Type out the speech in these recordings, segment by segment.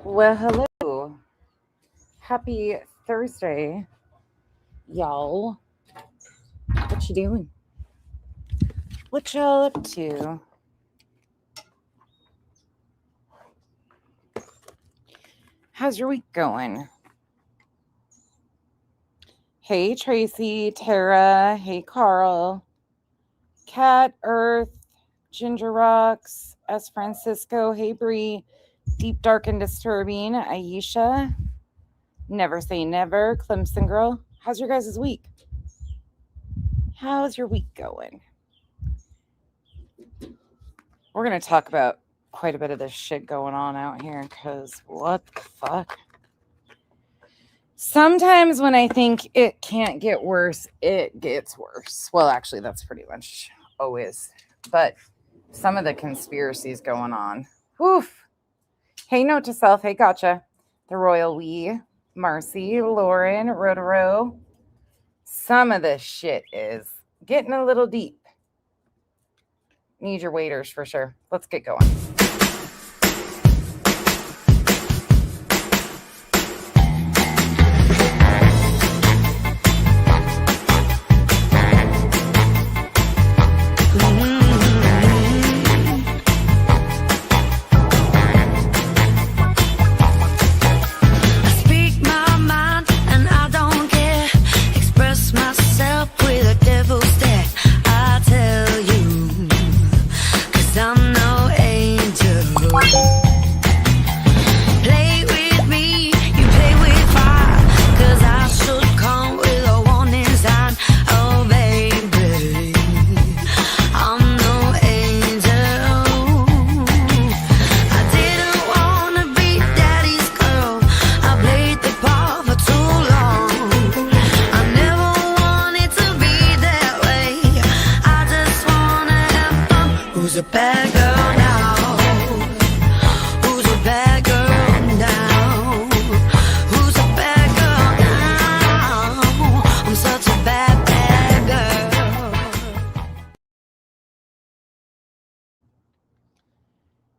Well, hello. Happy Thursday, y'all. What you doing? What y'all up to? How's your week going? Hey, Tracy, Tara. Hey, Carl. Cat, Earth, Ginger Rocks, S. Francisco. Hey, Bree. Deep, Dark, and Disturbing. Aisha. Never Say Never. Clemson Girl. How's your guys' week? How's your week going? We're going to talk about quite a bit of this shit going on out here because what the fuck? Sometimes when I think it can't get worse, it gets worse. Well, actually, that's pretty much always. But some of the conspiracies going on. Oof. Hey, note to self. Hey, gotcha. The Royal We, Marcy, Lauren, Rotaro. Some of this shit is getting a little deep. Need your waiters for sure. Let's get going.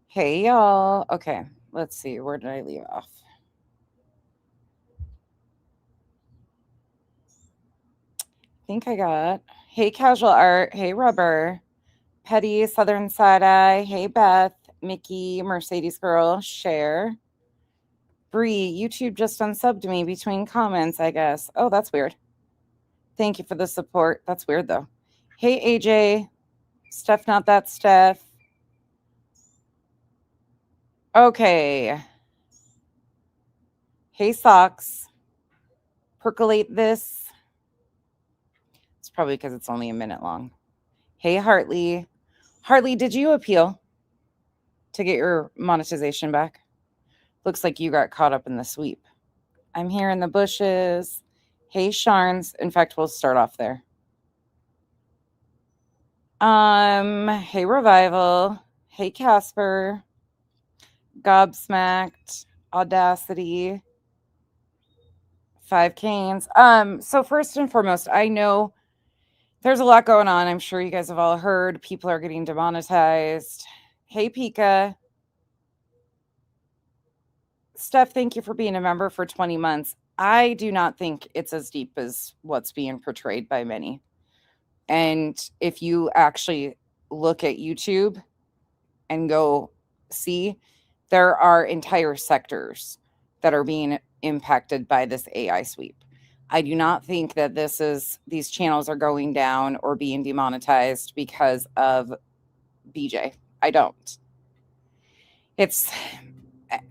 Hey, y'all. Okay, let's see. Where did I leave off? I think I got. Hey, Casual Art. Hey, Rubber. Petty, Southern Side Eye. Hey, Beth. Mickey, Mercedes Girl. Share. Bree, YouTube just unsubbed me between comments, I guess. Oh, that's weird. Thank you for the support. That's weird, though. Hey, AJ. Steph, not that Steph. Okay. Hey, Socks. Percolate this. It's probably because it's only a minute long. Hey, Hartley. Hartley, did you appeal to get your monetization back? Looks like you got caught up in the sweep. I'm here in the bushes. Hey, Sharns. In fact, we'll start off there. Hey, Revival. Hey, Casper. Gobsmacked. Audacity. 5 Canes. So first and foremost, I know there's a lot going on. I'm sure you guys have all heard. People are getting demonetized. Hey, Pika. Steph, thank you for being a member for 20 months. I do not think it's as deep as what's being portrayed by many. And if you actually look at YouTube and go see, there are entire sectors that are being impacted by this AI sweep. I do not think that these channels are going down or being demonetized because of BJ. I don't.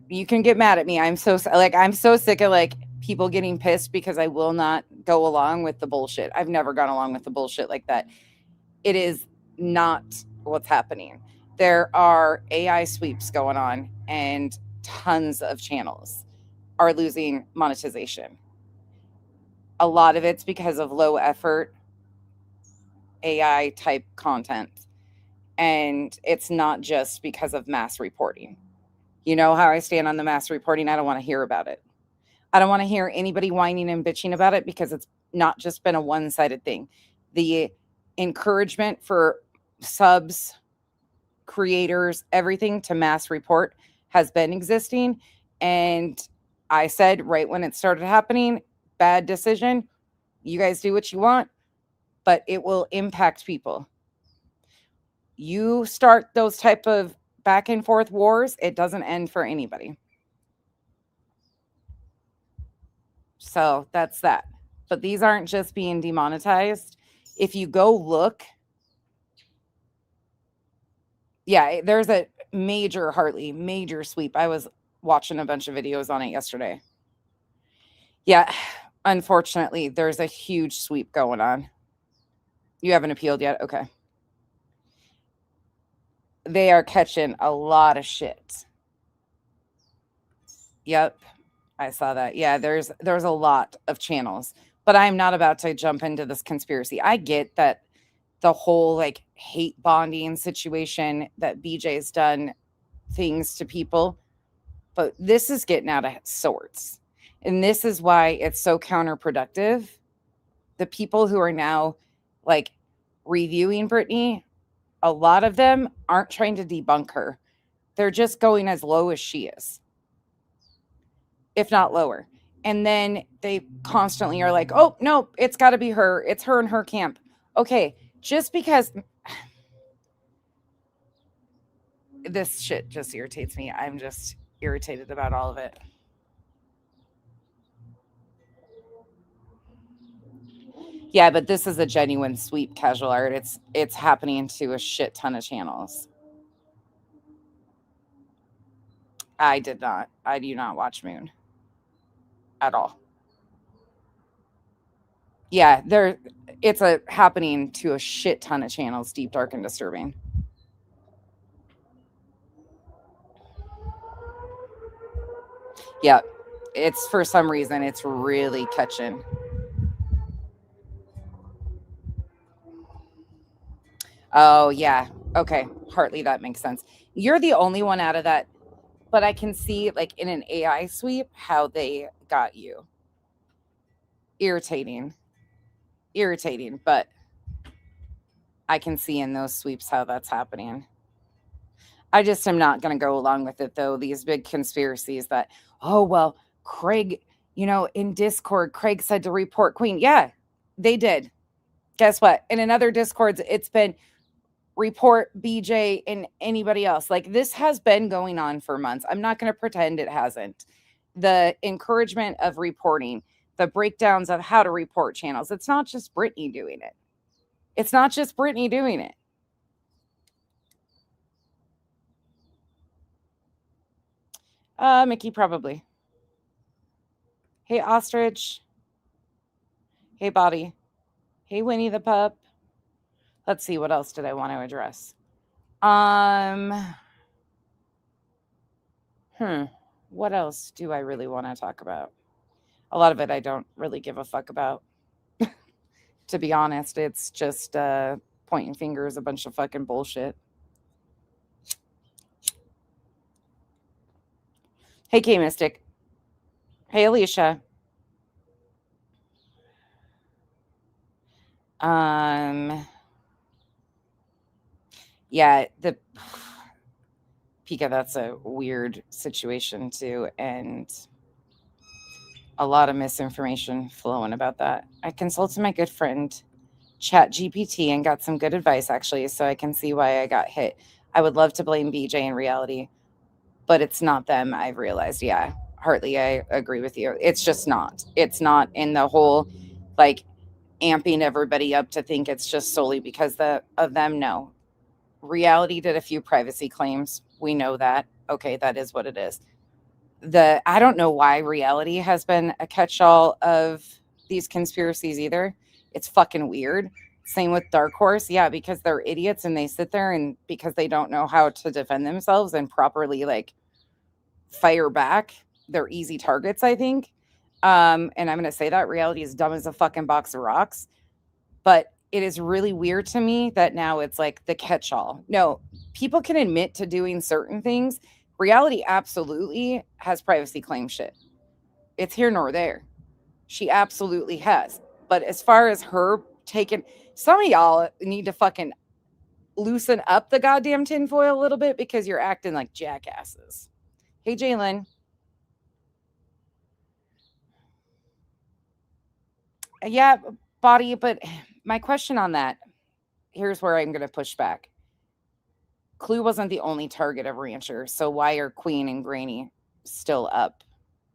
You can get mad at me. I'm so sick of people getting pissed because I will not go along with the bullshit. I've never gone along with the bullshit like that. It is not what's happening. There are AI sweeps going on and tons of channels are losing monetization. A lot of it's because of low effort AI type content. And it's not just because of mass reporting. You know how I stand on the mass reporting. I don't want to hear about it. I don't want to hear anybody whining and bitching about it because it's not just been a one-sided thing. The encouragement for subs, creators, everything to mass report has been existing. And I said right when it started happening, bad decision. You guys do what you want, but it will impact people. You start those type of back and forth wars, it doesn't end for anybody. So that's that. But these aren't just being demonetized. If you go look, yeah, there's a major Hartley, major sweep. I was watching a bunch of videos on it yesterday. Yeah, unfortunately, there's a huge sweep going on. You haven't appealed yet? Okay. They are catching a lot of shit. Yep. I saw that. Yeah, there's a lot of channels, but I'm not about to jump into this conspiracy. I get that the whole like hate bonding situation that BJ's done things to people, but this is getting out of sorts. And this is why it's so counterproductive. The people who are now like reviewing Brittany, a lot of them aren't trying to debunk her. They're just going as low as she is, if not lower. And then they constantly are like, oh, no, it's got to be her. It's her and her camp. Okay, just because this shit just irritates me. I'm just irritated about all of it. Yeah, but this is a genuine sweep casual art. It's happening to a shit ton of channels. I did not. I do not watch Moon at all. Yeah, it's a happening to a shit ton of channels, deep, dark, and disturbing. Yeah, it's for some reason it's really catching. Oh yeah, okay, Hartley, that makes sense. You're the only one out of that, but I can see like in an AI sweep how they got you. Irritating, irritating, but I can see in those sweeps how that's happening. I just am not going to go along with it though. These big conspiracies that, oh, well, Craig, in Discord, Craig said to report Queen. Yeah, they did. Guess what? In another Discords, it's been report BJ and anybody else. Like this has been going on for months. I'm not going to pretend it hasn't. The encouragement of reporting, the breakdowns of how to report channels. It's not just Brittany doing it. It's not just Brittany doing it. Mickey, probably. Hey, Ostrich. Hey, Bobby. Hey, Winnie the Pup. Let's see, what else did I want to address? What else do I really want to talk about? A lot of it I don't really give a fuck about. To be honest, it's just pointing fingers, a bunch of fucking bullshit. Hey, K Mystic. Hey, Alicia. Yeah, the Pika, that's a weird situation too, and a lot of misinformation flowing about that. I consulted my good friend Chat GPT and got some good advice actually, so I can see why I got hit. I would love to blame BJ in reality, but it's not them, I've realized. Yeah, Hartley, I agree with you. It's just not. It's not in the whole like amping everybody up to think it's just solely because of them. No. Reality did a few privacy claims. We know that. Okay, that is what it is. I don't know why reality has been a catch-all of these conspiracies either. It's fucking weird. Same with Dark Horse. Yeah, because they're idiots and they sit there and because they don't know how to defend themselves and properly like fire back, they're easy targets, I think. And I'm going to say that reality is dumb as a fucking box of rocks. But it is really weird to me that now it's like the catch-all. No, people can admit to doing certain things. Reality absolutely has privacy claim shit. It's here nor there. She absolutely has. But as far as her taking, some of y'all need to fucking loosen up the goddamn tinfoil a little bit because you're acting like jackasses. Hey, Jalen. Yeah, body, but my question on that, here's where I'm going to push back. Clue wasn't the only target of Rancher, so why are Queen and Granny still up?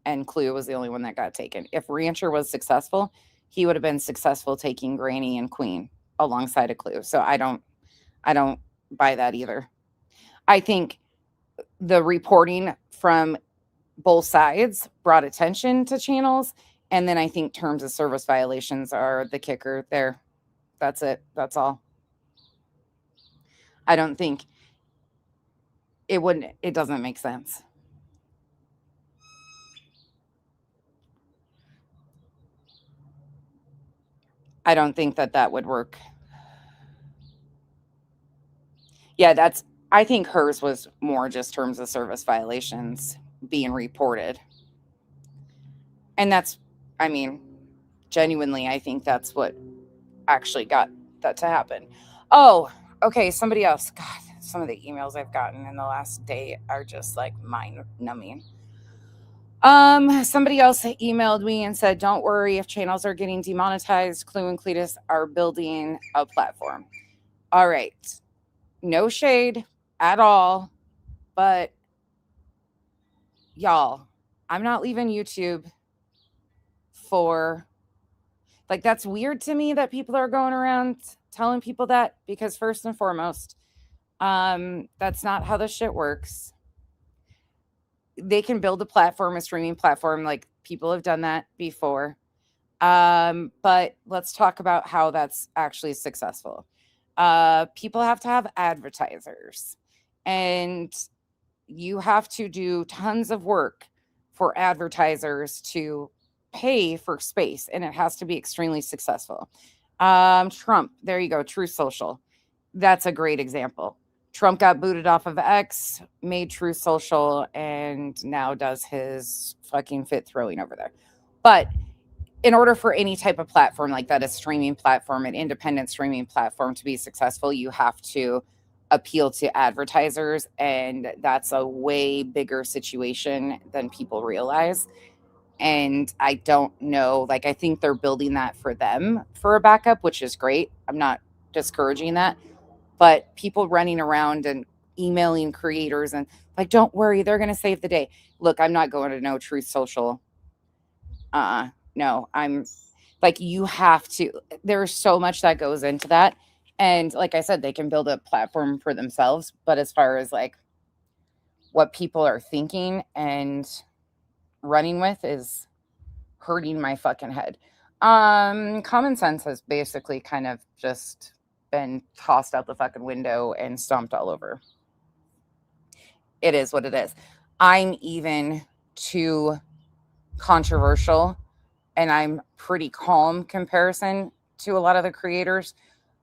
And Clue was the only one that got taken. If Rancher was successful, he would have been successful taking Granny and Queen alongside of Clue. So I don't buy that either. I think the reporting from both sides brought attention to channels, and then I think terms of service violations are the kicker there. That's it. That's all. I don't think it doesn't make sense. I don't think that that would work. Yeah, I think hers was more just terms of service violations being reported. And that's, I mean, genuinely, I think that's what actually got that to happen. Oh, okay. Somebody else. God, some of the emails I've gotten in the last day are just like mind numbing. Somebody else emailed me and said, "Don't worry if channels are getting demonetized. Clue and Cletus are building a platform." All right. No shade at all, but y'all, I'm not leaving YouTube for like that's weird to me that people are going around telling people that because first and foremost, that's not how this shit works. They can build a platform, a streaming platform, like people have done that before. But let's talk about how that's actually successful. People have to have advertisers, and you have to do tons of work for advertisers to pay for space, and it has to be extremely successful. Trump, there you go, True Social. That's a great example. Trump got booted off of X, made True Social, and now does his fucking fit throwing over there. But in order for any type of platform like that, a streaming platform, an independent streaming platform to be successful, you have to appeal to advertisers. And that's a way bigger situation than people realize. And I don't know, like, I think they're building that for them for a backup, which is great. I'm not discouraging that. But people running around and emailing creators and like, don't worry, they're going to save the day. Look, I'm not going to no Truth Social. No, I'm like, you have to, there's so much that goes into that. And like I said, they can build a platform for themselves. But as far as like what people are thinking and running with is hurting my fucking head. Common sense has basically kind of just been tossed out the fucking window and stomped all over. It is what it is. I'm even too controversial and I'm pretty calm comparison to a lot of the creators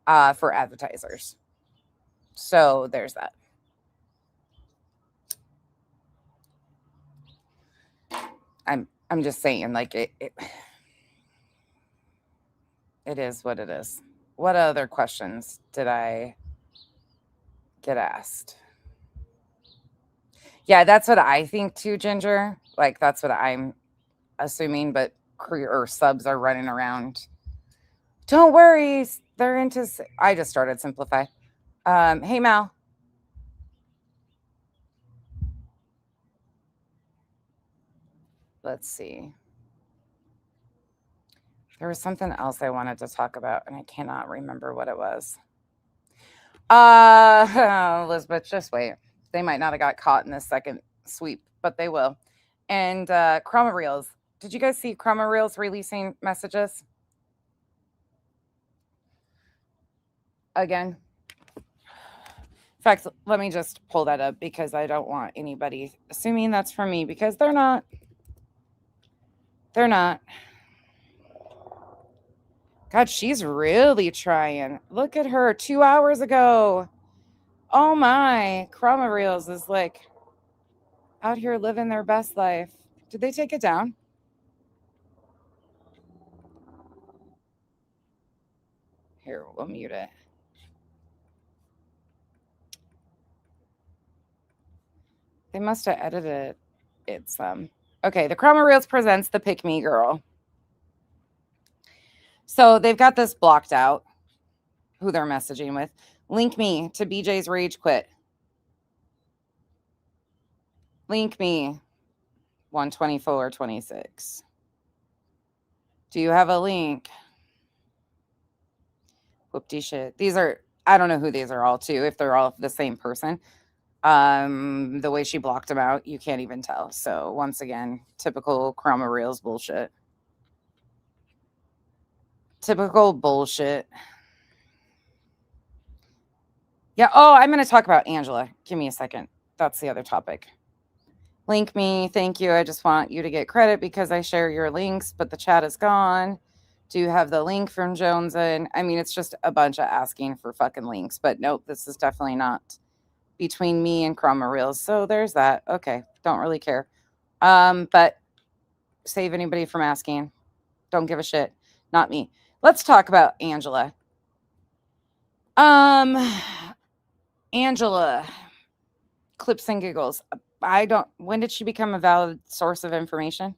for advertisers. So there's that. I'm just saying, like it is what it is. What other questions did I get asked? Yeah, that's what I think too, Ginger. Like that's what I'm assuming, but or subs are running around. Don't worry, they're into. I just started Simplify. Hey Mal. Let's see. There was something else I wanted to talk about, and I cannot remember what it was. Elizabeth, just wait. They might not have got caught in this second sweep, but they will. And Chroma Reels. Did you guys see Chroma Reels releasing messages? Again. In fact, let me just pull that up because I don't want anybody assuming that's for me because they're not. They're not. God, she's really trying. Look at her 2 hours ago. Oh my. Chroma Reels is like out here living their best life. Did they take it down? Here, we'll mute it. They must have edited it some. Okay, the Chroma Reels presents the Pick Me Girl. So they've got this blocked out, who they're messaging with. Link me to BJ's Rage Quit. Link me 12426. Do you have a link? Whoopty shit. These are, I don't know who these are all to, if they're all the same person. The way she blocked them out, you can't even tell. So once again, typical Chroma Reels bullshit. Typical bullshit. Yeah. Oh, I'm going to talk about Angela. Give me a second. That's the other topic. Link me. Thank you. I just want you to get credit because I share your links, but the chat is gone. Do you have the link from Jones? And I mean, it's just a bunch of asking for fucking links, but nope, this is definitely not between me and Chroma Reels. So there's that. Okay. Don't really care. But save anybody from asking. Don't give a shit. Not me. Let's talk about Angela. Angela, clips and giggles. When did she become a valid source of information?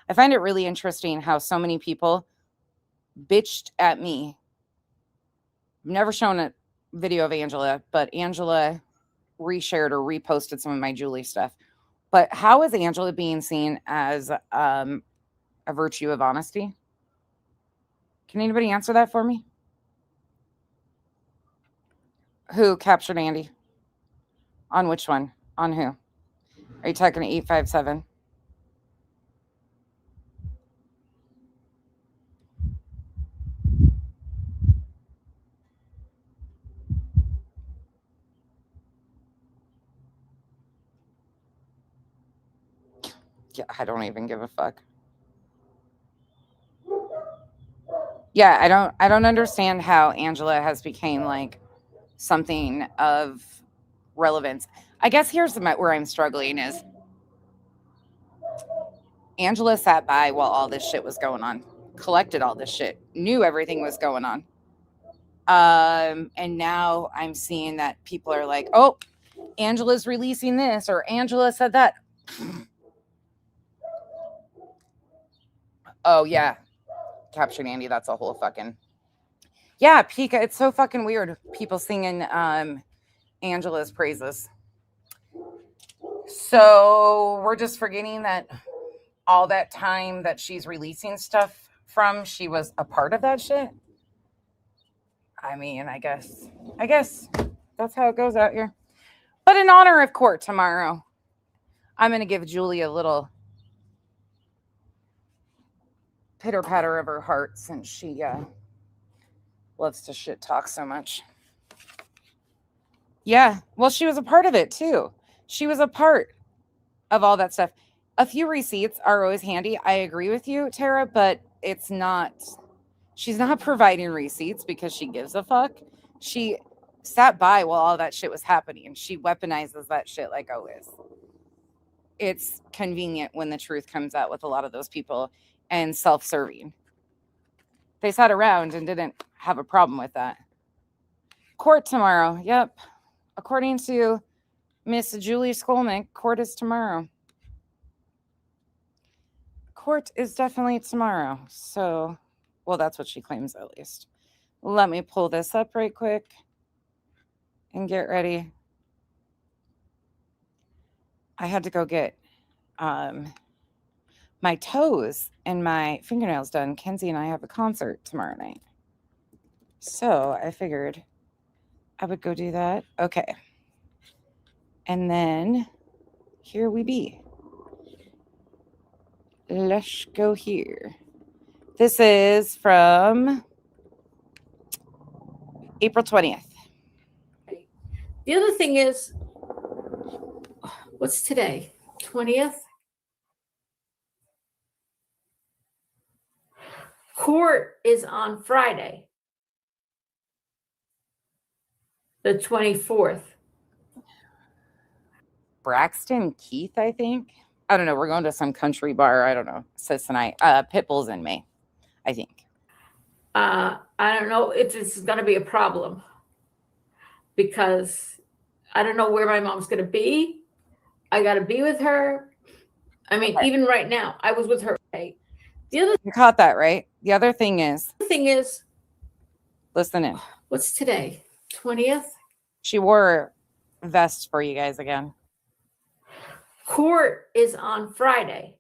I find it really interesting how so many people bitched at me. I've never shown a video of Angela, but Angela reshared or reposted some of my Julie stuff. But how is Angela being seen as a virtue of honesty? Can anybody answer that for me? Who captured Andy? On which one? On who? Are you talking to 857? Yeah, I don't even give a fuck. Yeah, I don't understand how Angela has become like something of relevance. I guess here's where I'm struggling is Angela sat by while all this shit was going on, collected all this shit, knew everything was going on. And now I'm seeing that people are like, oh, Angela's releasing this or Angela said that. Oh, yeah. Captured Andy. That's a whole fucking. Yeah, Pika. It's so fucking weird. People singing Angela's praises. So we're just forgetting that all that time that she's releasing stuff from, she was a part of that shit. I mean, I guess that's how it goes out here. But in honor of court tomorrow, I'm going to give Julie a little pitter patter of her heart since she loves to shit talk so much. Yeah, well, she was a part of it too. She was a part of all that stuff. A few receipts are always handy. I agree with you, Tara, but it's not. She's not providing receipts because she gives a fuck. She sat by while all that shit was happening and she weaponizes that shit like always. It's convenient when the truth comes out with a lot of those people and self-serving. They sat around and didn't have a problem with that. Court tomorrow. Yep. According to Miss Julie Skolnick, court is tomorrow. Court is definitely tomorrow. So, well, that's what she claims at least. Let me pull this up right quick and get ready. I had to go get my toes and my fingernails done. Kenzie and I have a concert tomorrow night. So I figured I would go do that. Okay. And then here we be. Let's go here. This is from April 20th. The other thing is, what's today? 20th? Court is on Friday, the 24th. Braxton Keith, I think. I don't know. We're going to some country bar. I don't know. Says tonight. Pitbull's in May, I think. I don't know if this is going to be a problem because I don't know where my mom's going to be. I got to be with her. I mean, even right now, I was with her today, The other You caught that, right? The other thing is, listen in. what's today? 20th? She wore a vest for you guys again. Court is on Friday,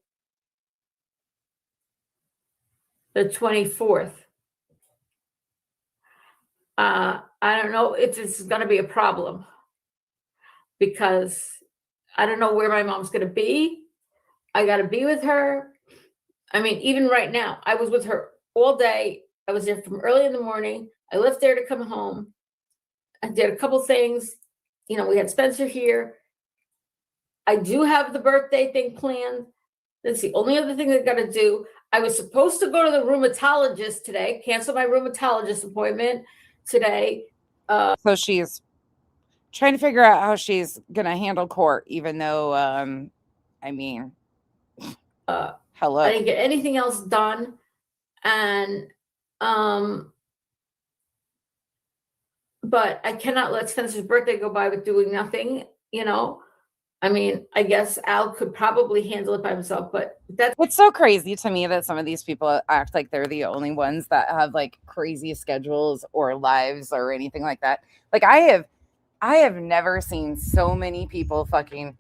the 24th. I don't know if this is going to be a problem because I don't know where my mom's going to be. I got to be with her. I mean, even right now, I was with her all day. I was there from early in the morning. I left there to come home. I did a couple things. You know, we had Spencer here. I do have the birthday thing planned. That's the only other thing I got to do. I was supposed to go to the rheumatologist today, cancel my rheumatologist appointment today. So she's trying to figure out how she's going to handle court, even though, I mean, hello. I didn't get anything else done. And, but I cannot let Spencer's birthday go by with doing nothing, you know? I mean, I guess Al could probably handle it by himself, but that's It's so crazy to me that some of these people act like they're the only ones that have like crazy schedules or lives or anything like that. Like I have never seen so many people fucking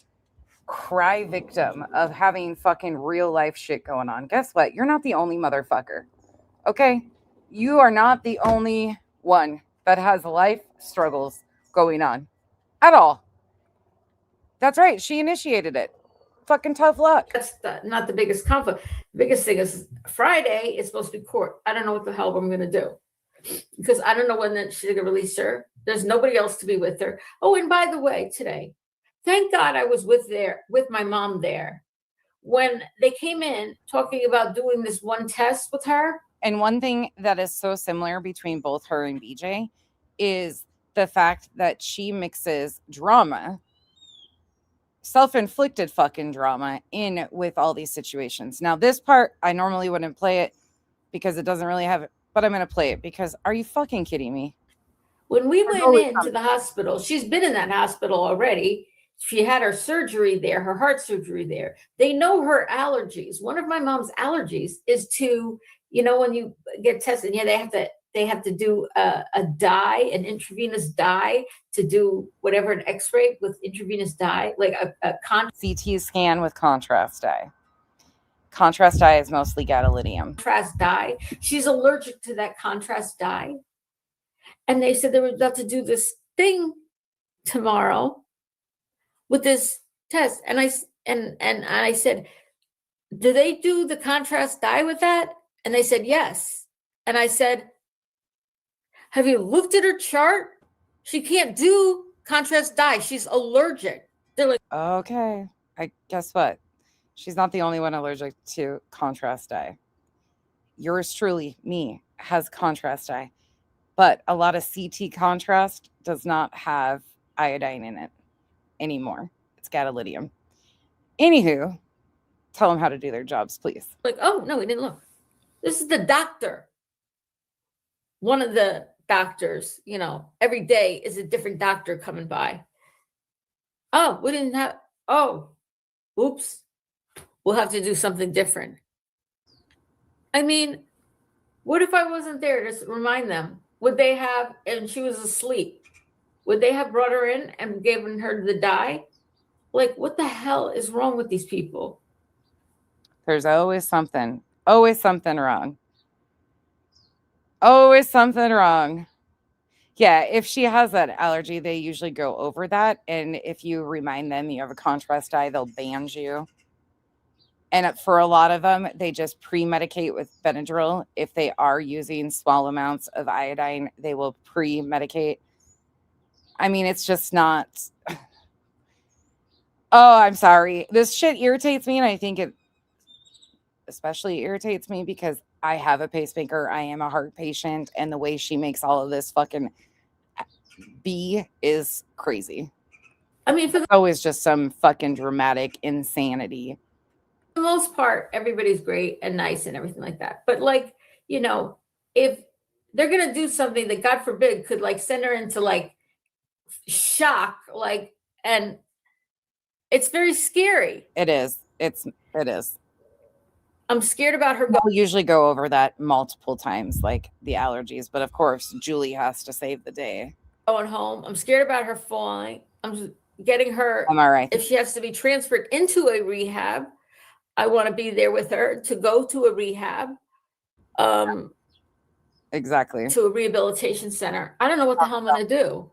cry victim of having fucking real life shit going on. Guess what? You're not the only motherfucker. Okay? You are not the only one that has life struggles going on at all. That's right. She initiated it. Fucking tough luck. that's not the biggest conflict. The biggest thing is Friday is supposed to be court. I don't know what the hell I'm going to do because I don't know when she's going to release her. There's nobody else to be with her. Oh, and by the way, today, thank God I was with my mom there when they came in talking about doing this one test with her. And one thing that is so similar between both her and BJ is the fact that she mixes drama, self-inflicted fucking drama, in with all these situations. Now, this part, I normally wouldn't play it because it doesn't really have it, but I'm going to play it because are you fucking kidding me? When we went into the hospital, she's been in that hospital already. She had her surgery there, her heart surgery there. They know her allergies. One of my mom's allergies is to, you know, when you get tested, yeah, they have to do a dye, an intravenous dye to do whatever, an x-ray with intravenous dye, like a CT scan with contrast dye. Contrast dye is mostly gadolinium. Contrast dye. She's allergic to that contrast dye. And they said they were about to do this thing tomorrow with this test. And I said, do they do the contrast dye with that? And they said, yes. And I said, have you looked at her chart? She can't do contrast dye. She's allergic. They're like, okay, I guess what? She's not the only one allergic to contrast dye. Yours truly, me, has contrast dye. But a lot of CT contrast does not have iodine in it anymore. It's gadolinium. Anywho, tell them how to do their jobs, please. Like, oh, no, we didn't look. This is the doctor. One of the doctors, you know, every day is a different doctor coming by. Oh, we didn't have, oh, oops. We'll have to do something different. I mean, what if I wasn't there to remind them? Would they have, and she was asleep, would they have brought her in and given her the dye? Like, what the hell is wrong with these people? There's always something wrong. Always something wrong. Yeah, if she has that allergy, they usually go over that. And if you remind them you have a contrast dye, they'll ban you. And for a lot of them, they just pre-medicate with Benadryl. If they are using small amounts of iodine, they will pre-medicate. I mean, it's just not. Oh, I'm sorry. This shit irritates me. And I think it especially irritates me because I have a pacemaker. I am a heart patient. And the way she makes all of this fucking be is crazy. I mean, for the always just some fucking dramatic insanity. For the most part, everybody's great and nice and everything like that. But like, you know, if they're gonna do something that God forbid could like send her into like shock, like, and it's very scary. It is. It is. I'm scared about her We'll usually go over that multiple times, like the allergies, but of course, Julie has to save the day. going home. I'm scared about her falling. I'm getting her. I'm all right. If she has to be transferred into a rehab, I want to be there with her to go to a rehab. Exactly. To a rehabilitation center. I don't know what the hell I'm going to do.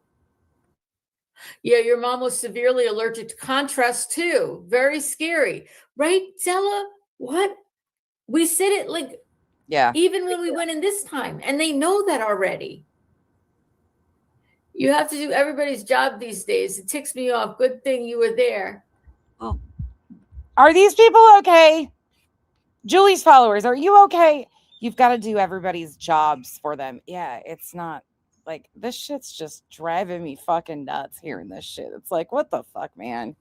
Yeah, your mom was severely allergic to contrast too. Very scary. Right, Zella? What? We said it like, yeah, even when we went in this time, and they know that already. You have to do everybody's job these days. It ticks me off. Good thing you were there. Oh. Are these people okay? Julie's followers, are you okay? You've got to do everybody's jobs for them. Yeah, it's not like this shit's just driving me fucking nuts hearing this shit. It's like, what the fuck, man?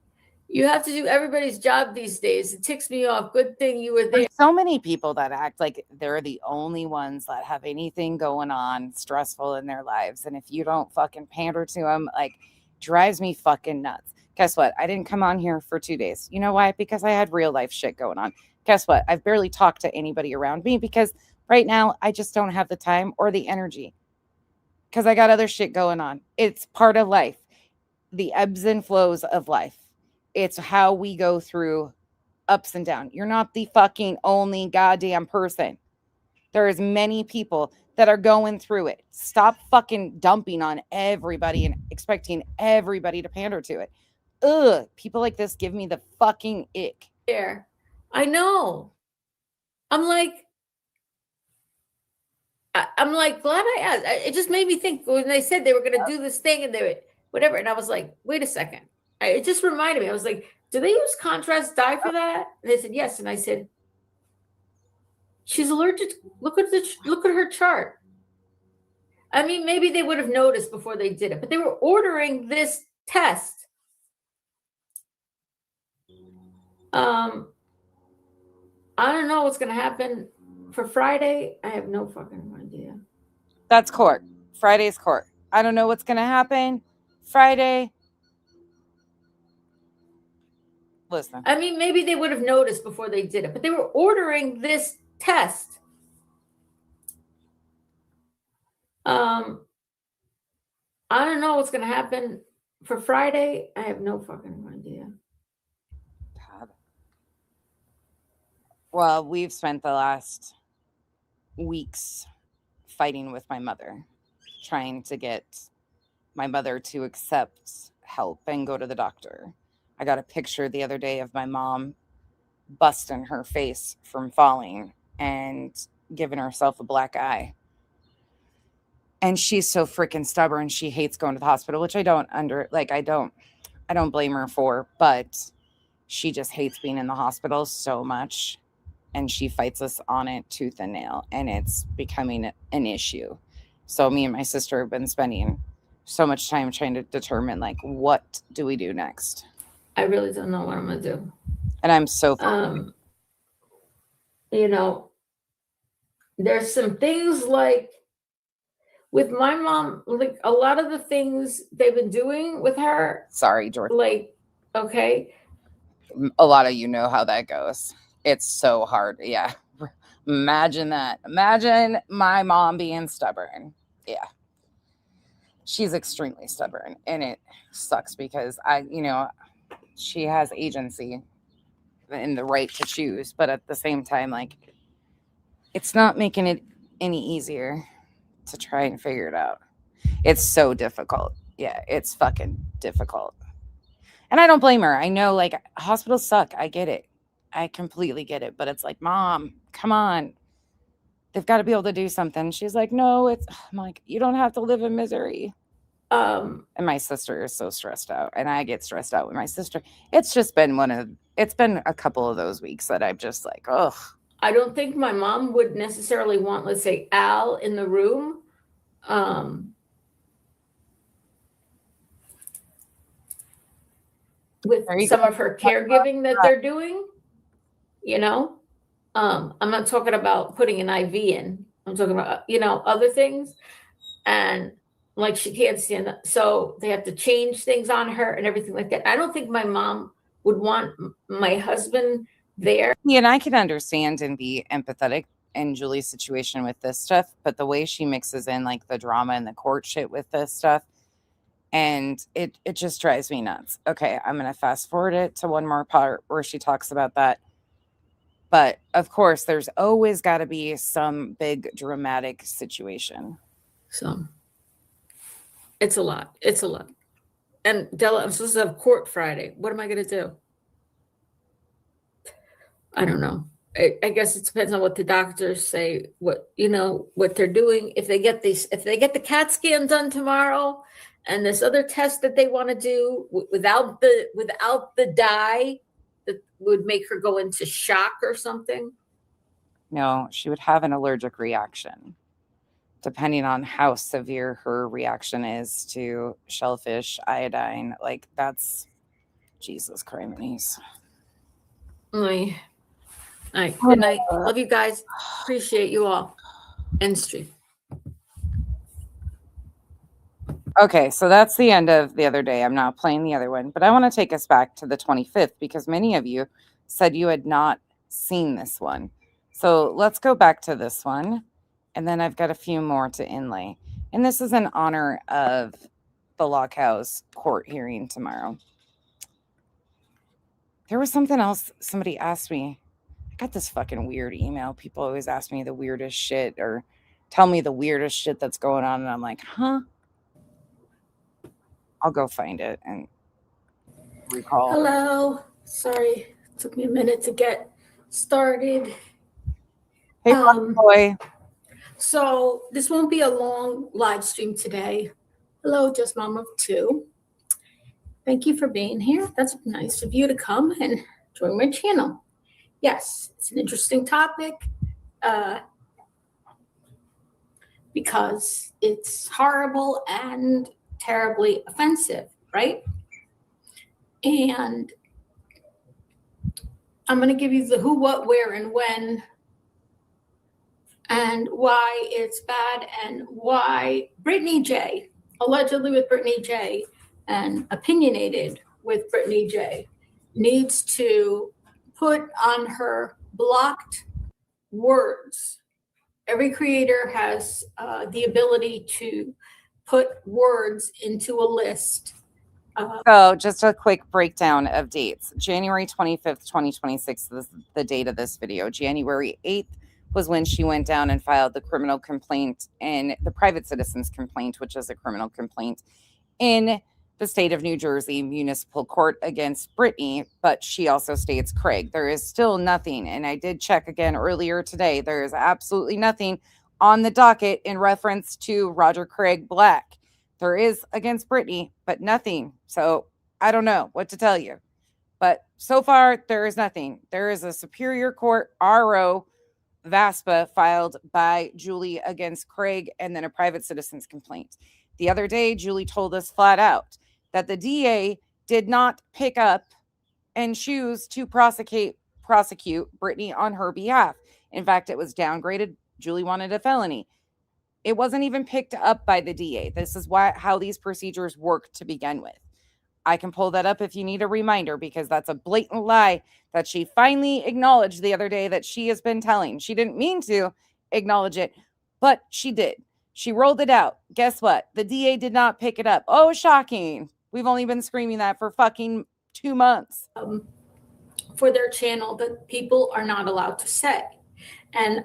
You have to do everybody's job these days. It ticks me off. Good thing you were there. There's so many people that act like they're the only ones that have anything going on stressful in their lives. And if you don't fucking pander to them, like, drives me fucking nuts. Guess what? I didn't come on here for 2 days. You know why? Because I had real life shit going on. Guess what? I've barely talked to anybody around me because right now I just don't have the time or the energy because I got other shit going on. It's part of life, the ebbs and flows of life. It's how we go through ups and downs. You're not the fucking only goddamn person. There is many people that are going through it. Stop fucking dumping on everybody and expecting everybody to pander to it. Ugh, people like this give me the fucking ick. There. I know. I'm like, glad I asked. It just made me think when they said they were going to do this thing and they would, whatever. And I was like, wait a second. It just reminded me. I was like, do they use contrast dye for that? And they said, yes. And I said, she's allergic. Look at her chart. I mean, maybe they would have noticed before they did it, but they were ordering this test. I don't know what's going to happen for Friday. I have no fucking idea. That's court. Friday's court. I don't know what's going to happen Friday. Listen. I mean, maybe they would have noticed before they did it, but they were ordering this test. I don't know what's going to happen for Friday. I have no fucking idea. God. Well, we've spent the last weeks fighting with my mother, trying to get my mother to accept help and go to the doctor. I got a picture the other day of my mom busting her face from falling and giving herself a black eye. And she's so freaking stubborn. She hates going to the hospital, which I don't blame her for, but she just hates being in the hospital so much. And she fights us on it tooth and nail, and it's becoming an issue. So me and my sister have been spending so much time trying to determine, like, what do we do next? I really don't know what I'm going to do. And I'm so you know, there's some things like with my mom, like a lot of the things they've been doing with her. Sorry, George. Like, okay. A lot of you know how that goes. It's so hard. Yeah. Imagine that. Imagine my mom being stubborn. Yeah. She's extremely stubborn, and it sucks because she has agency and the right to choose, but at the same time, like, it's not making it any easier to try and figure it out. It's so difficult. Yeah, it's fucking difficult. And I don't blame her. I know, like, hospitals suck. I get it. I completely get it. But it's like, Mom, come on. They've got to be able to do something. She's like, no, I'm like, you don't have to live in misery. And my sister is so stressed out, and I get stressed out with my sister. It's just been a couple of those weeks that I'm just like, ugh. I don't think my mom would necessarily want, let's say, Al in the room. With some of her caregiving that they're doing, I'm not talking about putting an IV in. I'm talking about, other things. And like, she can't stand up. So they have to change things on her and everything like that. I don't think my mom would want my husband there. Yeah, and I can understand and be empathetic in Julie's situation with this stuff, but the way she mixes in like the drama and the court shit with this stuff, and it just drives me nuts. Okay, I'm gonna fast forward it to one more part where she talks about that. But of course, there's always got to be some big dramatic situation. So it's a lot. It's a lot. And Della, I'm supposed to have court Friday. What am I going to do? I don't know. I guess it depends on what the doctors say, what they're doing. If they get the CAT scan done tomorrow, and this other test that they want to do without the dye that would make her go into shock or something. No, she would have an allergic reaction, depending on how severe her reaction is to shellfish, iodine. Like, that's Jesus Christ. Good night. Love you guys. Appreciate you all. End stream. Okay, so that's the end of the other day. I'm not playing the other one, but I want to take us back to the 25th because many of you said you had not seen this one. So let's go back to this one, and then I've got a few more to inlay. And this is in honor of the LawCows court hearing tomorrow. There was something else somebody asked me. I got this fucking weird email. People always ask me the weirdest shit or tell me the weirdest shit that's going on, and I'm like, huh? I'll go find it and recall. Hello. Sorry, it took me a minute to get started. Hey, boy. So this won't be a long live stream today. Hello, Just Mom of Two. Thank you for being here. That's nice of you to come and join my channel. Yes, it's an interesting topic because it's horrible and terribly offensive, right? And I'm going to give you the who, what, where, and when, and why it's bad, and why Brittany J, allegedly with Brittany J, and opinionated with Brittany J, needs to put on her blocked words. Every creator has the ability to put words into a list. So just a quick breakdown of dates. January 25th, 2026 is the date of this video. January 8th was when she went down and filed the criminal complaint and the private citizen's complaint, which is a criminal complaint, in the state of New Jersey municipal court against Brittany, but she also states Craig. There is still nothing, and I did check again earlier today. There is absolutely nothing on the docket in reference to Roger Craig Black. There is against Brittany, but nothing. So I don't know what to tell you. But so far, there is nothing. There is a Superior Court RO VASPA filed by Julie against Craig, and then a private citizen's complaint. The other day, Julie told us flat out that the DA did not pick up and choose to prosecute Brittany on her behalf. In fact, it was downgraded. Julie wanted a felony. It wasn't even picked up by the DA. This is how these procedures work to begin with. I can pull that up if you need a reminder, because that's a blatant lie that she finally acknowledged the other day that she has been telling. She didn't mean to acknowledge it, but she did. She rolled it out. Guess what? The DA did not pick it up. Oh, shocking. We've only been screaming that for fucking 2 months. For their channel that people are not allowed to say. And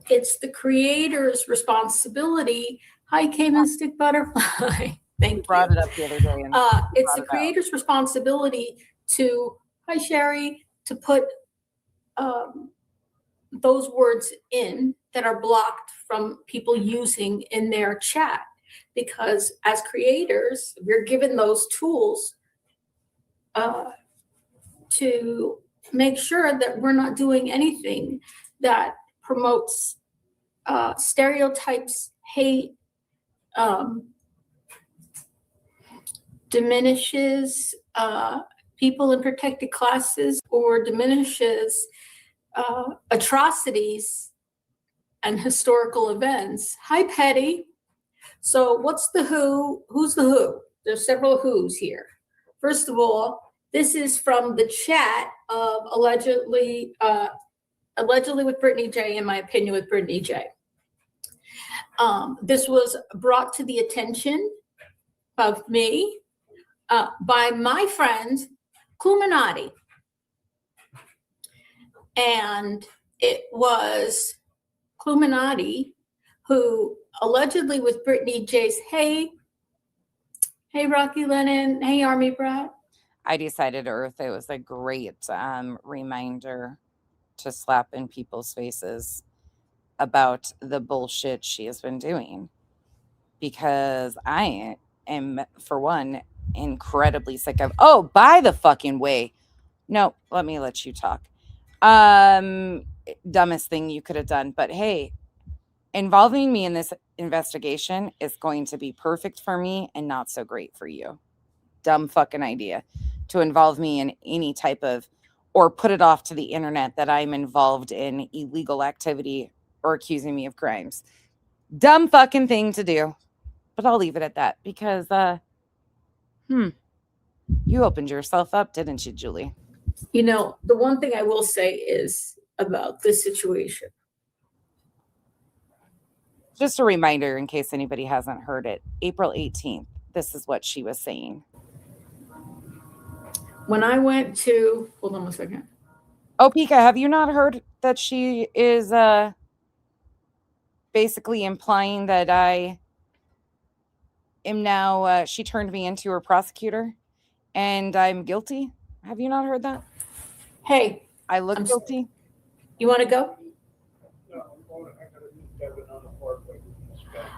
it's the creator's responsibility. Hi, Cayman Stick Butterfly. Thank you. Brought it up the other day. It's the creator's responsibility to, hi, Sherry, to put those words in that are blocked from people using in their chat. Because as creators, we're given those tools to make sure that we're not doing anything that promotes stereotypes, hate, diminishes people in protected classes, or diminishes atrocities and historical events. Hi, Petty. So what's the who? Who's the who? There's several who's here. First of all, this is from the chat of allegedly with Brittany J, in my opinion, with Brittany J. This was brought to the attention of me by my friend Kluminati. And it was Kluminati who allegedly with Brittany J's, hey Rocky Lennon, hey Army Brat. I decided, Earth, it was a great reminder to slap in people's faces about the bullshit she has been doing. Because I am, for one, incredibly sick of, oh, by the fucking way. No, let me let you talk. Dumbest thing you could have done. But hey, involving me in this investigation is going to be perfect for me and not so great for you. Dumb fucking idea to involve me in any type of, or put it off to the internet that I'm involved in illegal activity or accusing me of crimes. Dumb fucking thing to do. But I'll leave it at that because, you opened yourself up, didn't you, Julie? You know, the one thing I will say is about this situation. Just a reminder in case anybody hasn't heard it. April 18th, this is what she was saying. When I went to, hold on one second. Oh, Pika, have you not heard that she is basically implying that I am now, she turned me into her prosecutor and I'm guilty? Have you not heard that? Hey. I look guilty. You want to go?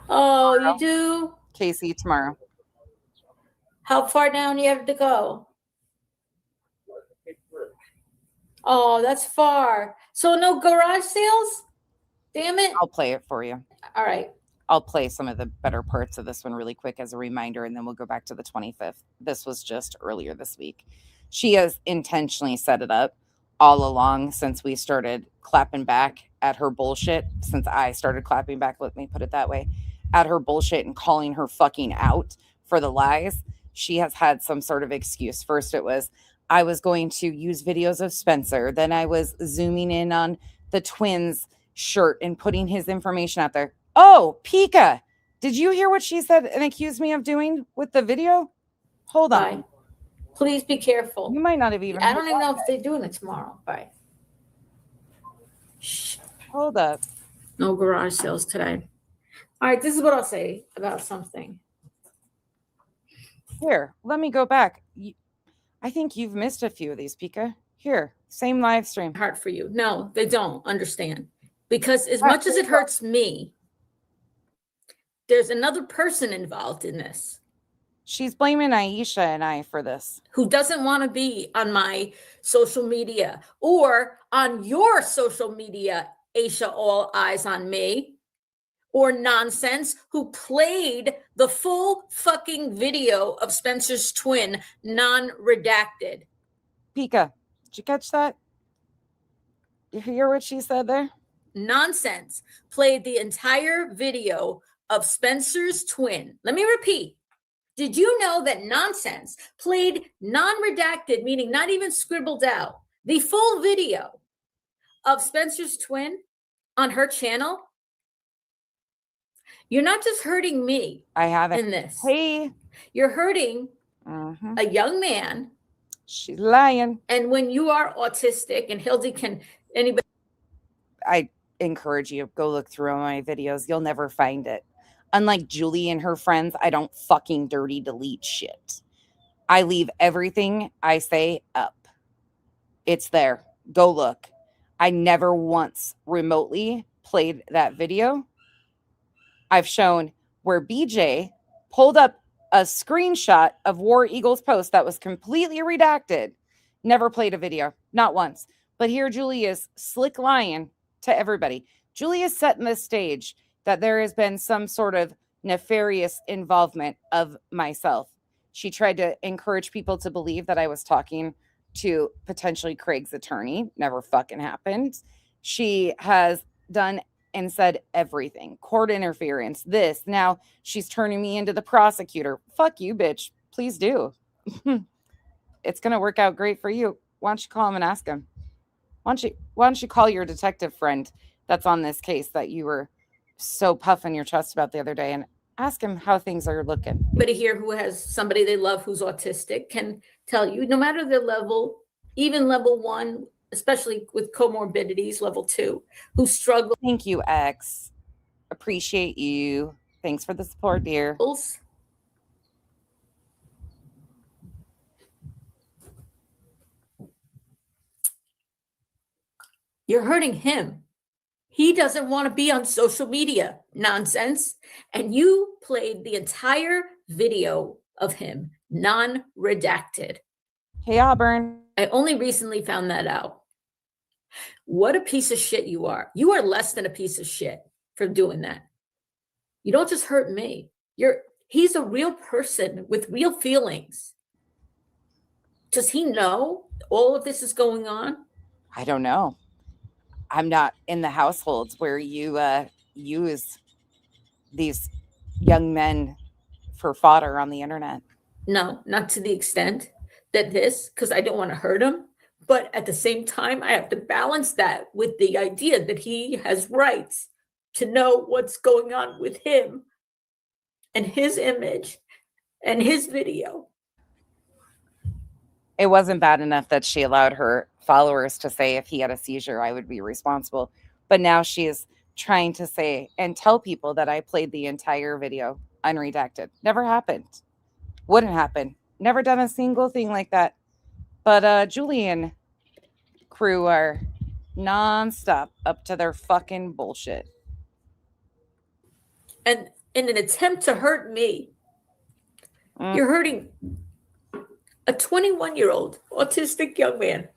Oh, you do? Casey, tomorrow. How far down you have to go? Oh, that's far. So no garage sales? Damn it. I'll play it for you. All right. I'll play some of the better parts of this one really quick as a reminder, and then we'll go back to the 25th. This was just earlier this week. She has intentionally set it up all along since we started clapping back at her bullshit, since I started clapping back, let me put it that way, at her bullshit and calling her fucking out for the lies. She has had some sort of excuse. First it was, I was going to use videos of Spencer. Then I was zooming in on the twins' shirt and putting his information out there. Oh, Pika, did you hear what she said and accused me of doing with the video? Hold on. Bye. Please be careful. You might not have even. I don't even know if they're doing it tomorrow. Bye. Shh. Hold up. No garage sales today. All right, this is what I'll say about something. Here, let me go back. I think you've missed a few of these, Pika. Here, same live stream. Hard for you. No, they don't understand. Because as much as it hurts me, there's another person involved in this. She's blaming Aisha and I for this. Who doesn't want to be on my social media or on your social media, Aisha, all eyes on me, or nonsense, who played the full fucking video of Spencer's twin, non-redacted. Pika, did you catch that? You hear what she said there? Nonsense played the entire video of Spencer's twin. Let me repeat. Did you know that Nonsense played non-redacted, meaning not even scribbled out, the full video of Spencer's twin on her channel? You're not just hurting me. I haven't. In this. Hey. You're hurting a young man. She's lying. And when you are autistic, and Hildy can, anybody. I encourage you, go look through my videos. You'll never find it. Unlike Julie and her friends, I don't fucking dirty delete shit. I leave everything I say up. It's there. Go look. I never once remotely played that video. I've shown where BJ pulled up a screenshot of War Eagle's post that was completely redacted. Never played a video. Not once. But here Julie is slick lying to everybody. Julie is setting the stage that there has been some sort of nefarious involvement of myself. She tried to encourage people to believe that I was talking to potentially Craig's attorney. Never fucking happened. She has done and said everything. Court interference, this. Now she's turning me into the prosecutor. Fuck you, bitch. Please do. It's going to work out great for you. Why don't you call him and ask him? Why don't you call your detective friend that's on this case that you were so puffing your chest about the other day and ask him how things are looking? Everybody here who has somebody they love who's autistic can tell you, no matter their level, even level 1, especially with comorbidities, level 2, who struggle. Thank you, X. Appreciate you. Thanks for the support, dear. You're hurting him. He doesn't want to be on social media. Nonsense. And you played the entire video of him, non-redacted. Hey, Auburn. I only recently found that out. What a piece of shit you are. You are less than a piece of shit for doing that. You don't just hurt me. He's a real person with real feelings. Does he know all of this is going on? I don't know. I'm not in the households where you use these young men for fodder on the internet. No, not to the extent that because I don't want to hurt him. But at the same time, I have to balance that with the idea that he has rights to know what's going on with him and his image and his video. It wasn't bad enough that she allowed her followers to say if he had a seizure, I would be responsible. But now she is trying to say and tell people that I played the entire video unredacted. Never happened. Wouldn't happen. Never done a single thing like that. But Julian crew are nonstop up to their fucking bullshit. And in an attempt to hurt me, you're hurting a 21-year-old autistic young man.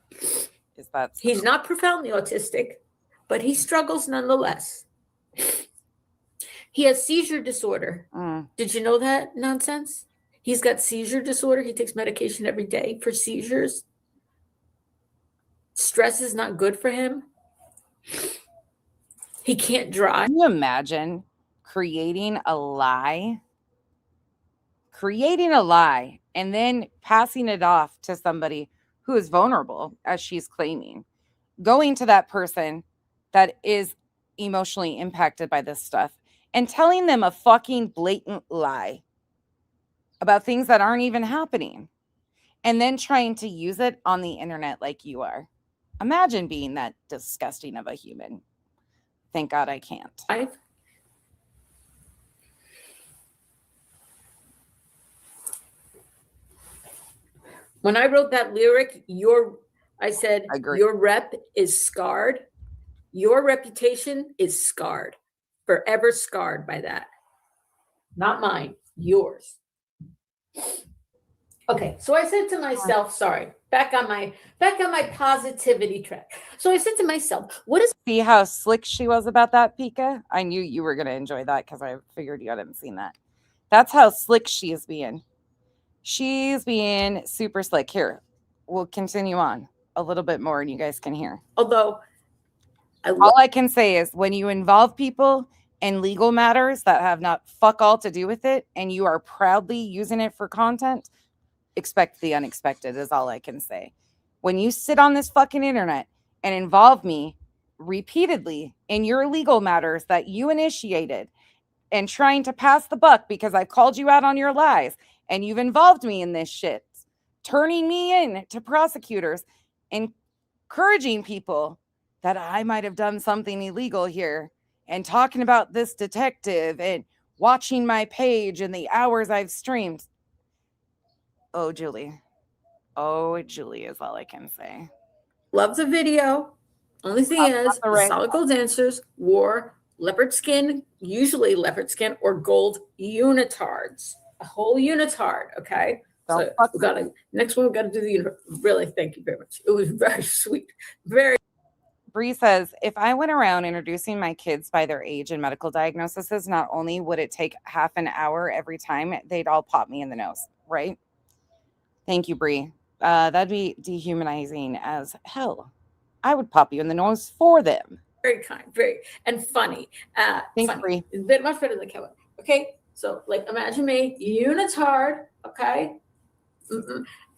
He's not profoundly autistic, but he struggles nonetheless. He has seizure disorder. Did you know that nonsense? He's got seizure disorder. He takes medication every day for seizures. Stress is not good for him. He can't drive. Can you imagine creating a lie and then passing it off to somebody who is vulnerable, as she's claiming, going to that person that is emotionally impacted by this stuff and telling them a fucking blatant lie about things that aren't even happening, and then trying to use it on the internet like you are. Imagine being that disgusting of a human. Thank God I can't. When I wrote that lyric, I said, your rep is scarred. Your reputation is scarred. Forever scarred by that. Not mine, yours. Okay, so I said to myself, sorry, back on my positivity track. So I said to myself, see how slick she was about that, Pika? I knew you were going to enjoy that because I figured you hadn't seen that. That's how slick she is being. She's being super slick. Here, we'll continue on a little bit more and you guys can hear. Although, all I can say is when you involve people in legal matters that have not fuck all to do with it and you are proudly using it for content, expect the unexpected is all I can say. When you sit on this fucking internet and involve me repeatedly in your legal matters that you initiated and trying to pass the buck because I called you out on your lies and you've involved me in this shit, turning me in to prosecutors, encouraging people that I might have done something illegal here and talking about this detective and watching my page and the hours I've streamed. Oh, Julie. Oh, Julie is all I can say. Love the video. Only thing is, the solid gold dancers wore leopard skin, usually leopard skin or gold unitards. A whole unitard, okay? So next one we got to do the unitard. Really, thank you very much. It was very sweet. Very. Bree says, if I went around introducing my kids by their age and medical diagnoses, not only would it take half an hour every time, they'd all pop me in the nose, right? Thank you, Bree. That'd be dehumanizing as hell. I would pop you in the nose for them. Very kind, very, and funny. Thanks, Bree. It's much better than Kevin. Okay, so like imagine me, unitard, okay?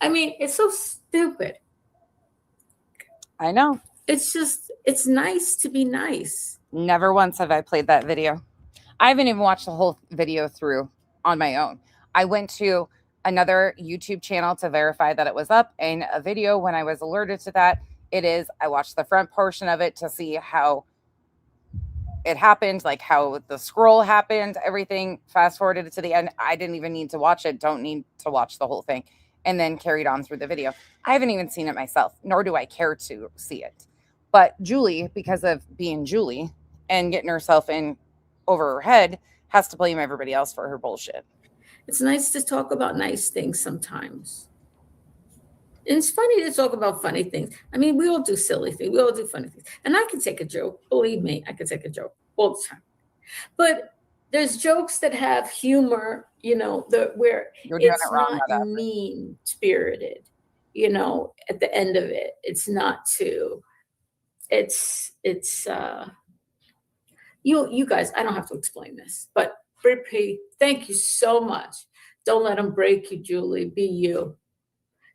I mean, it's so stupid. I know. It's nice to be nice. Never once have I played that video. I haven't even watched the whole video through on my own. I went to another YouTube channel to verify that it was up, and a video when I was alerted to that, it is. I watched the front portion of it to see how it happened, like how the scroll happened, everything. Fast forwarded it to the end. I didn't even need to watch it. Don't need to watch the whole thing. And then carried on through the video. I haven't even seen it myself, nor do I care to see it. But Julie, because of being Julie and getting herself in over her head, has to blame everybody else for her bullshit. It's nice to talk about nice things sometimes. And it's funny to talk about funny things. I mean, we all do silly things. We all do funny things. And I can take a joke. Believe me, I can take a joke all the time. But there's jokes that have humor, where it's not mean spirited, at the end of it. It's not too, you guys, I don't have to explain this, but Britt, thank you so much. Don't let them break you, Julie. Be you.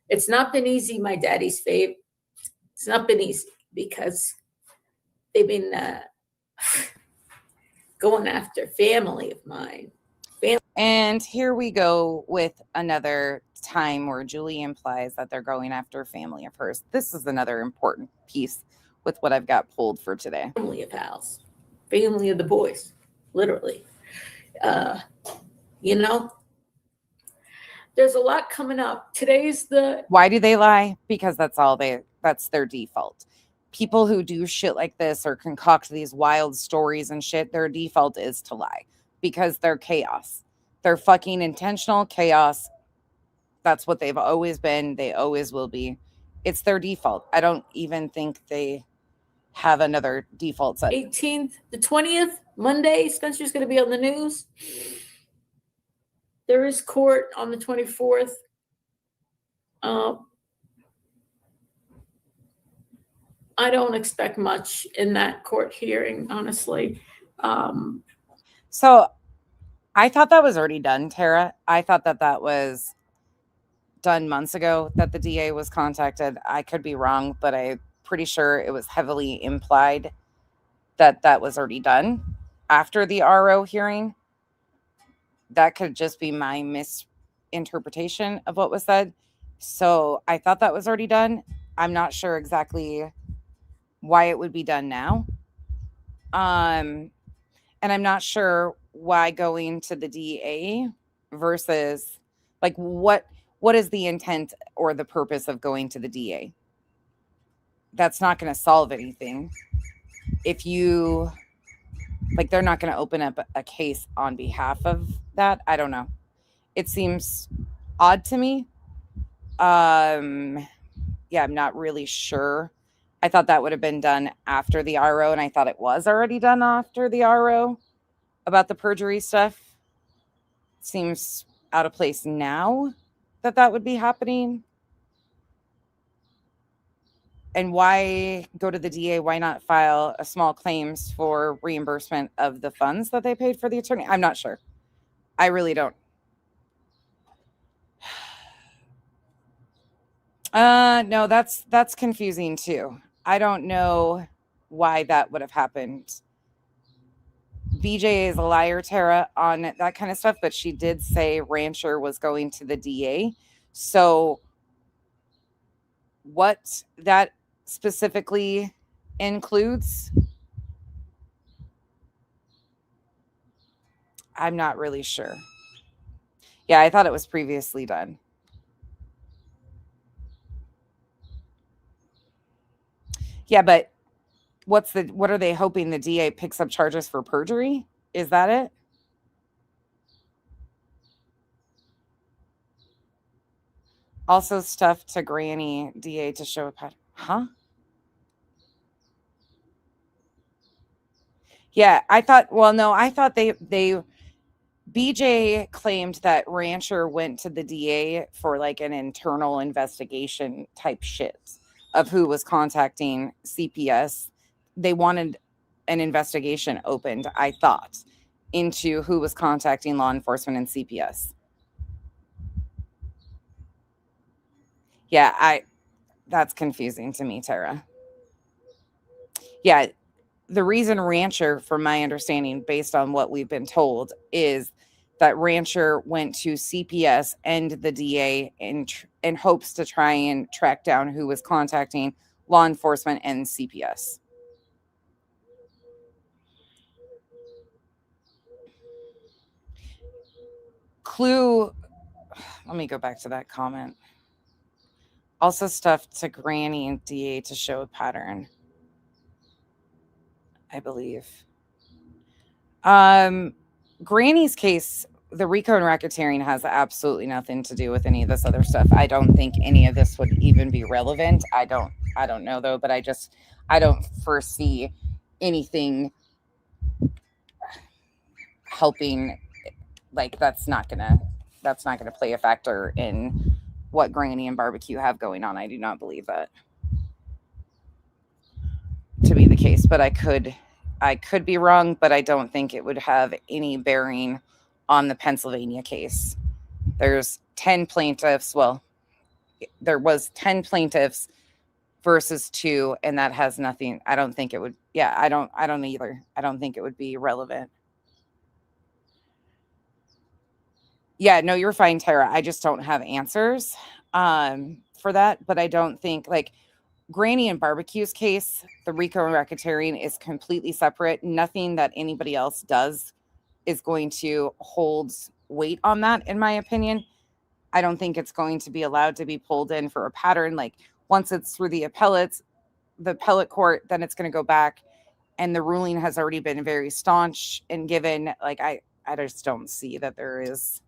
It's not been easy, my daddy's fave. It's not been easy because they've been going after family of mine. And here we go with another time where Julie implies that they're going after family of hers. This is another important piece with what I've got pulled for today. Family of Hal's. Family of the boys, literally. There's a lot coming up. Why do they lie? Because that's their default. People who do shit like this or concoct these wild stories and shit, their default is to lie because they're chaos. They're fucking intentional chaos. That's what they've always been. They always will be. It's their default. I don't even think they have another default set. 18th, the 20th, Monday, Spencer's going to be on the news. There is court on the 24th. I don't expect much in that court hearing, honestly. So I thought that was already done, Tara. I thought that was done months ago, that the DA was contacted. I could be wrong, but I'm pretty sure it was heavily implied that was already done after the RO hearing. That could just be my misinterpretation of what was said. So I thought that was already done. I'm not sure exactly why it would be done now. And I'm not sure why going to the DA versus like what is the intent or the purpose of going to the DA? That's not going to solve anything. If you like, they're not going to open up a case on behalf of that. I don't know. It seems odd to me. Yeah, I'm not really sure. I thought that would have been done after the RO, and I thought it was already done after the RO about the perjury stuff. Seems out of place now that would be happening. And why go to the DA? Why not file a small claims for reimbursement of the funds that they paid for the attorney? I'm not sure. I really don't. No, that's confusing too. I don't know why that would have happened. BJ is a liar, Tara, on that kind of stuff, but she did say Rancher was going to the DA. So what that specifically includes, I'm not really sure. Yeah, I thought it was previously done. Yeah, but what are they hoping the DA picks up charges for perjury? Is that it? Also stuff to Granny DA to show a pattern. Huh? Yeah, I thought they BJ claimed that Rancher went to the DA for like an internal investigation type shit of who was contacting CPS. They wanted an investigation opened, I thought, into who was contacting law enforcement and CPS. Yeah, that's confusing to me, Tara. Yeah, the reason Rancher, from my understanding, based on what we've been told, is that Rancher went to CPS and the DA in hopes to try and track down who was contacting law enforcement and CPS. Clue, let me go back to that comment. Also stuff to Granny and DA to show a pattern, I believe. Granny's case, the RICO and racketeering has absolutely nothing to do with any of this other stuff. I don't think any of this would even be relevant. I don't know though, but I don't foresee anything helping. Like that's not gonna play a factor in what Granny and Barbecue have going on. I do not believe that to be the case, but I could be wrong, but I don't think it would have any bearing on the Pennsylvania case. There's 10 plaintiffs. Well, there was 10 plaintiffs versus 2, and that has nothing. I don't think it would. Yeah, I don't either. I don't think it would be relevant. Yeah, no, you're fine, Tara. I just don't have answers for that, but I don't think like Granny and Barbecue's case, the RICO and racketeering is completely separate. Nothing that anybody else does is going to hold weight on that, in my opinion. I don't think it's going to be allowed to be pulled in for a pattern. Like once it's through the appellate court, then it's going to go back, and the ruling has already been very staunch and given. Like I just don't see that there is.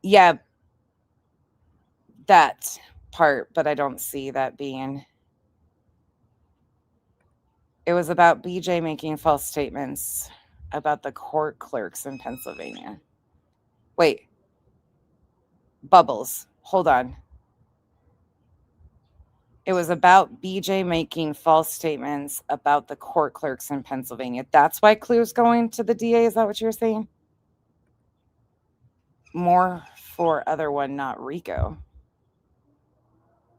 Yeah, that part, but I don't see that being. It was about BJ making false statements about the court clerks in Pennsylvania. Wait. Bubbles. Hold on. It was about BJ making false statements about the court clerks in Pennsylvania. That's why Clue's going to the DA. Is that what you're saying? More for other one, not Rico.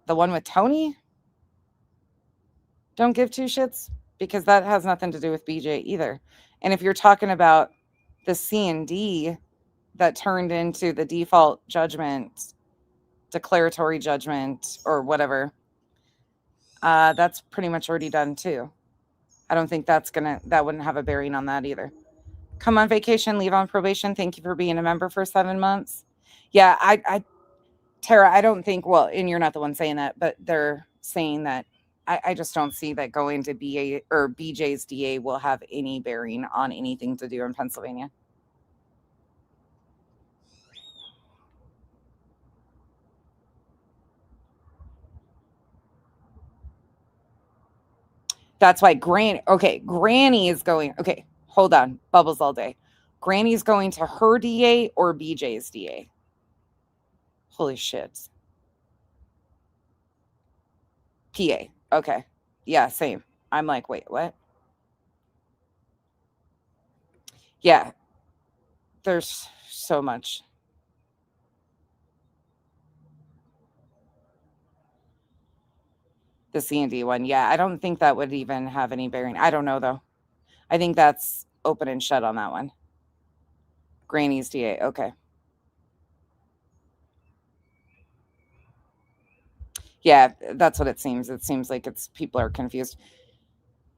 The one with Tony? Don't give two shits, because that has nothing to do with BJ either. And if you're talking about the C&D that turned into the default judgment, declaratory judgment, or whatever, that's pretty much already done too. I don't think that wouldn't have a bearing on that either. Come on vacation, leave on probation. Thank you for being a member for 7 months. Yeah, Tara, I don't think, well, and you're not the one saying that, but they're saying that I just don't see that going to BA or BJ's DA will have any bearing on anything to do in Pennsylvania. That's why Granny is going. Okay, hold on. Bubbles all day. Granny's going to her DA or BJ's DA? Holy shit. PA. Okay. Yeah, same. I'm like, wait, what? Yeah. There's so much. The C&D one. Yeah, I don't think that would even have any bearing. I don't know, though. I think that's open and shut on that one. Granny's DA. Okay. Yeah, that's what it seems. It seems like people are confused.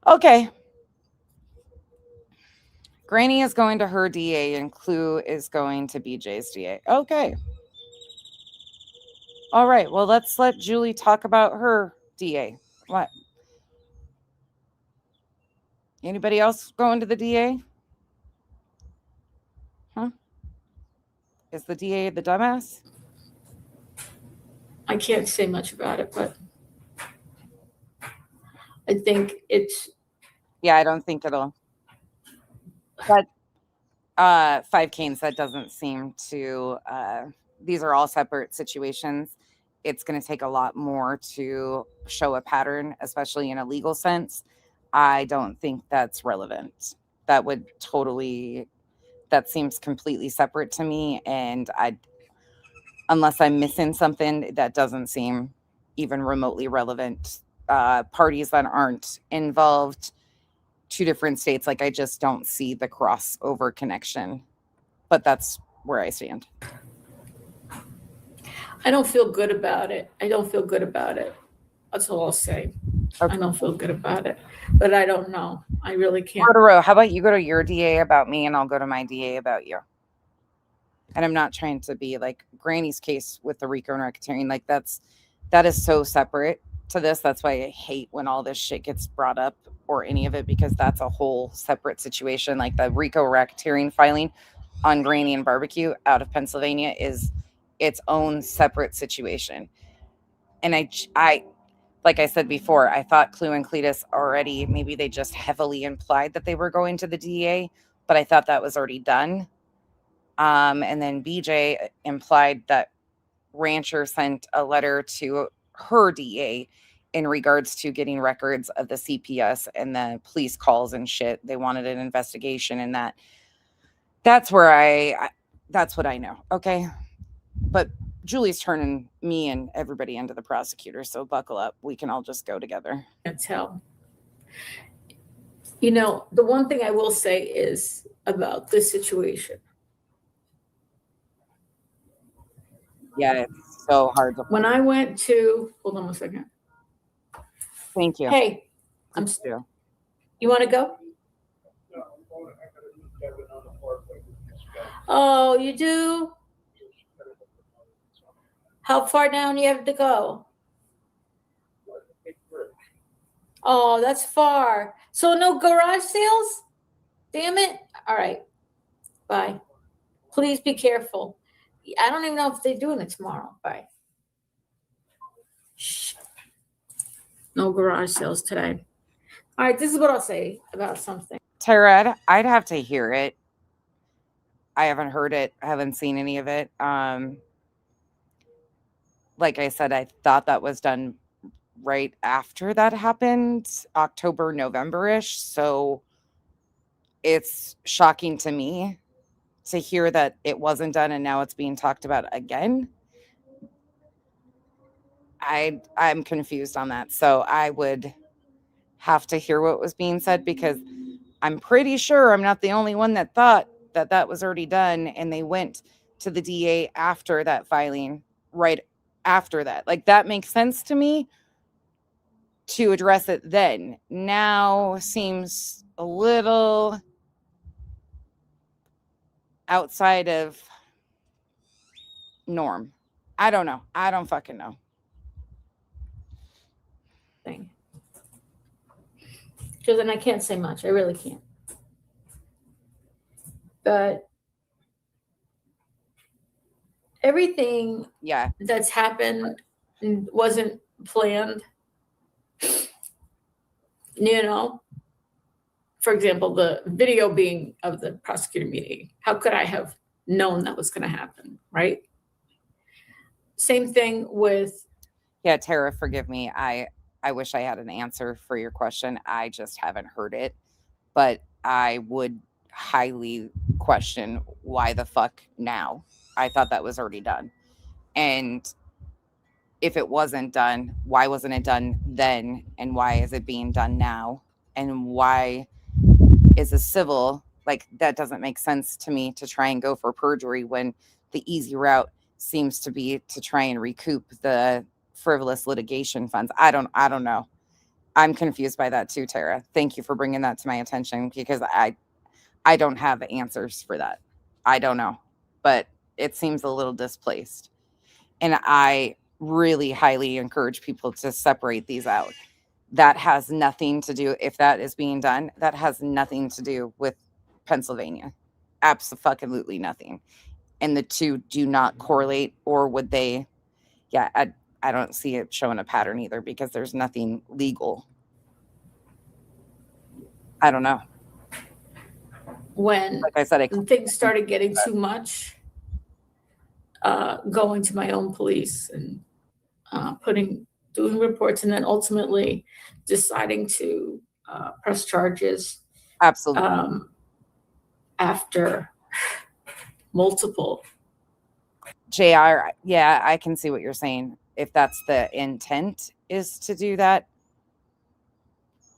Okay. Granny is going to her DA and Clue is going to BJ's DA. Okay. All right. Well, let's let Julie talk about her DA. What? Anybody else going to the DA? Huh? Is the DA the dumbass? I can't say much about it, but I think it's. Yeah, I don't think it'll. But 5 Canes, that doesn't seem to. These are all separate situations. It's going to take a lot more to show a pattern, especially in a legal sense. I don't think that's relevant. That seems completely separate to me. And unless I'm missing something, that doesn't seem even remotely relevant parties that aren't involved, 2 different states. Like, I just don't see the crossover connection. But that's where I stand. I don't feel good about it. That's all I'll say. Okay. I don't feel good about it, but I don't know. I really can't. How about you go to your DA about me and I'll go to my DA about you? And I'm not trying to be like Granny's case with the RICO and racketeering. Like, that is so separate to this. That's why I hate when all this shit gets brought up or any of it, because that's a whole separate situation. Like, the RICO racketeering filing on Granny and Barbecue out of Pennsylvania is its own separate situation. And I like I said before, I thought Clue and Cletus already, maybe they just heavily implied that they were going to the DA, but I thought that was already done. And then BJ implied that Rancher sent a letter to her DA in regards to getting records of the CPS and the police calls and shit. They wanted an investigation, and that's where that's what I know. Okay. But Julie's turning me and everybody into the prosecutor, so buckle up. We can all just go together. Can't tell. You know, the one thing I will say is about this situation. Yeah, it's so hard to. When I went to, hold on a second. Thank you. Hey, you want to go? Oh, you do? How far down you have to go? Oh, that's far. So no garage sales? Damn it. All right. Bye. Please be careful. I don't even know if they're doing it tomorrow. Bye. Shh. No garage sales today. All right, this is what I'll say about something. Tara, I'd have to hear it. I haven't heard it. I haven't seen any of it. Like I said, I thought that was done right after that happened, October, November-ish. So it's shocking to me to hear that it wasn't done and now it's being talked about again. I'm confused on that. So I would have to hear what was being said, because I'm pretty sure I'm not the only one that thought that that was already done, and they went to the DA after that filing, right after that. Like, that makes sense to me to address it then. Now seems a little outside of norm. I don't know. I don't fucking know. Thing. Because then I can't say much. I really can't. But everything that's happened wasn't planned. You know, for example, the video being of the prosecutor meeting. How could I have known that was going to happen, right? Same thing with. Yeah, Tara, forgive me. I wish I had an answer for your question. I just haven't heard it. But I would highly question why the fuck now. I thought that was already done. And if it wasn't done, why wasn't it done then? And why is it being done now? And why is a civil, like, that doesn't make sense to me, to try and go for perjury when the easy route seems to be to try and recoup the frivolous litigation funds. I don't know. I'm confused by that too, Tara. Thank you for bringing that to my attention, because I don't have answers for that. I don't know, but it seems a little displaced. And I really highly encourage people to separate these out. That has nothing to do, if that is being done, that has nothing to do with Pennsylvania. Absolutely nothing. And the two do not correlate, or would they? Yeah, I don't see it showing a pattern either, because there's nothing legal. I don't know. When, like I said, things started getting too much, going to my own police and doing reports, and then ultimately deciding to press charges. Absolutely. After multiple. JR, yeah, I can see what you're saying. If that's the intent, is to do that,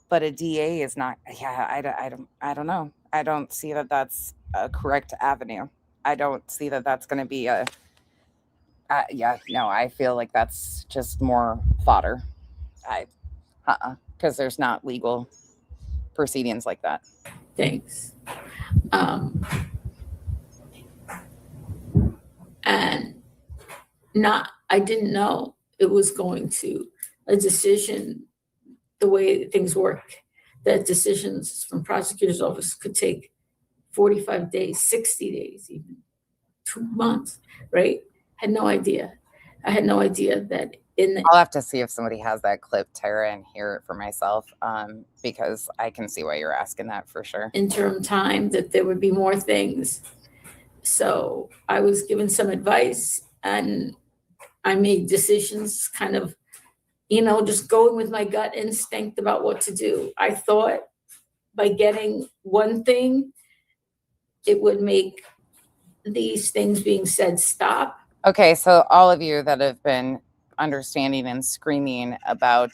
but a DA is not. Yeah, I don't know. I don't see that that's a correct avenue. I don't see that that's going to be a. Yeah, no, I feel like that's just more fodder. I, because there's not legal proceedings like that. Thanks. And I didn't know it was going to a decision, the way things work, that decisions from prosecutor's office could take 45 days, 60 days, even 2 months, right? Had no idea. I had no idea that I'll have to see if somebody has that clip, Tara, and hear it for myself, because I can see why you're asking that for sure. interim time that there would be more things. So I was given some advice and I made decisions kind of, just going with my gut instinct about what to do. I thought by getting one thing, it would make these things being said stop. Okay, so all of you that have been understanding and screaming about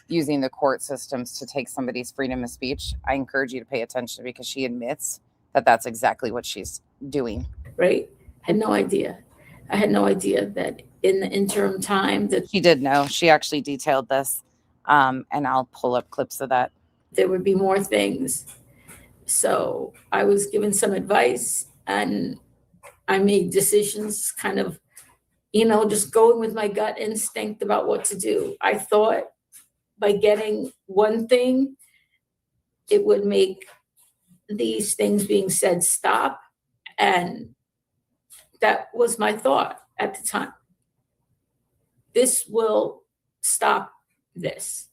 using the court systems to take somebody's freedom of speech, I encourage you to pay attention because she admits that that's exactly what she's doing. Right? Had no idea. I had no idea that in the interim time that she did know. She actually detailed this, and I'll pull up clips of that. There would be more things. So I was given some advice and I made decisions kind of, just going with my gut instinct about what to do. I thought by getting one thing, it would make these things being said stop. And that was my thought at the time. This will stop this.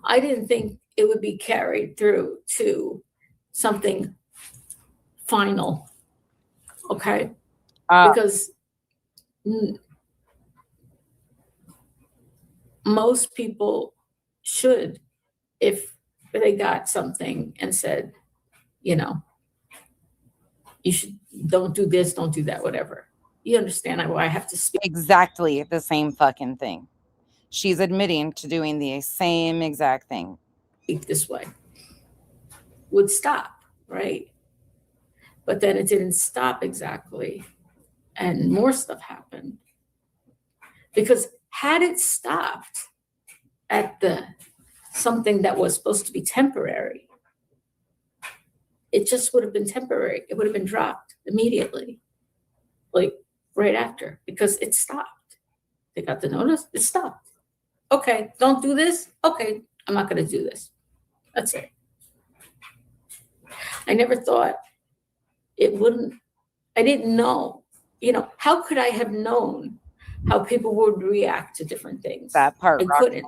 I didn't think it would be carried through to something final. Okay. Because most people should, if they got something and said, you should, don't do this, don't do that, whatever. You understand why I have to speak. Exactly the same fucking thing. She's admitting to doing the same exact thing. Speak this way. Would stop, right? But then it didn't stop exactly. And more stuff happened. Because had it stopped at something that was supposed to be temporary, it just would have been temporary. It would have been dropped immediately, like right after, because it stopped. They got the notice, it stopped. Okay, don't do this. Okay, I'm not going to do this. That's it. I never thought it wouldn't, I didn't know, how could I have known how people would react to different things? That part, I couldn't.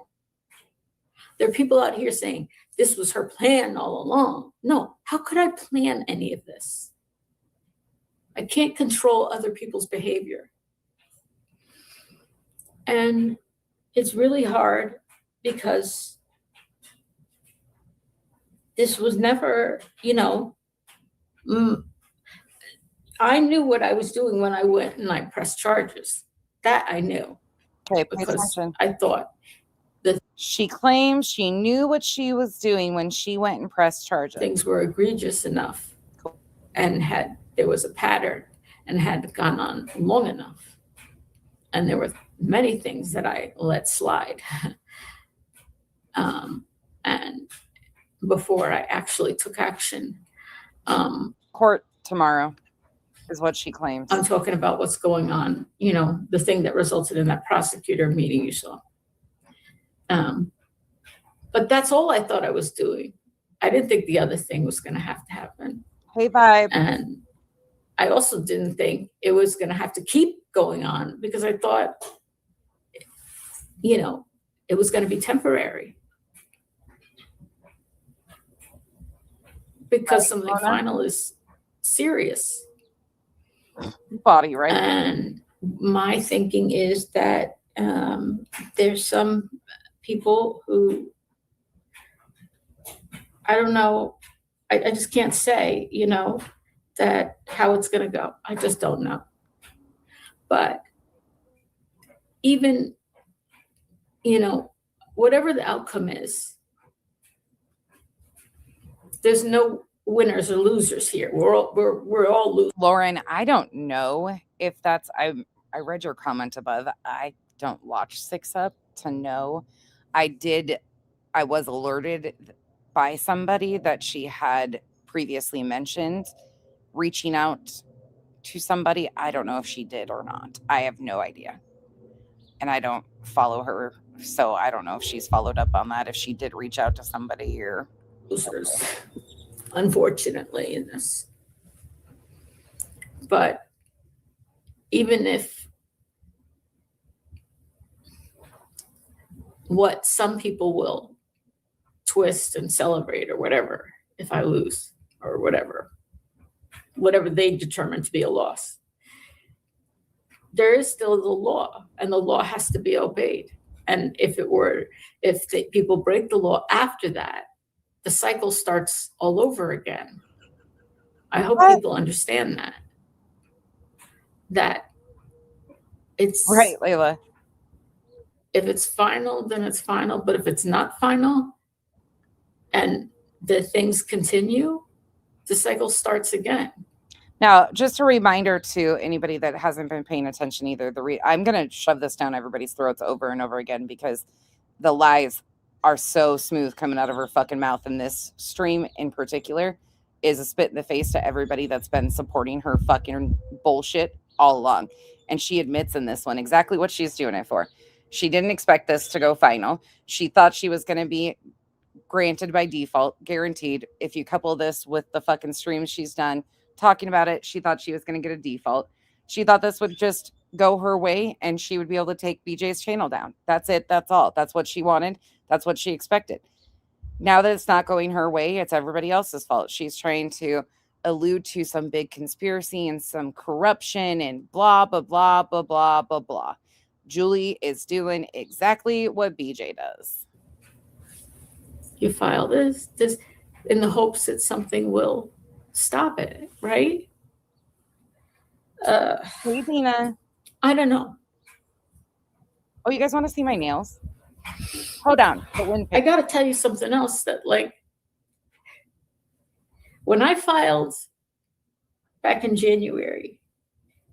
There are people out here saying this was her plan all along. No, how could I plan any of this? I can't control other people's behavior. And it's really hard because this was never, I knew what I was doing when I went and I pressed charges. That I knew. Okay, because I thought that she claims she knew what she was doing when she went and pressed charges. Things were egregious enough and there was a pattern and had gone on long enough. And there were many things that I let slide. And before I actually took action. Court tomorrow is what she claims. I'm talking about what's going on, the thing that resulted in that prosecutor meeting you saw. But that's all I thought I was doing. I didn't think the other thing was going to have to happen. Hey, vibe. And I also didn't think it was going to have to keep going on because I thought, it was going to be temporary. Because something final is serious. Body, right? And my thinking is that there's some people who, I don't know, I just can't say, that how it's going to go. I just don't know. But even, whatever the outcome is, there's no winners or losers here. We're all losers. Lauren, I don't know if that's I read your comment above. I don't watch Six Up to know. I was alerted by somebody that she had previously mentioned reaching out to somebody. I don't know if she did or not. I have no idea. And I don't follow her, so I don't know if she's followed up on that, if she did reach out to somebody or Losers, unfortunately, in this. But even if what some people will twist and celebrate or whatever, if I lose or whatever they determine to be a loss, there is still the law, and the law has to be obeyed. And if people break the law after that, the cycle starts all over again. I hope people understand that it's right, Layla. If it's final, then it's final. But if it's not final and the things continue, the cycle starts again. Now, just a reminder to anybody that hasn't been paying attention either, I'm going to shove this down everybody's throats over and over again because the lies are so smooth coming out of her fucking mouth. And this stream in particular is a spit in the face to everybody that's been supporting her fucking bullshit all along. And she admits in this one exactly what she's doing it for. She didn't expect this to go final. She thought she was going to be granted by default, guaranteed. If you couple this with the fucking streams she's done talking about it, she thought she was going to get a default. She thought this would just go her way and she would be able to take BJ's channel down. That's it. That's all. That's what she wanted. That's what she expected. Now that it's not going her way, it's everybody else's fault. She's trying to allude to some big conspiracy and some corruption and blah, blah, blah, blah, blah, blah, blah. Julie is doing exactly what BJ does. You file this in the hopes that something will stop it, right? Hey, Dina. I don't know. Oh, you guys want to see my nails? Hold on. I got to tell you something else that, like, when I filed back in January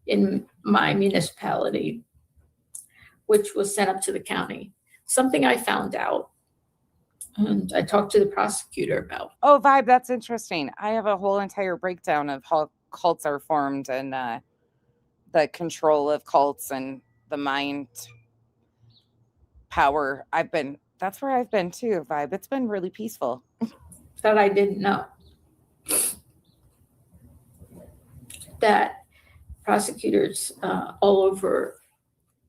in my municipality, which was sent up to the county, something I found out and I talked to the prosecutor about. Oh, Vibe, that's interesting. I have a whole entire breakdown of how cults are formed and the control of cults and the mind power. That's where I've been too, Vibe. It's been really peaceful. That I didn't know. That prosecutors all over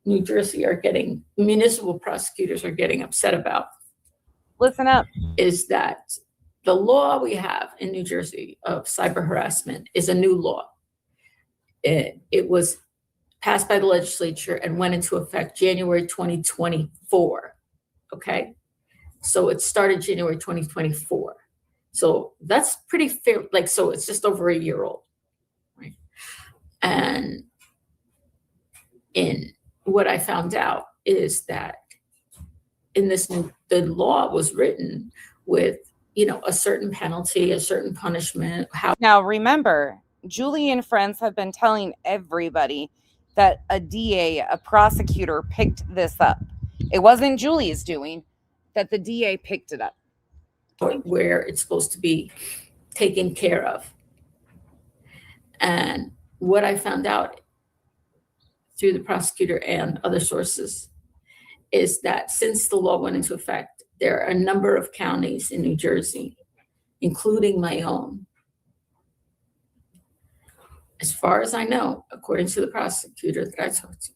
New Jersey municipal prosecutors are getting upset about. Listen up. Is that the law we have in New Jersey of cyber harassment is a new law. It was passed by the legislature and went into effect January 2024. Okay. So it started January 2024. So that's pretty fair. Like, so it's just over a year old. Right. And in what I found out is that in this the law was written with, a certain penalty, a certain punishment. Now, remember, Julie and friends have been telling everybody that a DA, a prosecutor, picked this up. It wasn't Julie's doing, that the DA picked it up. Where it's supposed to be taken care of. And what I found out through the prosecutor and other sources is that since the law went into effect, there are a number of counties in New Jersey, including my own, as far as I know, according to the prosecutor that I talked to,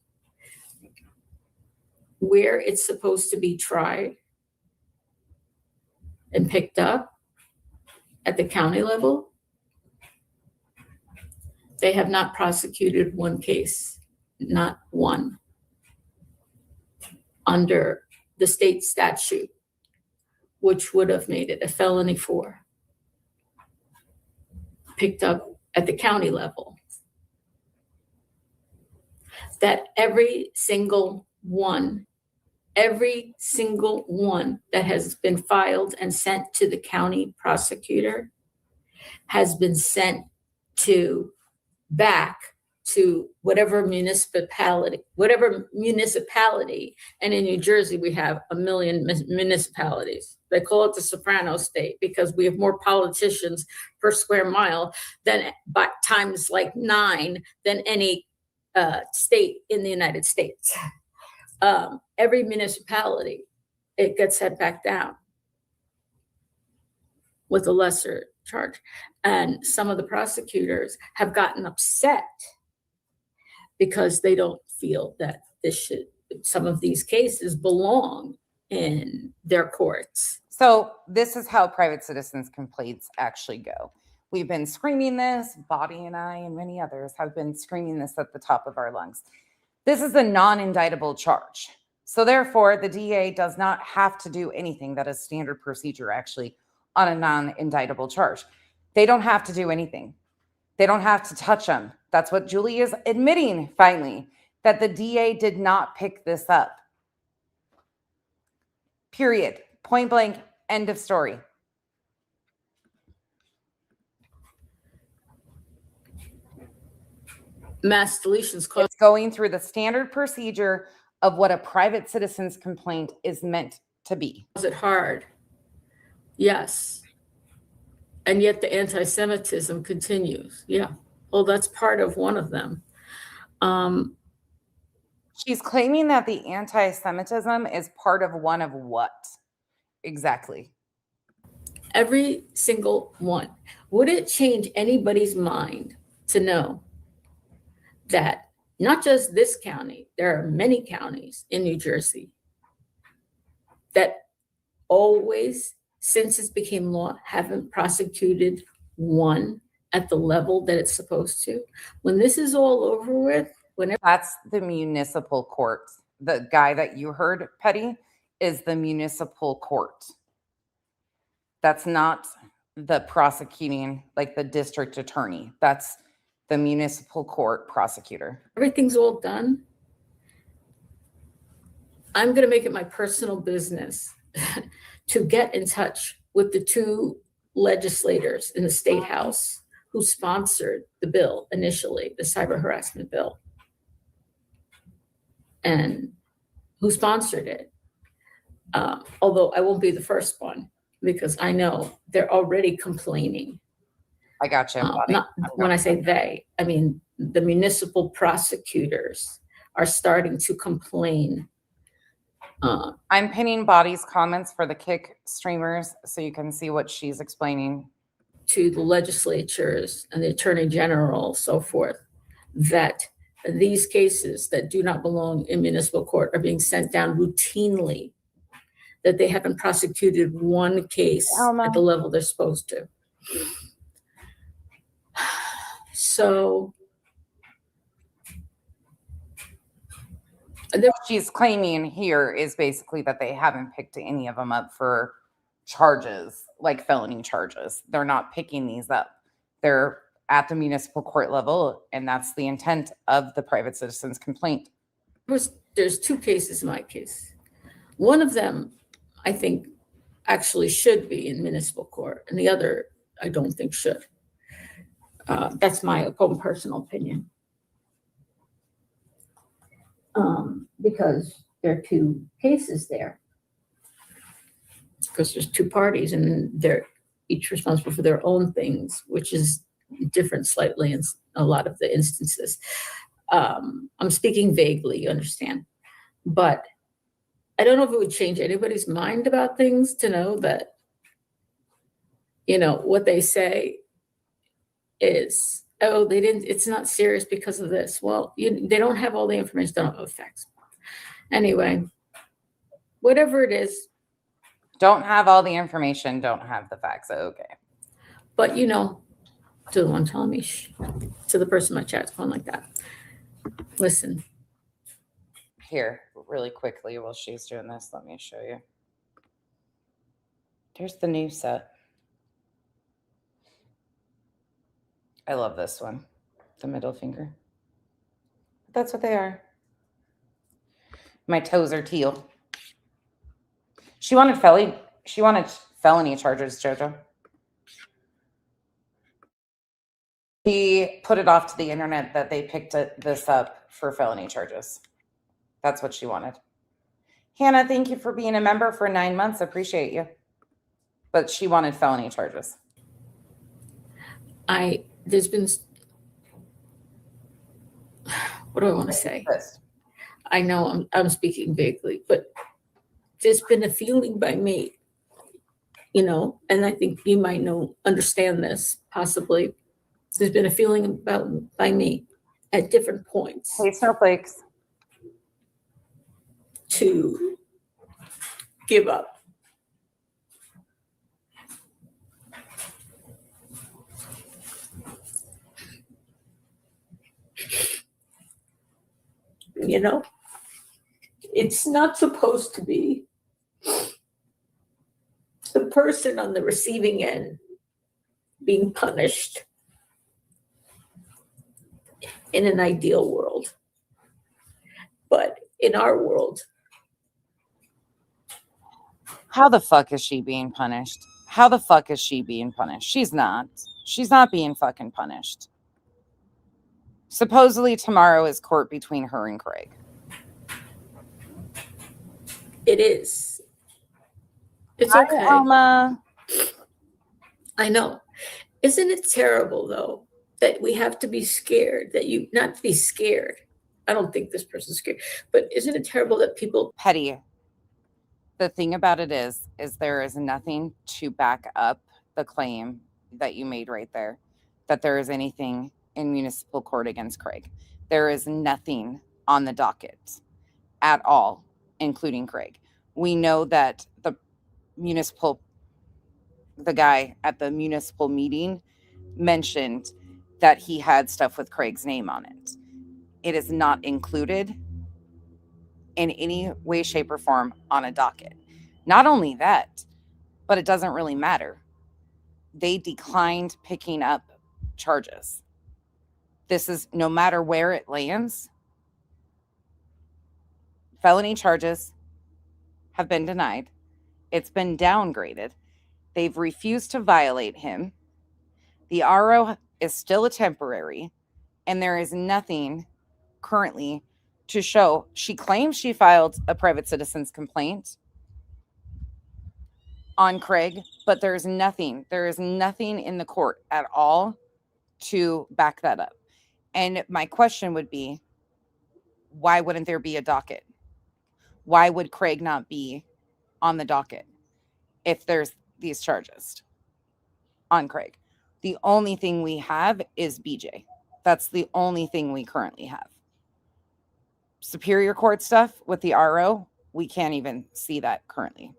where it's supposed to be tried and picked up at the county level, they have not prosecuted one case, not one, under the state statute, which would have made it a felony for picked up at the county level. That every single one, every single one that has been filed and sent to the county prosecutor has been sent to back to whatever municipality, and in New Jersey, we have a million municipalities. They call it the Soprano State because we have more politicians per square mile than by times like 9 than any state in the United States. Every municipality, it gets sent back down with a lesser charge. And some of the prosecutors have gotten upset because they don't feel that some of these cases belong in their courts. So this is how private citizens' complaints actually go. We've been screaming this, Bobby and I and many others have been screaming this at the top of our lungs. This is a non-indictable charge. So therefore, the DA does not have to do anything. That is standard procedure actually on a non-indictable charge. They don't have to do anything. They don't have to touch them. That's what Julie is admitting finally, that the DA did not pick this up. Period. Point blank, end of story. Mass deletions. It's going through the standard procedure of what a private citizen's complaint is meant to be. Is it hard? Yes. And yet the anti-Semitism continues. Yeah. Well, that's part of one of them. She's claiming that the anti-Semitism is part of one of what? Exactly. Every single one. Would it change anybody's mind to know that not just this county, there are many counties in New Jersey that always, since it became law, haven't prosecuted one at the level that it's supposed to? When this is all over with, that's the municipal court. The guy that you heard, Petty, is the municipal court. That's not the prosecuting, like the district attorney. That's the municipal court prosecutor. Everything's all done. I'm going to make it my personal business to get in touch with the 2 legislators in the state house who sponsored the bill initially, the cyber harassment bill, and who sponsored it. Although I won't be the first one because I know they're already complaining. I got you. When I say they, I mean the municipal prosecutors are starting to complain. I'm pinning Body's comments for the Kick streamers so you can see what she's explaining to the legislatures and the attorney general, so forth, that these cases that do not belong in municipal court are being sent down routinely, that they haven't prosecuted one case at the level they're supposed to. So what she's claiming here is basically that they haven't picked any of them up for charges, like felony charges. They're not picking these up. They're at the municipal court level, and that's the intent of the private citizen's complaint. There's 2 cases in my case. One of them, I think, actually should be in municipal court, and the other, I don't think should. That's my own personal opinion. Because there are 2 cases there. Because there's 2 parties, and they're each responsible for their own things, which is different slightly in a lot of the instances. I'm speaking vaguely, you understand. But I don't know if it would change anybody's mind about things to know that, what they say is, oh, it's not serious because of this. Well, they don't have all the information, they don't have the facts. Anyway, whatever it is. Don't have all the information, don't have the facts. Okay. But, to the one telling me, to the person in my chat's going like that. Listen. Here, really quickly, while she's doing this, let me show you. There's the new set. I love this one, the middle finger. That's what they are. My toes are teal. She wanted felony charges, Jojo. He put it off to the internet that they picked this up for felony charges. That's what she wanted. Hannah, thank you for being a member for 9 months. Appreciate you. But she wanted felony charges. There's been, what do I want to say? I know I'm speaking vaguely, but there's been a feeling by me, you know, and I think you might understand this possibly. There's been a feeling by me at different points. Hey, snowflakes. To give up. You know, it's not supposed to be the person on the receiving end being punished in an ideal world. But in our world, how the fuck is she being punished? How the fuck is she being punished? She's not. She's not being fucking punished. Supposedly tomorrow is court between her and Craig. It is. It's Hi, okay. Alma. I know. Isn't it terrible though that we have to be scared, not to be scared. I don't think this person's scared, but isn't it terrible that people petty? The thing about it is there is nothing to back up the claim that you made right there, that there is anything in municipal court against Craig. There is nothing on the docket at all, including Craig. We know that the guy at the municipal meeting mentioned that he had stuff with Craig's name on it. It is not included in any way, shape, or form on a docket. Not only that, but it doesn't really matter. They declined picking up charges. This is, no matter where it lands, felony charges have been denied. It's been downgraded. They've refused to violate him. The RO is still a temporary, and there is nothing currently to show. She claims she filed a private citizen's complaint on Craig, but there is nothing in the court at all to back that up. And my question would be, why wouldn't there be a docket? Why would Craig not be on the docket if there's these charges on Craig? The only thing we have is BJ. That's the only thing we currently have. Superior Court stuff with the RO, we can't even see that currently.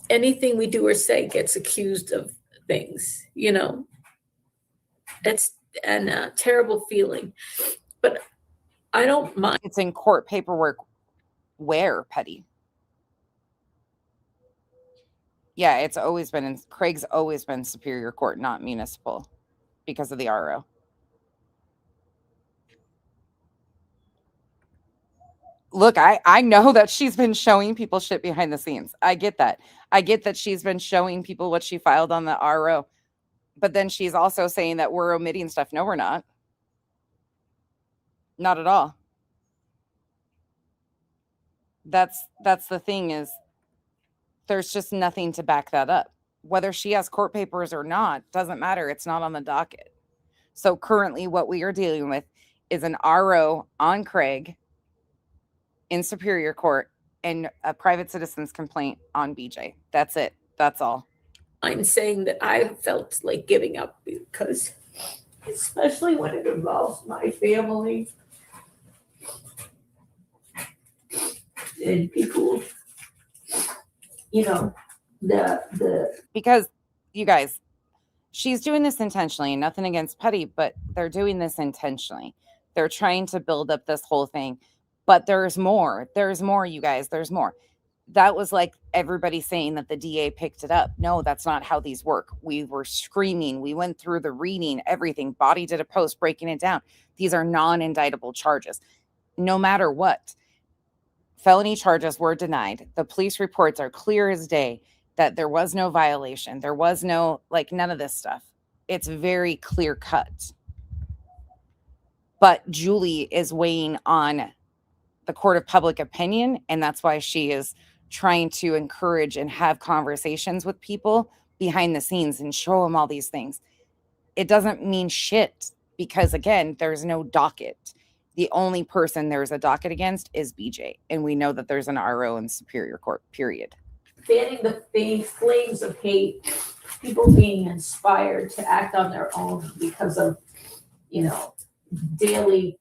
Anything we do or say gets accused of things, you know. It's a terrible feeling, but I don't mind. It's in court paperwork. Where, Petty? Yeah, it's always been Craig's always been Superior Court, not municipal, because of the RO. Look, I know that she's been showing people shit behind the scenes. I get that. I get that she's been showing people what she filed on the RO. But then she's also saying that we're omitting stuff. No, we're not. Not at all. That's the thing, is there's just nothing to back that up. Whether she has court papers or not, doesn't matter. It's not on the docket. So currently what we are dealing with is an RO on Craig in Superior Court and a private citizen's complaint on BJ. That's it. That's all. I'm saying that I felt like giving up, because especially when it involves my family and people, you know, because you guys, she's doing this intentionally. Nothing against Petty, but they're doing this intentionally. They're trying to build up this whole thing. But there's more. There's more, you guys. There's more. That was like everybody saying that the DA picked it up. No, that's not how these work. We were screaming. We went through the reading, everything. Body did a post breaking it down. These are non-indictable charges. No matter what. felony charges were denied. The police reports are clear as day that there was no violation. There was no, like, none of this stuff. It's very clear cut. But Julie is weighing on the court of public opinion, and that's why she is trying to encourage and have conversations with people behind the scenes and show them all these things. It doesn't mean shit because, again, there's no docket. The only person there's a docket against is BJ, and we know that there's an RO in Superior Court, period. Fanning the flames of hate, people being inspired to act on their own because of, daily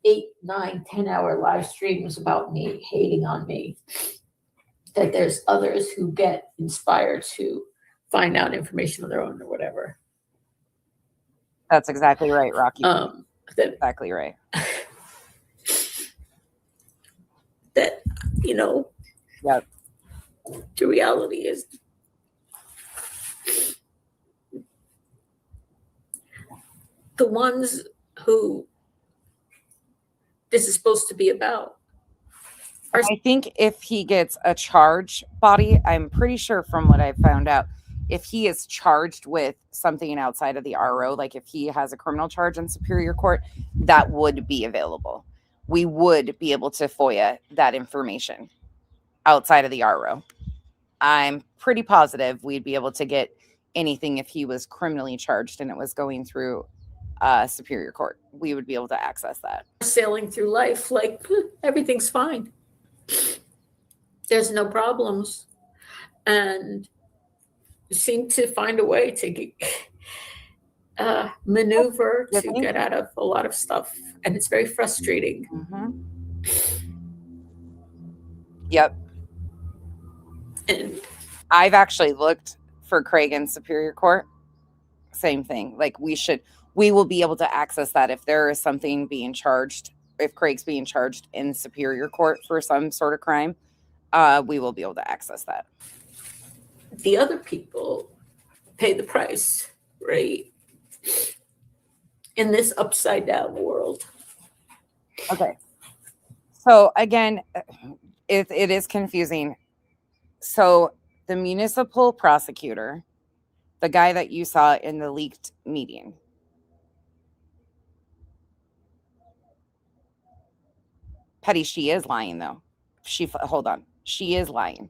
8, 9, 10-hour live streams about me, hating on me, that there's others who get inspired to find out information on their own or whatever. That's exactly right, Rocky. That, exactly right. That, yep. The reality is the ones who this is supposed to be about. I think if he gets a charge, Body, I'm pretty sure from what I've found out, if he is charged with something outside of the RO, like if he has a criminal charge in Superior Court, that would be available. We would be able to FOIA that information outside of the RO. I'm pretty positive we'd be able to get anything if he was criminally charged and it was going through Superior Court. We would be able to access that. Sailing through life like everything's fine. There's no problems. And seem to find a way to get, maneuver to get out of a lot of stuff. And it's very frustrating. Mm-hmm. Yep. And I've actually looked for Craig in Superior Court. Same thing. Like we will be able to access that if there is something being charged, if Craig's being charged in Superior Court for some sort of crime, we will be able to access that. The other people pay the price, right? In this upside down world. Okay. So again, it is confusing. So the municipal prosecutor, the guy that you saw in the leaked meeting, Petty, she is lying though. Hold on. She is lying.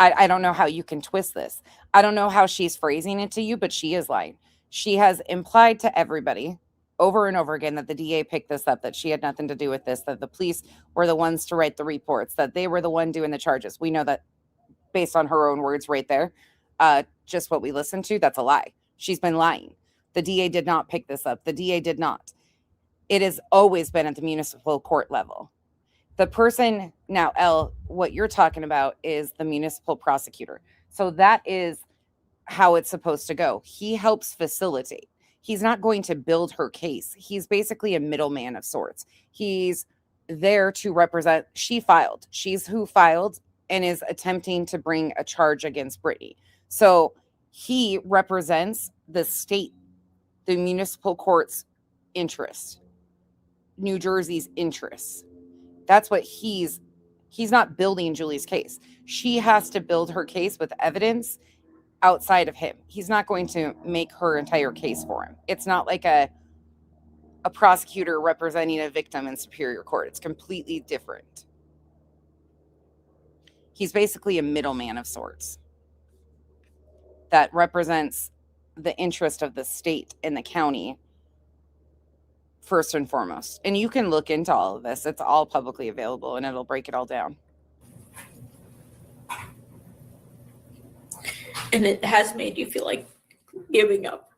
I don't know how you can twist this. I don't know how she's phrasing it to you, but she is lying. She has implied to everybody over and over again that the DA picked this up, that she had nothing to do with this, that the police were the ones to write the reports, that they were the one doing the charges. We know that based on her own words right there. Just what we listened to, that's a lie. She's been lying. The DA did not pick this up. The DA did not. It has always been at the municipal court level. The person now, Elle, what you're talking about is the municipal prosecutor. So that is how it's supposed to go. He helps facilitate. He's not going to build her case. He's basically a middleman of sorts. He's there to represent. She filed. She's who filed and is attempting to bring a charge against Brittany. So he represents the state, the municipal court's interest, New Jersey's interests. That's what he's not building Julie's case. She has to build her case with evidence outside of him. He's not going to make her entire case for him. It's not like a prosecutor representing a victim in Superior Court. It's completely different. He's basically a middleman of sorts that represents the interest of the state and the county first and foremost. And you can look into all of this. It's all publicly available and it'll break it all down. And it has made you feel like giving up.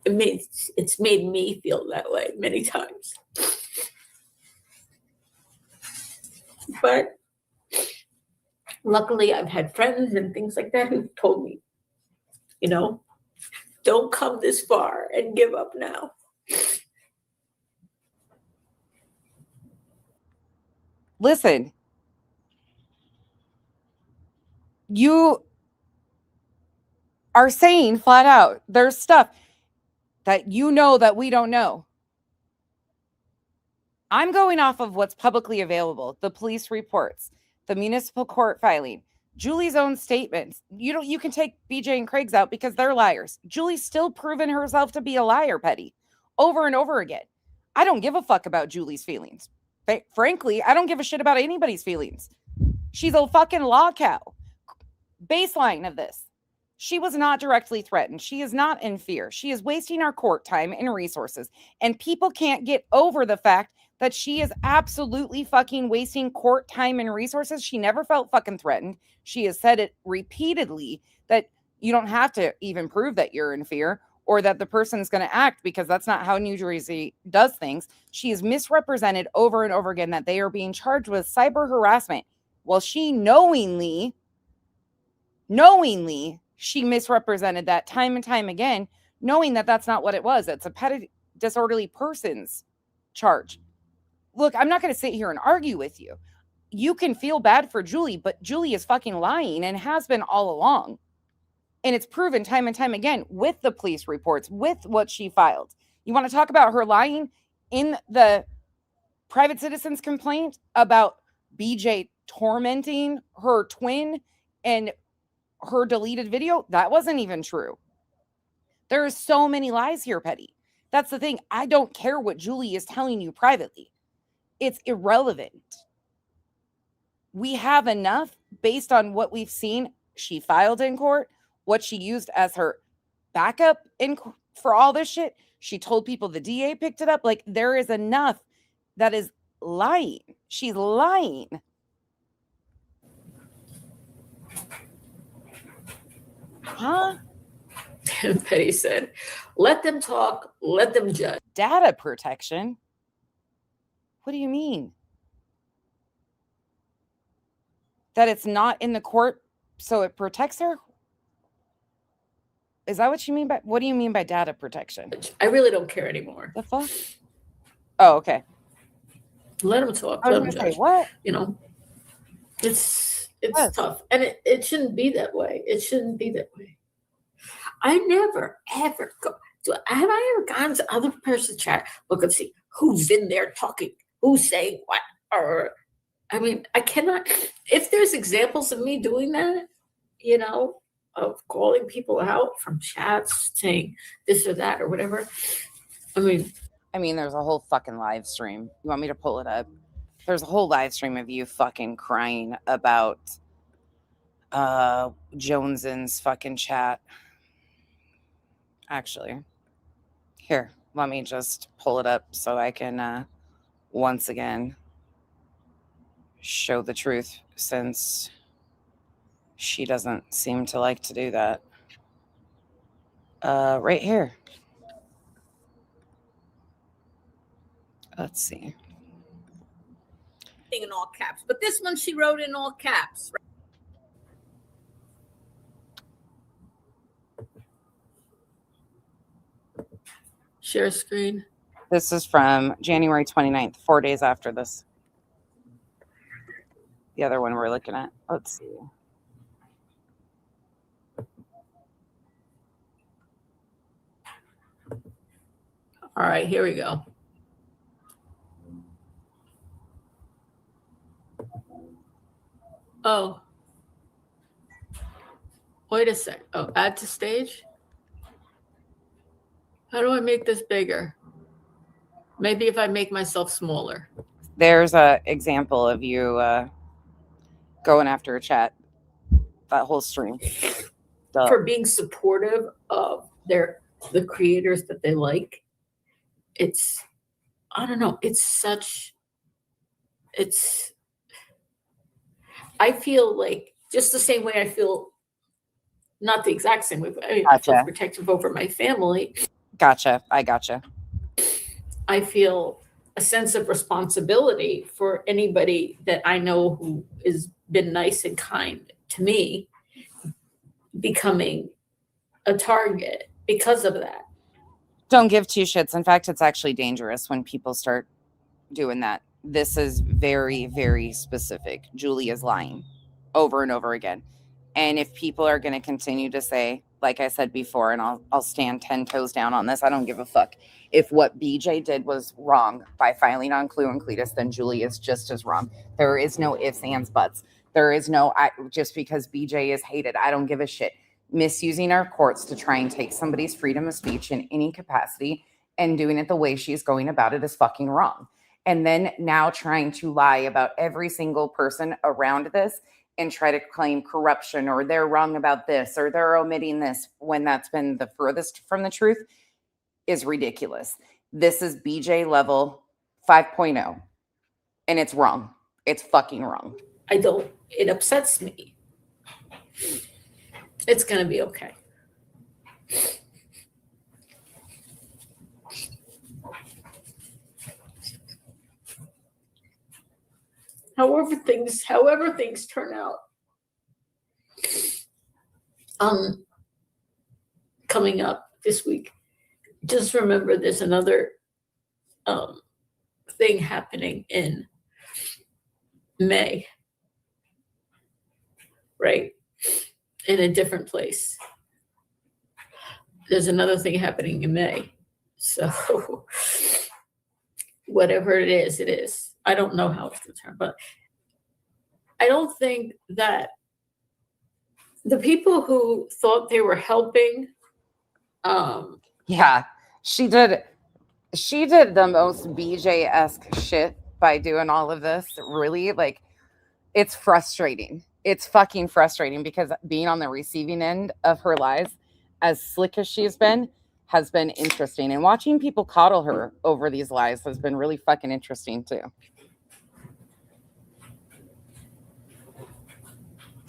It's made me feel that way many times. But luckily I've had friends and things like that who've told me, don't come this far and give up now. Listen, you are saying flat out, there's stuff that you know that we don't know. I'm going off of what's publicly available, the police reports, the municipal court filing, Julie's own statements. You can take BJ and Craig's out because they're liars. Julie's still proven herself to be a liar, Petty, over and over again. I don't give a fuck about Julie's feelings. Frankly, I don't give a shit about anybody's feelings. She's a fucking law cow. Baseline of this. She was not directly threatened. She is not in fear. She is wasting our court time and resources. And people can't get over the fact that she is absolutely fucking wasting court time and resources. She never felt fucking threatened. She has said it repeatedly that you don't have to even prove that you're in fear or that the person's going to act, because that's not how New Jersey does things. She is misrepresented over and over again that they are being charged with cyber harassment. Well, she knowingly, she misrepresented that time and time again, knowing that that's not what it was. It's a petty disorderly person's charge. Look, I'm not going to sit here and argue with you. You can feel bad for Julie, but Julie is fucking lying and has been all along. And it's proven time and time again with the police reports, with what she filed. You want to talk about her lying in the private citizen's complaint about BJ tormenting her twin and her deleted video? That wasn't even true. There are so many lies here, Petty. That's the thing. I don't care what Julie is telling you privately. It's irrelevant. We have enough based on what we've seen. She filed in court, what she used as her backup for all this shit. She told people the DA picked it up. Like, there is enough that is lying. She's lying. Huh? Petty said, let them talk, let them judge. Data protection? What do you mean? That it's not in the court, so it protects her? Is that what you mean by, what do you mean by data protection? I really don't care anymore. The fuck? Oh, okay. Let them talk. I was Let them gonna judge. say, what? You know, it's Yes. tough, and it shouldn't be that way. It shouldn't be that way. I never ever go. Have I ever gone to other person's chat? Look and see who's in there talking, who's saying what, or I mean, I cannot. If there's examples of me doing that, you know, of calling people out from chats, saying this or that or whatever. I mean, there's a whole fucking live stream. You want me to pull it up? There's a whole live stream of you fucking crying about Jones's fucking chat. Actually, here, let me just pull it up so I can once again show the truth, since she doesn't seem to like to do that. Right here. Let's see. in all caps, but this one she wrote in all caps. Share screen. This is from January 29th, 4 days after this. The other one we're looking at. Let's see. All right, here we go. Oh. Wait a sec. Oh, add to stage. How do I make this bigger? Maybe if I make myself smaller. There's an example of you going after a chat. That whole stream. Duh. For being supportive of the creators that they like. It's, I don't know, I feel like just the same way I feel, not the exact same way, but I feel protective over my family. Gotcha. I gotcha. I feel a sense of responsibility for anybody that I know who has been nice and kind to me becoming a target because of that. Don't give two shits. In fact, it's actually dangerous when people start doing that. This is very, very specific. Julie is lying over and over again. And if people are going to continue to say, like I said before, and I'll stand 10 toes down on this, I don't give a fuck. If what BJ did was wrong by filing on Clue and Cletus, then Julie is just as wrong. There is no ifs, ands, buts. There is no, just because BJ is hated, I don't give a shit. Misusing our courts to try and take somebody's freedom of speech in any capacity and doing it the way she's going about it is fucking wrong. And then now trying to lie about every single person around this and try to claim corruption or they're wrong about this or they're omitting this when that's been the furthest from the truth is ridiculous. This is BJ level 5.0 and it's wrong. It's fucking wrong. It upsets me. It's going to be okay. However things turn out. Coming up this week, just remember there's another thing happening in May, right? In a different place. There's another thing happening in May. So whatever it is. I don't know how it's going to turn, but I don't think that the people who thought they were helping. Yeah, she did the most BJ-esque shit by doing all of this. Really, like, it's frustrating. It's fucking frustrating because being on the receiving end of her lies, as slick as she's been, has been interesting. And watching people coddle her over these lies has been really fucking interesting too.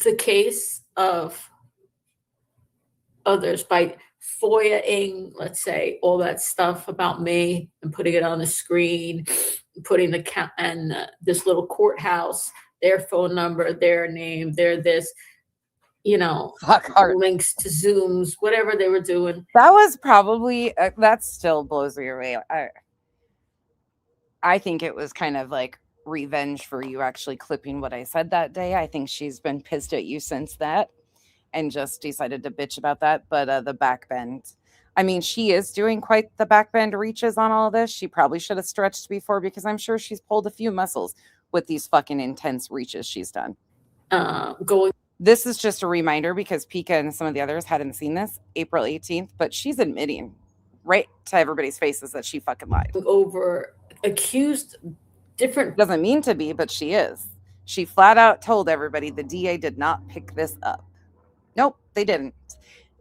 The case of others by FOIA-ing, let's say, all that stuff about me and putting it on the screen, putting the count and this little courthouse, their phone number, their name, their this, links to Zooms, whatever they were doing. That was probably, that still blows me away. I think it was kind of like revenge for you actually clipping what I said that day. I think she's been pissed at you since that and just decided to bitch about that. But the backbend, I mean, she is doing quite the backbend reaches on all this. She probably should have stretched before because I'm sure she's pulled a few muscles with these fucking intense reaches she's done. This is just a reminder because Pika and some of the others hadn't seen this, April 18th, but she's admitting right to everybody's faces that she fucking lied. Over accused different. Doesn't mean to be, but she is. She flat out told everybody the DA did not pick this up. Nope, they didn't.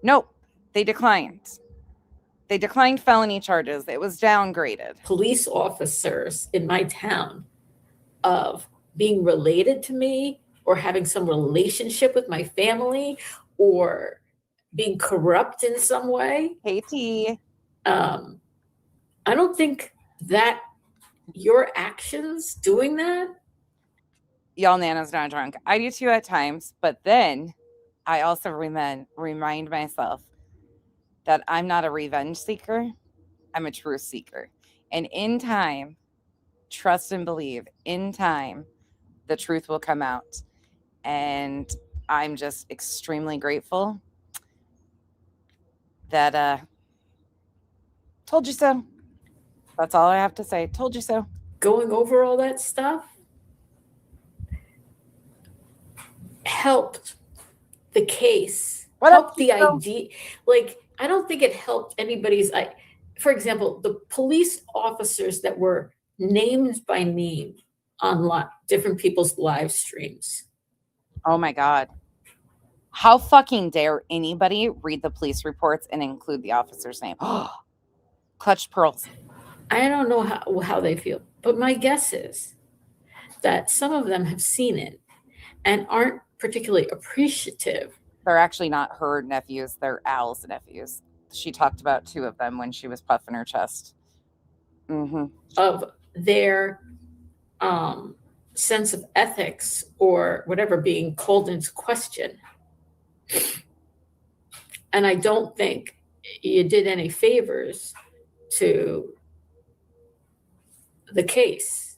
Nope, they declined. They declined felony charges. It was downgraded. Police officers in my town of being related to me or having some relationship with my family or being corrupt in some way. Hey, T. I don't think that your actions doing that. Y'all, Nana's not drunk. I do too at times, but then I also remind myself that I'm not a revenge seeker. I'm a truth seeker. And in time, trust and believe, in time, the truth will come out. And I'm just extremely grateful that told you so. That's all I have to say. Told you so. Going over all that stuff helped the case. Helped the idea. Like, I don't think it helped anybody's. For example, the police officers that were named by name on different people's live streams. Oh my God. How fucking dare anybody read the police reports and include the officer's name? Clutched pearls. I don't know how they feel, but my guess is that some of them have seen it and aren't particularly appreciative. They're actually not her nephews. They're Al's nephews. She talked about two of them when she was puffing her chest. Mm-hmm. Of their sense of ethics or whatever being called into question. And I don't think you did any favors to the case.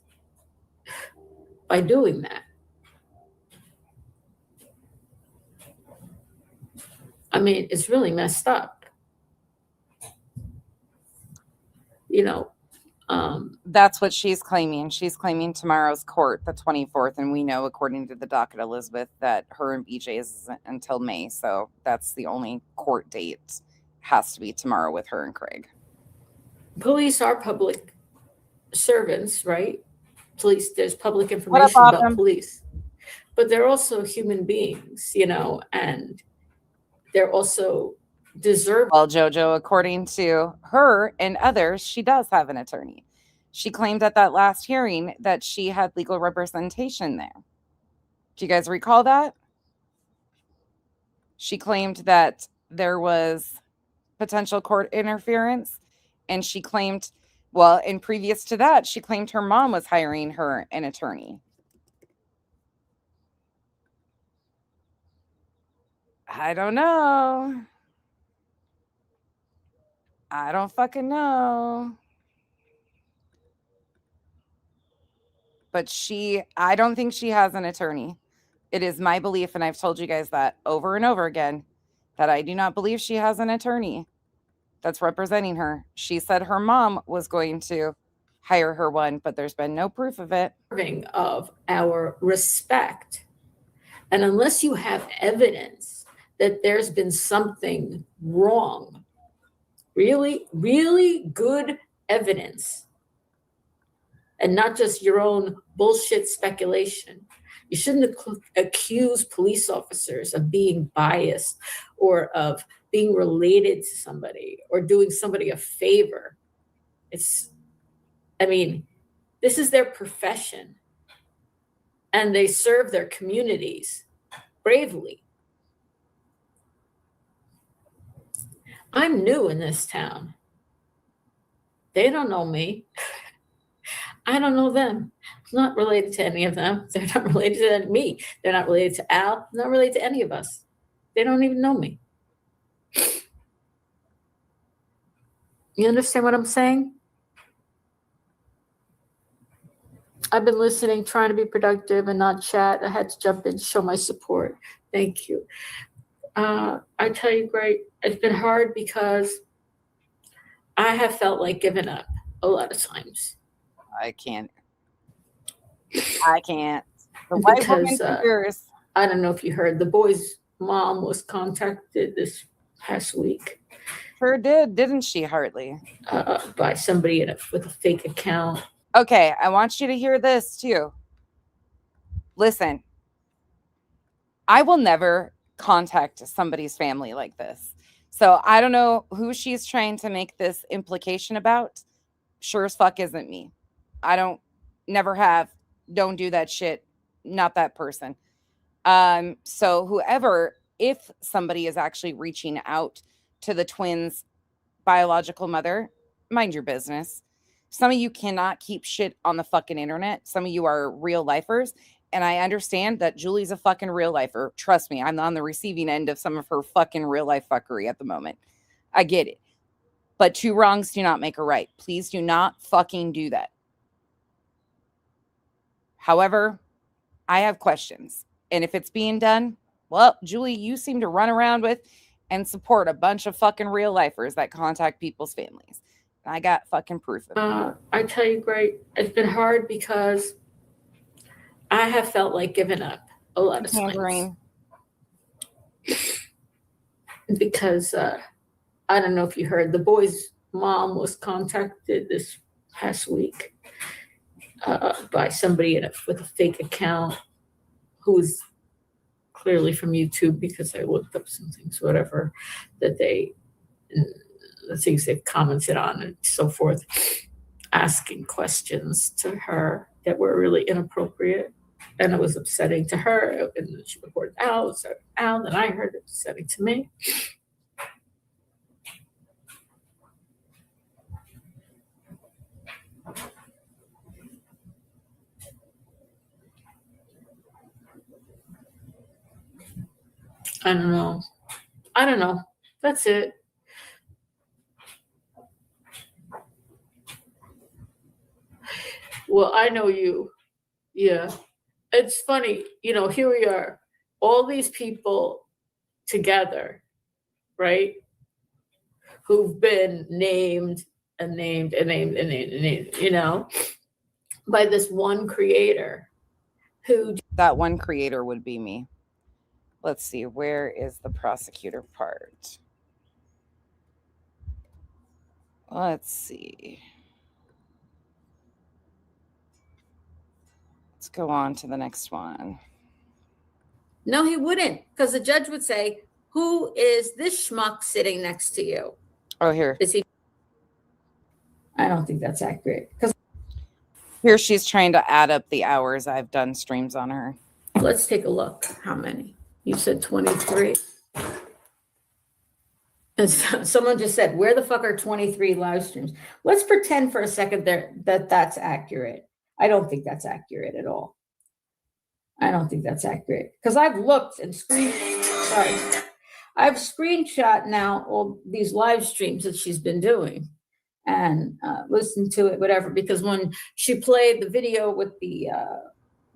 by doing that. I mean, it's really messed up. That's what she's claiming. She's claiming tomorrow's court, the 24th, and we know, according to the docket, Elizabeth, that her and BJ isn't until May, so that's the only court date. Has to be tomorrow with her and Craig. Police are public servants, right? Police, there's public information about police, but they're also human beings, and they're also deserving. Well, JoJo, according to her and others, she does have an attorney. She claimed at that last hearing that she had legal representation there. Do you guys recall that? She claimed that there was potential court interference, and she claimed, well, and previous to that, she claimed her mom was hiring her an attorney. I don't know. I don't fucking know. But I don't think she has an attorney. It is my belief, and I've told you guys that over and over again, that I do not believe she has an attorney that's representing her. She said her mom was going to hire her one, but there's been no proof of it. Of our respect. And unless you have evidence that there's been something wrong, really, really good evidence, and not just your own bullshit speculation. You shouldn't accuse police officers of being biased or of being related to somebody or doing somebody a favor. This is their profession, and they serve their communities bravely. I'm new in this town. They don't know me. I don't know them. I'm not related to any of them. They're not related to me. They're not related to Al. They're not related to any of us. They don't even know me. You understand what I'm saying? I've been listening, trying to be productive and not chat. I had to jump in, show my support. Thank you. I tell you, great. It's been hard because I have felt like giving up a lot of times. I can't. The white woman figures. I don't know if you heard, the boy's mom was contacted this past week. Sure did, didn't she, Hartley? By somebody with a fake account. Okay, I want you to hear this too. Listen, I will never contact somebody's family like this. So I don't know who she's trying to make this implication about. Sure as fuck isn't me. Never have, don't do that shit. Not that person. So whoever, if somebody is actually reaching out to the twins' biological mother, mind your business. Some of you cannot keep shit on the fucking internet. Some of you are real lifers. And I understand that Julie's a fucking real lifer. Trust me, I'm on the receiving end of some of her fucking real life fuckery at the moment. I get it. But two wrongs do not make a right. Please do not fucking do that. However, I have questions. And if it's being done, well, Julie, you seem to run around with and support a bunch of fucking real lifers that contact people's families. And I got fucking proof of it. I tell you, great. It's been hard because I have felt like giving up a lot of times. Because I don't know if you heard, the boy's mom was contacted this past week by somebody with a fake account who's clearly from YouTube, because I looked up some things, whatever, that the things they've commented on and so forth, asking questions to her that were really inappropriate. And it was upsetting to her. And then she reported Al, so Al, and I heard it was upsetting to me. I don't know. That's it. Well, I know you. Yeah. It's funny, here we are, all these people together, right? Who've been named and named and named and named and named, you know, by this one creator who. That one creator would be me. Let's see, where is the prosecutor part? Let's see. Let's go on to the next one. No, he wouldn't, because the judge would say, who is this schmuck sitting next to you? Oh, here. Is he? I don't think that's accurate. Because here she's trying to add up the hours I've done streams on her. Let's take a look. How many? You said 23. And someone just said, where the fuck are 23 live streams? Let's pretend for a second that that's accurate. I don't think that's accurate at all. I don't think that's accurate. Because I've looked and I've screenshot now all these live streams that she's been doing and listened to it, whatever. Because when she played the video with the...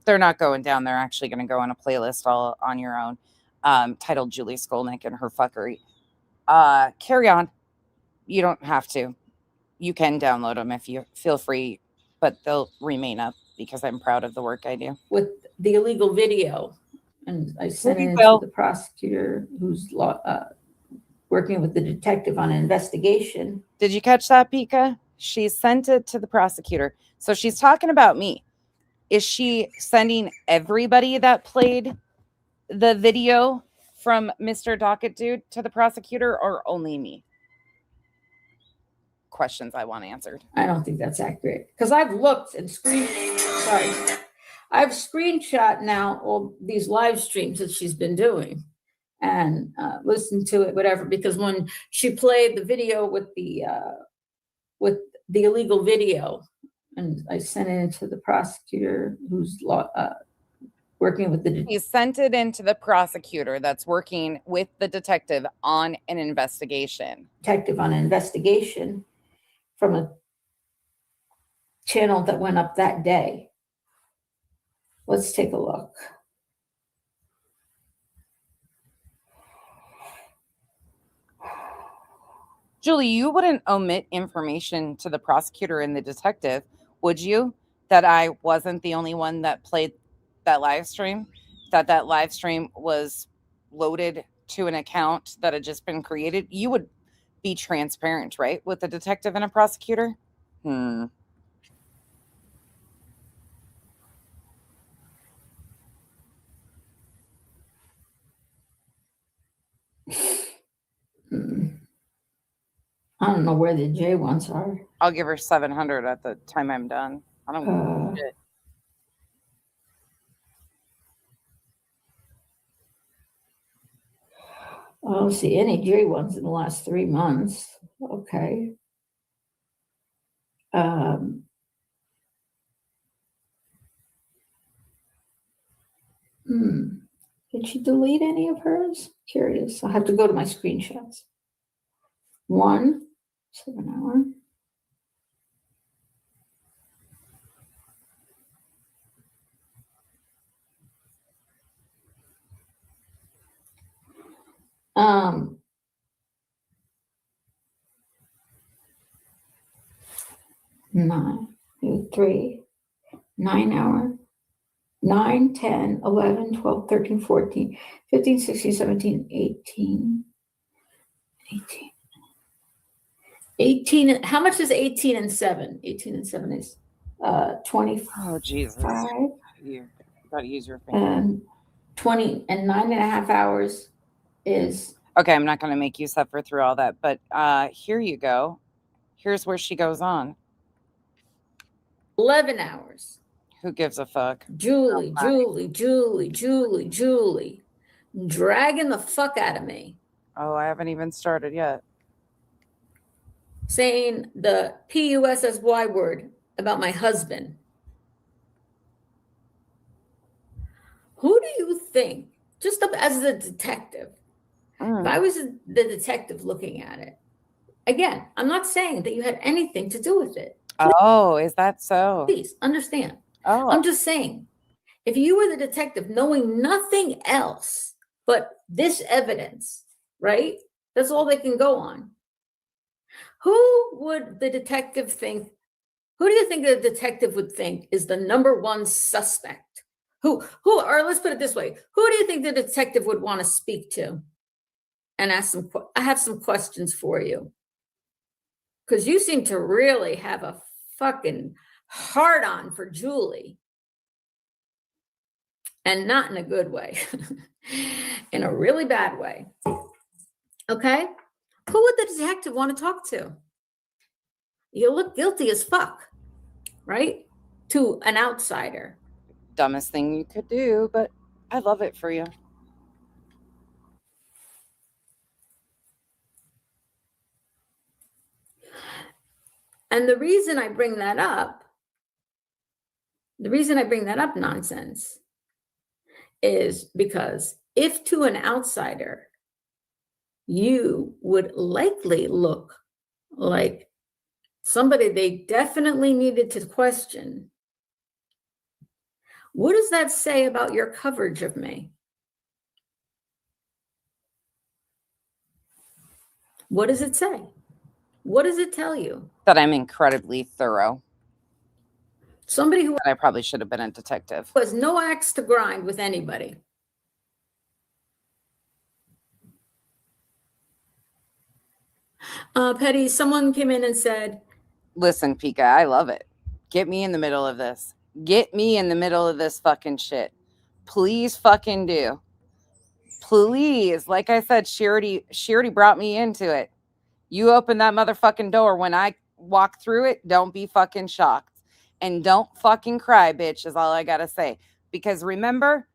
they're not going down. They're actually going to go on a playlist all on your own, titled Julie Skolnick and her fuckery. Carry on. You don't have to. You can download them if you feel free, but they'll remain up because I'm proud of the work I do. With the illegal video, and I sent it to the prosecutor who's working with the detective on an investigation. Did you catch that, Pika? She sent it to the prosecutor. So she's talking about me. Is she sending everybody that played the video from Mr. Docket Dude to the prosecutor, or only me? Questions I want answered. I don't think that's accurate. Because I've looked and I've screenshot now all these live streams that she's been doing and listened to it, whatever. Because when she played the video with the illegal video, and I sent it to the prosecutor who's working with the... He sent it into the prosecutor that's working with the detective on an investigation. From a channel that went up that day. Let's take a look. Julie, you wouldn't omit information to the prosecutor and the detective, would you? That I wasn't the only one that played that live stream? That live stream was loaded to an account that had just been created? You would be transparent, right? With a detective and a prosecutor? I don't know where the J ones are. I'll give her 700 at the time I'm done. I don't give a shit. I don't see any J ones in the last 3 months. Okay. Did she delete any of hers? Curious. I'll have to go to my screenshots. 1 7 hour. Nine, 3, 9 hour, 9, 10, 11, 12, 13, 14, 15, 16, 17, 18. 18. How much is 18 and 7? 18 and 7 is 25. Oh, Jesus. You gotta use your finger. And 20 and 9.5 hours is... Okay, I'm not going to make you suffer through all that, but here you go. Here's where she goes on. 11 hours. Who gives a fuck? Julie. Dragging the fuck out of me. Oh, I haven't even started yet. Saying the P-U-S-S-Y word about my husband. Who do you think, just up as a detective, if I was the detective looking at it, again, I'm not saying that you had anything to do with it. Oh, is that so? Please understand. Oh, I'm just saying, if you were the detective knowing nothing else but this evidence, right? That's all they can go on. Who would the detective think? Who do you think the detective would think is the number one suspect? Or let's put it this way. Who do you think the detective would want to speak to? And ask them, I have some questions for you. Because you seem to really have a fucking hard on for Julie. And not in a good way. In a really bad way. Okay? Who would the detective want to talk to? You look guilty as fuck, right? To an outsider. Dumbest thing you could do, but I love it for you. And the reason I bring that up nonsense, is because if to an outsider, you would likely look like somebody they definitely needed to question, what does that say about your coverage of me? What does it say? What does it tell you? That I'm incredibly thorough. Somebody who I probably should have been a detective. has no axe to grind with anybody. Petty, someone came in and said, listen, Pika, I love it. Get me in the middle of this. Get me in the middle of this fucking shit. Please fucking do. Please. Like I said, she already brought me into it. You open that motherfucking door. When I walk through it, don't be fucking shocked. And don't fucking cry, bitch, is all I gotta say. Because remember,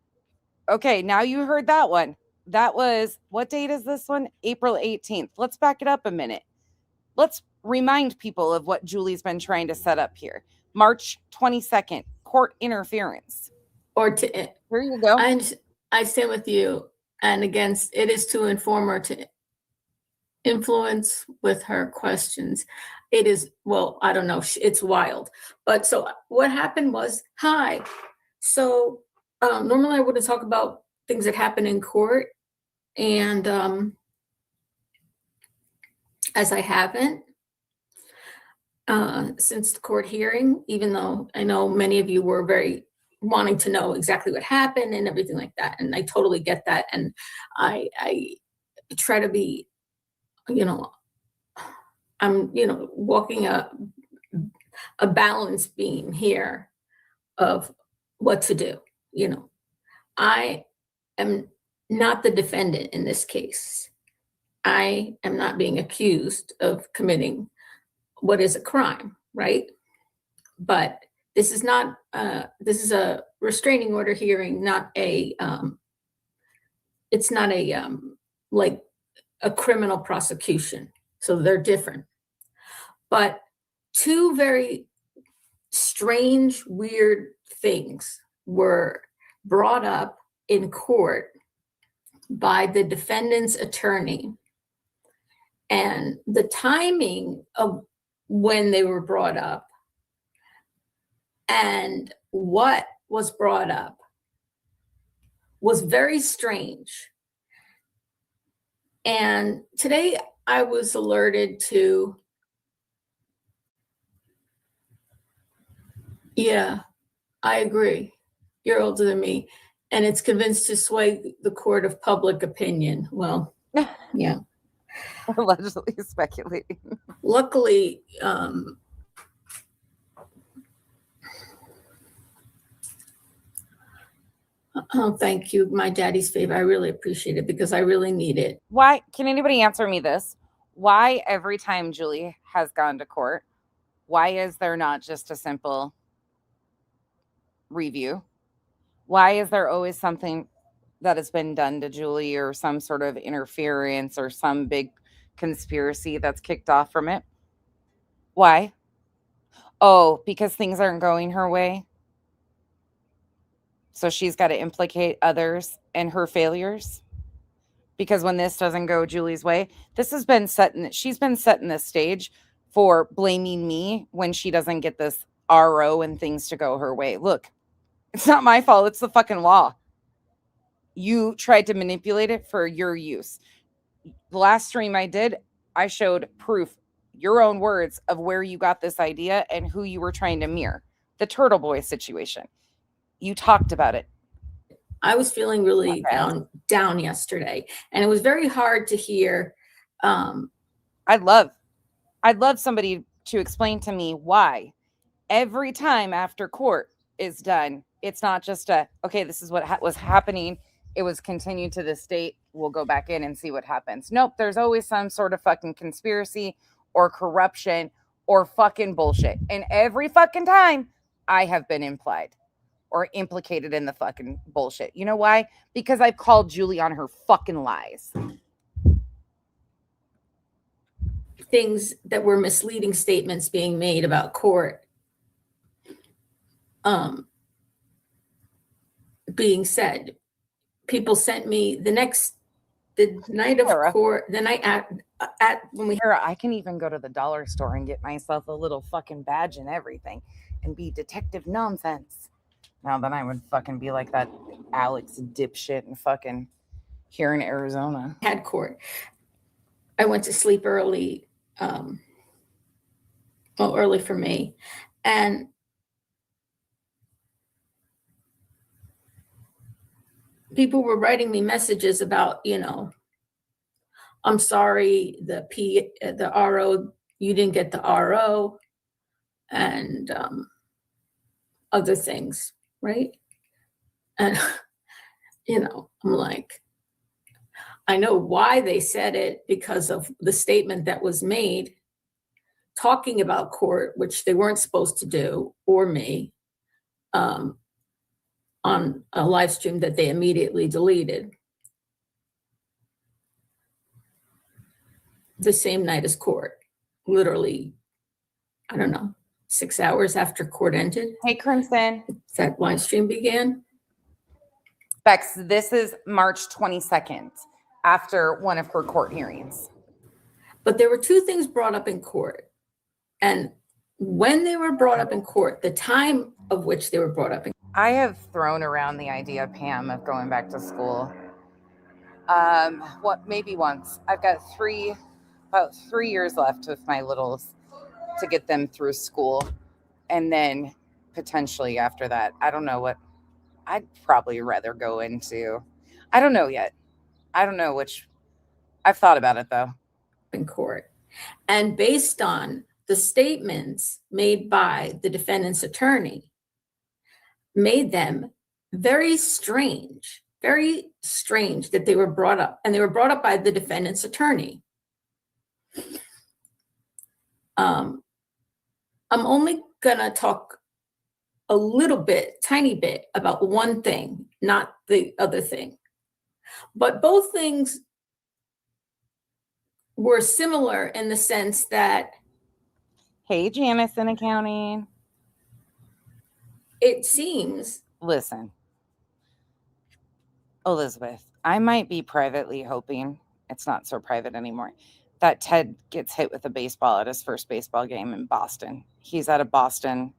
okay, now you heard that one. That was, what date is this one? April 18th. Let's back it up a minute. Let's remind people of what Julie's been trying to set up here. March 22nd, court interference. Here you go. I stand with you. And again, it is to inform or to influence with her questions. It is, well, I don't know. It's wild. But so what happened was, hi. So normally I wouldn't talk about things that happen in court. And as I haven't since the court hearing, even though I know many of you were very wanting to know exactly what happened and everything like that. And I totally get that. And I try to be, I'm, walking a balance beam here of what to do. I am not the defendant in this case. I am not being accused of committing what is a crime, right? But this is not, this is a restraining order hearing, not a, it's not a, like a criminal prosecution. So they're different. But two very strange, weird things were brought up in court by the defendant's attorney. And the timing of when they were brought up and what was brought up was very strange. And today I was alerted to, yeah, I agree. You're older than me. And it's convinced to sway the court of public opinion. Well, yeah. Allegedly speculating. Luckily, oh, thank you. My daddy's favor. I really appreciate it because I really need it. Why? Can anybody answer me this? Why every time Julie has gone to court, why is there not just a simple review? Why is there always something that has been done to Julie or some sort of interference or some big conspiracy that's kicked off from it? Why? Oh, because things aren't going her way. So she's got to implicate others in her failures. Because when this doesn't go Julie's way, this has been she's been setting the stage for blaming me when she doesn't get this RO and things to go her way. Look, it's not my fault. It's the fucking law. You tried to manipulate it for your use. the last stream I did, I showed proof, your own words, of where you got this idea and who you were trying to mirror. The Turtle Boy situation. You talked about it. I was feeling really down yesterday, and it was very hard to hear. I'd love somebody to explain to me why every time after court is done, it's not just okay, this is what was happening. It was continued to this date. We'll go back in and see what happens. Nope, there's always some sort of fucking conspiracy or corruption or fucking bullshit. And every fucking time I have been implied or implicated in the fucking bullshit. You know why? Because I've called Julie on her fucking lies. Things that were misleading statements being made about court being said. People sent me the night of court, the night at when we. I can even go to the dollar store and get myself a little fucking badge and everything and be detective nonsense. Now then I would fucking be like that Alex dipshit and fucking here in Arizona. Had court. I went to sleep early, early for me. And people were writing me messages about, I'm sorry, the RO, you didn't get the RO, and other things, right? And, I'm like, I know why they said it, because of the statement that was made talking about court, which they weren't supposed to do, or me, on a live stream that they immediately deleted the same night as court, literally, I don't know, 6 hours after court ended. Hey, Crimson. That live stream began. Bex, this is March 22nd, after one of her court hearings. But there were two things brought up in court. And when they were brought up in court, the time of which they were brought up in court. I have thrown around the idea, Pam, of going back to school. Maybe once. I've got about 3 years left with my littles to get them through school. And then potentially after that, I don't know what I'd probably rather go into. I don't know yet. I don't know which. I've thought about it though. In court. And based on the statements made by the defendant's attorney, made them very strange that they were brought up, and they were brought up by the defendant's attorney. I'm only gonna talk a little bit, tiny bit, about one thing, not the other thing. But both things were similar in the sense that. Hey, Janice in accounting. It seems. Listen, Elizabeth, I might be privately hoping, it's not so private anymore, that Ted gets hit with a baseball at his first baseball game in Boston. He's at a Boston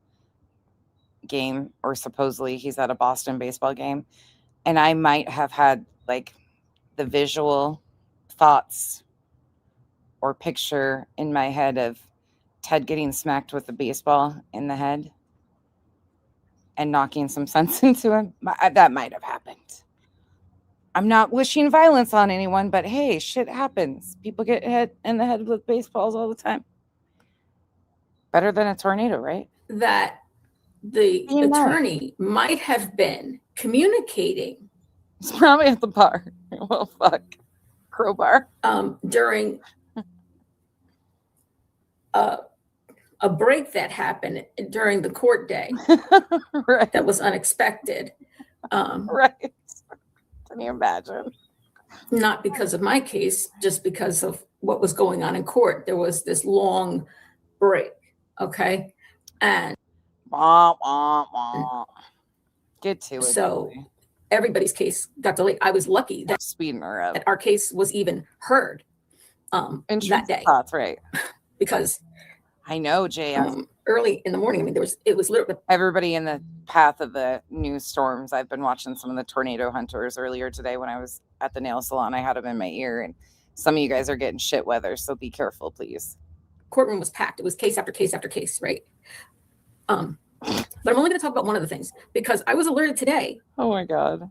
game, or supposedly he's at a Boston baseball game. And I might have had like the visual thoughts or picture in my head of Ted getting smacked with a baseball in the head and knocking some sense into him. That might have happened. I'm not wishing violence on anyone, but hey, shit happens. People get hit in the head with baseballs all the time. Better than a tornado, right? That the attorney might have been communicating. It's probably at the bar. Well, fuck. Crowbar. During a break that happened during the court day. Right. That was unexpected. Right. Can you imagine? Not because of my case, just because of what was going on in court. There was this long break. Okay. And get to it. So everybody's case got delayed. I was lucky that speeding her up. That our case was even heard that day. That's right. Because I know, Jay. Early in the morning, I mean, it was literally everybody in the path of the new storms. I've been watching some of the tornado hunters earlier today when I was at the nail salon. I had them in my ear, and Some of you guys are getting shit weather, so be careful, please. Courtroom was packed. It was case after case after case, right? But I'm only going to talk about one of the things because I was alerted today. Oh my God.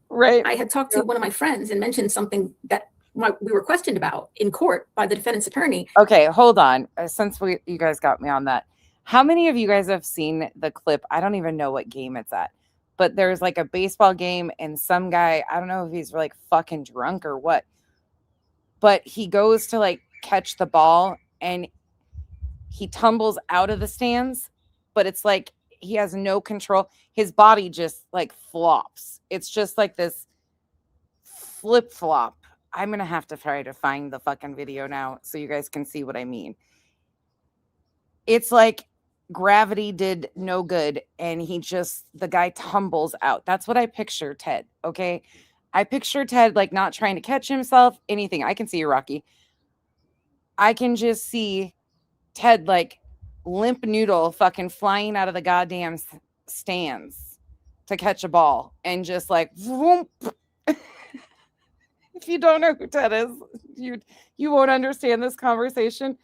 Right. I had talked to one of my friends and mentioned something that we were questioned about in court by the defendant's attorney. Okay, hold on. Since you guys got me on that, how many of you guys have seen the clip? I don't even know what game it's at, but there's like a baseball game and some guy, I don't know if he's like fucking drunk or what, but he goes to like catch the ball and he tumbles out of the stands, but it's like he has no control. His body just like flops. It's just like this flip flop. I'm going to have to try to find the fucking video now so you guys can see what I mean. It's like gravity did no good and the guy tumbles out. That's what I picture Ted, okay? I picture Ted like not trying to catch himself, anything. I can see you, Rocky. I can just see Ted like limp noodle fucking flying out of the goddamn stands to catch a ball and just like whoop. If you don't know who Ted is, you won't understand this conversation.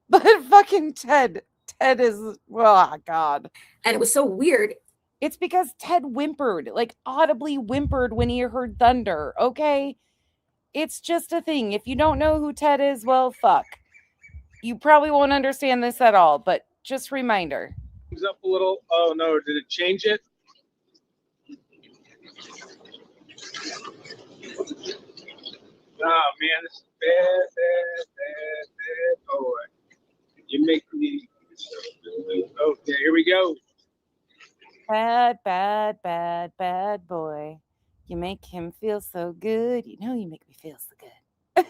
But fucking Ted is, oh God. And it was so weird. It's because Ted whimpered, like audibly whimpered when he heard thunder, okay? It's just a thing. If you don't know who Ted is, well, fuck. You probably won't understand this at all, but just reminder. Up a little. Oh no, did it change it? Oh man, this is bad boy. You make me. Okay, here we go. Bad boy. You make him feel so good. You know you make me feel so good.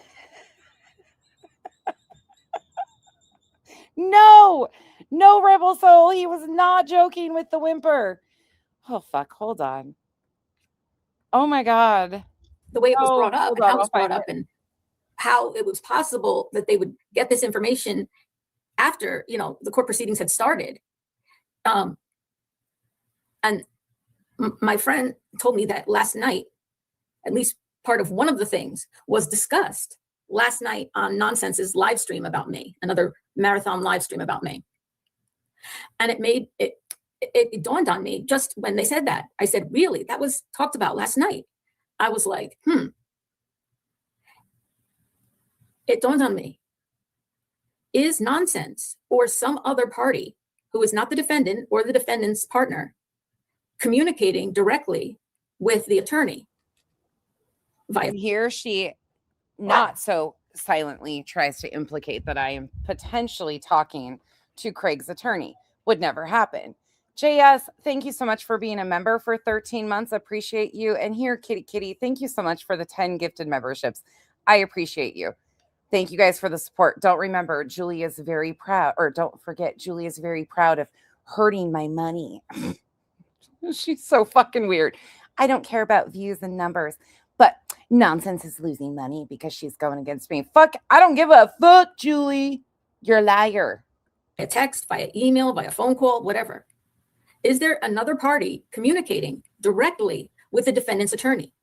No, Rebel Soul. He was not joking with the whimper. Oh, fuck. Hold on. Oh, my God. The way it was brought up and how it was brought up and how it was possible that they would get this information after, the court proceedings had started. And my friend told me that last night, at least part of one of the things was discussed last night on Nonsense's live stream about me, another marathon live stream about me. And it dawned on me just when they said that. I said, really? That was talked about last night. I was like, It dawned on me. Is Nonsense or some other party who is not the defendant or the defendant's partner communicating directly with the attorney? Here she not so silently tries to implicate that I am potentially talking to Craig's attorney. Would never happen. JS, thank you so much for being a member for 13 months. Appreciate you. And here, Kitty, thank you so much for the 10 gifted memberships. I appreciate you. Thank you guys for the support. Don't forget, Julie is very proud of hurting my money. She's so fucking weird. I don't care about views and numbers, but Nonsense is losing money because she's going against me. Fuck, I don't give a fuck, Julie. You're a liar. Via text, via email, via phone call, whatever. Is there another party communicating directly with the defendant's attorney?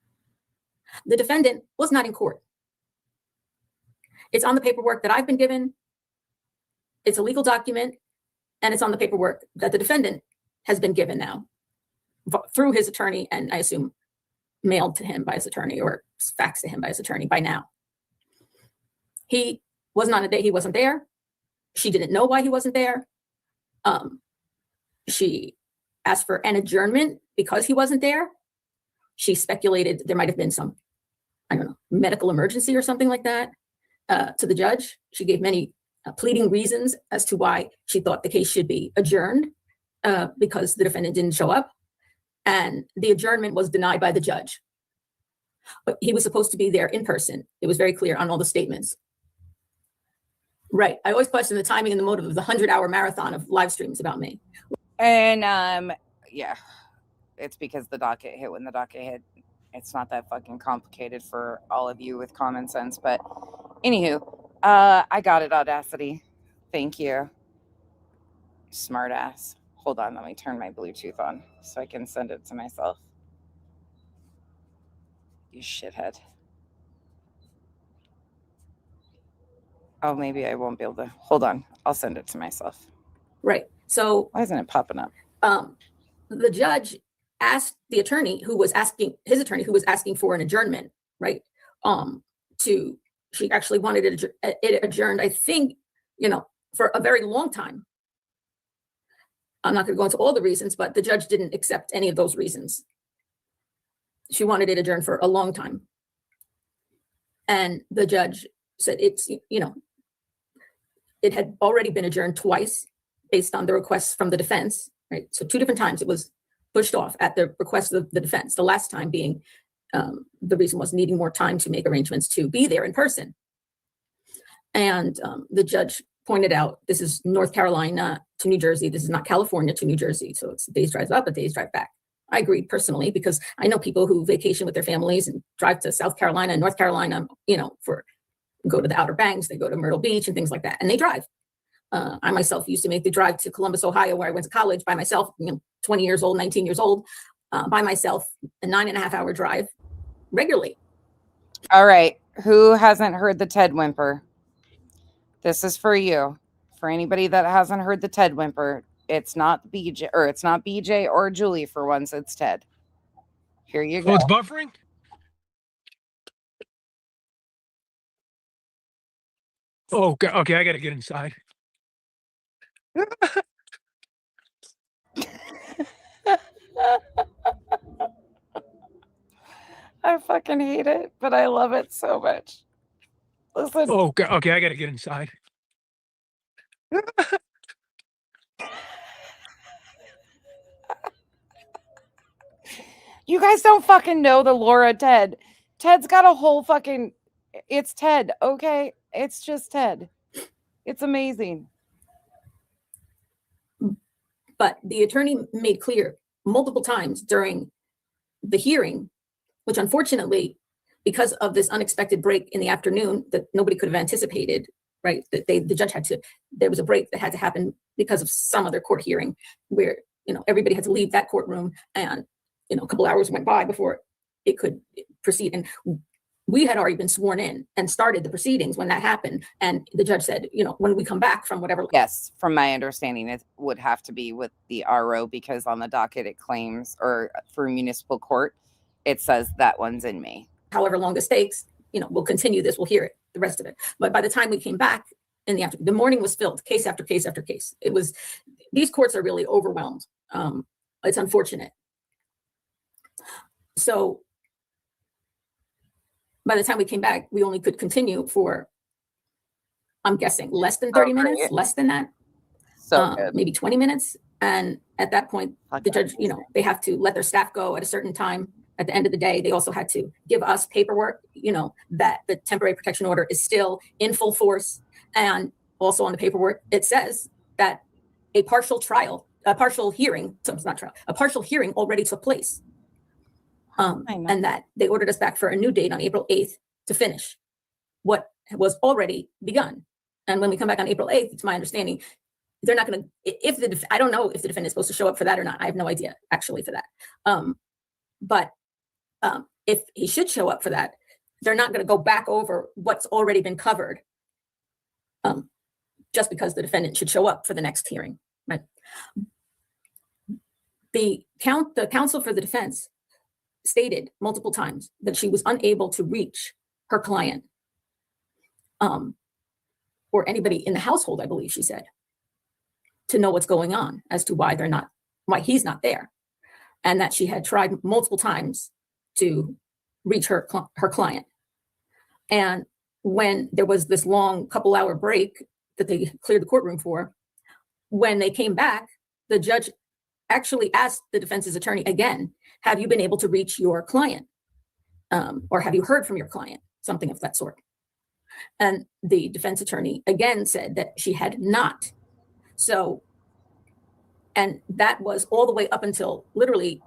The defendant was not in court. It's on the paperwork that I've been given. It's a legal document, and it's on the paperwork that the defendant has been given now through his attorney, and I assume mailed to him by his attorney or faxed to him by his attorney by now. He wasn't there. She didn't know why he wasn't there. She asked for an adjournment because he wasn't there. She speculated there might have been some, medical emergency or something like that to the judge. She gave many pleading reasons as to why she thought the case should be adjourned because the defendant didn't show up. And the adjournment was denied by the judge. But he was supposed to be there in person. It was very clear on all the statements. Right. I always question the timing and the motive of the 100-hour marathon of live streams about me. And it's because the docket hit when the docket hit. It's not that fucking complicated for all of you with common sense. But anywho, I got it, Audacity. Thank you. Smart ass. Hold on, let me turn my Bluetooth on so I can send it to myself. You shithead. Oh, maybe I won't be able to. Hold on. I'll send it to myself. Right. So Why isn't it popping up? the judge asked the attorney who was asking for an adjournment, right? She actually wanted it adjourned, I think, for a very long time. I'm not going to go into all the reasons, but the judge didn't accept any of those reasons. She wanted it adjourned for a long time. And the judge said it had already been adjourned twice based on the requests from the defense, right? So 2 different times it was pushed off at the request of the defense. The last time being the reason was needing more time to make arrangements to be there in person. And the judge pointed out, this is North Carolina to New Jersey. This is not California to New Jersey. So it's a day's drive up, a day's drive back. I agreed personally, because I know people who vacation with their families and drive to South Carolina and North Carolina, go to the Outer Banks, they go to Myrtle Beach and things like that, and they drive. I myself used to make the drive to Columbus, Ohio, where I went to college by myself, 20 years old, 19 years old, by myself, a 9.5-hour drive regularly. All right. Who hasn't heard the Ted whimper? This is for you. For anybody that hasn't heard the Ted whimper, it's not BJ or Julie for once, it's Ted. Here you go. Oh, it's buffering? Oh, okay, I gotta get inside. I fucking hate it, but I love it so much. Listen. Oh, okay, I gotta get inside. You guys don't fucking know the Laura Ted. Ted's got a whole fucking... It's Ted, okay? It's just Ted. It's amazing. But the attorney made clear multiple times during the hearing, which unfortunately, because of this unexpected break in the afternoon that nobody could have anticipated, right? That the judge there was a break that had to happen because of some other court hearing where, everybody had to leave that courtroom, and, a couple hours went by before it could proceed. And we had already been sworn in and started the proceedings when that happened. And the judge said, when we come back from whatever. Yes, from my understanding, it would have to be with the RO, because on the docket it claims, or for municipal court, it says that one's in May. However long this takes, we'll continue this, we'll hear it, the rest of it. But by the time we came back in the afternoon, the morning was filled, case after case after case. These courts are really overwhelmed. It's unfortunate. So by the time we came back, we only could continue for, I'm guessing, less than 30 minutes, less than that. So maybe 20 minutes. And at that point, the judge, they have to let their staff go at a certain time. At the end of the day, they also had to give us paperwork, that the temporary protection order is still in full force. And also on the paperwork, it says that a partial hearing already took place. And that they ordered us back for a new date on April 8th to finish what was already begun. And when we come back on April 8th, it's my understanding, they're not going to, I don't know if the defendant is supposed to show up for that or not. I have no idea actually for that. But if he should show up for that, they're not going to go back over what's already been covered just because the defendant should show up for the next hearing. Right? The counsel for the defense stated multiple times that she was unable to reach her client or anybody in the household, I believe she said, to know what's going on as to why he's not there. And that she had tried multiple times to reach her client. And when there was this long couple-hour break that they cleared the courtroom for, when they came back, the judge actually asked the defense's attorney again, have you been able to reach your client? Or have you heard from your client? Something of that sort. And the defense attorney again said that she had not. So, and that was all the way up until literally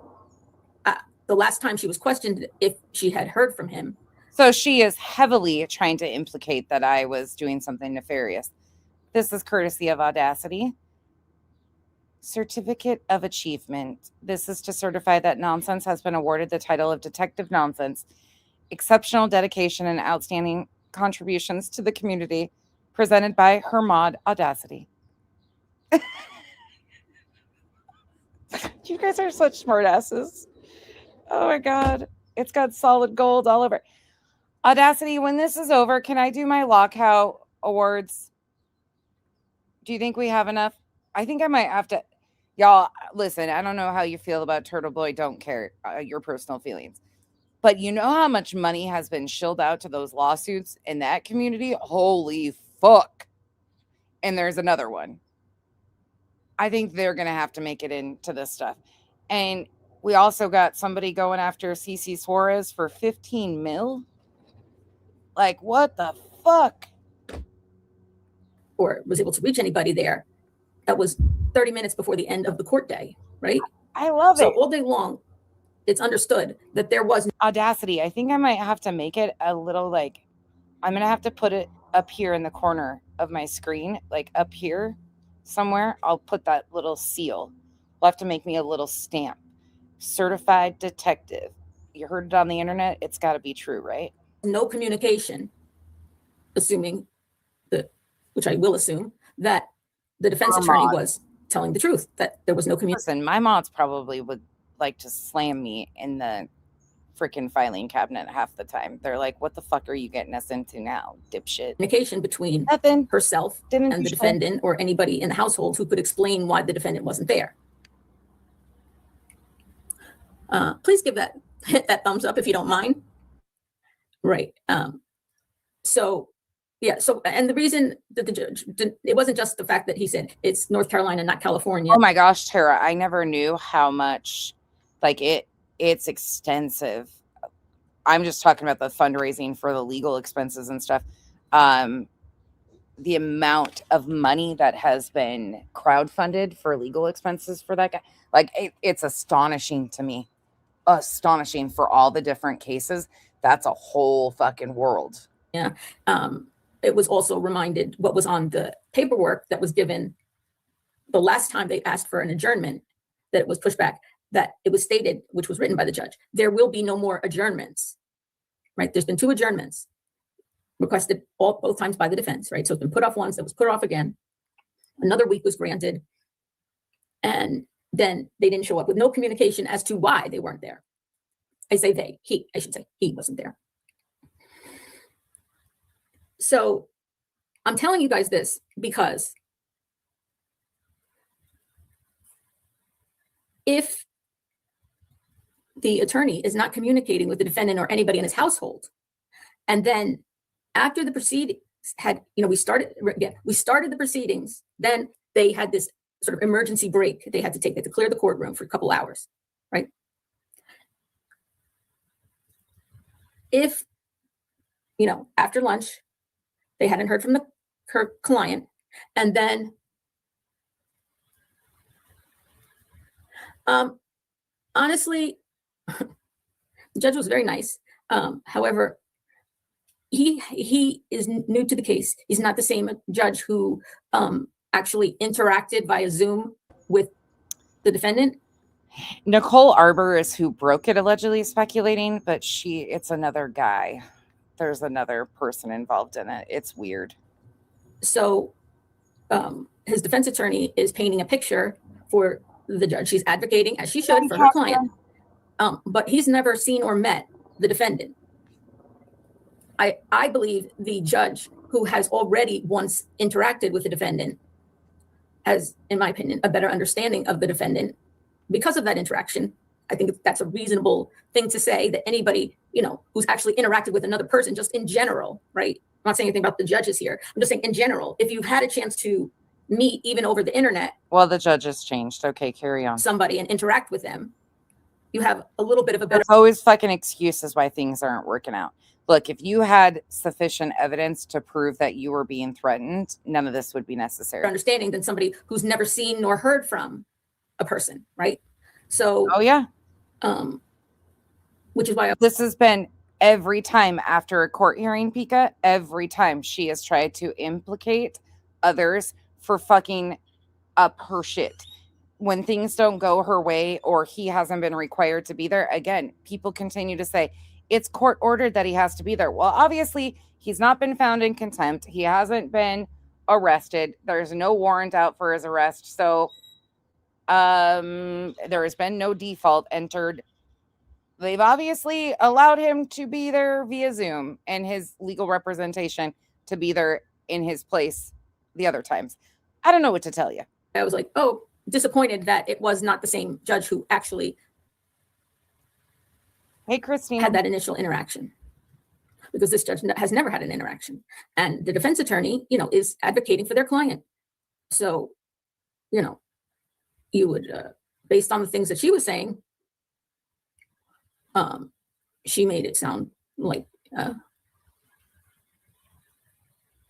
the last time she was questioned if she had heard from him. So she is heavily trying to implicate that I was doing something nefarious. This is courtesy of Audacity. Certificate of Achievement. This is to certify that Nonsense has been awarded the title of Detective Nonsense. Exceptional dedication and outstanding contributions to the community presented by her mod Audacity. You guys are such smartasses. Oh my God. It's got solid gold all over. Audacity, when this is over, can I do my LawCow awards? Do you think we have enough? I think I might have to. Y'all, listen, I don't know how you feel about Turtle Boy. Don't care your personal feelings. But you know how much money has been shilled out to those lawsuits in that community? Holy fuck. And there's another one. I think they're going to have to make it into this stuff. And we also got somebody going after CC Suarez for 15 mil. Like, what the fuck? Or was able to reach anybody there. That was 30 minutes before the end of the court day, right? I love So it. all day long, it's understood that there was Audacity. I think I might have to make it a little like, I'm going to have to put it up here in the corner of my screen, like up here somewhere. I'll put that little seal. We'll have to make me a little stamp. Certified detective. You heard it on the internet. It's got to be true, right? no communication, assuming that, which I will assume, that the defense attorney was telling the truth, that there was no communication. Listen, my mods probably would like to slam me in the freaking filing cabinet half the time. They're like, what the fuck are you getting us into now, dipshit? Communication between Nothing. herself Didn't and the show. defendant or anybody in the household who could explain why the defendant wasn't there. Please hit that thumbs up if you don't mind. Right. So and the reason that the judge it wasn't just the fact that he said it's North Carolina, not California. Oh my gosh, Tara, I never knew how much, like, it's extensive. I'm just talking about the fundraising for the legal expenses and stuff. The amount of money that has been crowdfunded for legal expenses for that guy, like, it's astonishing to me. Astonishing for all the different cases. That's a whole fucking world. Yeah. It was also reminded what was on the paperwork that was given the last time they asked for an adjournment, that it was pushed back, that it was stated, which was written by the judge, there will be no more adjournments, right? There's been 2 adjournments requested both times by the defense, right? So it's been put off once, it was put off again. Another week was granted. And then they didn't show up with no communication as to why they weren't there. I should say he wasn't there. So I'm telling you guys this because if the attorney is not communicating with the defendant or anybody in his household, and then after the proceedings we started the proceedings, then they had this sort of emergency break they had to take. They had to clear the courtroom for a couple hours, right? If, after lunch, they hadn't heard from her client, and then honestly, the judge was very nice. However, he is new to the case. He's not the same judge who actually interacted via Zoom with the defendant. Nicole Arbor is who broke it, allegedly speculating, but it's another guy. There's another person involved in it. It's weird. So his defense attorney is painting a picture for the judge. She's advocating, as she should, for her client. But he's never seen or met the defendant. I believe the judge who has already once interacted with the defendant has, in my opinion, a better understanding of the defendant because of that interaction. I think that's a reasonable thing to say, that anybody, who's actually interacted with another person, just in general, right? I'm not saying anything about the judges here. I'm just saying in general, if you've had a chance to meet even over the internet. Well, the judges changed. Okay, carry on. Somebody and interact with them, you have a little bit of a better. There's always fucking excuses why things aren't working out. Look, if you had sufficient evidence to prove that you were being threatened, none of this would be necessary. Understanding than somebody who's never seen nor heard from a person, right? So, oh yeah, which is why this has been every time after a court hearing, Pika. Every time she has tried to implicate others for fucking up her shit. When things don't go her way or he hasn't been required to be there, again, people continue to say, it's court ordered that he has to be there. Well, obviously, he's not been found in contempt. He hasn't been arrested. There's no warrant out for his arrest. So there has been no default entered. They've obviously allowed him to be there via Zoom and his legal representation to be there in his place the other times. I don't know what to tell you. I was like, oh, disappointed that it was not the same judge who actually Hey, Christine. had that initial interaction, because this judge has never had an interaction, and the defense attorney, is advocating for their client. So, you would, based on the things that she was saying, she made it sound like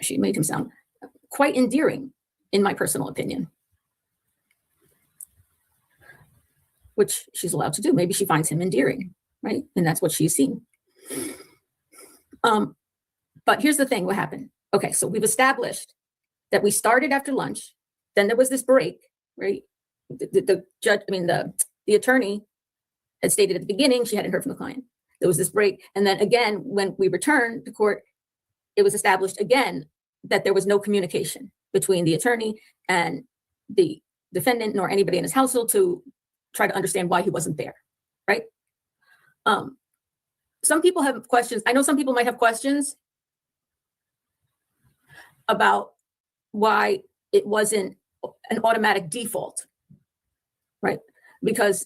she made him sound quite endearing, in my personal opinion, which she's allowed to do. Maybe she finds him endearing, right? And that's what she's seen. But here's the thing, what happened? Okay, so we've established that we started after lunch, then there was this break, right? The judge, the attorney had stated at the beginning she hadn't heard from the client. There was this break, and then again, when we returned to court, it was established again that there was no communication between the attorney and the defendant, nor anybody in his household, to try to understand why he wasn't there, right? Some people have questions. I know some people might have questions about why it wasn't an automatic default, right? Because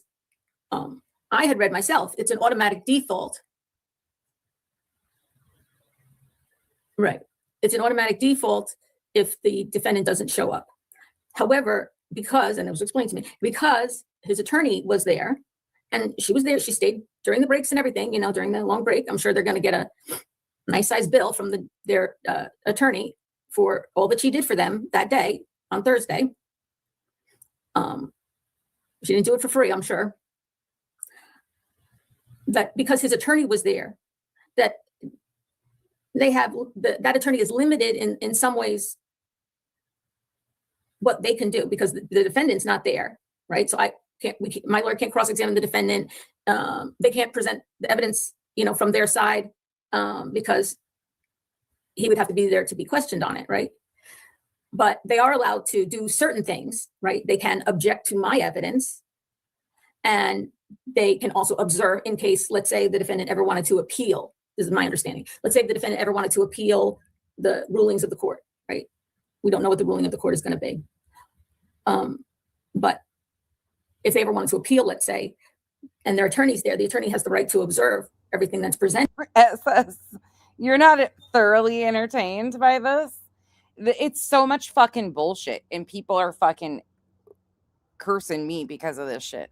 I had read myself, it's an automatic default. Right. It's an automatic default if the defendant doesn't show up. However, because, and it was explained to me, because his attorney was there, and she was there, she stayed during the breaks and everything, during the long break. I'm sure they're going to get a nice size bill from their attorney for all that she did for them that day on Thursday. She didn't do it for free, I'm sure. That because his attorney was there, that they have, that attorney is limited in some ways what they can do, because the defendant's not there, right? So my lawyer can't cross-examine the defendant. They can't present the evidence, from their side, because he would have to be there to be questioned on it, right? But they are allowed to do certain things, right? They can object to my evidence, and they can also observe in case, let's say, the defendant ever wanted to appeal. This is my understanding. Let's say the defendant ever wanted to appeal the rulings of the court, right? We don't know what the ruling of the court is going to be. But if they ever wanted to appeal, let's say, and their attorney's there, the attorney has the right to observe everything that's presented. You're not thoroughly entertained by this? It's so much fucking bullshit, and people are fucking cursing me because of this shit.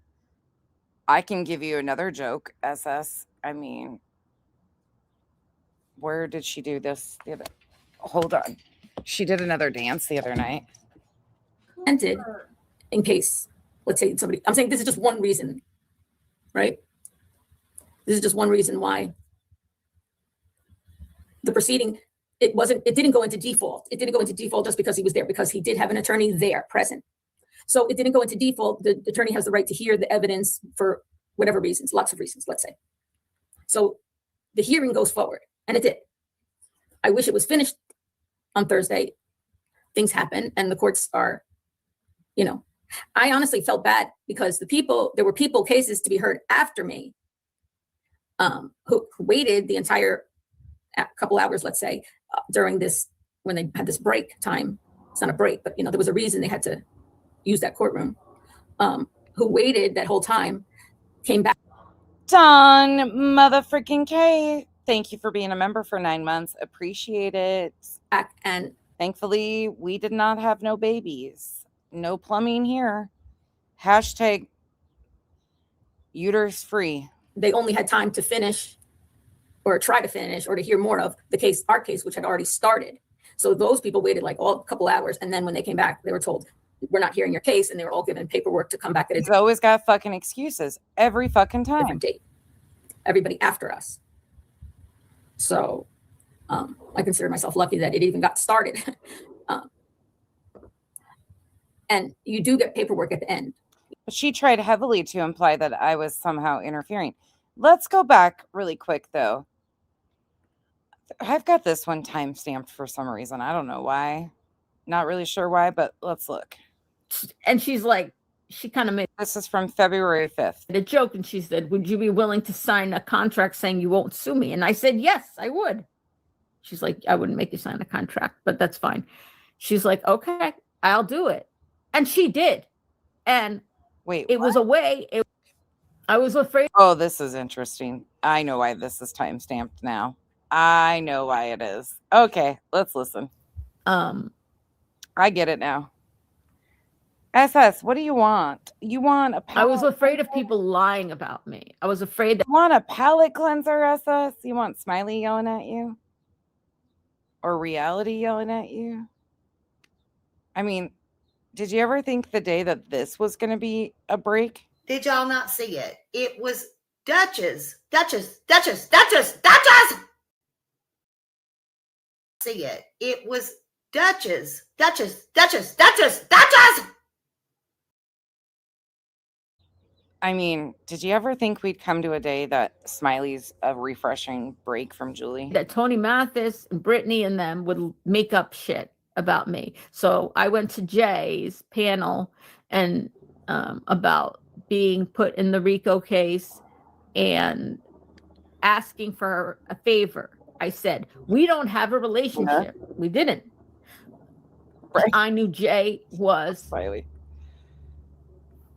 I can give you another joke, SS. Where did she do this? Hold on. She did another dance the other night. In case, let's say somebody, I'm saying this is just one reason, right? This is just one reason why the proceeding, it didn't go into default. It didn't go into default just because he was there, because he did have an attorney there present. So it didn't go into default. The attorney has the right to hear the evidence for whatever reasons, lots of reasons, let's say. So the hearing goes forward, and it did. I wish it was finished on Thursday. Things happen, and the courts are, I honestly felt bad because there were cases to be heard after me, who waited the entire couple hours, let's say, during this, when they had this break time. It's not a break, but there was a reason they had to use that courtroom, who waited that whole time, came back. Don motherfucking K, thank you for being a member for 9 months. Appreciate it. Back, and thankfully, we did not have no babies. No plumbing here. Hashtag uterus free. They only had time to finish, or try to finish, or to hear more of our case, which had already started. So those people waited like a couple hours, and then when they came back, they were told, we're not hearing your case, and they were all given paperwork to come back at It's always got fucking excuses every fucking time. different date. Everybody after us. So I consider myself lucky that it even got started. And you do get paperwork at the end. But she tried heavily to imply that I was somehow interfering. Let's go back really quick though. I've got this one time stamped for some reason. I don't know why. Not really sure why, but let's look. And she's like, she kind of made This is from February 5th. a joke, and she said, would you be willing to sign a contract saying you won't sue me? And I said, yes, I would. She's like, I wouldn't make you sign a contract, but that's fine. She's like, okay, I'll do it. And she did. And Wait, it was a way. I was afraid. oh, this is interesting. I know why this is time stamped now. I know why it is. Okay, let's listen. I get it now. SS, what do you want? You want a I was afraid of people lying about me. I was afraid that You want a palate cleanser, SS? You want Smiley yelling at you? Or reality yelling at you? I mean, did you ever think the day that this was going to be a break? Did y'all not see it? It was Duchess. See it. It was Duchess. I mean, did you ever think we'd come to a day that Smiley's a refreshing break from Julie? that Tony Mathis and Brittany and them would make up shit about me. So I went to Jay's panel and about being put in the RICO case and asking for a favor. I said, we don't have a relationship. We didn't. Right. I knew Jay was, Smiley.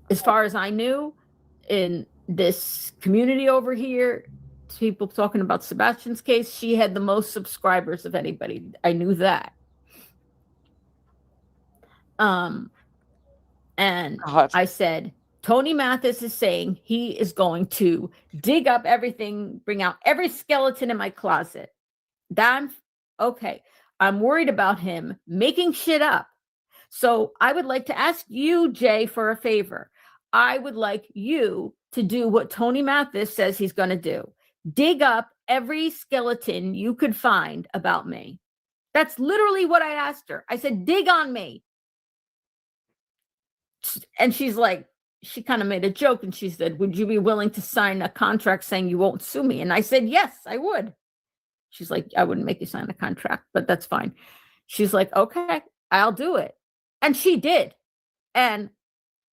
as far as I knew, in this community over here, people talking about Sebastian's case, she had the most subscribers of anybody. I knew that. And God. I said, Tony Mathis is saying he is going to dig up everything, bring out every skeleton in my closet. Okay. I'm worried about him making shit up. So I would like to ask you, Jay, for a favor. I would like you to do what Tony Mathis says he's going to do. Dig up every skeleton you could find about me. That's literally what I asked her. I said, dig on me. And she's like, she kind of made a joke and she said, would you be willing to sign a contract saying you won't sue me? And I said, yes, I would. She's like, I wouldn't make you sign a contract, but that's fine. She's like, okay, I'll do it. And she did. And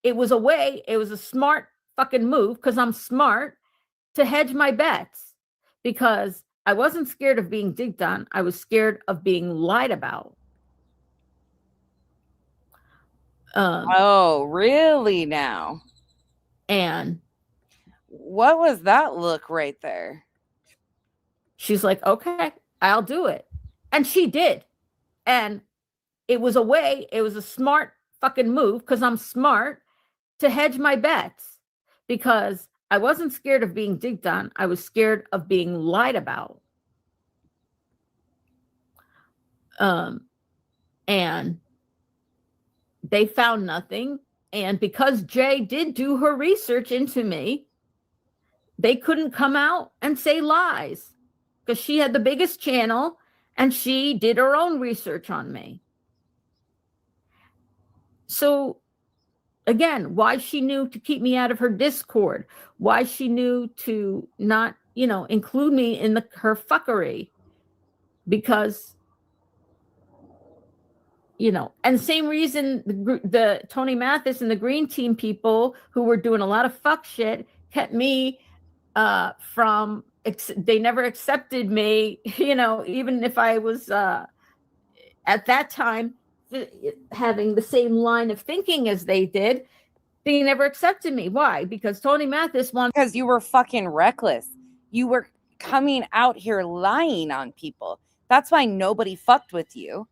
it was a smart fucking move because I'm smart to hedge my bets because I wasn't scared of being digged on. I was scared of being lied about. Oh, really now? And what was that look right there? she's like, okay, I'll do it. And she did. And it was a smart fucking move because I'm smart to hedge my bets because I wasn't scared of being digged on. I was scared of being lied about. And they found nothing. And because Jay did do her research into me, they couldn't come out and say lies because she had the biggest channel and she did her own research on me. So again, why she knew to keep me out of her Discord, why she knew to not, include me in her fuckery, because, and same reason the Tony Mathis and the Green Team people who were doing a lot of fuck shit kept me they never accepted me, even if I was at that time having the same line of thinking as they did. They never accepted me. Why? Because Tony Mathis wanted. Because you were fucking reckless. You were coming out here lying on people. That's why nobody fucked with you.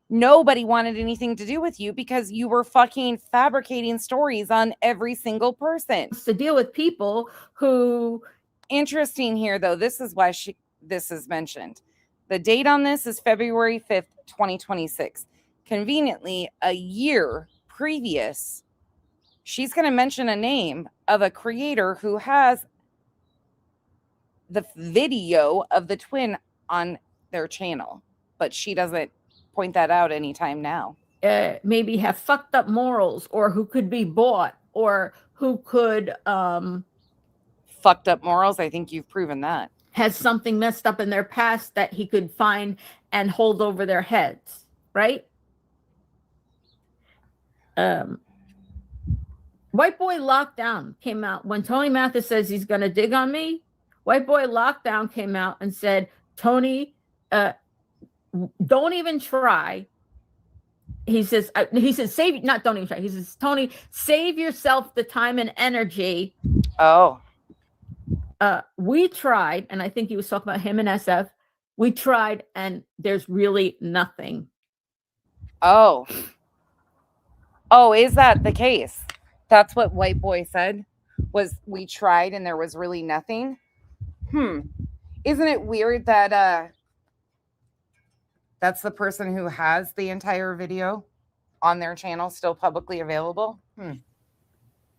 Nobody wanted anything to do with you because you were fucking fabricating stories on every single person. To deal with people who. Interesting here, though. This is why this is mentioned. The date on this is February 5th, 2026. Conveniently, a year previous, she's going to mention a name of a creator who has the video of the twin on their channel, but she doesn't point that out anytime now. Maybe have fucked up morals, or who could be bought, or who could fucked up morals. I think you've proven that. has something messed up in their past that he could find and hold over their heads, right? White Boy Lockdown came out when Tony Mathis says he's going to dig on me. White Boy Lockdown came out and said, Tony, don't even try. He says, save, not don't even try. He says, Tony, save yourself the time and energy. Oh. We tried, and I think he was talking about him and SF. We tried, and there's really nothing. Oh, is that the case? That's what White Boy said, was we tried and there was really nothing. Isn't it weird that that's the person who has the entire video on their channel still publicly available?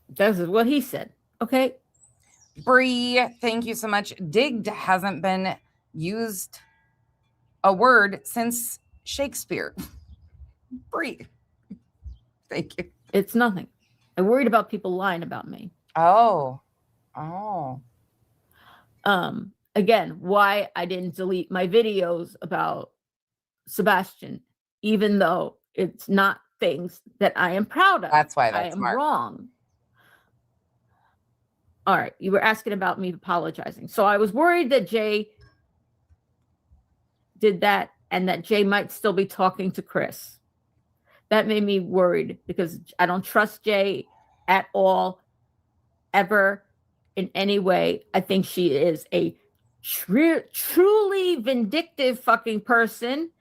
That's what he said. Okay. Bree, thank you so much. Digged hasn't been used a word since Shakespeare. Bree, thank you. It's nothing. I'm worried about people lying about me. Oh. Again, why I didn't delete my videos about Sebastian, even though it's not things that I am proud of. That's why I that's am smart. wrong. All right, you were asking about me apologizing. So I was worried that Jay did that and that Jay might still be talking to Chris. That made me worried because I don't trust Jay at all, ever, in any way. I think she is a truly vindictive fucking person.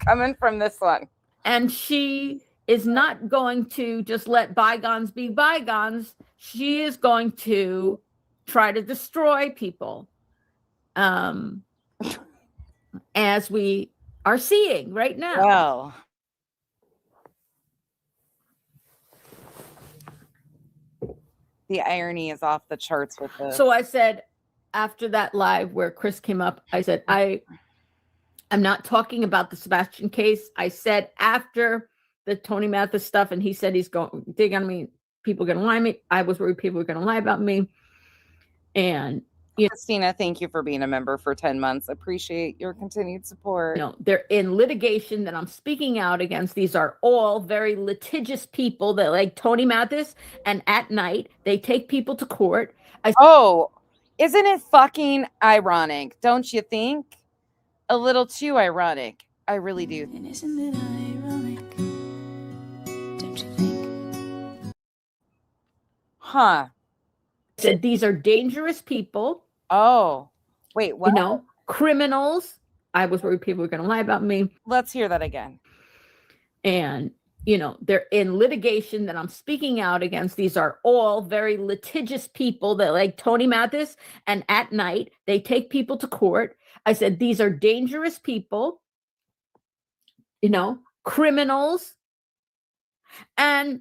Coming from this one. And she is not going to just let bygones be bygones. She is going to try to destroy people. As we are seeing right now. Well, the irony is off the charts with this. So I said, after that live where Chris came up, I said, I'm not talking about the Sebastian case. I said after the Tony Mathis stuff, and he said he's going to dig on me, people are going to lie me. I was worried people were going to lie about me. And Christina, thank you for being a member for 10 months. Appreciate your continued support. They're in litigation that I'm speaking out against. These are all very litigious people that like Tony Mathis, and at night they take people to court. Isn't it fucking ironic? Don't you think? A little too ironic. I really do. And isn't it ironic? Don't you think? Huh. Said these are dangerous people. Oh, wait, what? Criminals. I was worried people were going to lie about me. Let's hear that again. And, they're in litigation that I'm speaking out against. These are all very litigious people that like Tony Mathis, and at night they take people to court. I said, these are dangerous people, criminals. And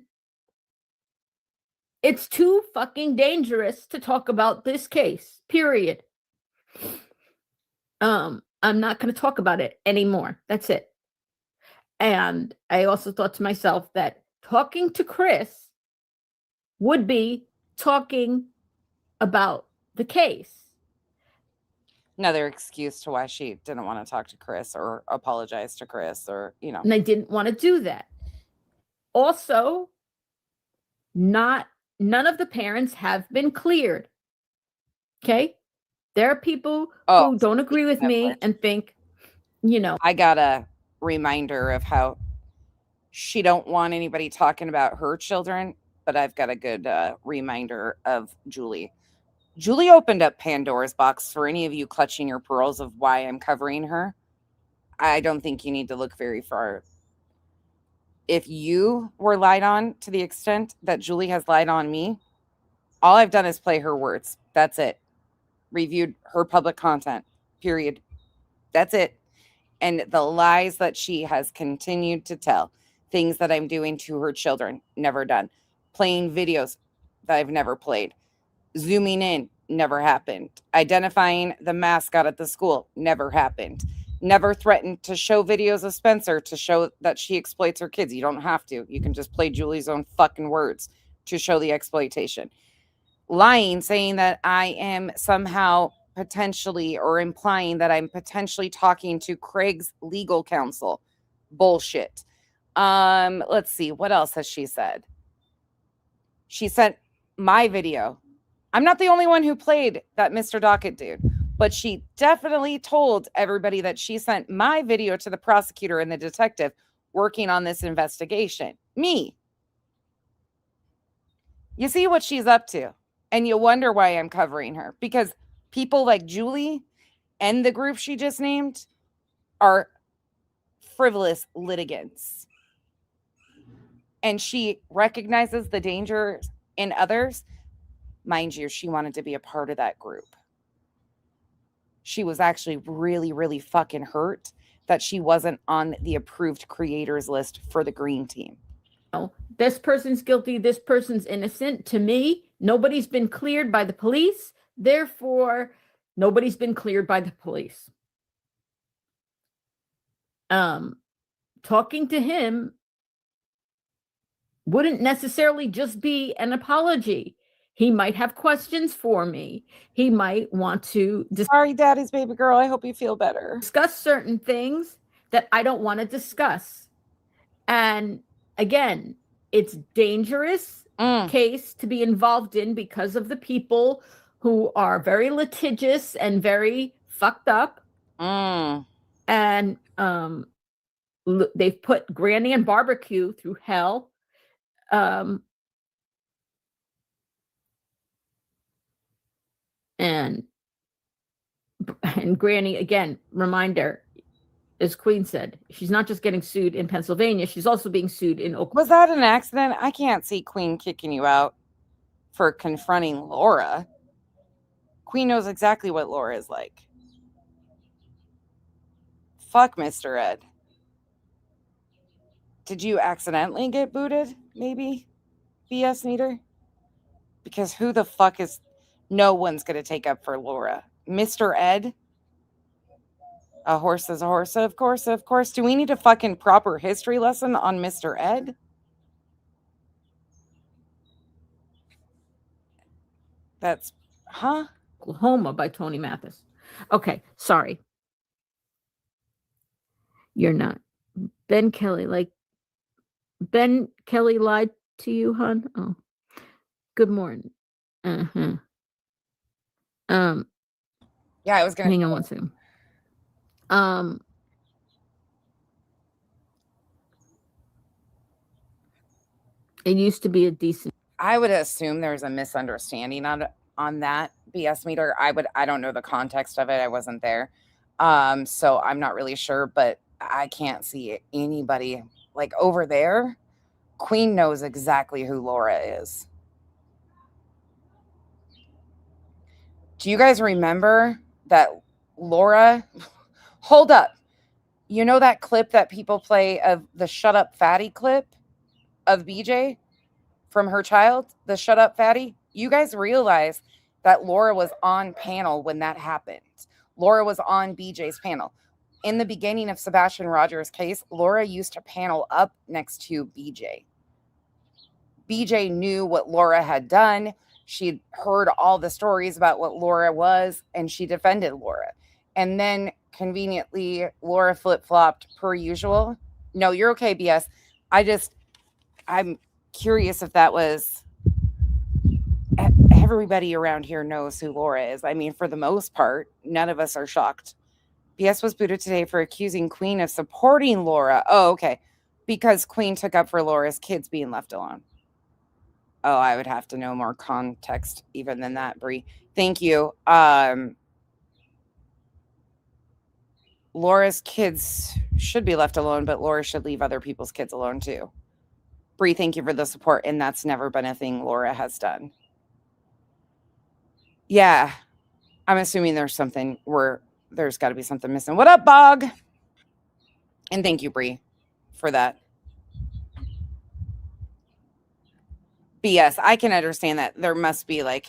it's too fucking dangerous to talk about this case, period. I'm not going to talk about it anymore. That's it. And I also thought to myself that talking to Chris would be talking about the case. Another excuse to why she didn't want to talk to Chris or apologize to Chris or, And I didn't want to do that. Also, none of the parents have been cleared. Okay? There are people who don't agree with me and think, I got a reminder of how she don't want anybody talking about her children, but I've got a good reminder of Julie. Julie opened up Pandora's box for any of you clutching your pearls of why I'm covering her. I don't think you need to look very far. If you were lied on to the extent that Julie has lied on me, all I've done is play her words. That's it. Reviewed her public content, period. That's it. And the lies that she has continued to tell, things that I'm doing to her children, never done. Playing videos that I've never played. Zooming in, never happened. Identifying the mascot at the school, never happened. Never threatened to show videos of Spencer to show that she exploits her kids. You don't have to. You can just play Julie's own fucking words to show the exploitation. lying, saying that I am somehow potentially or implying that I'm potentially talking to Craig's legal counsel. Bullshit. Let's see. What else has she said? She sent my video. I'm not the only one who played that Mr. Docket dude, but she definitely told everybody that she sent my video to the prosecutor and the detective working on this investigation. Me. You see what she's up to, and you wonder why I'm covering her, because people like Julie and the group she just named are frivolous litigants. And she recognizes the danger in others. Mind you, she wanted to be a part of that group. She was actually really, really fucking hurt that she wasn't on the approved creators list for the green team. This person's guilty, this person's innocent. To me, nobody's been cleared by the police. Therefore, nobody's been cleared by the police. Talking to him wouldn't necessarily just be an apology. He might have questions for me. He might want to Sorry, Daddy's baby girl. I hope you feel better. discuss certain things that I don't want to discuss. And again, it's dangerous case to be involved in because of the people who are very litigious and very fucked up. And they've put Granny and Barbecue through hell. And Granny, again, reminder, as Queen said, she's not just getting sued in Pennsylvania, she's also being sued in Oklahoma. Was that an accident? I can't see Queen kicking you out for confronting Laura. Queen knows exactly what Laura is like. Fuck Mr. Ed. Did you accidentally get booted? Maybe? BS meter? Because who the fuck is... No one's going to take up for Laura. Mr. Ed? A horse is a horse, of course, of course. Do we need a fucking proper history lesson on Mr. Ed? That's... Huh? Oklahoma by Tony Mathis. Okay, sorry. You're not. Ben Kelly lied to you, hon? Oh. Good morning. Yeah, I was going to... Hang on one second. It used to be a decent... I would assume there's a misunderstanding on that BS meter. I don't know the context of it. I wasn't there. So I'm not really sure, but I can't see anybody like over there. Queen knows exactly who Laura is. Do you guys remember that Laura? Hold up. You know that clip that people play of the Shut Up Fatty clip of BJ from her child? The Shut Up Fatty? You guys realize that Laura was on panel when that happened. Laura was on BJ's panel. In the beginning of Sebastian Rogers' case, Laura used to panel up next to BJ. BJ knew what Laura had done. She'd heard all the stories about what Laura was, and she defended Laura. And then, conveniently, Laura flip-flopped per usual. No, you're okay, BS. I'm curious if that was... Everybody around here knows who Laura is. I mean, for the most part, none of us are shocked. BS was booted today for accusing Queen of supporting Laura. Oh, okay. Because Queen took up for Laura's kids being left alone. Oh, I would have to know more context even than that, Bree. Thank you. Laura's kids should be left alone, but Laura should leave other people's kids alone too. Bree, thank you for the support, and that's never been a thing Laura has done. Yeah, I'm assuming there's something where there's got to be something missing. What up, Bog? And thank you, Bree, for that. BS, I can understand that there must be like...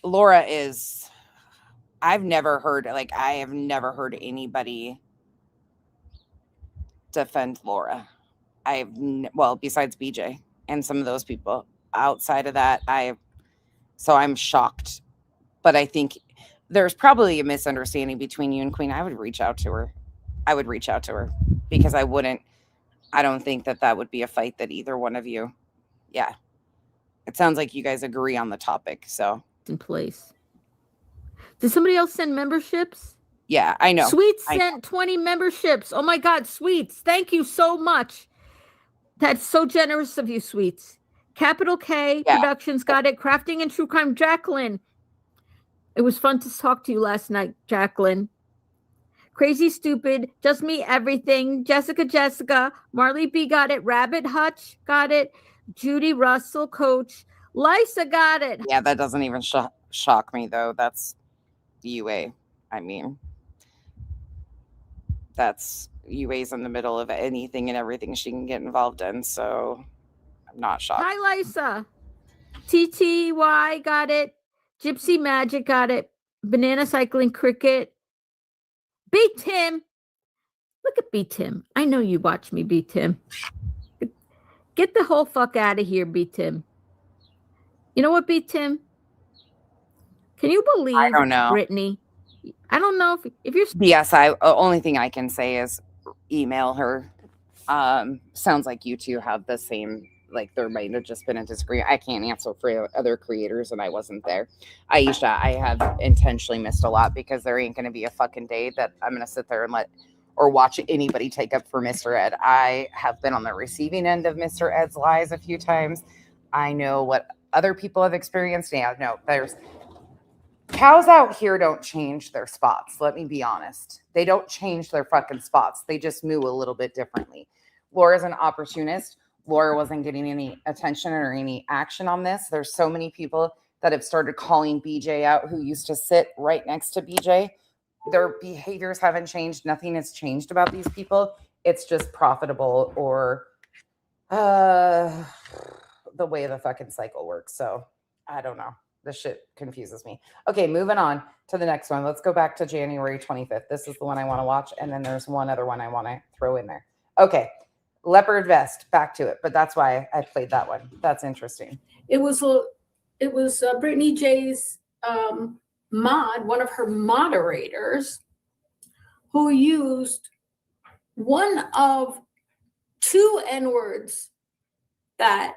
Laura is... I have never heard anybody defend Laura. Well, besides BJ and some of those people. outside of that, so I'm shocked. But I think there's probably a misunderstanding between you and Queen. I would reach out to her. Because I don't think that would be a fight that either one of you. Yeah. It sounds like you guys agree on the topic. So, in place. Did somebody else send memberships? yeah, I know. Sweets sent 20 memberships. Oh my God, Sweets. Thank you so much. That's so generous of you, Sweets. Capital K Productions got it. Crafting and True Crime, Jacqueline. It was fun to talk to you last night, Jacqueline. Crazy Stupid, Just Me Everything, Jessica, Marley B got it, Rabbit Hutch got it, Judy Russell, Coach, Lisa got it. Yeah, that doesn't even shock me, though. That's UA. I mean, that's UA's in the middle of anything and everything she can get involved in, so I'm not shocked. Hi, Lisa. TTY got it, Gypsy Magic got it, Banana Cycling Cricket, Beat Tim. Look at Beat Tim. I know you watch me, Beat Tim. Get the whole fuck out of here, Beat Tim. You know what, Beat Tim? Can you believe I don't know. Brittany? I don't know if you're. Yes, only thing I can say is email her. Sounds like you two have the same, like there might have just been a disagreement. I can't answer for other creators and I wasn't there. Aisha, I have intentionally missed a lot because there ain't going to be a fucking day that I'm going to sit there and watch anybody take up for Mr. Ed. I have been on the receiving end of Mr. Ed's lies a few times. I know what other people have experienced. Yeah, no, there's cows out here don't change their spots. Let me be honest. They don't change their fucking spots. They just moo a little bit differently. Laura's an opportunist. Laura wasn't getting any attention or any action on this. There's so many people that have started calling BJ out who used to sit right next to BJ. Their behaviors haven't changed. Nothing has changed about these people. It's just profitable or the way the fucking cycle works. So I don't know. This shit confuses me. Okay, moving on to the next one. Let's go back to January 25th. This is the one I want to watch. And then there's one other one I want to throw in there. Okay. Leopard vest, back to it. But that's why I played that one. That's interesting. It was Brittany J's one of her moderators, who used one of two N-words that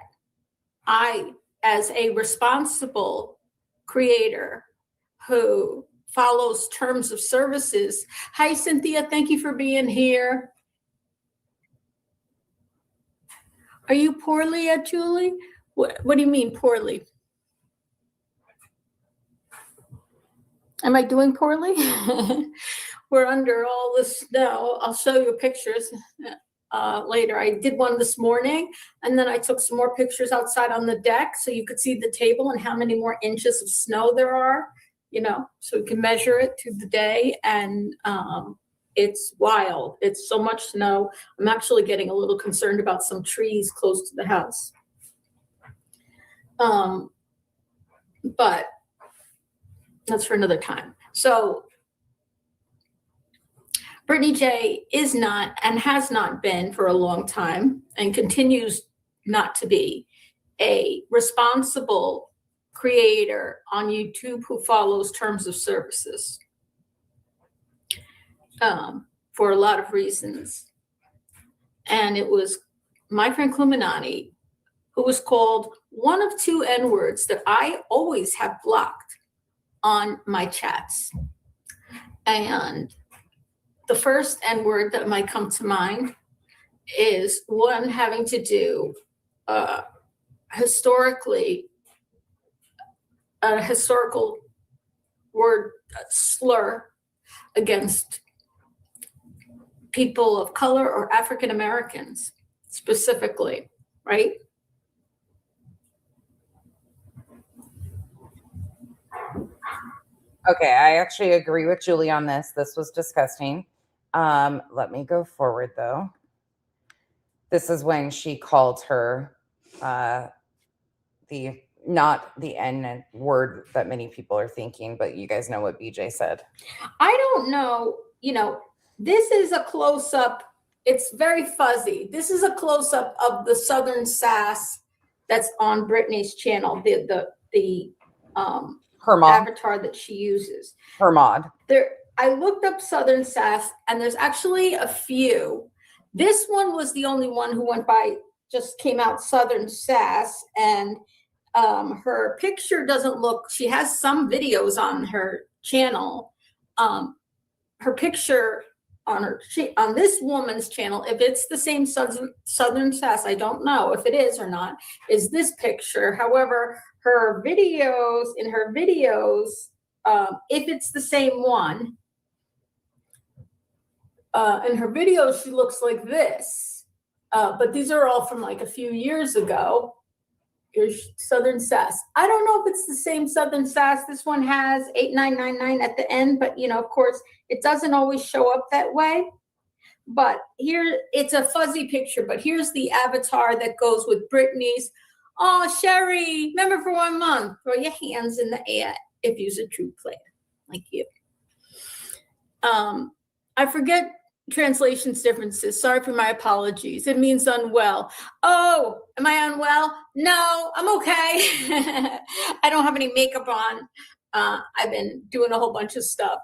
I, as a responsible creator who follows terms of services. Hi, Cynthia. Thank you for being here. Are you poorly, Julie? What do you mean poorly? Am I doing poorly? We're under all this snow. I'll show you pictures later. I did one this morning, and then I took some more pictures outside on the deck so you could see the table and how many more inches of snow there are, so we can measure it to the day. And it's wild. It's so much snow. I'm actually getting a little concerned about some trees close to the house. But that's for another time. So Brittany J is not and has not been for a long time and continues not to be a responsible creator on YouTube who follows terms of services for a lot of reasons. And it was my friend Kluminani who was called one of two N-words that I always have blocked on my chats. And the first N-word that might come to mind is one having to do historically, a historical word slur against people of color or African Americans specifically, right? Okay, I actually agree with Julie on this. This was disgusting. Let me go forward, though. This is when she called her not the N word that many people are thinking, but you guys know what BJ said. I don't know, this is a close-up. It's very fuzzy. This is a close-up of the Southern sass that's on Brittany's channel, the Her mom, avatar that she uses. her mod. I looked up Southern Sass, and there's actually a few. This one was the only one who went by, just came out Southern Sass, and her picture doesn't look, she has some videos on her channel. Her picture on this woman's channel, if it's the same Southern Sass, I don't know if it is or not, is this picture. However, in her videos, if it's the same one, in her videos, she looks like this. But these are all from like a few years ago. Here's Southern Sass. I don't know if it's the same Southern Sass. This one has 8999 at the end, but of course, it doesn't always show up that way. But here, it's a fuzzy picture, but here's the avatar that goes with Brittany's. Oh, Sherry, remember for 1 month, throw your hands in the air if you're a true player, like you. I forget translations differences. Sorry for my apologies. It means unwell. Oh, am I unwell? No, I'm okay. I don't have any makeup on. I've been doing a whole bunch of stuff.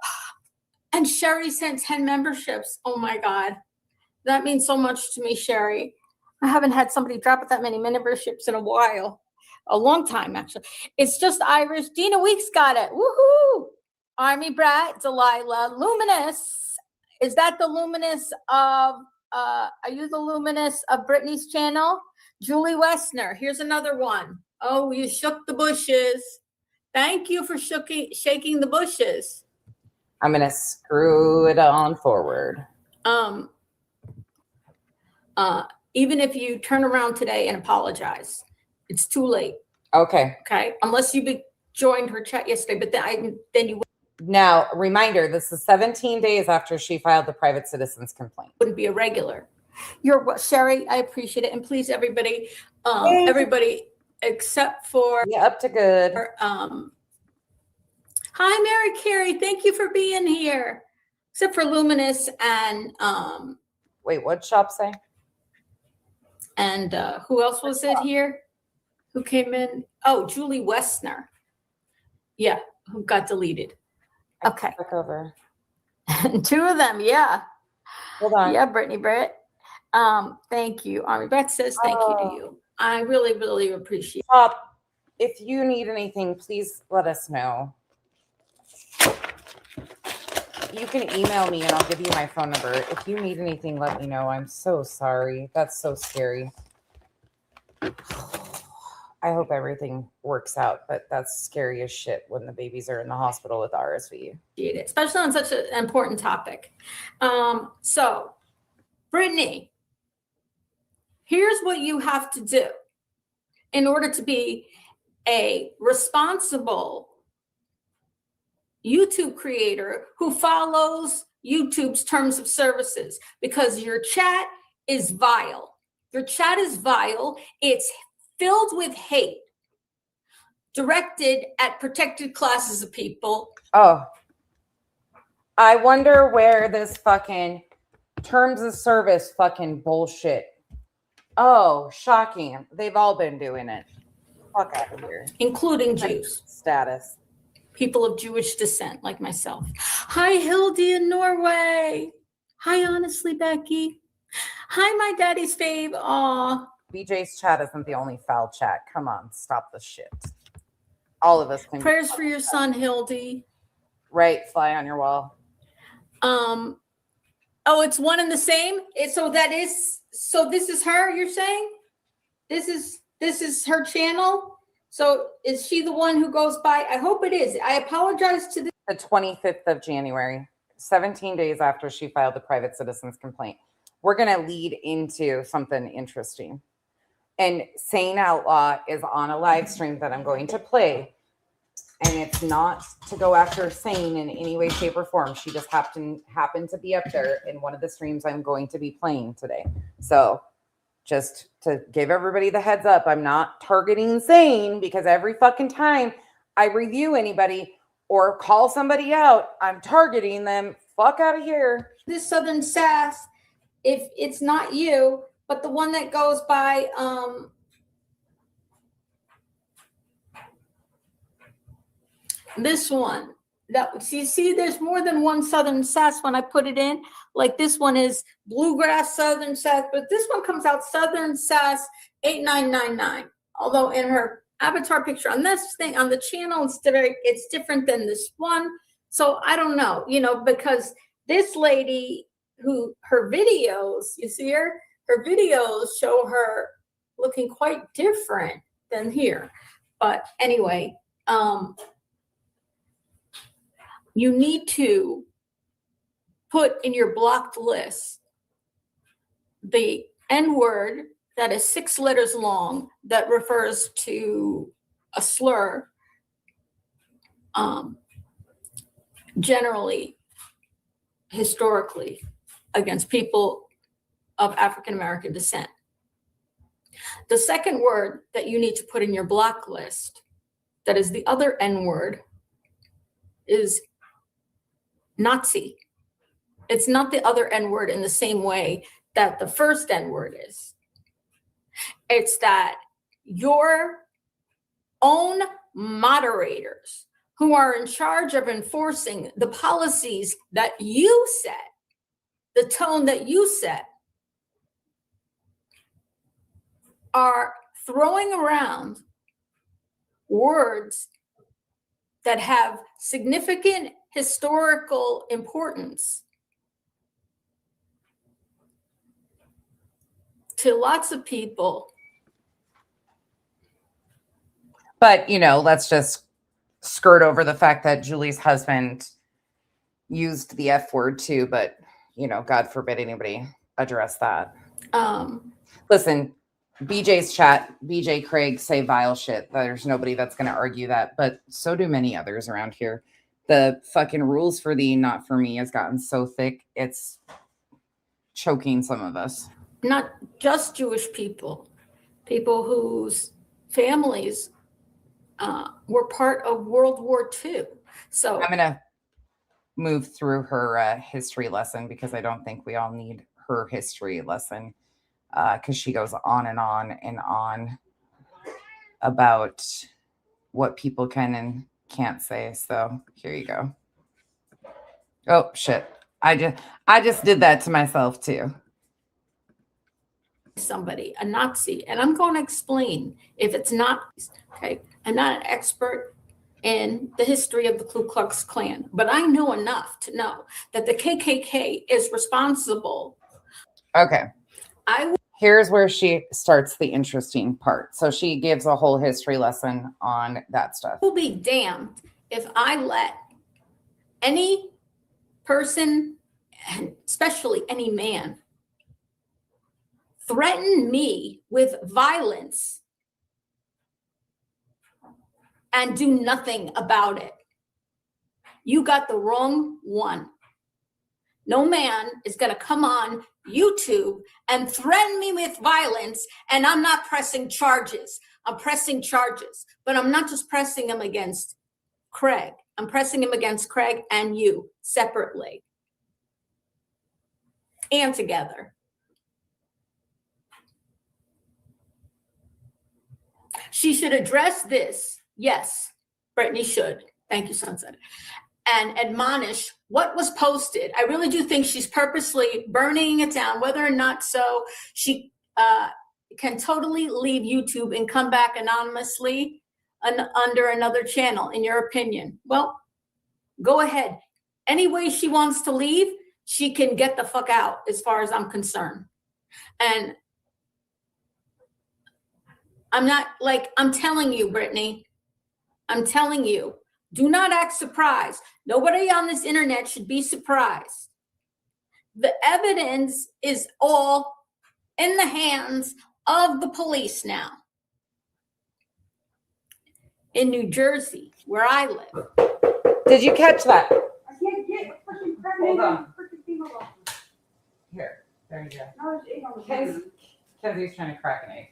And Sherry sent 10 memberships. Oh my God. That means so much to me, Sherry. I haven't had somebody drop that many memberships in a while. A long time, actually. It's just Irish. Dina Weeks got it. Woohoo! Army Brat, Delilah, Luminous. Is that the Luminous of, are you the Luminous of Brittany's channel? Julie Westner, here's another one. Oh, you shook the bushes. Thank you for shaking the bushes. I'm going to screw it on forward. Even if you turn around today and apologize, it's too late. Okay. Okay. Unless you joined her chat yesterday, but then you Now, reminder, this is 17 days after she filed the private citizen's complaint. wouldn't be a regular. Sherry, I appreciate it. And please, everybody, everybody except for Yeah, up to good. Hi, Mary Carey. Thank you for being here. Except for Luminous and Wait, what'd Shop say? and who else was it here? Who came in? Oh, Julie Westner. Yeah, who got deleted. Okay. Back over. Two of them, yeah. Hold on. Yeah, Brittany Britt. Thank you. Army Beth says thank you to you. I really, really appreciate it. Shop, if you need anything, please let us know. You can email me and I'll give you my phone number. If you need anything, let me know. I'm so sorry. That's so scary. I hope everything works out, but that's scary as shit when the babies are in the hospital with RSV. Especially on such an important topic. So, Brittany, here's what you have to do in order to be a responsible YouTube creator who follows YouTube's terms of services, because your chat is vile. Your chat is vile. It's filled with hate directed at protected classes of people. Oh, I wonder where this fucking terms of service fucking bullshit. Oh, shocking. They've all been doing it. Fuck out of here. Including Jews. Status. People of Jewish descent like myself. Hi, Hildy in Norway. Hi, honestly, Becky. Hi, my daddy's fave. Aw. BJ's chat isn't the only foul chat. Come on, stop the shit. All of us can. Prayers for your son, Hildy. Right, fly on your wall. Oh, it's one and the same. So this is her. You're saying this is her channel. So is she the one who goes by? I hope it is. I apologize to The 25th of January, 17 days after she filed the private citizen's complaint. We're going to lead into something interesting. And Sane Outlaw is on a live stream that I'm going to play. And it's not to go after Sane in any way, shape, or form. She just happened to be up there in one of the streams I'm going to be playing today. So just to give everybody the heads up, I'm not targeting Sane, because every fucking time I review anybody or call somebody out, I'm targeting them. Fuck out of here. this Southern Sass, if it's not you, but the one that goes by This one, that see, there's more than one Southern Sass when I put it in. Like this one is Bluegrass Southern Sass, but this one comes out Southern Sass 8999. Although in her avatar picture on this thing on the channel, it's different than this one. So I don't know, because this lady who her videos, you see her videos show her looking quite different than here. But anyway, you need to put in your blocked list the N word that is 6 letters long that refers to a slur, generally, historically, against people of African American descent. The second word that you need to put in your block list, that is the other N word, is Nazi. It's not the other N word in the same way that the first N word is. It's that your own moderators who are in charge of enforcing the policies that you set, the tone that you set, are throwing around words that have significant historical importance to lots of people. But, let's just skirt over the fact that Julie's husband used the F word too, but, God forbid anybody address that. Listen, BJ's chat, BJ Craig say vile shit. There's nobody that's going to argue that, but so do many others around here. The fucking rules for thee, not for me has gotten so thick, it's choking some of us. Not just Jewish people whose families were part of World War II. So I'm going to move through her history lesson because I don't think we all need her history lesson because she goes on and on and on about what people can and can't say. So here you go. Oh, shit. I just did that to myself too. Somebody, a Nazi, and I'm going to explain if it's not, okay? I'm not an expert in the history of the Ku Klux Klan, but I know enough to know that the KKK is responsible. Okay. Here's where she starts the interesting part. So she gives a whole history lesson on that stuff. Will be damned if I let any person, and especially any man, threaten me with violence and do nothing about it. You got the wrong one. No man is going to come on YouTube and threaten me with violence, and I'm not pressing charges. I'm pressing charges, but I'm not just pressing them against Craig. I'm pressing him against Craig and you separately and together. She should address this. Yes, Brittany should. Thank you, Sunset. And admonish what was posted. I really do think she's purposely burning it down, whether or not so. She can totally leave YouTube and come back anonymously under another channel, in your opinion. Well, go ahead. Any way she wants to leave, she can get the fuck out as far as I'm concerned. And I'm telling you, Brittany, I'm telling you, do not act surprised. Nobody on this internet should be surprised. The evidence is all in the hands of the police now. In New Jersey, where I live. Did you catch that? Hold on. Here, there you go. Kenzie's trying to crack an egg.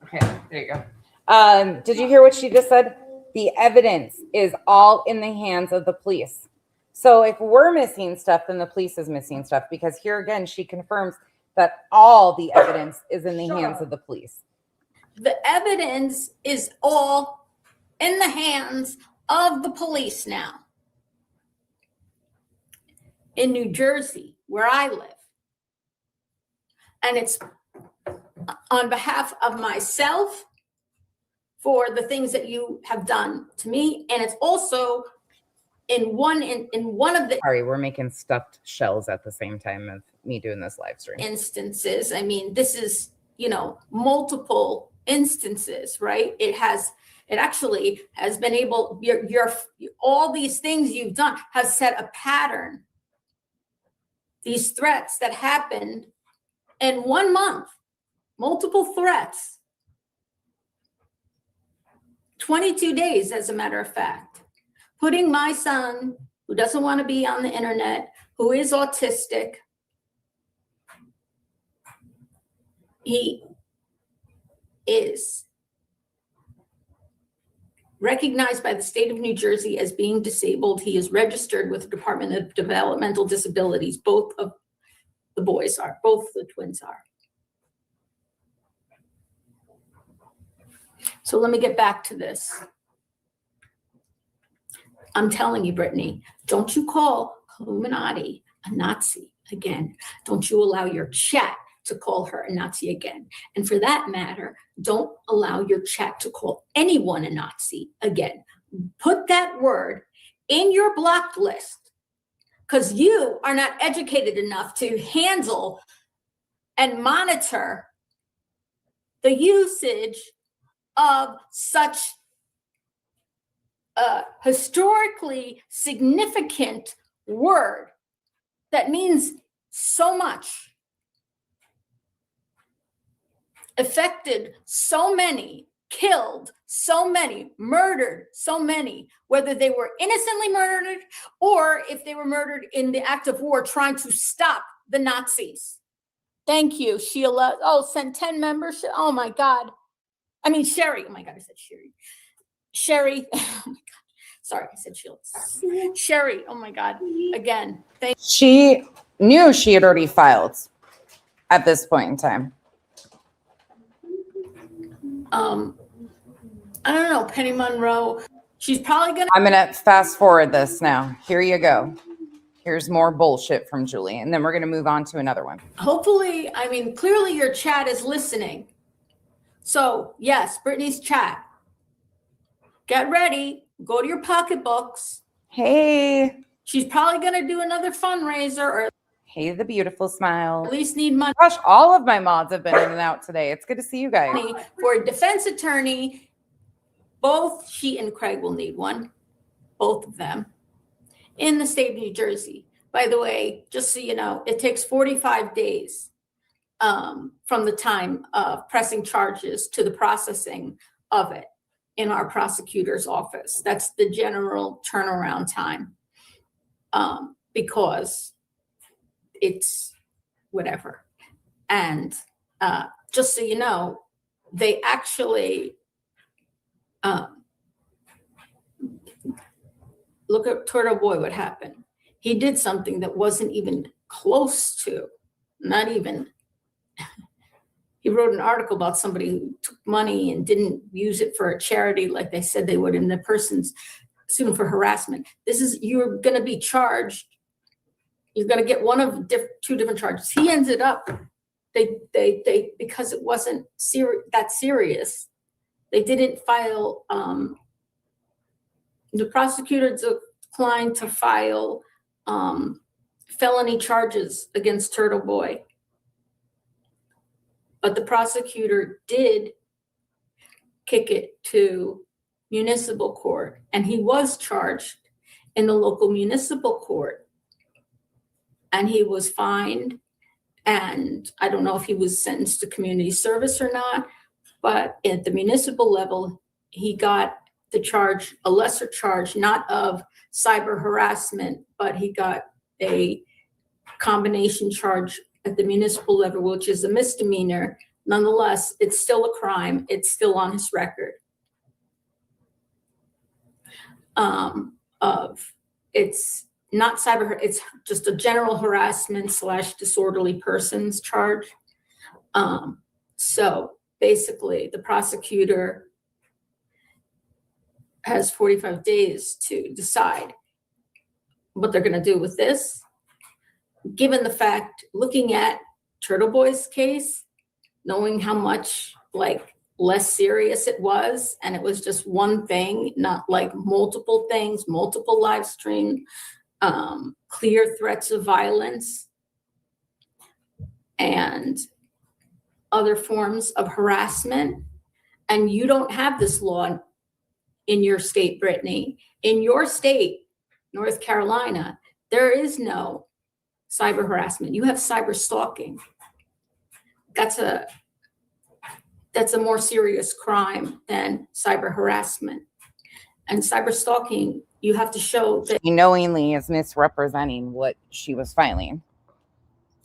Okay, there you go. Did you hear what she just said? The evidence is all in the hands of the police. So if we're missing stuff, then the police is missing stuff, because here again, she confirms that all the evidence is in the hands of the police. The evidence is all in the hands of the police now in New Jersey, where I live. And it's on behalf of myself for the things that you have done to me. And it's also in one of the Sorry, we're making stuffed shells at the same time of me doing this live stream. instances. I mean, this is, multiple instances, right? It actually has been able, all these things you've done have set a pattern. These threats that happened in 1 month, multiple threats, 22 days, as a matter of fact, putting my son, who doesn't want to be on the internet, who is autistic, he is recognized by the state of New Jersey as being disabled. He is registered with the Department of Developmental Disabilities. Both of the boys are, both the twins are. So let me get back to this. I'm telling you, Brittany, don't you call Illuminati a Nazi again. Don't you allow your chat to call her a Nazi again. And for that matter, don't allow your chat to call anyone a Nazi again. Put that word in your blocked list, because you are not educated enough to handle and monitor the usage of such a historically significant word that means so much, affected so many, killed so many, murdered so many, whether they were innocently murdered or if they were murdered in the act of war trying to stop the Nazis. Thank you, Sheila. Oh, sent 10 members. Oh my God. I mean, Sherry. Oh my God, I said Sherry. Sherry. Oh my God. Sorry, I said Sheila. Sherry. Oh my God. Again, thank you. She knew she had already filed at this point in time. I don't know, Penny Monroe. She's probably gonna. I'm going to fast forward this now. Here you go. Here's more bullshit from Julie. And then we're going to move on to another one. Hopefully, I mean, clearly your chat is listening. So yes, Brittany's chat. Get ready. Go to your pocketbooks. Hey. She's probably going to do another fundraiser, or Hey, the beautiful smile. at least need money Gosh, all of my mods have been in and out today. It's good to see you guys. for a defense attorney. Both she and Craig will need one, both of them, in the state of New Jersey. By the way, just so you know, it takes 45 days from the time of pressing charges to the processing of it in our prosecutor's office. That's the general turnaround time, because it's whatever. And just so you know, they actually look at Turtle Boy, what happened. He did something that wasn't even close to, not even, he wrote an article about somebody who took money and didn't use it for a charity like they said they would, and the person's suing for harassment. This is, you're going to be charged. You're going to get one of two different charges. He ended up, they because it wasn't that serious, they didn't file, the prosecutor declined to file felony charges against Turtle Boy. But the prosecutor did kick it to municipal court, and he was charged in the local municipal court, and he was fined. And I don't know if he was sentenced to community service or not, but at the municipal level, he got the charge, a lesser charge, not of cyber harassment, but he got a combination charge at the municipal level, which is a misdemeanor. Nonetheless, it's still a crime. It's still on his record. It's not cyber, it's just a general harassment / disorderly persons charge. So basically, the prosecutor has 45 days to decide what they're going to do with this. Given the fact, looking at Turtle Boy's case, knowing how much like less serious it was, and it was just one thing, not like multiple things, multiple live stream, clear threats of violence, and other forms of harassment. And you don't have this law in your state, Brittany. In your state, North Carolina, there is no cyber harassment. You have cyber stalking. That's a more serious crime than cyber harassment. And cyber stalking, you have to show that She knowingly is misrepresenting what she was filing.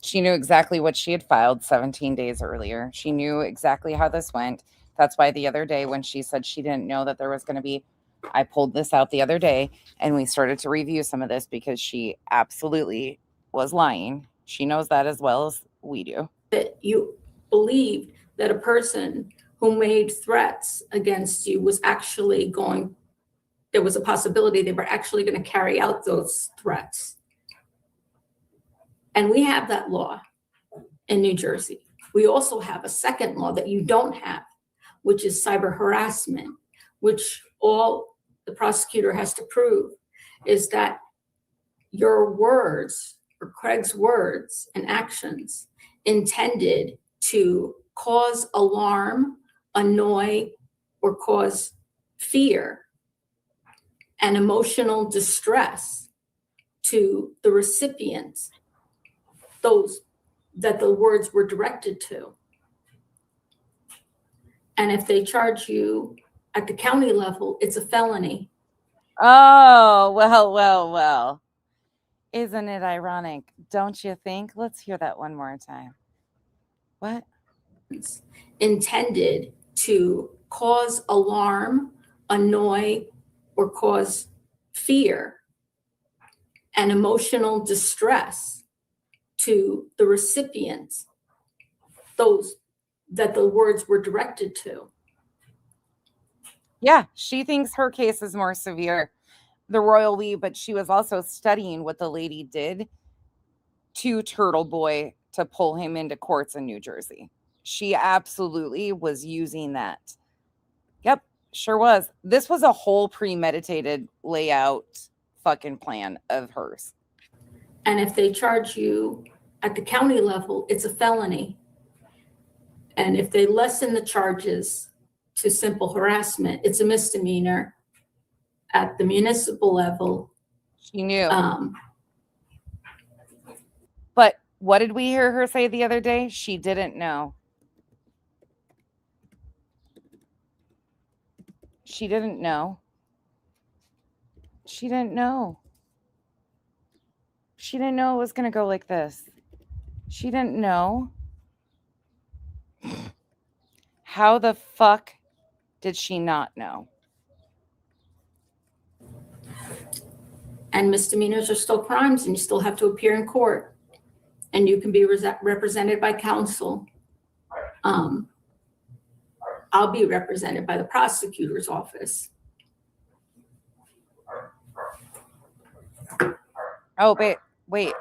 She knew exactly what she had filed 17 days earlier. She knew exactly how this went. That's why the other day when she said she didn't know that there was going to be, I pulled this out the other day and we started to review some of this because she absolutely was lying. She knows that as well as we do. that you believed that a person who made threats against you was actually going, there was a possibility they were actually going to carry out those threats. And we have that law in New Jersey. We also have a second law that you don't have, which is cyber harassment, which all the prosecutor has to prove is that your words or Craig's words and actions intended to cause alarm, annoy, or cause fear and emotional distress to the recipients, those that the words were directed to. And if they charge you at the county level, it's a felony. Oh, well. Isn't it ironic? Don't you think? Let's hear that one more time. What? Intended to cause alarm, annoy, or cause fear and emotional distress to the recipients, those that the words were directed to. Yeah, she thinks her case is more severe, the royal we, but she was also studying what the lady did to Turtle Boy to pull him into courts in New Jersey. She absolutely was using that. Yep, sure was. This was a whole premeditated layout fucking plan of hers. And if they charge you at the county level, it's a felony. And if they lessen the charges to simple harassment, it's a misdemeanor. At the municipal level, She knew. But what did we hear her say the other day? She didn't know. She didn't know. She didn't know. She didn't know it was going to go like this. She didn't know. How the fuck did she not know? and misdemeanors are still crimes, and you still have to appear in court, and you can be represented by counsel. I'll be represented by the prosecutor's office. Oh, wait.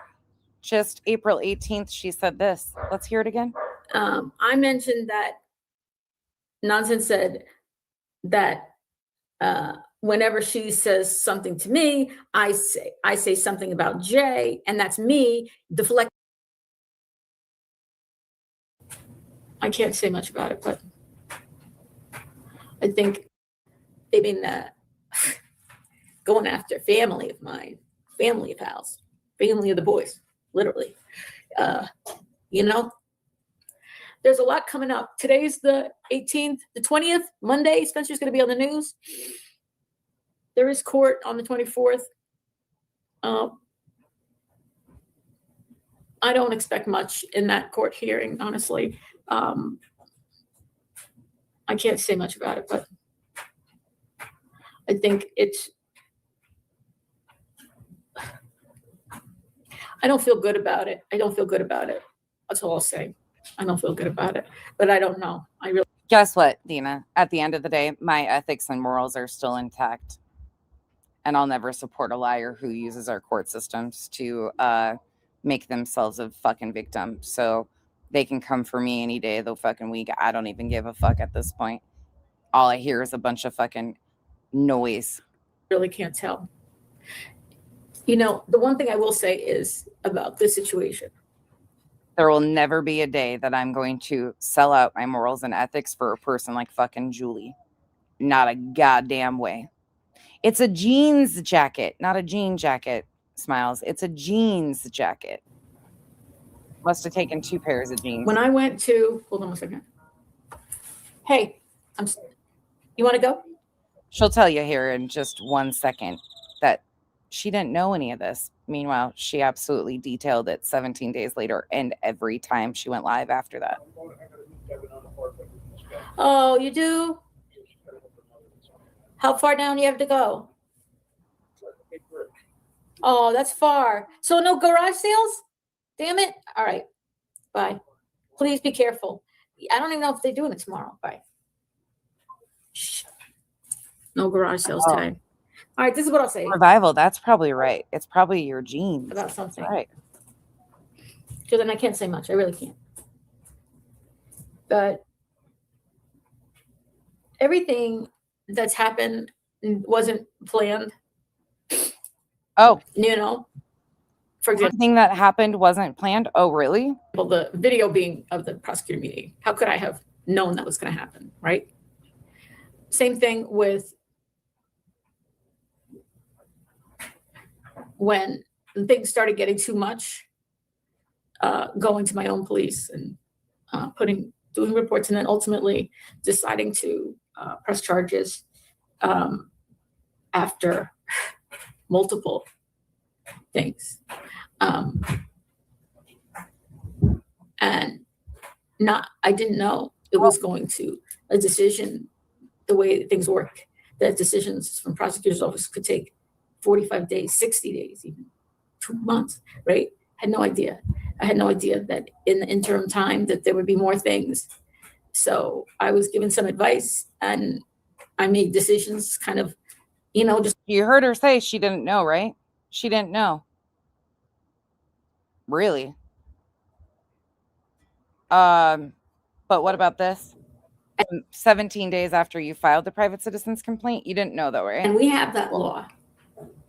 Just April 18th, she said this. Let's hear it again. I mentioned that Nonsense said that whenever she says something to me, I say something about Jay, and that's me deflecting. I can't say much about it, but I think they've been going after family of mine, family of Hal's, family of the boys, literally. There's a lot coming up. Today's the 18th, the 20th, Monday. Spencer's going to be on the news. There is court on the 24th. I don't expect much in that court hearing, honestly. I can't say much about it, but I think I don't feel good about it. That's all I'll say. I don't feel good about it, but I don't know. Guess what, Dina? At the end of the day, my ethics and morals are still intact. And I'll never support a liar who uses our court systems to make themselves a fucking victim. So they can come for me any day of the fucking week. I don't even give a fuck at this point. All I hear is a bunch of fucking noise. Really can't tell. You know, the one thing I will say is about this situation. There will never be a day that I'm going to sell out my morals and ethics for a person like fucking Julie. Not a goddamn way. It's a jeans jacket, not a jean jacket, Smiles. It's a jeans jacket. Must have taken 2 pairs of jeans. When I went to, hold on a second. Hey, you want to go? She'll tell you here in just 1 second that she didn't know any of this. Meanwhile, she absolutely detailed it 17 days later and every time she went live after that. Oh, you do? How far down you have to go? Oh, that's far. So no garage sales? Damn it. All right. Bye. Please be careful. I don't even know if they're doing it tomorrow. Bye. Shh. No garage sales today. All right, this is what I'll say Revival, that's probably right. It's probably your jeans. about something. Right. Because then I can't say much. I really can't. But everything that's happened wasn't planned. Oh, You know, for example, everything that happened wasn't planned. Oh, really? the video being of the prosecutor meeting. How could I have known that was going to happen, right? Same thing with when things started getting too much, going to my own police and doing reports, and then ultimately deciding to press charges after multiple things. And I didn't know it was going to a decision, the way things work, that decisions from prosecutor's office could take 45 days, 60 days, even 2 months, right? Had no idea. I had no idea that in the interim time that there would be more things. So I was given some advice and I made decisions kind of, you know, just. You heard her say she didn't know, right? She didn't know. Really? But what about this? 17 days after you filed the private citizen's complaint, you didn't know though, right? And we have that law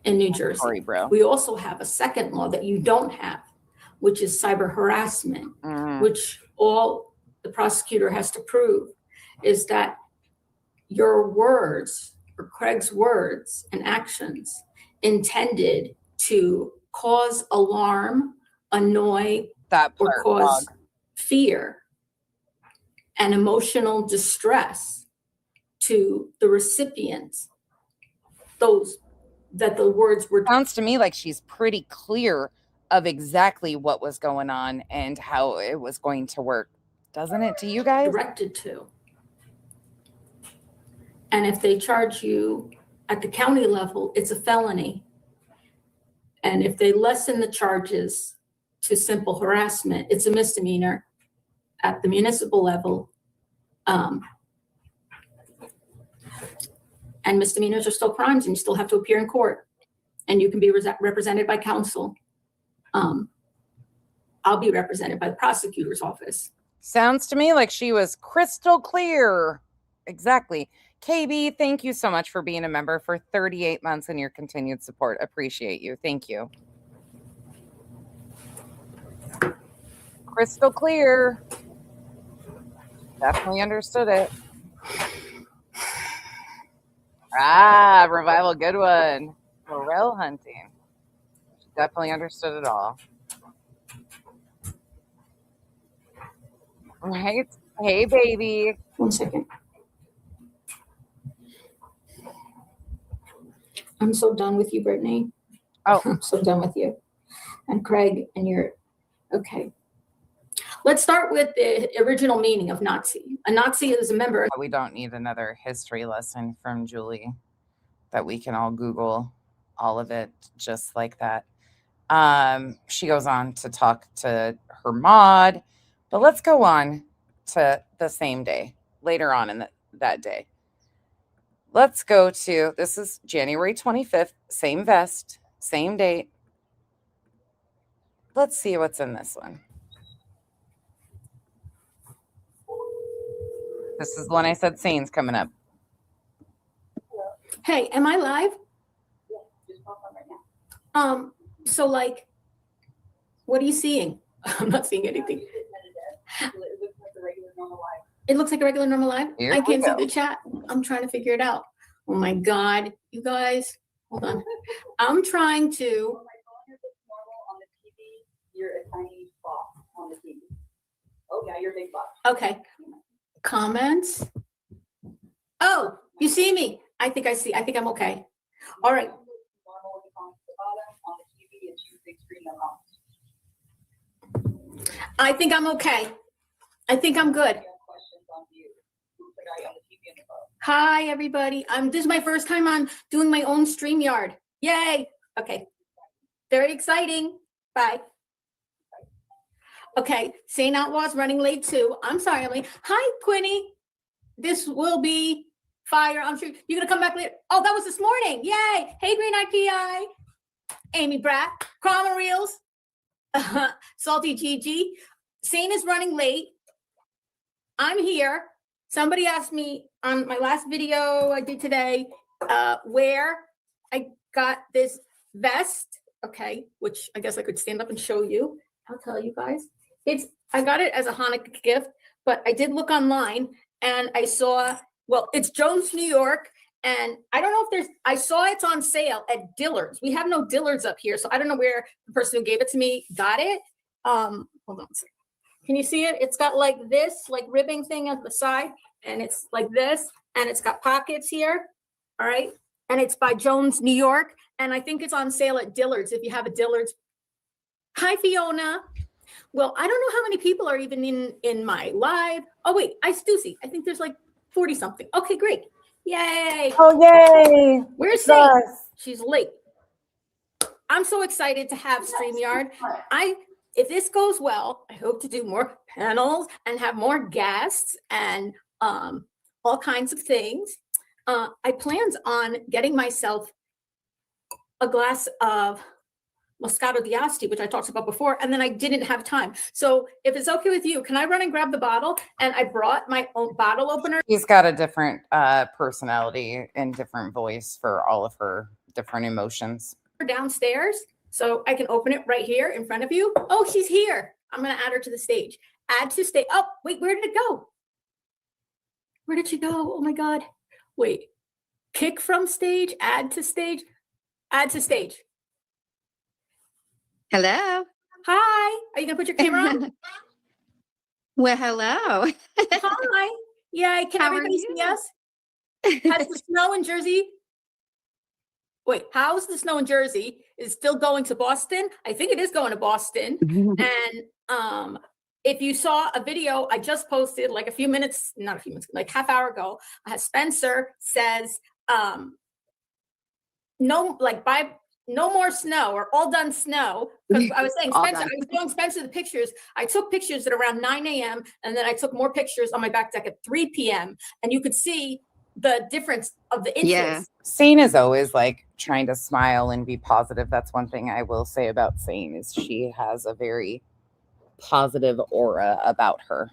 in New Jersey. Sorry, bro. We also have a second law that you don't have, which is cyber harassment, which all the prosecutor has to prove is that your words or Craig's words and actions intended to cause alarm, annoy, That or part, cause dog. fear and emotional distress to the recipients, those that the words were. Sounds to me like she's pretty clear of exactly what was going on and how it was going to work. Doesn't it to you guys? Directed to. And if they charge you at the county level, it's a felony. And if they lessen the charges to simple harassment, it's a misdemeanor at the municipal level. And misdemeanors are still crimes and you still have to appear in court and you can be represented by counsel. I'll be represented by the prosecutor's office. Sounds to me like she was crystal clear. Exactly. KB, thank you so much for being a member for 38 months and your continued support. Appreciate you. Thank you. Crystal clear. Definitely understood it. Ah, Revival, good one. Morel hunting. Definitely understood it all. Right? Hey, baby. 1 second. I'm so done with you, Brittany. Oh. I'm so done with you. And Craig, and you're, okay. Let's start with the original meaning of Nazi. A Nazi is a member. We don't need another history lesson from Julie that we can all Google all of it just like that. She goes on to talk to her mod, but let's go on to the same day. later on in that day. Let's go to, this is January 25th, same vest, same date. Let's see what's in this one. This is the one I said sane's coming up. Hey, am I live? So like, what are you seeing? I'm not seeing anything. It looks like a regular normal live. Here I we can't see go. the chat. I'm trying to figure it out. Oh my God, you guys, hold on. I'm trying to. You're a tiny box on the TV. Oh yeah, you're a big box. Okay. Comments. Oh, you see me. I think I see. I think I'm okay. All right. Normal with the comments at the bottom. On the TV, it's your big screen no comments. I think I'm okay. I think I'm good. You have questions on view. Looks like I on the TV and the phone. Hi, everybody. This is my first time on doing my own StreamYard. Yay. Okay. Very exciting. Bye. Okay. St. Outlaws running late too. I'm sorry, Emily. Hi, Quinny. This will be fire. I'm sure you're going to come back later. Oh, that was this morning. Yay. Hey, Green IPI. Amy Bratt. Cromwell Reels. Salty Gigi. St. is running late. I'm here. Somebody asked me on my last video I did today where I got this vest, okay, which I guess I could stand up and show you. I'll tell you guys. I got it as a Hanukkah gift, but I did look online and I saw, well, it's Jones, New York, and I don't know if I saw it's on sale at Dillard's. We have no Dillard's up here, so I don't know where the person who gave it to me got it. Hold on a second. Can you see it? It's got like this, like ribbing thing at the side, and it's like this, and it's got pockets here. All right. And it's by Jones, New York. And I think it's on sale at Dillard's if you have a Dillard's. Hi, Fiona. Well, I don't know how many people are even in my live. Oh, wait, I do see. I think there's like 40 something. Okay, great. Yay. Oh, yay. Where's Sadie? She's late. I'm so excited to have StreamYard. If this goes well, I hope to do more panels and have more guests and all kinds of things. I planned on getting myself a glass of Moscato d'Asti, which I talked about before, and then I didn't have time. So if it's okay with you, can I run and grab the bottle? And I brought my own bottle opener. She's got a different personality and different voice for all of her different emotions. Downstairs, so I can open it right here in front of you. Oh, she's here. I'm going to add her to the stage. Add to stage. Oh, wait, where did it go? Where did she go? Oh my God. Wait, kick from stage, add to stage, add to stage. Hello. Hi. Are you going to put your camera on? Well, hello. Hi. Yay. Can How are everybody see you? us? Has the snow in Jersey? Wait, how's the snow in Jersey? Is it still going to Boston? I think it is going to Boston. And if you saw a video I just posted like like half hour ago, Spencer says, no more snow or all done snow. Because I was saying, Spencer, I was showing Spencer the pictures. I took pictures at around 9 a.m. and then I took more pictures on my back deck at 3 p.m. And you could see the difference of the inches. Yeah. Sane is always like trying to smile and be positive. That's one thing I will say about Sane is she has a very positive aura about her.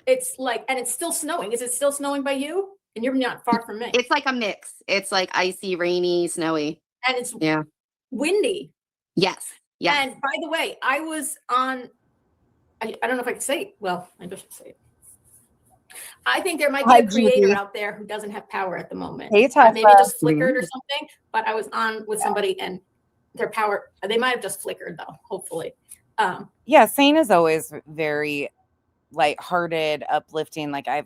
It's like, and it's still snowing. Is it still snowing by you? And you're not far from me. It's like a mix. It's like icy, rainy, snowy. And it's Yeah. windy. Yes. Yes. And by the way, I was on, I don't know if I can say it. Well, I should say it. I think there might be a creator out there who doesn't have power at the moment. Hey, Maybe just flickered or something, but I was on with somebody and their power, they might have just flickered though, hopefully. Yeah, Sane is always very lighthearted, uplifting. Like I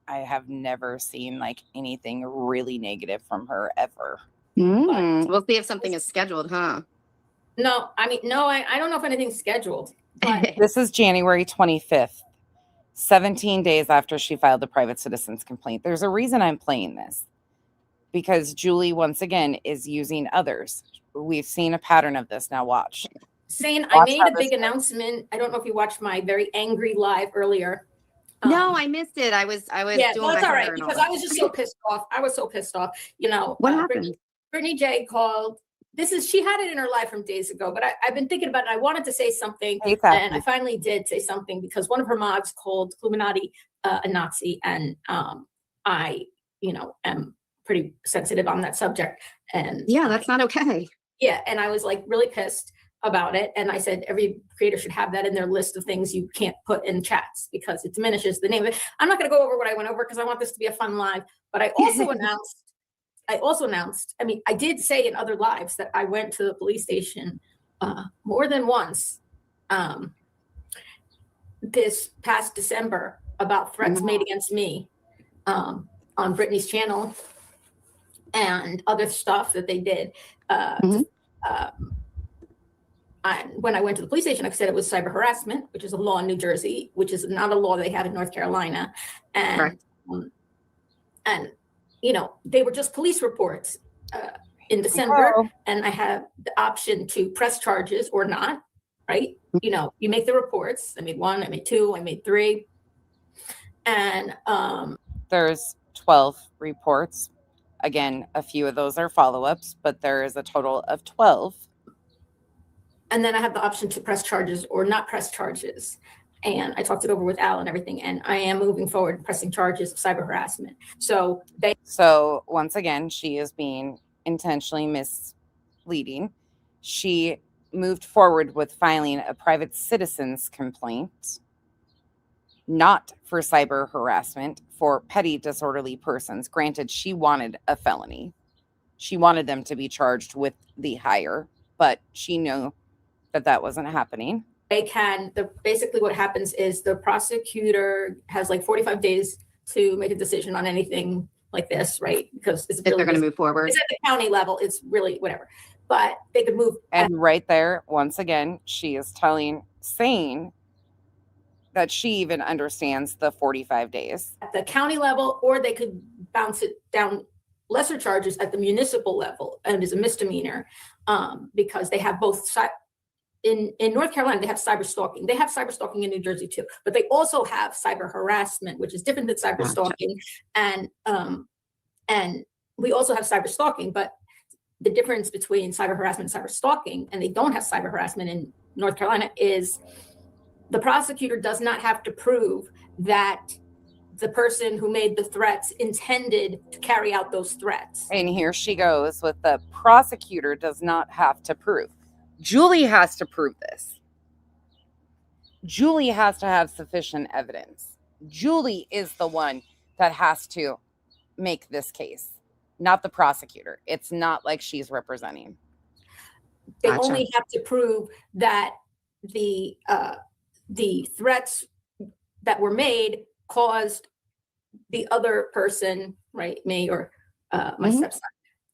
have never seen like anything really negative from her ever. We'll see if something is scheduled, huh? No, I don't know if anything's scheduled. But This is January 25th, 17 days after she filed the private citizen's complaint. There's a reason I'm playing this. Because Julie, once again, is using others. We've seen a pattern of this. Now watch. Saying I made a big announcement. I don't know if you watched my very angry live earlier. No, I missed it. I was Yeah, doing well, it's my all hair right and all because that. I was just so pissed off. I was so pissed off. You know, What happened? Brittany J called. She had it in her live from days ago, but I've been thinking about it. I wanted to say something, Hey, and I Sassy. finally did say something because one of her mods called Illuminati a Nazi, and I, am pretty sensitive on that subject. And Yeah, that's not okay. yeah, and I was like really pissed about it. And I said every creator should have that in their list of things you can't put in chats because it diminishes the name of it. I'm not going to go over what I went over because I want this to be a fun live. But I also announced, I mean, I did say in other lives that I went to the police station more than once this past December about threats made against me on Brittany's channel and other stuff that they did. When I went to the police station, I said it was cyber harassment, which is a law in New Jersey, which is not a law they have in North Carolina. And, they were just police reports in December. Oh. And I have the option to press charges or not, right? You make the reports. I made 1, I made 2, I made 3. And There's 12 reports. Again, a few of those are follow-ups, but there is a total of 12. And then I have the option to press charges or not press charges. And I talked it over with Al and everything. And I am moving forward pressing charges of cyber harassment. So once again, she is being intentionally misleading. She moved forward with filing a private citizen's complaint, not for cyber harassment, for petty disorderly persons. Granted, she wanted a felony. She wanted them to be charged with the higher, but she knew that wasn't happening. Basically what happens is the prosecutor has like 45 days to make a decision on anything like this, right? Because it's really, if they're going to move forward. It's at the county level. It's really whatever, but they could move. And right there, once again, she is saying that she even understands the 45 days. At the county level, or they could bounce it down lesser charges at the municipal level and is a misdemeanor because they have both in North Carolina, they have cyber stalking. They have cyber stalking in New Jersey too, but they also have cyber harassment, which is different than cyber stalking. And we also have cyber stalking, but the difference between cyber harassment and cyber stalking, and they don't have cyber harassment in North Carolina, is the prosecutor does not have to prove that the person who made the threats intended to carry out those threats. And here she goes with the prosecutor does not have to prove. Julie has to prove this. Julie has to have sufficient evidence. Julie is the one that has to make this case, not the prosecutor. It's not like she's representing. They only have to prove that the threats that were made caused the other person, right, me or my stepson,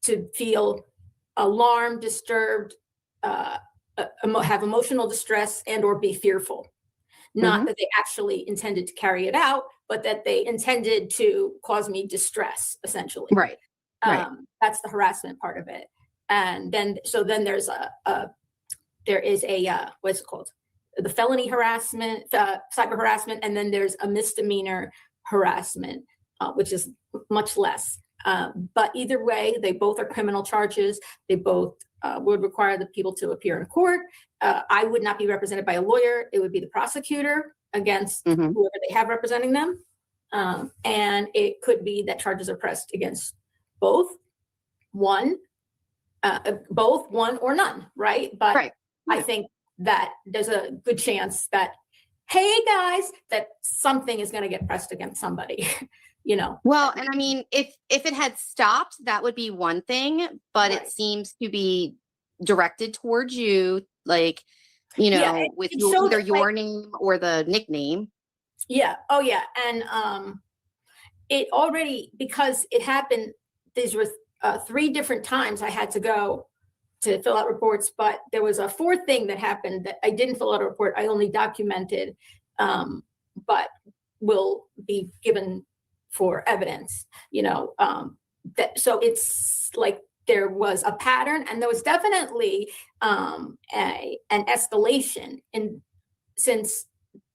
to feel alarmed, disturbed, have emotional distress and or be fearful. Not that they actually intended to carry it out, but that they intended to cause me distress, essentially. Right. That's the harassment part of it. And then there's there is a what's it called? The felony harassment, cyber harassment, and then there's a misdemeanor harassment, which is much less. But either way, they both are criminal charges. They both would require the people to appear in court. I would not be represented by a lawyer. It would be the prosecutor against whoever they have representing them. And it could be that charges are pressed against both, one or none, right? But I think that there's a good chance that, hey guys, that something is going to get pressed against somebody. Well, and I mean, if it had stopped, that would be one thing, but it seems to be directed towards you, like, with either your name or the nickname. Yeah. Oh yeah. And it already, because it happened, these were 3 different times I had to go to fill out reports, but there was a 4th thing that happened that I didn't fill out a report. I only documented, but will be given for evidence, so it's like there was a pattern, and there was definitely an escalation since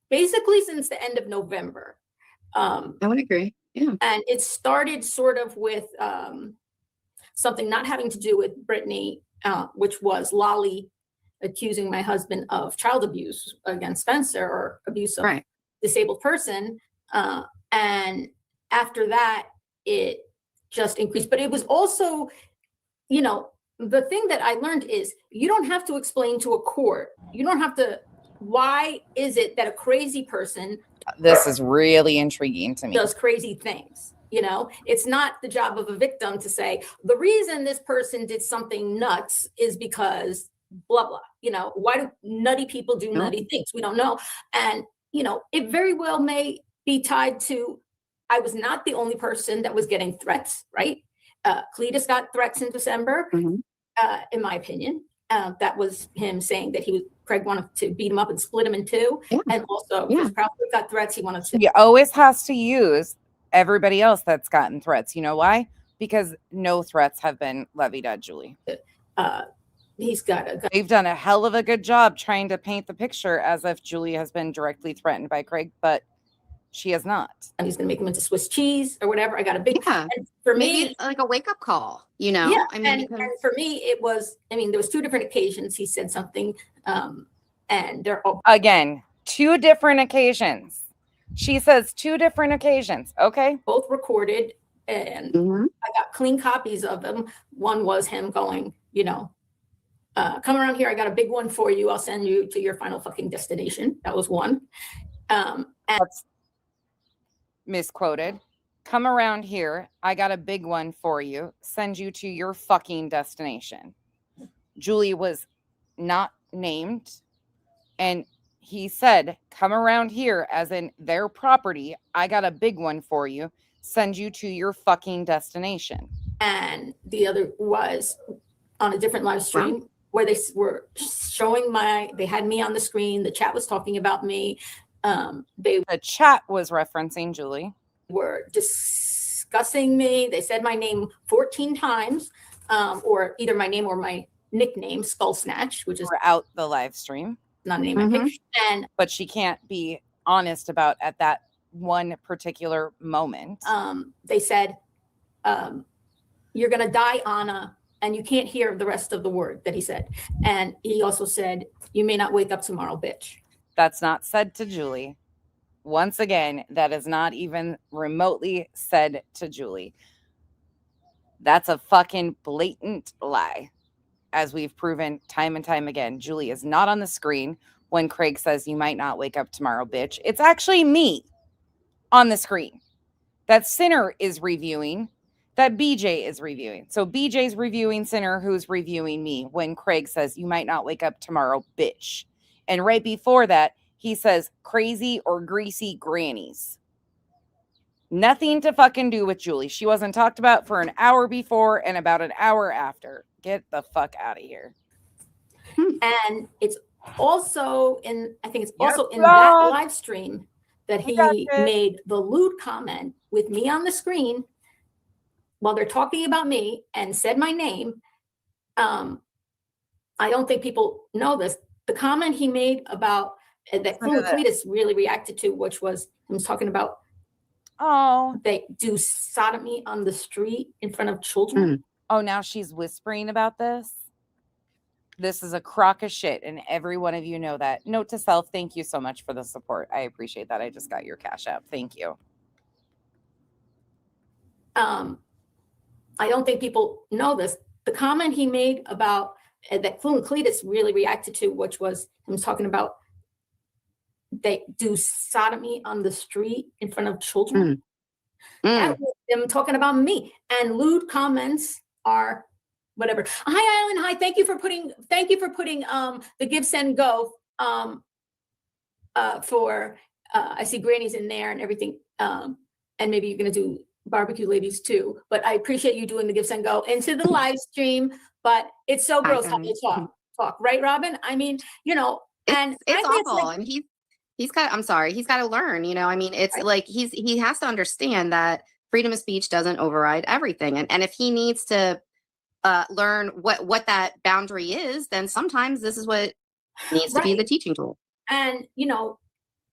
the end of November. I would agree. Yeah. And it started sort of with something not having to do with Brittany, which was Lolly accusing my husband of child abuse against Spencer, or abuse of Right. disabled person. And after that, it just increased. But it was also, you know, the thing that I learned is you don't have to explain to a court. You don't have to, why is it that a crazy person This is really intriguing to me. does crazy things? You know, it's not the job of a victim to say, the reason this person did something nuts is because blah, blah. You know, why do nutty people do nutty things? We don't know. And, you know, it very well may be tied to, I was not the only person that was getting threats, right? Cletus got threats in December, in my opinion. That was him saying that Craig wanted to beat him up and split him in two. Yeah. And also, Chris Proudfoot got threats. He wanted to. He always has to use everybody else that's gotten threats. You know why? Because no threats have been levied at Julie. They've done a hell of a good job trying to paint the picture as if Julie has been directly threatened by Craig, but she has not. And he's going to make him into Swiss cheese or whatever. I got a big, Yeah. and for Maybe me, it's like a wake up call, you know? yeah. I mean, And for me, it was, I mean, there was 2 different occasions he said something, and they're all Again, 2 different occasions. She says 2 different occasions. Okay. both recorded, and I got clean copies of them. One was him going, you know, come around here. I got a big one for you. I'll send you to your final fucking destination. That was one. And That's misquoted. Come around here. I got a big one for you. Send you to your fucking destination. Julie was not named. And he said, come around here, as in their property. I got a big one for you. Send you to your fucking destination. And the other was on a different live stream where they were showing they had me on the screen. The chat was talking about me. The chat was referencing Julie. Were discussing me. They said my name 14 times, or either my name or my nickname, Skull Snatch, which is out the live stream. not a name I picked. And but she can't be honest about at that one particular moment. They said, you're gonna die, Anna, and you can't hear the rest of the word that he said. And he also said, you may not wake up tomorrow, bitch. That's not said to Julie. Once again, that is not even remotely said to Julie. That's a fucking blatant lie. As we've proven time and time again, Julie is not on the screen when Craig says, you might not wake up tomorrow, bitch. It's actually me on the screen that Sinner is reviewing, that BJ is reviewing. So BJ's reviewing Sinner, who's reviewing me when Craig says, you might not wake up tomorrow, bitch. And right before that, he says, crazy or greasy grannies. Nothing to fucking do with Julie. She wasn't talked about for an hour before and about an hour after. Get the fuck out of here. And it's also I think it's also in that live stream that he made the lewd comment with me on the screen while they're talking about me and said my name. I don't think people know this. The comment he made about that Cletus really reacted to, which was him talking about, they do sodomy on the street in front of children. Oh, now she's whispering about this. This is a crock of shit, and every one of you know that. Note to self, thank you so much for the support. I appreciate that. I just got your Cash App. Thank you. I don't think people know this. The comment he made about that Cletus really reacted to, which was him talking about they do sodomy on the street in front of children. That was him talking about me. And lewd comments are whatever. Hi, Island. Hi. Thank you for putting the Give, Send, Go for I see grannies in there and everything. And maybe you're gonna do barbecue ladies too. But I appreciate you doing the Give, Send, Go into the live stream. But it's so gross how they talk, right, Robin? I mean, you know, and it's awful. And he's got, I'm sorry, he's got to learn, you know, I mean, it's like he has to understand that freedom of speech doesn't override everything. And if he needs to learn what that boundary is, then sometimes this is what needs to be the teaching tool. And, you know,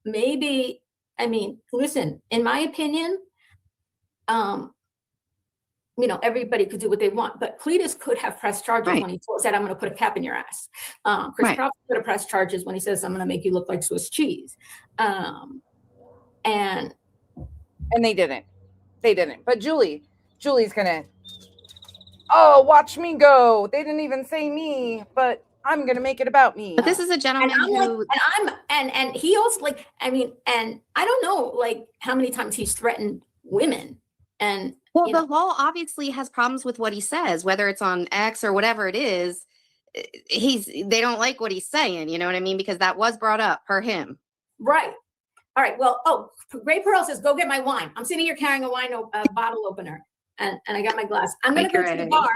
maybe, I mean, listen, in my opinion, you know, everybody could do what they want, but Cletus could have pressed charges Right. when he said, I'm going to put a cap in your ass. Chris Right. Crawford could have pressed charges when he says, I'm going to make you look like Swiss cheese. And they didn't. They didn't. But Julie's gonna, oh, watch me go. They didn't even say me, but I'm gonna make it about me. But this is a gentleman and I'm who, like, and he also like, I mean, and I don't know like how many times he's threatened women. And well, you the know, law obviously has problems with what he says, whether it's on X or whatever it is. They don't like what he's saying, you know what I mean? Because that was brought up per him. right. All right. Well, oh, Ray Pearl says, go get my wine. I'm sitting here carrying a wine bottle opener, and I got my glass. I'm going to go to the bar.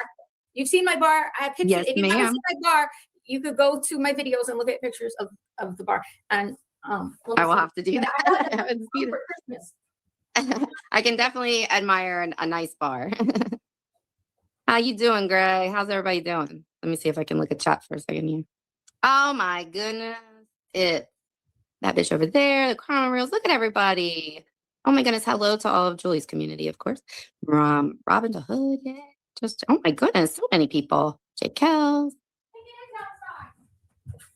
You've seen my bar. I have pictures. Yes, if you ma'am. haven't seen my bar, you could go to my videos and look at pictures of the bar. And I will have to do that. I haven't seen for it. Christmas. I can definitely admire a nice bar. How you doing, Gray? How's everybody doing? Let me see if I can look at chat for a second here. Oh my goodness. That bitch over there, the crime reels. Look at everybody. Oh my goodness. Hello to all of Julie's community, of course. Robin the Hood, yeah. Just, oh my goodness, so many people. Jay Kells.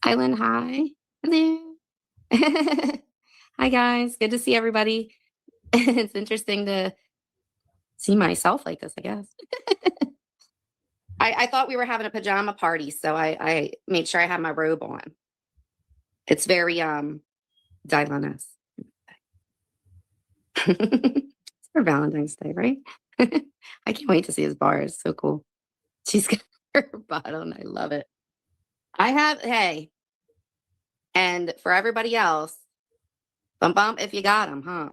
Island, hi. Hello. Hi, guys. Good to see everybody. It's interesting to see myself like this, I guess. I thought we were having a pajama party, so I made sure I had my robe on. It's very Diana-esque. It's for Valentine's Day, right? I can't wait to see his bar. It's so cool. She's got her bottle, and I love it. Hey, and for everybody else, bump if you got them, huh?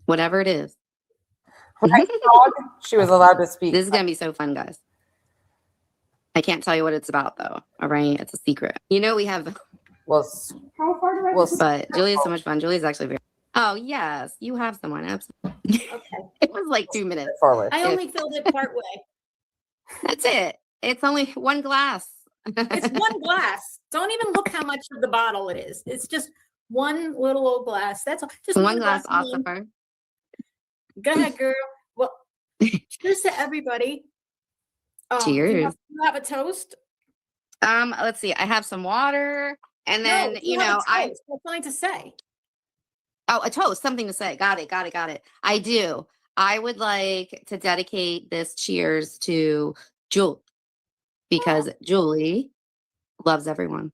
Whatever it is. Right, dog? She was allowed to speak. This is going to be so fun, guys. I can't tell you what it's about, though. All right? It's a secret. You know, we have... Well, but Julie's so much fun. Julie's actually very... Oh, yes. You have someone. Absolutely. Okay. It was like 2 minutes. forward. I only filled it part way. That's it. It's only one glass. It's one glass. Don't even look how much of the bottle it is. It's just one little old glass. That's all. Just one glass, of wine. Ossifer. Go ahead, girl. Well, cheers to everybody. Do Cheers. you have a toast? Let's see. I have some water, and then No, you know, I have something to say. Oh, a toast, something to say. Got it. I do. I would like to dedicate this cheers to Julie because Julie loves everyone.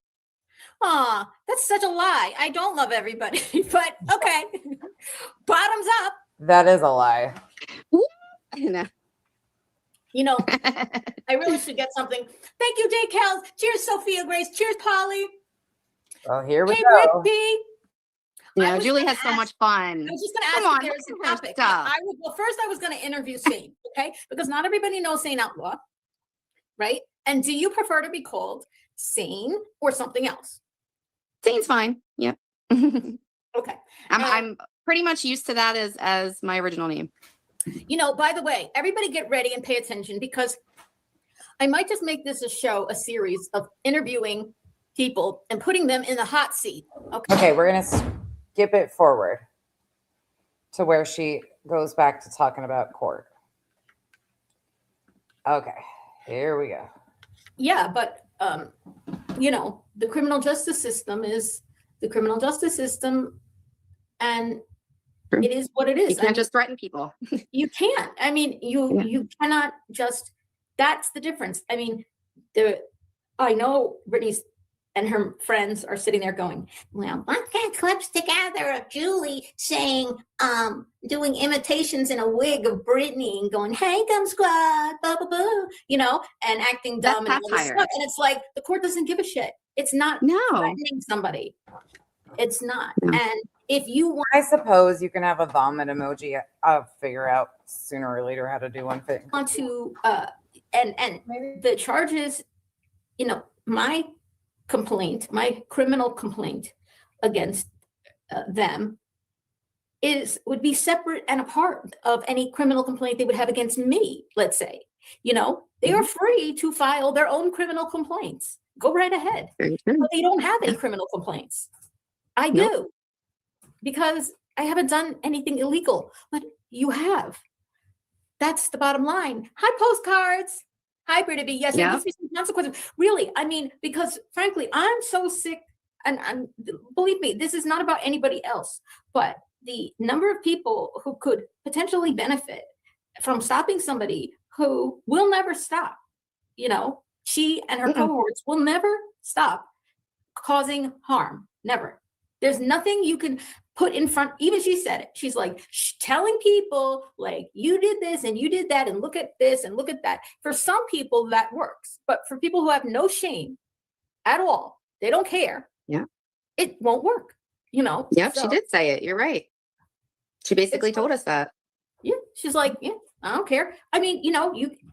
Aw, that's such a lie. I don't love everybody, but okay. Bottoms up. That is a lie. No. You know, I really should get something. Thank you, Jay Kells. Cheers, Sophia Grace. Cheers, Polly. Well, here we Hey, go. Ricky. You know, Julie has so much fun. I was just going to ask Come if on, there was look a at her topic. stuff. First I was going to interview Sane, okay? Because not everybody knows Sane Outlaw, right? And do you prefer to be called Sane or something else? Sane's fine. Yep. Okay. I'm pretty much used to that as my original name. You know, by the way, everybody get ready and pay attention because I might just make this a series of interviewing people and putting them in the hot seat. Okay, we're going to skip it forward to where she goes back to talking about court. Okay, here we go. Yeah, but, you know, the criminal justice system is the criminal justice system, and True. it is what it is. You can't just threaten people. You can't. I mean, you cannot just. That's the difference. I mean, I know Brittany's and her friends are sitting there going, well, let's get clips together of Julie saying, doing imitations in a wig of Brittany and going, hey, gum squad, blah, blah, blah, you know, and acting dumb and all this stuff. And it's like, the court doesn't give a shit. It's not threatening somebody. It's not. No. And if you want. I suppose you can have a vomit emoji. I'll figure out sooner or later how to do one thing. Want to, and the charges, you know, my criminal complaint against them would be separate and apart of any criminal complaint they would have against me, let's say. You know, they are free to file their own criminal complaints. Go right ahead. But they don't have any criminal complaints. I do. because I haven't done anything illegal, but you have. That's the bottom line. Hi, postcards. Hi, Brittany. Yes, there Yeah. needs to be some consequences. Really, I mean, because frankly, I'm so sick, and believe me, this is not about anybody else, but the number of people who could potentially benefit from stopping somebody who will never stop. She and her cohorts will never stop causing harm. Never. There's nothing you can put in front. Even she said it. She's like telling people like, you did this and you did that and look at this and look at that. For some people that works, but for people who have no shame at all, they don't care. Yeah. It won't work. Yep, she did say it. You're right. She basically told us that. Yeah. She's like, yeah, I don't care. I mean,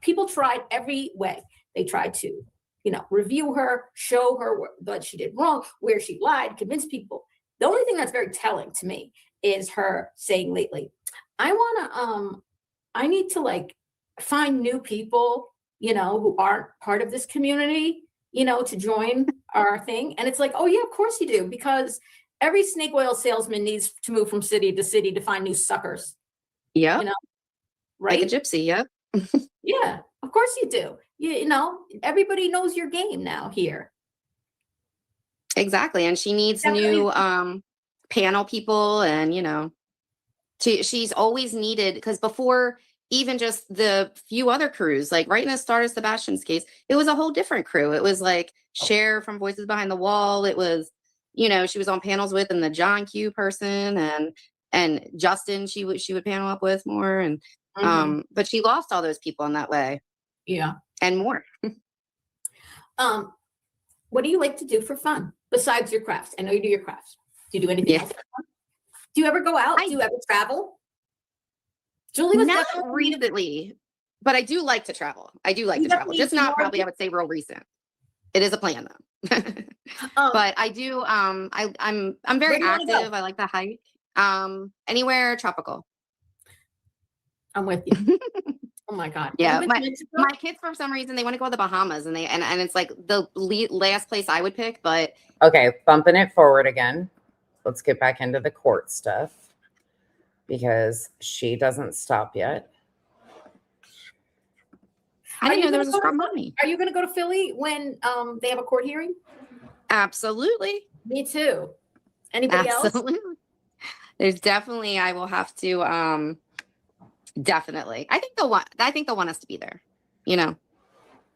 people tried every way. They tried to, review her, show her what she did wrong, where she lied, convince people. The only thing that's very telling to me is her saying lately, I need to like find new people, who aren't part of this community, to join our thing. And it's like, oh yeah, of course you do. Because every snake oil salesman needs to move from city to city to find new suckers. Yeah. Right? Like a gypsy. Yep. Yeah, of course you do. Everybody knows your game now here. Exactly. And she needs new panel people, and she's always needed, because before even just the few other crews, like right in the start of Sebastian's case, it was a whole different crew. It was like Cher from Voices Behind the Wall. It was, she was on panels with, and the John Q person and Justin she would panel up with more, and but she lost all those people in that way. Yeah. And more. What do you like to do for fun besides your crafts? I know you do your crafts. Do you do anything else for fun? Do you ever go out? Do you ever travel? Julie was not recently, but I do like to travel. I do like to travel. Just not probably, I would say, real recent. It is a plan though. But I do. I'm very active. I like to hike. Anywhere tropical. I'm with you. Oh my God. Yeah. My kids, for some reason, they want to go to the Bahamas, and it's like the last place I would pick, but. Okay. Bumping it forward again. Let's get back into the court stuff, because she doesn't stop yet. I didn't know there was a strong money. Are you going to go to Philly when they have a court hearing? Absolutely. Me too. Anybody else? There's definitely, I will have to, definitely. I think they'll want us to be there,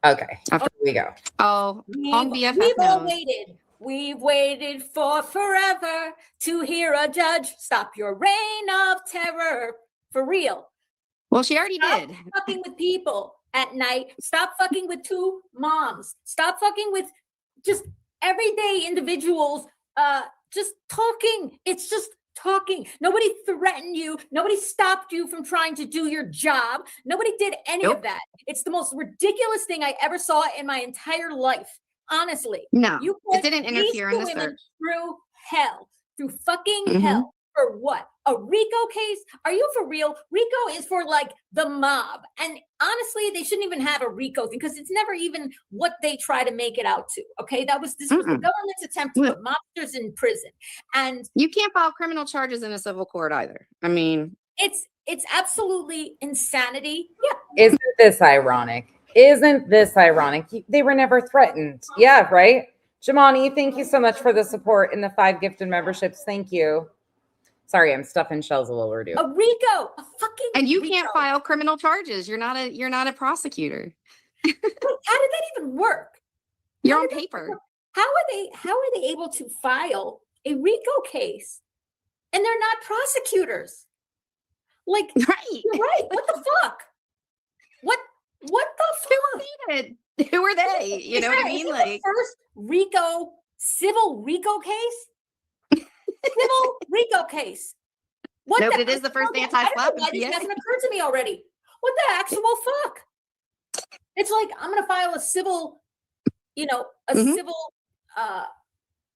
Okay. After we go. Oh, on BFF. We've all waited. We've waited for forever to hear a judge stop your reign of terror. For real. Well, she already did. Stop fucking with people at night. Stop fucking with two moms. Stop fucking with just everyday individuals just talking. It's just talking. Nobody threatened you. Nobody stopped you from trying to do your job. Nobody did any of that. It's the most ridiculous thing I ever saw in my entire life. Honestly. No, you it didn't interfere in the search. Through hell. Through fucking hell. For what? A RICO case? Are you for real? RICO is for like the mob. And honestly, they shouldn't even have a RICO thing, because it's never even what they try to make it out to. Okay. This was the government's attempt to put mobsters in prison. And you can't file criminal charges in a civil court either. I mean, it's absolutely insanity. Yeah. Isn't this ironic? They were never threatened. Yeah, right? Jamani, thank you so much for the support and the 5 gifted memberships. Thank you. Sorry, I'm stuffing shells a little overdue. A RICO, a fucking and you RICO. Can't file criminal charges. You're not a prosecutor. Wait, how did that even work? You're on paper. How are they able to file a RICO case and they're not prosecutors? Like, right. You're right. What the fuck? What the fuck? Who are they? You know what I mean? Like the first civil RICO case? Civil RICO case. No, but it is the first anti-SLAPP. It hasn't occurred to me already. What the actual fuck? It's like, I'm going to file a civil, civil, I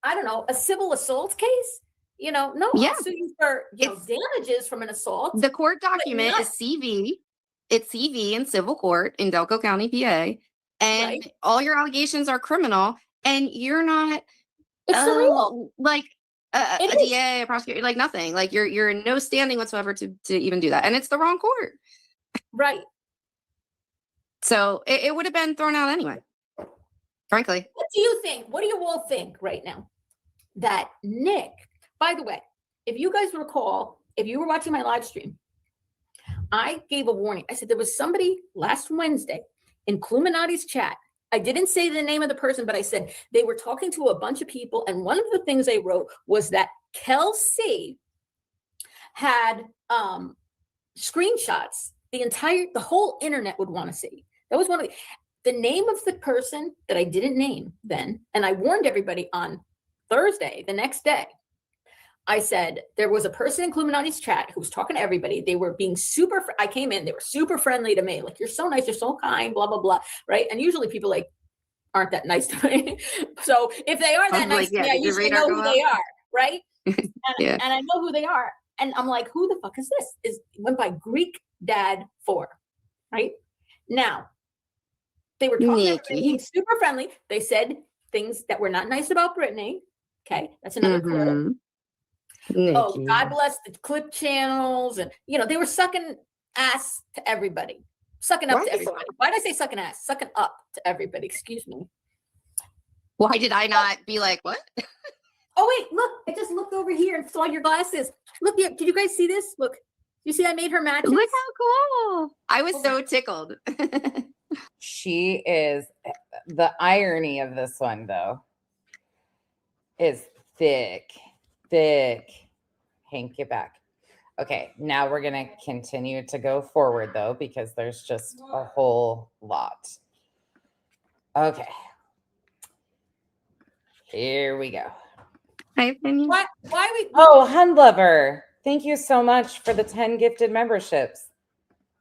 don't know, a civil assault case. No, I'll sue you for damages from an assault. The court document is CV. It's CV in civil court in Delco County, PA, and all your allegations are criminal, and you're not surreal. Like a It is. DA, a prosecutor, like nothing. Like you're in no standing whatsoever to even do that. And it's the wrong court. Right. So it would have been thrown out anyway. Frankly. What do you think? What do you all think right now? That Nick, by the way, if you guys recall, if you were watching my live stream, I gave a warning. I said there was somebody last Wednesday in Cluminati's chat. I didn't say the name of the person, but I said they were talking to a bunch of people. And one of the things they wrote was that Kelsey had screenshots the whole internet would want to see. That was one of the name of the person that I didn't name then. And I warned everybody on Thursday, the next day. I said, there was a person in Cluminati's chat who was talking to everybody. They were being I came in, they were super friendly to me. Like, you're so nice, you're so kind, blah, blah, blah. Right. And usually people like aren't that nice to me. So if they are that nice to me, I usually know who they are. Right. And I know who they are. And I'm like, who the fuck is this? Went by Greek Dad 4. Right. Now, they were talking being super friendly. They said things that were not nice about Brittany. Okay. That's another clip. Oh, God bless the clip channels. And, they were sucking ass to everybody. Sucking up to everybody. Why did I say sucking ass? Sucking up to everybody. Excuse me. Why did I not be like, what? Oh, wait, look. I just looked over here and saw your glasses. Look, did you guys see this? Look. You see I made her matches? Look how cool. I was so tickled. She is, the irony of this one, though, is thick. Hank, get back. Okay, now we're going to continue to go forward, though, because there's just a whole lot. Okay. Here we go. Why we? Oh, Hun Lover. Thank you so much for the 10 gifted memberships.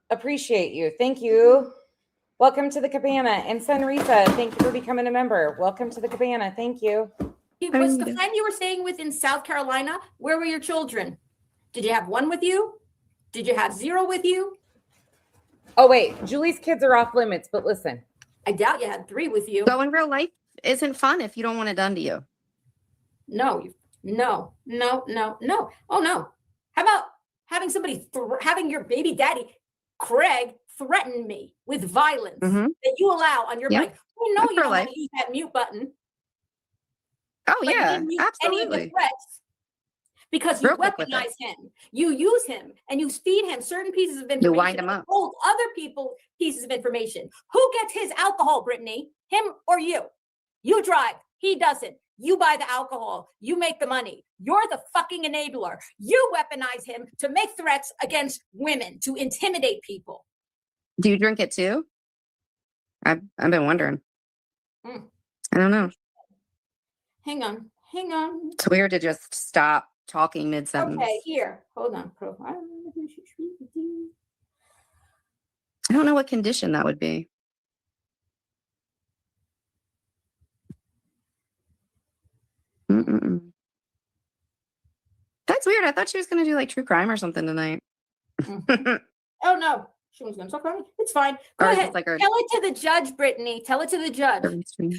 Appreciate you. Thank you. Welcome to the Cabana. And Sunrisa, thank you for becoming a member. Welcome to the Cabana. Thank you. Was the friend you were staying with in South Carolina? Where were your children? Did you have one with you? Did you have 0 with you? Oh, wait. Julie's kids are off limits, but listen. I doubt you had 3 with you. So in real life isn't fun if you don't want it done to you. No. Oh, no. How about having somebody, having your baby daddy, Craig, threaten me with violence that you allow on your mic? You know you don't want to use that mute button. Oh, yeah, absolutely. Any of the threats, because you weaponize him. You use him and you feed him certain pieces of information. You wind him up. Hold other people pieces of information. Who gets his alcohol, Brittany? Him or you? You drive. He doesn't. You buy the alcohol. You make the money. You're the fucking enabler. You weaponize him to make threats against women, to intimidate people. Do you drink it too? I've been wondering. I don't know. Hang on. It's weird to just stop talking mid-sentence. Okay, here. Hold on. I don't know what condition that would be. That's weird. I thought she was going to do like true crime or something tonight. Oh, no. She was going to talk about it. It's fine. Go ahead. Tell it to the judge, Brittany. Tell it to the judge.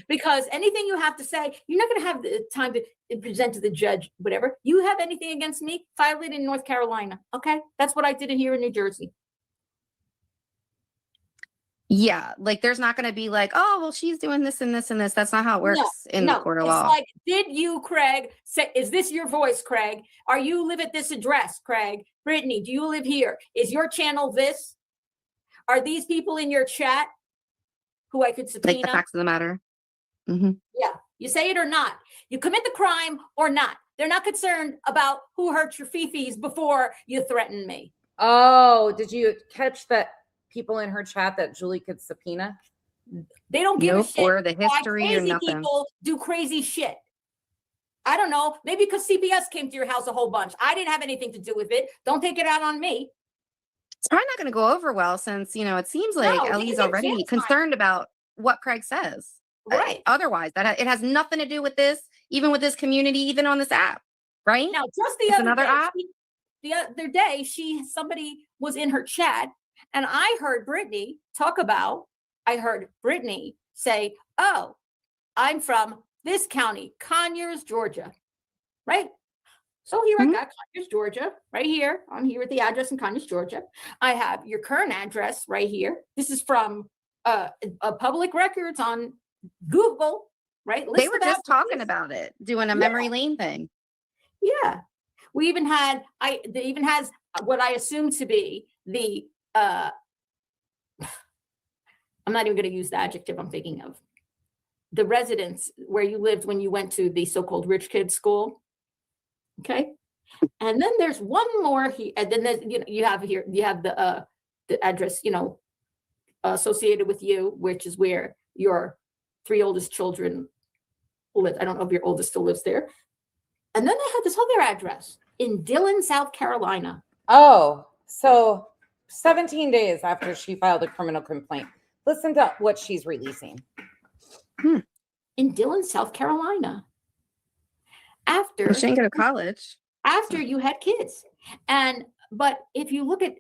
Because anything you have to say, you're not going to have the time to present to the judge, whatever. You have anything against me, file it in North Carolina. Okay? That's what I did here in New Jersey. Yeah. Like there's not going to be like, oh, well, she's doing this and this and this. That's not how it works in the court of law. Like, did you, Craig, say, is this your voice, Craig? Are you live at this address, Craig? Brittany, do you live here? Is your channel this? Are these people in your chat who I could subpoena? Like the facts of the matter. Yeah. You say it or not. You commit the crime or not. They're not concerned about who hurt your fifis before you threaten me. Oh, did you catch that people in her chat that Julie could subpoena? They don't give a shit. Or the history or nothing. People do crazy shit. I don't know. Maybe because CPS came to your house a whole bunch. I didn't have anything to do with it. Don't take it out on me. It's probably not going to go over well since, it seems like Ellie's already concerned about what Craig says. Right. Otherwise, that it has nothing to do with this, even with this community, even on this app. Right. Now, just the other day, somebody was in her chat and I heard Brittany say, oh, I'm from this county, Conyers, Georgia. Right. So here I got Conyers, Georgia, right here. I'm here at the address in Conyers, Georgia. I have your current address right here. This is from a public records on Google, right? They were List of just talking addresses. about it, doing a memory lane thing. Yeah. We even had, they even has what I assume to be the, I'm not even going to use the adjective I'm thinking of. The residence where you lived when you went to the so-called rich kid school. Okay. And then there's one more here. And then there's, you have here, you have the address, associated with you, which is where your 3 oldest children live. I don't know if your oldest still lives there. And then they had this other address in Dillon, South Carolina. Oh, so 17 days after she filed a criminal complaint. Listen to what she's releasing. In Dillon, South Carolina. After She didn't go to college. After you had kids. But if you look at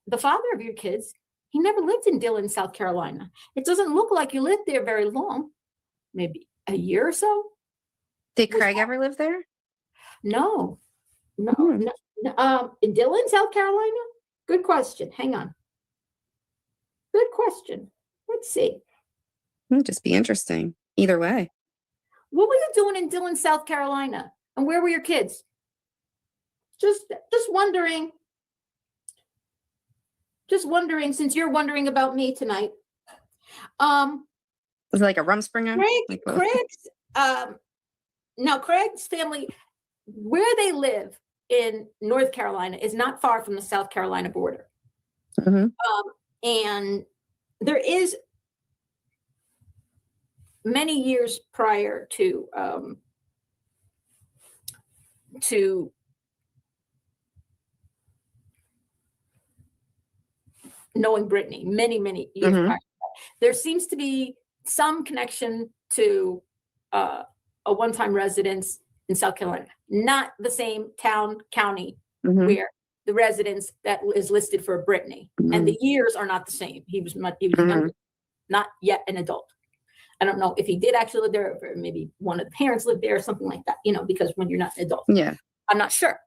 the father of your kids, he never lived in Dillon, South Carolina. It doesn't look like you lived there very long, maybe a year or so. Did Craig ever live there? No. In Dillon, South Carolina? Good question. Hang on. Good question. Let's see. It'd just be interesting. Either way. What were you doing in Dillon, South Carolina? And where were your kids? Just wondering. Just wondering, since you're wondering about me tonight. Was it like a Rumspringa? Craig's family, where they live in North Carolina is not far from the South Carolina border. And there is many years prior to knowing Brittany, many years prior. There seems to be some connection to a one-time residence in South Carolina, not the same town, county where the residence that is listed for Brittany, and the years are not the same. He was younger, not yet an adult. I don't know if he did actually live there, or maybe one of the parents lived there or something like that, because when you're not an adult. Yeah. I'm not sure.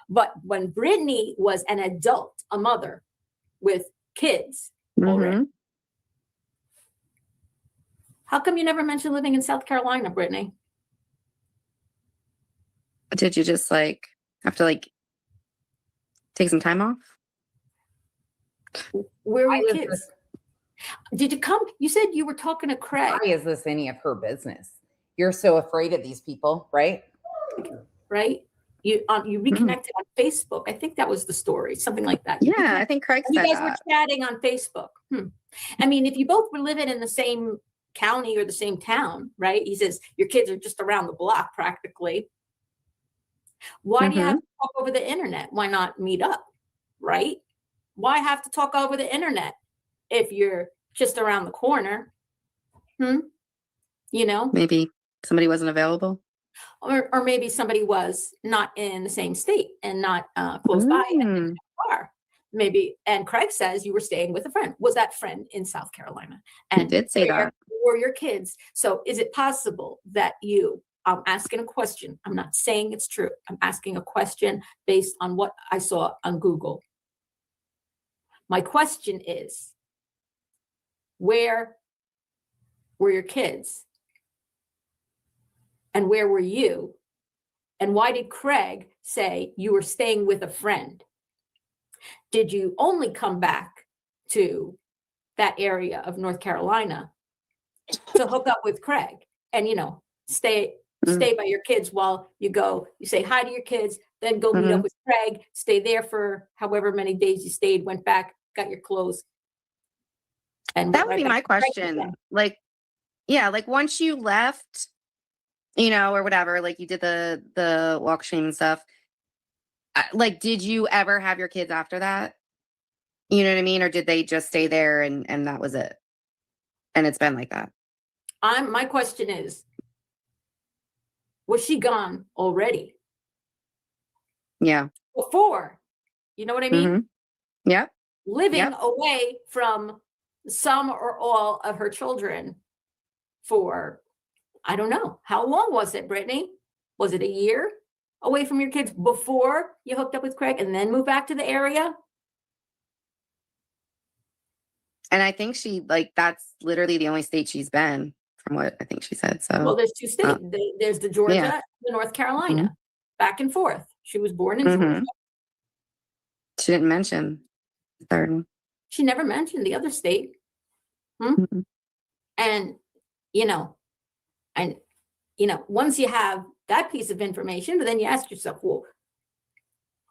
But when Brittany was an adult, a mother with kids already, how come you never mentioned living in South Carolina, Brittany? Did you just have to take some time off? Where were your kids? Did you come? You said you were talking to Craig. Why is this any of her business? You're so afraid of these people, right? Right? You reconnected on Facebook. I think that was the story, something like that. Yeah, I think Craig said you guys that. were chatting on Facebook. I mean, if you both were living in the same county or the same town, right? He says your kids are just around the block practically. Why do you have to talk over the internet? Why not meet up, right? Why have to talk over the internet if you're just around the corner? Maybe somebody wasn't available. Or maybe somebody was not in the same state and not close by and in the car. Maybe, and Craig says you were staying with a friend. Was that friend in South Carolina? And he did say that. Or your kids. So is it possible that I'm asking a question. I'm not saying it's true. I'm asking a question based on what I saw on Google. My question is, where were your kids? And where were you? And why did Craig say you were staying with a friend? Did you only come back to that area of North Carolina to hook up with Craig and, stay by your kids while you say hi to your kids, then go meet up with Craig, stay there for however many days you stayed, went back, got your clothes. And that would be my question. Once you left, or whatever, you did the walk shame and stuff. Did you ever have your kids after that? You know what I mean? Or did they just stay there and that was it? And it's been like that. My question is, was she gone already? Yeah. Before, you know what I mean? Yeah. Living away from some or all of her children for, I don't know. How long was it, Brittany? Was it a year? away from your kids before you hooked up with Craig and then moved back to the area? And I think that's literally the only state she's been, from what I think she said. Well, So there's two states. There's the Georgia, yeah. the North Carolina, back and forth. She was born in Georgia. She didn't mention the third one. She never mentioned the other state. And, once you have that piece of information, then you ask yourself, well,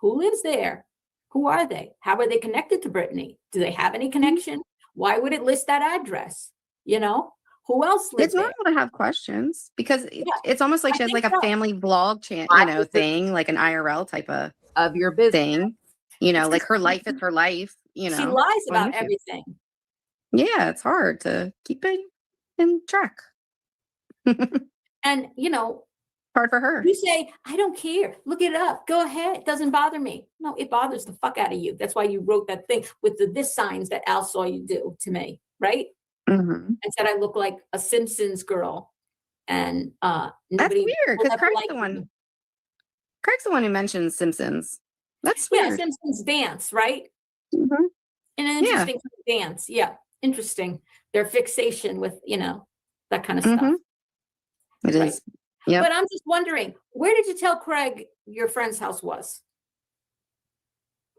who lives there? Who are they? How are they connected to Brittany? Do they have any connection? Why would it list that address? Who else lives It's normal to have questions because it's almost like I she has think like a so. family vlog thing, like an IRL type of your business thing. Like her life is her life. She lies about everything. Yeah, it's hard to keep it in track. And hard for her. You say, I don't care. Look it up. Go ahead. It doesn't bother me. No, it bothers the fuck out of you. That's why you wrote that thing with the this signs that Al saw you do to me, right? And said I look like a Simpsons girl. And that's nobody weird because Craig's the one who mentions Simpsons. That's weird. Yeah, Simpsons dance, right? And an interesting dance. Yeah, interesting. Their fixation with that kind of stuff. It is. Yeah. But I'm just wondering, where did you tell Craig your friend's house was?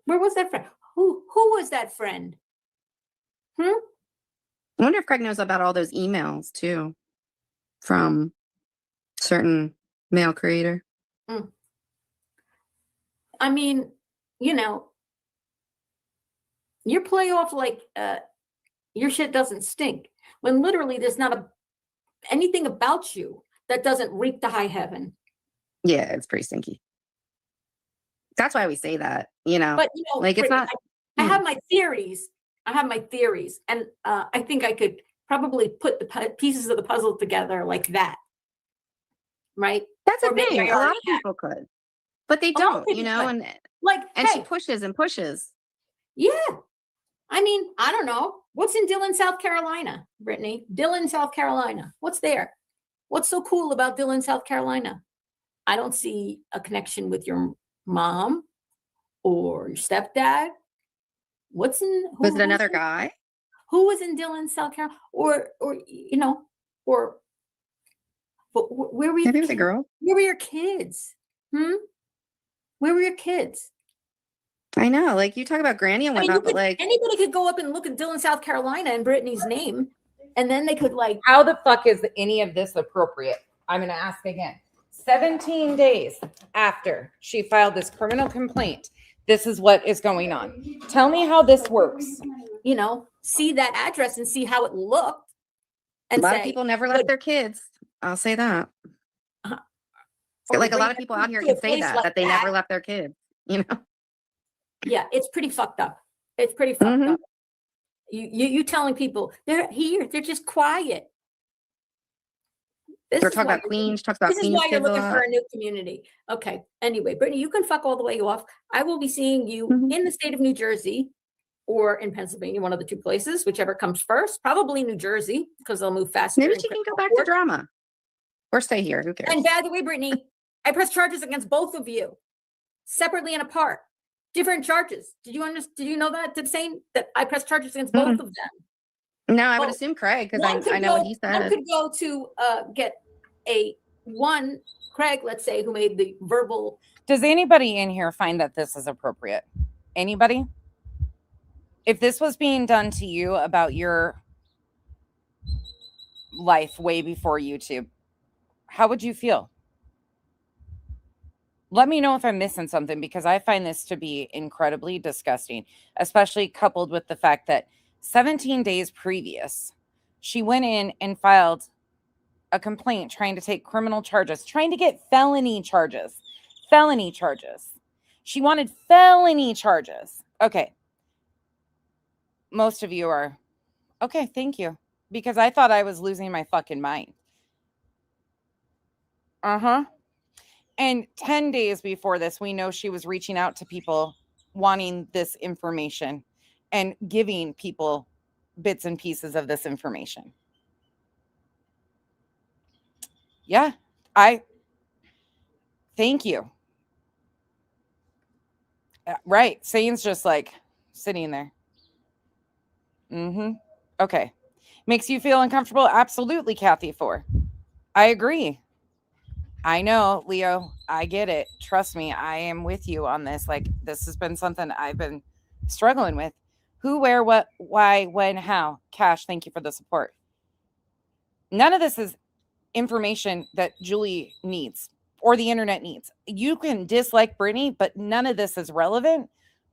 Where was that friend? Who was that friend? I wonder if Craig knows about all those emails too from certain male creator. I mean, you play off like your shit doesn't stink when literally there's not anything about you that doesn't reach the high heaven. Yeah, it's pretty stinky. That's why we say that, But like it's not. I have my theories. And I think I could probably put the pieces of the puzzle together like that. Right? That's the thing. A lot of people could, but they don't, and she pushes and pushes. Yeah. I mean, I don't know. What's in Dillon, South Carolina, Brittany? Dillon, South Carolina. What's there? What's so cool about Dillon, South Carolina? I don't see a connection with your mom or your stepdad. Was it another guy? Who was in Dillon, South Carolina? Or where were you? Maybe it was a girl. Where were your kids? Where were your kids? I know, like you talk about Granny and whatnot, but like anybody could go up and look at Dillon, South Carolina and Brittany's name, and then they could like. How the fuck is any of this appropriate? I'm going to ask again. 17 days after she filed this criminal complaint, this is what is going on. Tell me how this works. See that address and see how it looked. And a lot of people never left their kids. I'll say that. Like a lot of people out here can say that they never left their kids. Yeah, it's pretty fucked up. It's pretty fucked up. You telling people they're here, they're just quiet. They're talking about Queens. Talks about This Queens. is why you're looking for a new community. Okay. Anyway, Brittany, you can fuck all the way off. I will be seeing you in the state of New Jersey or in Pennsylvania, one of the two places, whichever comes first. Probably New Jersey because they'll move faster. Maybe she can go back to drama or stay here. Who cares? And by the way, Brittany, I pressed charges against both of you, separately and apart. Different charges. Did you know that? The same that I pressed charges against both of them. No, I would assume Craig because I know what he said. One could go to get Craig, let's say, who made the verbal. Does anybody in here find that this is appropriate? Anybody? If this was being done to you about your life way before YouTube, how would you feel? Let me know if I'm missing something because I find this to be incredibly disgusting, especially coupled with the fact that 17 days previous, she went in and filed a complaint trying to take criminal charges, trying to get felony charges. She wanted felony charges. Okay. Most of you are, okay, thank you. Because I thought I was losing my fucking mind. And 10 days before this, we know she was reaching out to people wanting this information and giving people bits and pieces of this information. Yeah, thank you. Right. Sane's just like sitting there. Okay. Makes you feel uncomfortable? Absolutely, Kathy 4. I agree. I know, Leo. I get it. Trust me, I am with you on this. Like, this has been something I've been struggling with. Who, where, what, why, when, how. Cash, thank you for the support. None of this is information that Julie needs or the internet needs. You can dislike Brittany, but none of this is relevant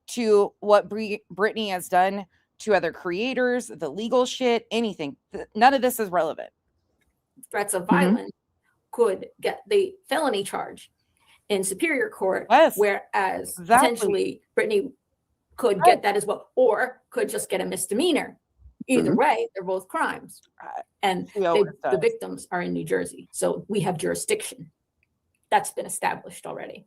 to what Brittany has done to other creators, the legal shit, anything. None of this is relevant. Threats of violence could get the felony charge in Superior Court, whereas potentially Brittany could get that as well, or could just get a misdemeanor. Either way, they're both crimes. And the victims are in New Jersey. So we have jurisdiction. That's been established already.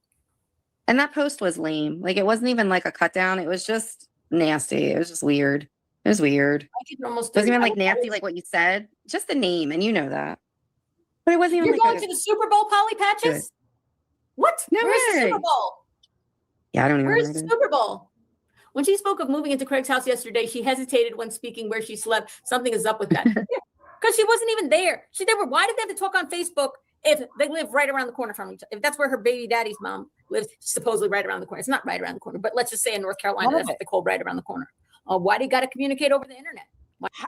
And that post was lame. Like, it wasn't even like a cut down. It was just nasty. It was just weird. It was weird. It wasn't even like nasty like what you said. Just the name, and you know that. But it wasn't even You're going to the Super Bowl, Polly Patches? What? No Where's the way. Super Bowl? Yeah, I don't even know. Where's the Super Bowl? When she spoke of moving into Craig's house yesterday, she hesitated when speaking where she slept. Something is up with that. Because she wasn't even there. Why did they have to talk on Facebook if they live right around the corner from each other? If that's where her baby daddy's mom lives, supposedly right around the corner. It's not right around the corner, but let's just say in North Carolina, that's what they call right around the corner. Why do you got to communicate over the internet?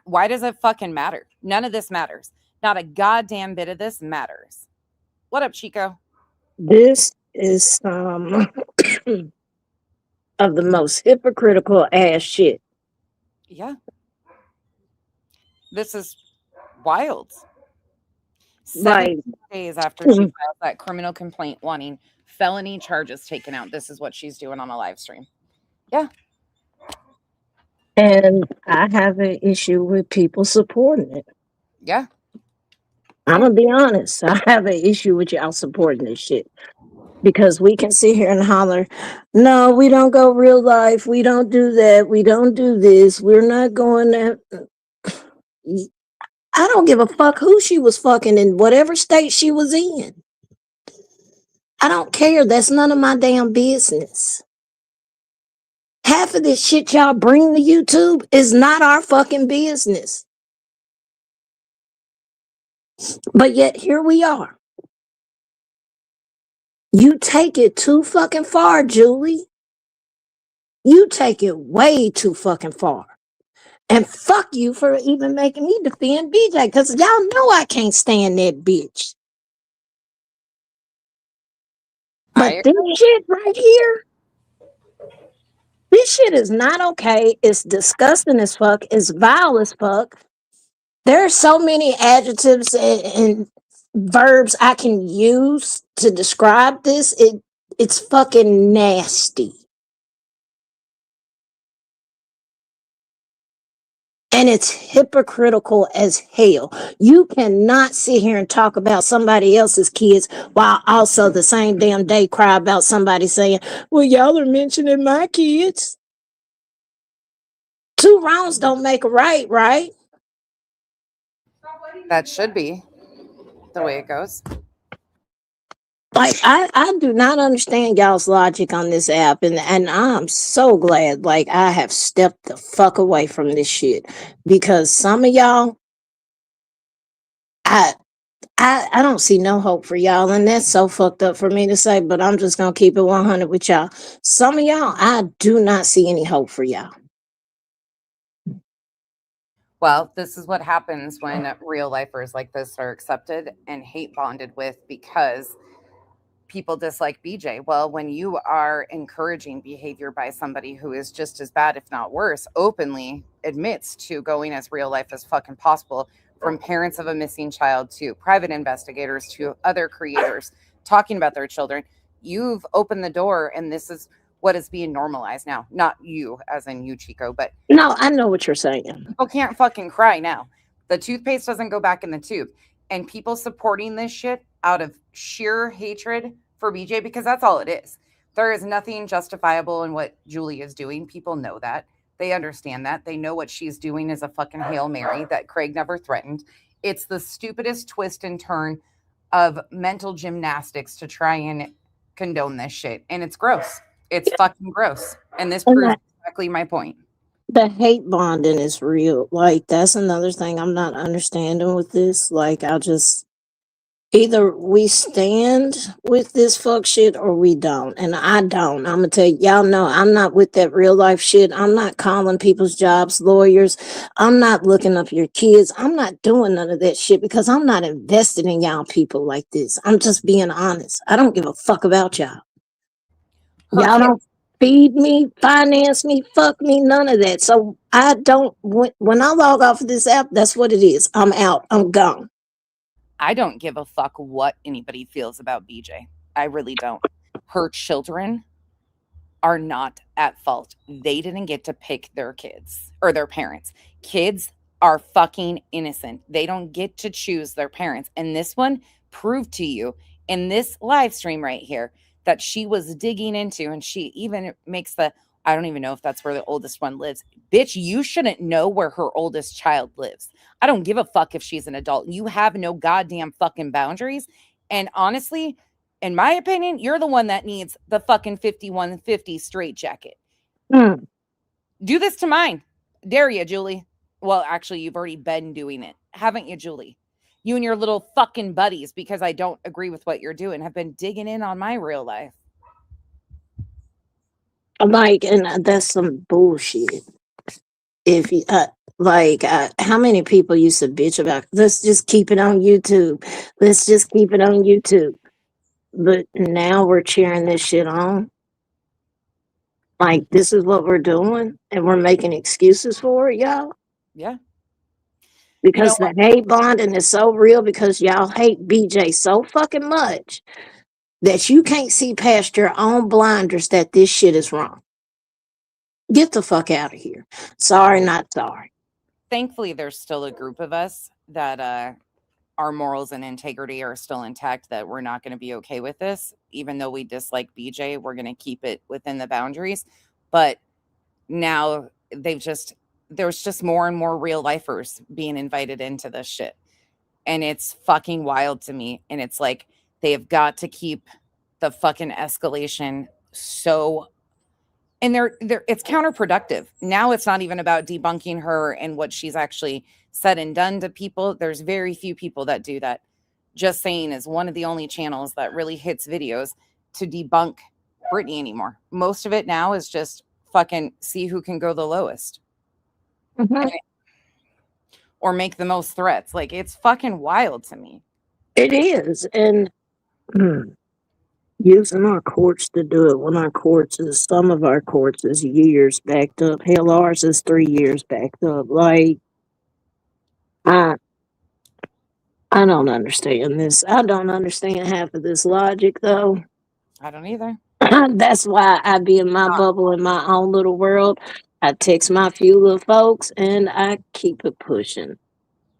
Why does it fucking matter? None of this matters. Not a goddamn bit of this matters. What up, Chico? This is some of the most hypocritical ass shit. Yeah. This is wild. 17 days after she filed that criminal complaint wanting felony charges taken out, this is what she's doing on a live stream. Yeah. And I have an issue with people supporting it. Yeah. I'm going to be honest. I have an issue with y'all supporting this shit. Because we can sit here and holler, no, we don't go real life. We don't do that. We don't do this. We're not going there. I don't give a fuck who she was fucking in whatever state she was in. I don't care. That's none of my damn business. Half of this shit y'all bring to YouTube is not our fucking business. But yet here we are. You take it too fucking far, Julie. You take it way too fucking far. And fuck you for even making me defend BJ, because y'all know I can't stand that bitch. But this shit right here, this shit is not okay. It's disgusting as fuck. It's vile as fuck. There are so many adjectives and verbs I can use to describe this. It's fucking nasty. And it's hypocritical as hell. You cannot sit here and talk about somebody else's kids while also the same damn day cry about somebody saying, well, y'all are mentioning my kids. Two wrongs don't make a right, right? That should be the way it goes. Like, I do not understand y'all's logic on this app, and I'm so glad, like, I have stepped the fuck away from this shit, because some of y'all, I don't see no hope for y'all, and that's so fucked up for me to say, but I'm just gonna keep it 100 with y'all. Some of y'all, I do not see any hope for y'all. Well, this is what happens when real lifers like this are accepted and hate bonded with because people dislike BJ. Well, when you are encouraging behavior by somebody who is just as bad, if not worse, openly admits to going as real life as fucking possible, from parents of a missing child to private investigators to other creators talking about their children, you've opened the door, and this is what is being normalized now. Not you, as in you, Chico, but no, I know what you're saying. People can't fucking cry now. The toothpaste doesn't go back in the tube. And people supporting this shit out of sheer hatred for BJ, because that's all it is. There is nothing justifiable in what Julie is doing. People know that. They understand that. They know what she's doing is a fucking Hail Mary that Craig never threatened. It's the stupidest twist and turn of mental gymnastics to try and condone this shit. And it's gross. It's fucking gross. And this And proves that, exactly my point. the hate bonding is real. Like, that's another thing I'm not understanding with this. Like, I just either we stand with this fuck shit or we don't. And I don't. I'm gonna tell y'all know I'm not with that real life shit. I'm not calling people's jobs lawyers. I'm not looking up your kids. I'm not doing none of that shit because I'm not invested in y'all people like this. I'm just being honest. I don't give a fuck about y'all. Her Y'all kid, don't feed me, finance me, fuck me, none of that. So I don't, when I log off of this app, that's what it is. I'm out. I'm gone. I don't give a fuck what anybody feels about BJ. I really don't. Her children are not at fault. They didn't get to pick their kids or their parents. Kids are fucking innocent. They don't get to choose their parents. And this one proved to you in this live stream right here that she was digging into, and she even makes the, I don't even know if that's where the oldest one lives. Bitch, you shouldn't know where her oldest child lives. I don't give a fuck if she's an adult. You have no goddamn fucking boundaries. And honestly, in my opinion, you're the one that needs the fucking 5150 straight jacket. Mm. Do this to mine. Dare you, Julie? Well, actually, you've already been doing it, haven't you, Julie? You and your little fucking buddies, because I don't agree with what you're doing, have been digging in on my real life. Like, and that's some bullshit. If you, how many people used to bitch about, let's just keep it on YouTube. Let's just keep it on YouTube. But now we're cheering this shit on. Like, this is what we're doing, and we're making excuses for it, y'all. Yeah. Because You know the hate bonding is so real because y'all hate BJ so fucking much that you can't see past your own blinders that this shit is wrong. Get the fuck out of here. Sorry, not sorry. Thankfully, there's still a group of us that our morals and integrity are still intact, that we're not going to be okay with this. Even though we dislike BJ, we're going to keep it within the boundaries. But now there's just more and more real lifers being invited into this shit. And it's fucking wild to me. And it's like, they have got to keep the fucking escalation so, and it's counterproductive. Now it's not even about debunking her and what she's actually said and done to people. There's very few people that do that. Just Saying is one of the only channels that really hits videos to debunk Britney anymore. Most of it now is just fucking see who can go the lowest. Mm-hmm. Or make the most threats. Like, it's fucking wild to me. It is. And using our courts to do it when our courts is, some of our courts is years backed up. Hell, ours is 3 years backed up. Like, I don't understand this. I don't understand half of this logic, though. I don't either. That's why I be in my bubble, in my own little world. I text my few little folks, and I keep it pushing.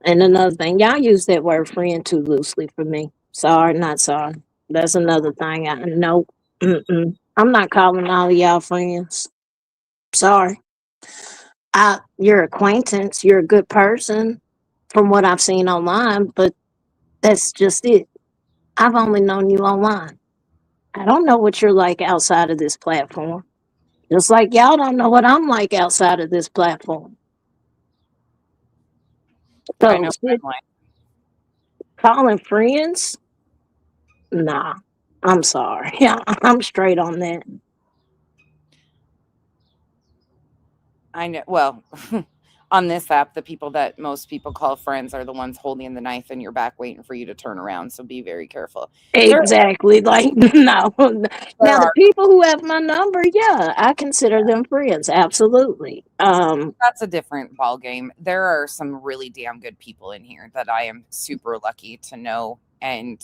And another thing, y'all use that word friend too loosely for me. Sorry, not sorry. That's another thing. Nope. I'm not calling all of y'all friends. Sorry. You're acquaintance. You're a good person from what I've seen online, but that's just it. I've only known you online. I don't know what you're like outside of this platform. Just like y'all don't know what I'm like outside of this platform. I know So, calling friends? Nah, I'm sorry. Yeah, I'm straight on that. I know. Well, on this app, the people that most people call friends are the ones holding the knife in your back waiting for you to turn around. So be very careful. Exactly. Like, no. Now, the are- people who have my number, yeah, I consider them friends. Absolutely. That's a different ball game. There are some really damn good people in here that I am super lucky to know. And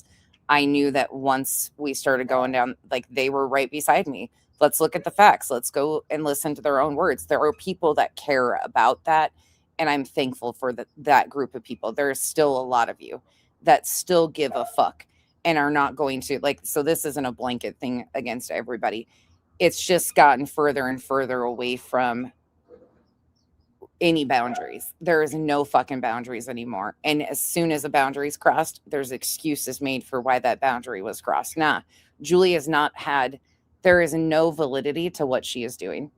I knew that once we started going down, like, they were right beside me. Let's look at the facts. Let's go and listen to their own words. There are people that care about that. And I'm thankful for that group of people. There's still a lot of you that still give a fuck and are not going to, like, so this isn't a blanket thing against everybody. It's just gotten further and further away from any boundaries. There is no fucking boundaries anymore. And as soon as a boundary is crossed, there's excuses made for why that boundary was crossed. Nah, Julie has not had, there is no validity to what she is doing.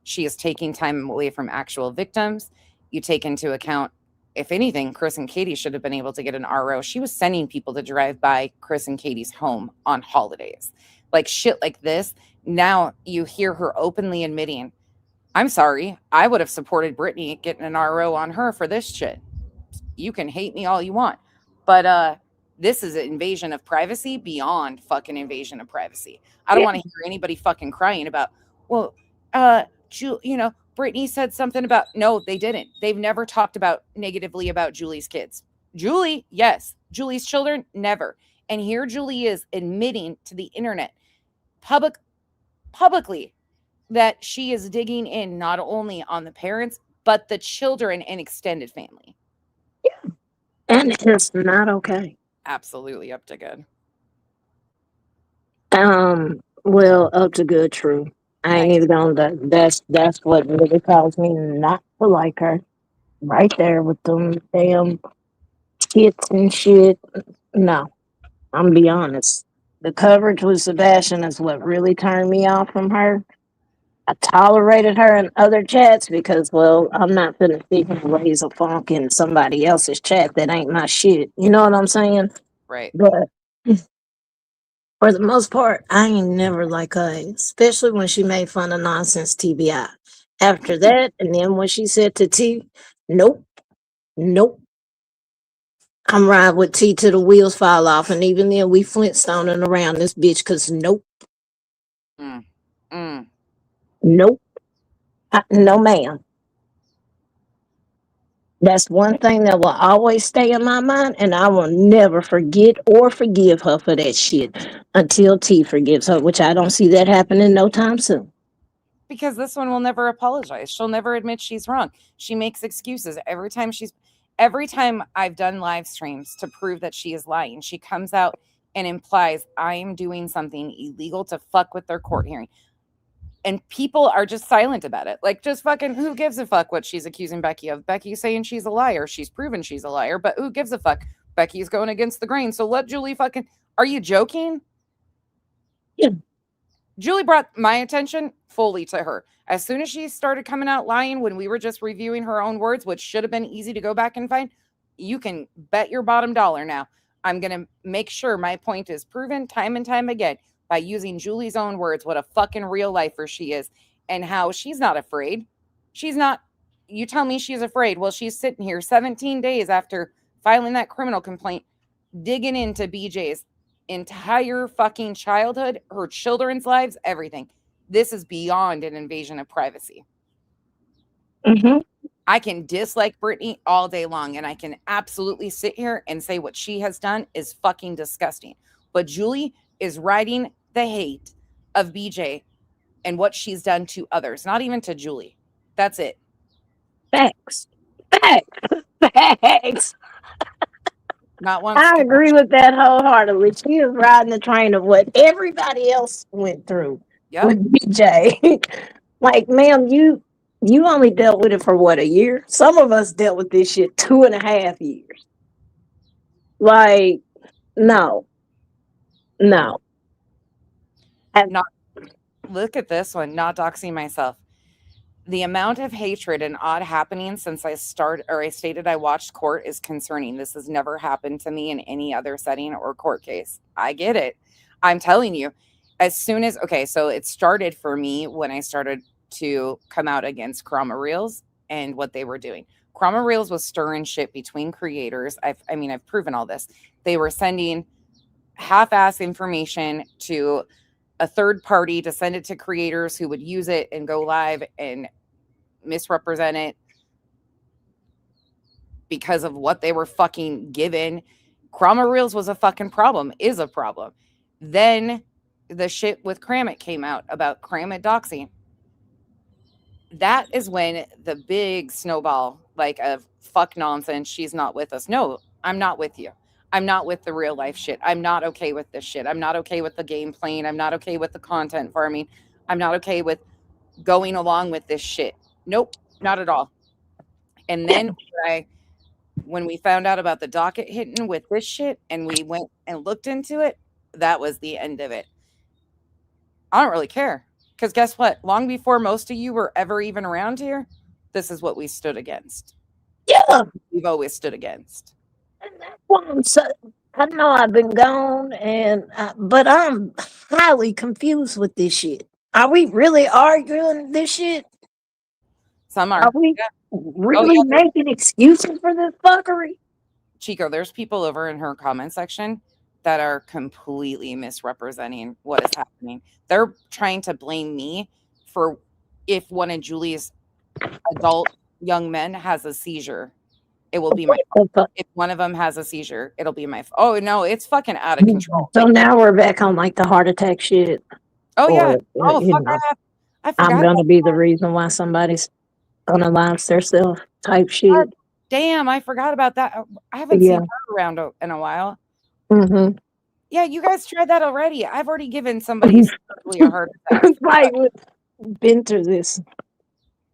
She is taking time away from actual victims. You take into account, if anything, Chris and Katie should have been able to get an RO. She was sending people to drive by Chris and Katie's home on holidays. Like shit like this. Now you hear her openly admitting, I'm sorry, I would have supported Brittany getting an RO on her for this shit. You can hate me all you want. But this is an invasion of privacy beyond fucking invasion of privacy. I don't want to hear anybody fucking crying about, well, Brittany said something about, no, they didn't. They've never talked about negatively about Julie's kids. Julie, yes. Julie's children, never. And here Julie is admitting to the internet publicly that she is digging in not only on the parents, but the children and extended family. Yeah. And it's not okay. Absolutely up to good. Well, up to good, true. I ain't even gonna. That's what really caused me not to like her. Right there with them damn skits and shit. No, I'm gonna be honest. The coverage with Sebastian is what really turned me off from her. I tolerated her in other chats because, well, I'm not gonna sit and raise a funk in somebody else's chat that ain't my shit. You know what I'm saying? Right. But for the most part, I ain't never like her, especially when she made fun of nonsense TBI. After that, and then when she said to T, nope. I'm riding with T till the wheels fall off, and even then we Flintstoning around this bitch because nope. Nope. No, ma'am. That's one thing that will always stay in my mind, and I will never forget or forgive her for that shit until T forgives her, which I don't see that happening no time soon. Because this one will never apologize. She'll never admit she's wrong. She makes excuses every time I've done live streams to prove that she is lying. She comes out and implies I am doing something illegal to fuck with their court hearing. And people are just silent about it. Like, just fucking, who gives a fuck what she's accusing Becky of? Becky's saying she's a liar. She's proven she's a liar, but who gives a fuck? Becky's going against the grain. So let Julie fucking, are you joking? Yeah. Julie brought my attention fully to her. As soon as she started coming out lying when we were just reviewing her own words, which should have been easy to go back and find, you can bet your bottom dollar now. I'm going to make sure my point is proven time and time again by using Julie's own words, what a fucking real lifer she is and how she's not afraid. She's not, you tell me she's afraid. Well, she's sitting here 17 days after filing that criminal complaint, digging into BJ's entire fucking childhood, her children's lives, everything. This is beyond an invasion of privacy. Mm-hmm. I can dislike Brittany all day long, and I can absolutely sit here and say what she has done is fucking disgusting. But Julie is riding the hate of BJ and what she's done to others, not even to Julie. That's it. Facts. Not once. I agree with that wholeheartedly. She is riding the train of what everybody else went through with BJ. Like, ma'am, you only dealt with it for what, a year? Some of us dealt with this shit 2.5 years. Like, no. Not, look at this one, not doxing myself. The amount of hatred and odd happenings since I stated I watched court is concerning. This has never happened to me in any other setting or court case. I get it. I'm telling you, as soon as, okay, so it started for me when I started to come out against Chroma Reels and what they were doing. Chroma Reels was stirring shit between creators. I've proven all this. They were sending half-ass information to a third party to send it to creators who would use it and go live and misrepresent it because of what they were fucking given. Chroma Reels was a fucking problem, is a problem. Then the shit with Kramit came out about Kramit doxing. That is when the big snowball, like, of fuck nonsense, she's not with us. No, I'm not with you. I'm not with the real life shit. I'm not okay with this shit. I'm not okay with the game playing. I'm not okay with the content farming. I'm not okay with going along with this shit. Nope, not at all. And then when we found out about the docket hitting with this shit and we went and looked into it, that was the end of it. I don't really care. Because guess what? Long before most of you were ever even around here, this is what we stood against. Yeah. We've always stood against. Well, I know I've been gone, but I'm highly confused with this shit. Are we really arguing this shit? Some Are are. we Yeah. really making excuses for this fuckery? Chico, there's people over in her comment section that are completely misrepresenting what is happening. They're trying to blame me for if one of Julie's adult young men has a seizure. It will be my fault. If one of them has a seizure, it'll be my fault. Oh, no, it's fucking out of control. So now we're back on like the heart attack shit. Oh, yeah. Oh, you fuck, know, I forgot. I'm going to be the reason why somebody's unalives themselves type shit. God damn, I forgot about that. I haven't seen her around in a while. Mm-hmm. Yeah, you guys tried that already. I've already given somebody a heart attack. Like, been through this.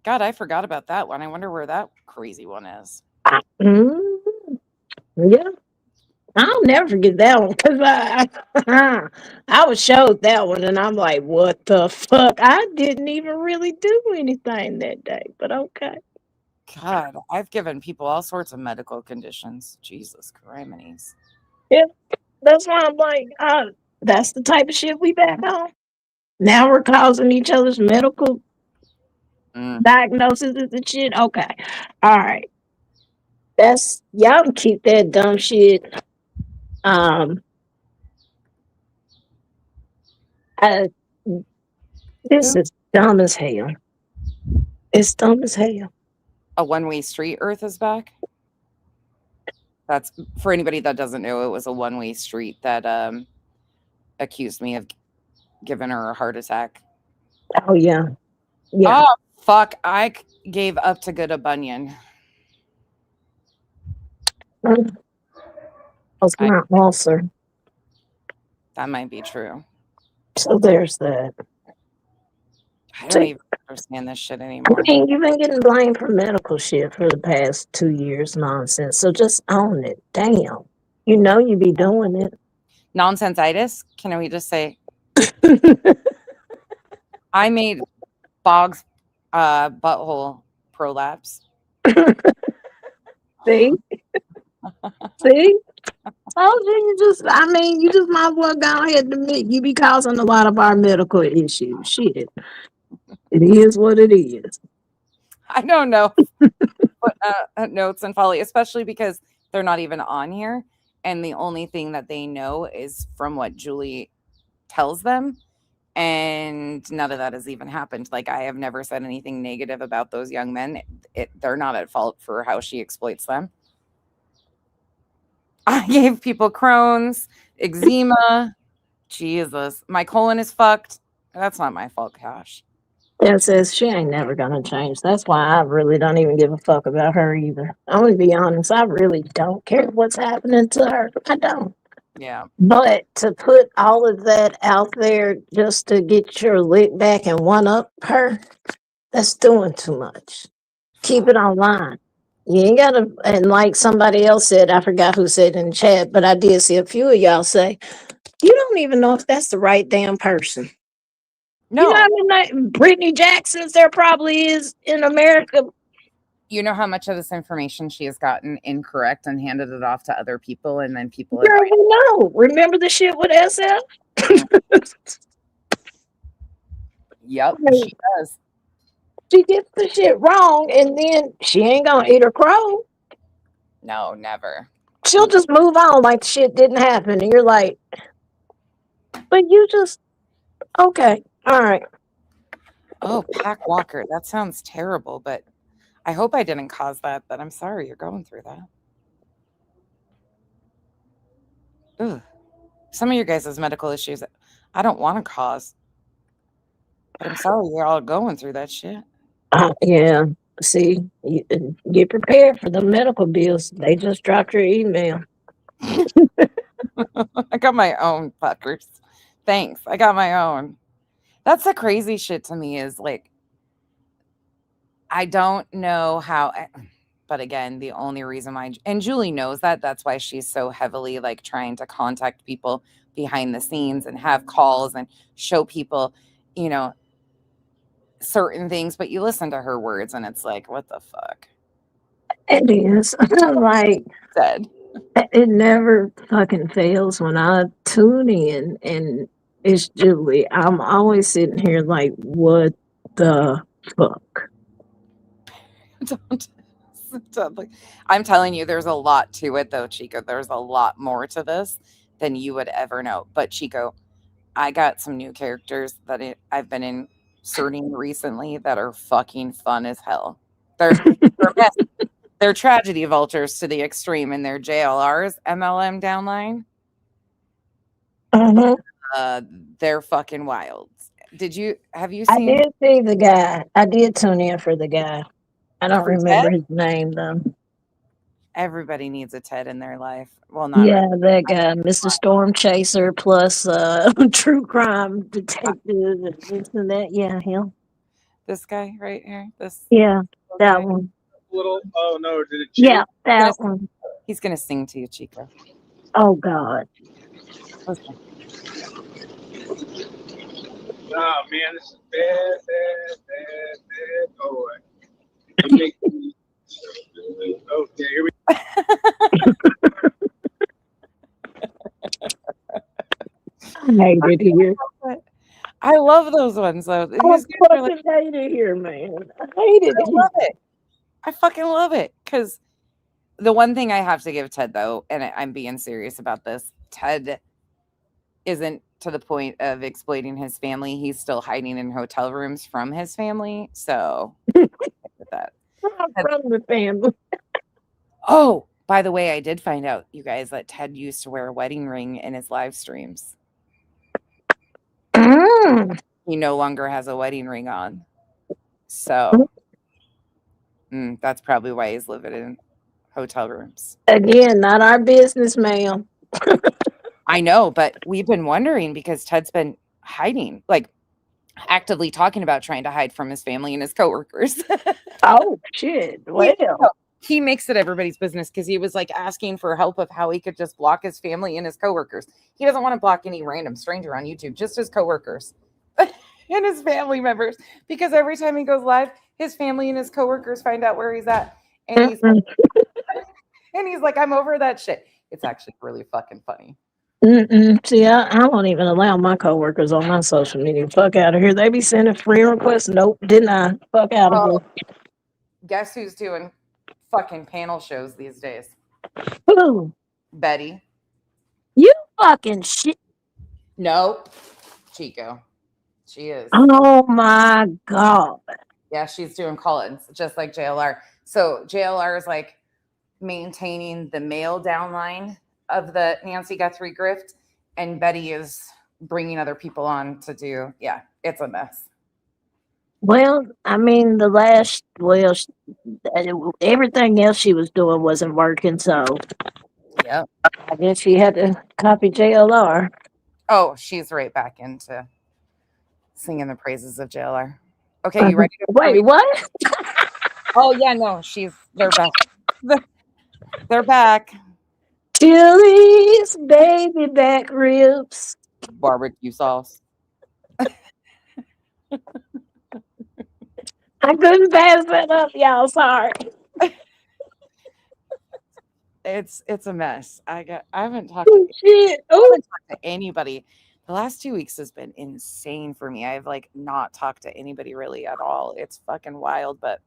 God, I forgot about that one. I wonder where that crazy one is. Yeah. I'll never forget that one because I was showed that one and I'm like, what the fuck? I didn't even really do anything that day, but okay. God, I've given people all sorts of medical conditions. Jesus Christ. Yeah, that's why I'm like, that's the type of shit we back on. Now we're causing each other's medical diagnoses and shit. Okay. All right. Y'all can keep that dumb shit. This is dumb as hell. It's dumb as hell. A one-way street, Earth is back. That's for anybody that doesn't know. It was a one-way street that accused me of giving her a heart attack. Oh yeah. Yeah. Oh fuck! I gave up to good a bunion. That's my ulcer. That might be true. So there's that. I don't even understand this shit anymore. I mean, you've been getting blamed for medical shit for the past 2 years, nonsense. So just own it. Damn. You know you be doing it. Nonsenseitis? Can we just say? I made Bog's butthole prolapse. See? See? Oh, you just might as well go ahead and admit you be causing a lot of our medical issues. Shit. It is what it is. I don't know what notes and folly, especially because they're not even on here. And the only thing that they know is from what Julie tells them. And none of that has even happened. Like, I have never said anything negative about those young men. They're not at fault for how she exploits them. I gave people Crohn's, eczema. Jesus. My colon is fucked. That's not my fault, Cash. It says she ain't never gonna change. That's why I really don't even give a fuck about her either. I'm gonna be honest, I really don't care what's happening to her. I don't. Yeah. But to put all of that out there just to get your lick back and one up her, that's doing too much. Keep it online. You ain't gotta, and like somebody else said, I forgot who said in the chat, but I did see a few of y'all say, you don't even know if that's the right damn person. No. You know what I mean? Like Brittany Jackson's there probably is in America. You know how much of this information she has gotten incorrect and handed it off to other people, and then people Girl, you know. Remember the shit with SF? Yep, she does. She gets the shit wrong, and then she ain't gonna eat her crow. No, never. She'll just move on like shit didn't happen, and you're like, but you just okay, all right. Oh, Pack Walker. That sounds terrible, but I hope I didn't cause that, but I'm sorry you're going through that. Ugh. Some of your guys' medical issues I don't want to cause. But I'm sorry you're all going through that shit. Yeah. See, you, get prepared for the medical bills. They just dropped your email. I got my own fuckers. Thanks. I got my own. That's the crazy shit to me is like, I don't know how, but again, the only reason why, and Julie knows that, that's why she's so heavily like trying to contact people behind the scenes and have calls and show people, you know, certain things, but you listen to her words and it's like, what the fuck? It is. Like, Said. it never fucking fails when I tune in and it's Julie. I'm always sitting here like, what the fuck? I'm telling you, there's a lot to it though, Chico. There's a lot more to this than you would ever know. But Chico, I got some new characters that I've been inserting recently that are fucking fun as hell. They're they're tragedy vultures to the extreme, and they're JLR's MLM downline. They're fucking wild. Have you seen? I did see the guy. I did tune in for the guy. I don't remember his name though. Everybody needs a Ted in their life. Well, not Yeah, really. that guy, Mr. Storm Chaser plus true crime detective and this and that. Yeah, him. This guy right here. Yeah, that one. Little. Oh no, did it? Yeah, that one. He's gonna sing to you, Chico. Oh God. Listen. Oh man, this is bad boy. You make me okay, here we I hate it here. I love those ones though. I fucking hate it here, man. I hate it. I love it. I fucking love it. Because the one thing I have to give Ted though, and I'm being serious about this, Ted isn't to the point of exploiting his family. He's still hiding in hotel rooms from his family. So with that. From the family. Oh, by the way, I did find out, you guys, that Ted used to wear a wedding ring in his live streams. He no longer has a wedding ring on. So that's probably why he's living in hotel rooms. Again, not our business, ma'am. I know, but we've been wondering because Ted's been hiding, like actively talking about trying to hide from his family and his coworkers. Oh, shit. Well, he makes it everybody's business because he was like asking for help of how he could just block his family and his coworkers. He doesn't want to block any random stranger on YouTube, just his coworkers and his family members, because every time he goes live, his family and his coworkers find out where he's at. And he's like, I'm over that shit. It's actually really fucking funny. See, I won't even allow my coworkers on my social media. Fuck out of here. They be sending free requests. Nope, didn't I? Fuck out of here. Guess who's doing fucking panel shows these days? Who? Betty. You fucking shit. Nope. Chico. She is. Oh my God. Yeah, she's doing call-ins, just like JLR. So JLR is like maintaining the male downline of the Nancy Guthrie grift, and Betty is bringing other people on to do. Yeah, it's a mess. Well, I mean, everything else she was doing wasn't working, so yeah, I guess she had to copy JLR. Oh, she's right back into singing the praises of JLR. Okay, you ready to wait? What? Oh yeah, no, they're back. They're back. Chili's baby back ribs, barbecue sauce. I couldn't pass that up, y'all. Sorry. It's a mess. I haven't talked to anybody. The last 2 weeks has been insane for me. I've like not talked to anybody really at all. It's fucking wild, but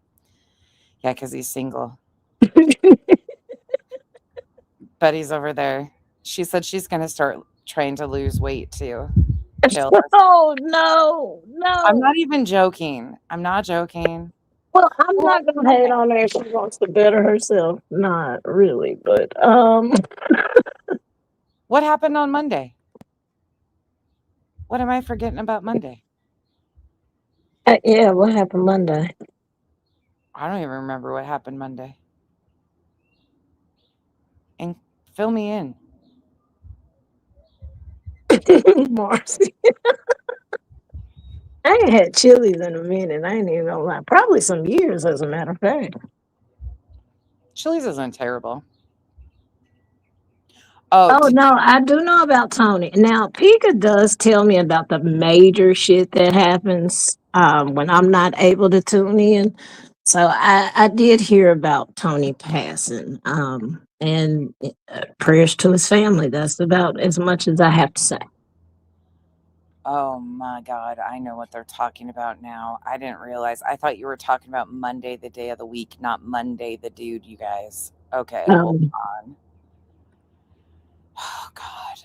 yeah, because he's single. Betty's over there. She said she's gonna start trying to lose weight too. Oh no. I'm not even joking. I'm not joking. Well, I'm not gonna hate on her if she wants to better herself. Not really, but What happened on Monday? What am I forgetting about Monday? Yeah, what happened Monday? I don't even remember what happened Monday. And fill me in. Marcy. I ain't had Chili's in a minute. I ain't even gonna lie. Probably some years, as a matter of fact. Chili's isn't terrible. Oh no, I do know about Tony. Now Pika does tell me about the major shit that happens when I'm not able to tune in. So I did hear about Tony passing. And prayers to his family. That's about as much as I have to say. Oh my God, I know what they're talking about now. I didn't realize. I thought you were talking about Monday, the day of the week, not Monday, the dude, you guys. Okay, hold on. Oh God.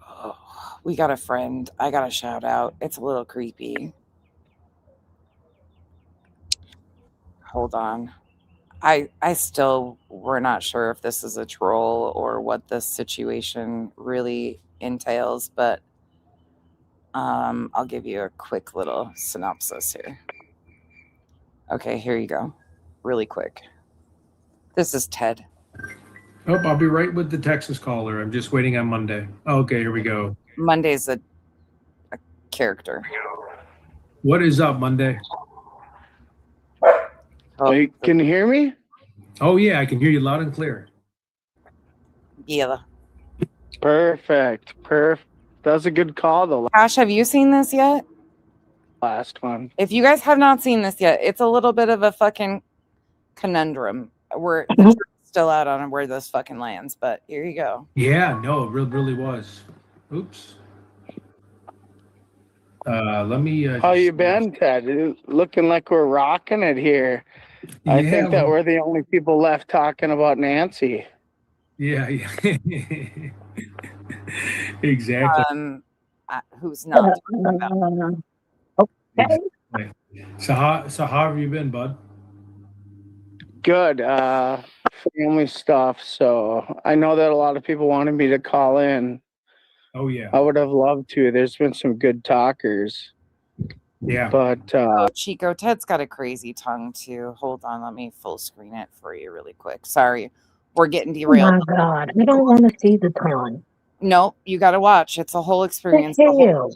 Oh, we got a friend. I got a shout out. It's a little creepy. Hold on. I still, we're not sure if this is a troll or what this situation really entails, but I'll give you a quick little synopsis here. Okay, here you go. Really quick. This is Ted. Oh, I'll be right with the Texas caller. I'm just waiting on Monday. Okay, here we go. Monday's a character. What is up, Monday? Oh, Hey, can you hear me? Oh, yeah, I can hear you loud and clear. yeah. Perfect. That was a good call, the Cash, have you seen this yet? last one. If you guys have not seen this yet, it's a little bit of a fucking conundrum. We're the jury's still out on where this fucking lands, but here you go. Yeah, no, it really was. Oops. Let me. How you been, Ted? Looking like we're rocking it here. I Yeah, think that we're the only people left talking about Nancy. Yeah. Exactly. Who's not talking about? Okay. So how have you been, bud? Good. Family stuff. So I know that a lot of people wanted me to call in. Oh yeah. I would have loved to. There's been some good talkers. Yeah. But Chico, Ted's got a crazy tongue too. Hold on, let me full screen it for you really quick. Sorry, we're getting derailed. Oh my God, I don't want to see the tongue. Nope, you got to watch. It's a whole experience. The hell?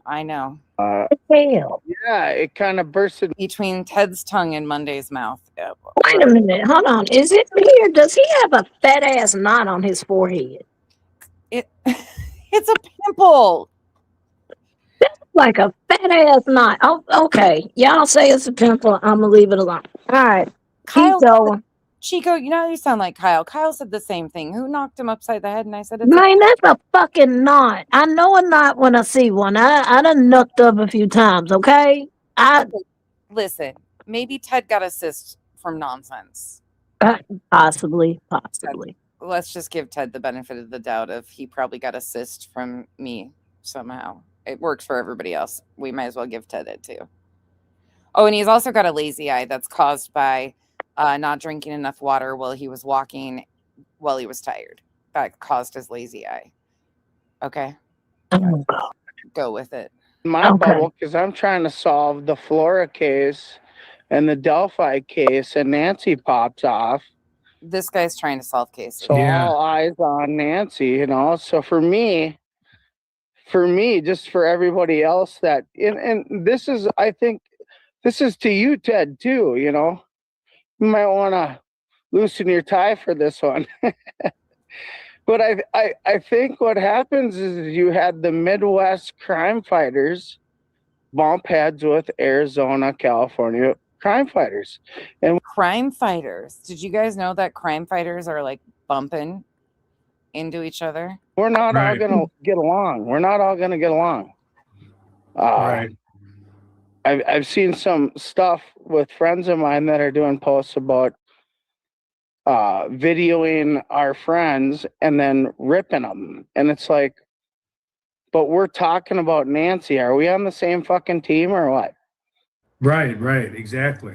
I know. The hell? yeah, it kind of bursted Between Ted's tongue and Monday's mouth. Wait a minute, hold on. Is it me or does he have a fat ass knot on his forehead? It's a pimple. Like a fat ass knot. Oh, okay. Y'all say it's a pimple. I'm gonna leave it alone. All right. Kyle, Keep going. Chico, you know you sound like Kyle. Kyle said the same thing. Who knocked him upside the head? And I said, it's Man, that's a fucking knot. I know a knot when I see one. I done knocked up a few times, okay? Listen, maybe Ted got a cyst from nonsense. Possibly. Let's just give Ted the benefit of the doubt of he probably got a cyst from me somehow. It works for everybody else. We might as well give Ted it too. Oh, and he's also got a lazy eye that's caused by not drinking enough water while he was walking while he was tired. That caused his lazy eye. Okay. Go with it. My bubble, because I'm trying to solve the Flora case and the Delphi case, and Nancy pops off. This guy's trying to solve cases. So all eyes on Nancy, you know. So for me, just for everybody else that, and this is, I think, this is to you, Ted, too, you know. You might want to loosen your tie for this one. But I think what happens is you had the Midwest crime fighters bump heads with Arizona, California crime fighters. And crime fighters. Did you guys know that crime fighters are like bumping into each other? We're not all going to get along. We're not all going to get along. Right. I've seen some stuff with friends of mine that are doing posts about videoing our friends and then ripping them. And it's like, but we're talking about Nancy. Are we on the same fucking team or what? Right. Exactly.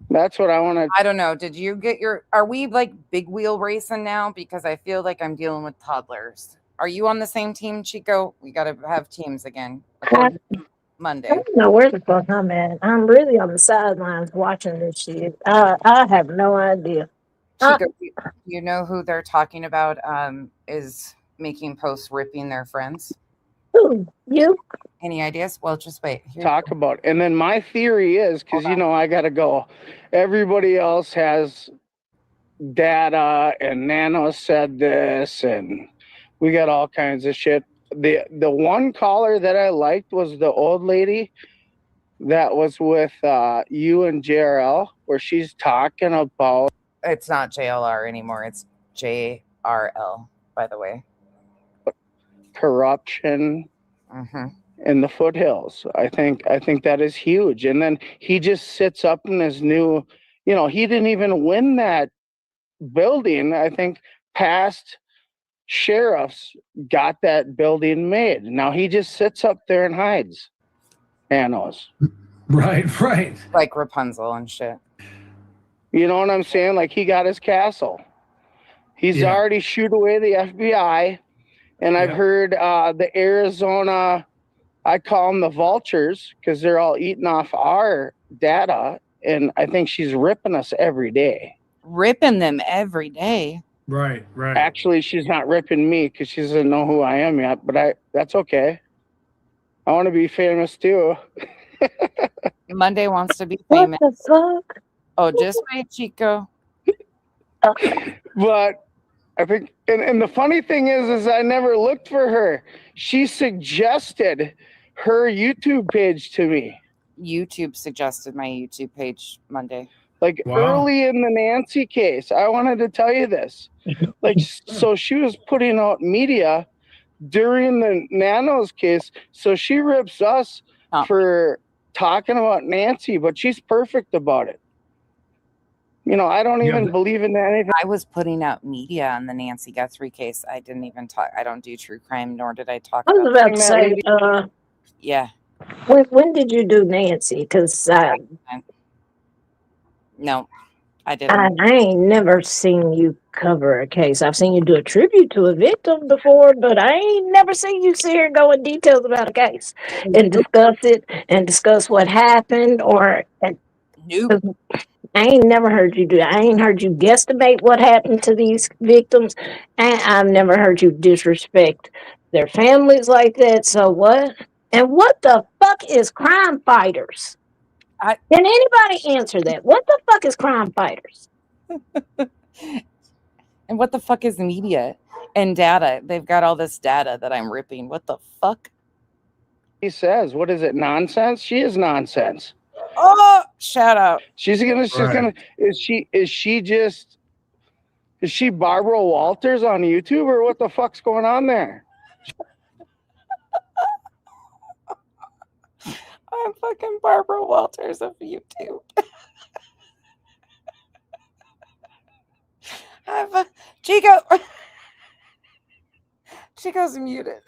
That's what I want to. I don't know. Did you get are we like big wheel racing now? Because I feel like I'm dealing with toddlers. Are you on the same team, Chico? We got to have teams again. Monday. I don't know where the fuck I'm at. I'm really on the sidelines watching this shit. I have no idea. Chico, you know who they're talking about is making posts ripping their friends? Who? You? Any ideas? Well, just wait. Talk about it. And then my theory is, because, you know, I got to go. Everybody else has data and Nano said this, and we got all kinds of shit. The one caller that I liked was the old lady that was with you and JRL, where she's talking about It's not JLR anymore. It's JRL, by the way. corruption in the foothills. I think that is huge. And then he just sits up in his new, he didn't even win that building. I think past sheriffs got that building made. Now he just sits up there and hides. Nanos. Right. Like Rapunzel and shit. You know what I'm saying? Like he got his castle. He's already shooed away the FBI. And I've heard the Arizona, I call them the vultures because they're all eating off our data. And I think she's ripping us every day. Ripping them every day. Right. Actually, she's not ripping me because she doesn't know who I am yet, but that's okay. I want to be famous too. Monday wants to be What famous. the fuck? Oh, just wait, Chico. But I think, and the funny thing is I never looked for her. She suggested her YouTube page to me. YouTube suggested my YouTube page Monday. Like early in the Nancy case, I wanted to tell you this. Like, so she was putting out media during the Nanos case. So she rips us for talking about Nancy, but she's perfect about it. I don't even believe in anything. I was putting out media on the Nancy Guthrie case. I didn't even talk. I don't do true crime, nor did I talk I was about to say, yeah. when did you do Nancy? Because no, I didn't. I ain't never seen you cover a case. I've seen you do a tribute to a victim before, but I ain't never seen you sit here and go in details about a case and discuss it and discuss what happened or. Nope. I ain't never heard you do that. I ain't heard you guesstimate what happened to these victims. And I've never heard you disrespect their families like that. So what? And what the fuck is crime fighters? Can anybody answer that? What the fuck is crime fighters? And what the fuck is media and data? They've got all this data that I'm ripping. What the fuck? He says, what is it? Nonsense? She is nonsense. Oh, shout out. Is she Barbara Walters on YouTube or what the fuck's going on there? I'm fucking Barbara Walters of YouTube. Chico's muted.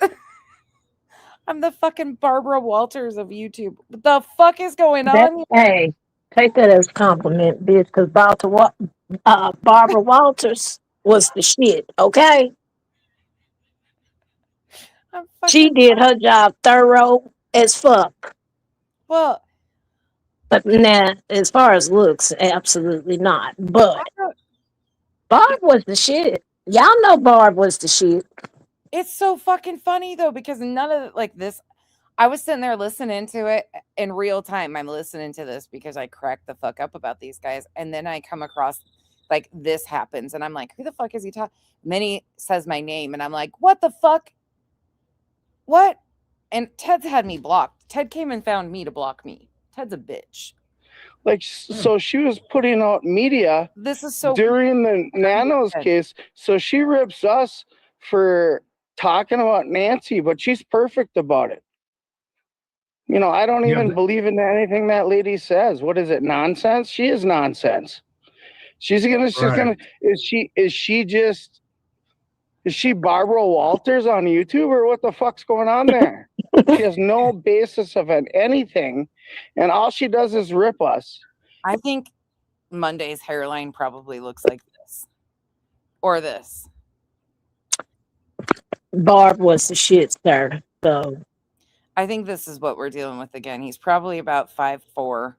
I'm the fucking Barbara Walters of YouTube. What the fuck is going on? Hey, take that as a compliment, bitch, because Barbara Walters was the shit, okay? She did her job thorough as fuck. Well, but nah, as far as looks, absolutely not. But Barb was the shit. Y'all know Barb was the shit. It's so fucking funny though, because none of like this, I was sitting there listening to it in real time. I'm listening to this because I cracked the fuck up about these guys. And then I come across like this happens and I'm like, who the fuck is he talking? And then he says my name and I'm like, what the fuck? What? And Ted's had me blocked. Ted came and found me to block me. Ted's a bitch. Like, so she was putting out media this is so during the Nanos case. So she rips us for talking about Nancy, but she's perfect about it. I don't even believe in anything that lady says. What is it? Nonsense? She is nonsense. Is she Barbara Walters on YouTube or what the fuck's going on there? She has no basis of anything. And all she does is rip us. I think Monday's hairline probably looks like this. Or this. Barb was the shit, sir. So I think this is what we're dealing with again. He's probably about 5'4"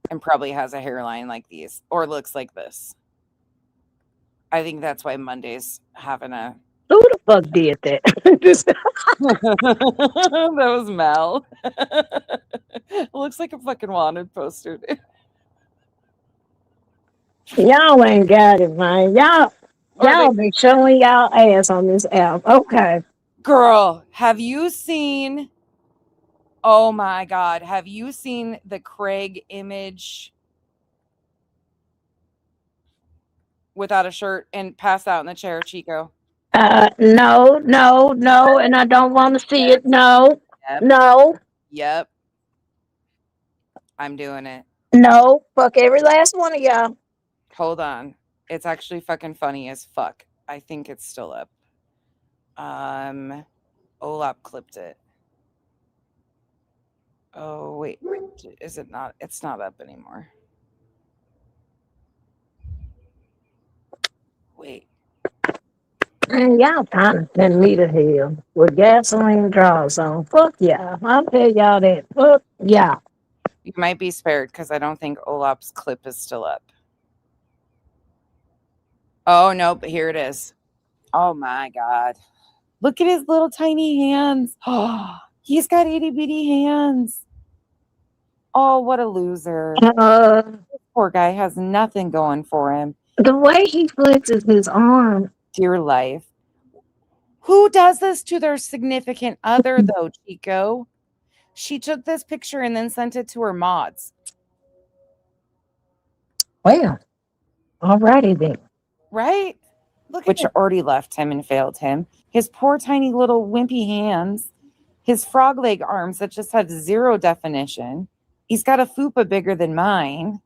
and probably has a hairline like these or looks like this. I think that's why Monday's having a. Who the fuck did that? That was Mel. It looks like a fucking wanted poster. Y'all ain't got it, man. Y'all they- be showing y'all ass on this app. Okay. Girl, have you seen? Oh my God, have you seen the Craig image without a shirt and passed out in the chair, Chico? No, and I don't want to see it. No, Yep. no, Yep. I'm doing it. no. Fuck every last one of y'all. Hold on. It's actually fucking funny as fuck. I think it's still up. Olap clipped it. Oh wait, is it not? It's not up anymore. Wait. Man, y'all trying to send me to hell with gasoline draws on. Fuck yeah. I'll tell y'all that. Fuck yeah. You might be spared because I don't think Olap's clip is still up. Oh no, but here it is. Oh my God. Look at his little tiny hands. Oh, he's got itty bitty hands. Oh, what a loser. This poor guy has nothing going for him. The way he flexes his arm. Dear life. Who does this to their significant other, though, Chico? She took this picture and then sent it to her mods. Well, alrighty then. Right? Which already left him and failed him. His poor tiny little wimpy hands. His frog leg arms that just have zero definition. He's got a fupa bigger than mine.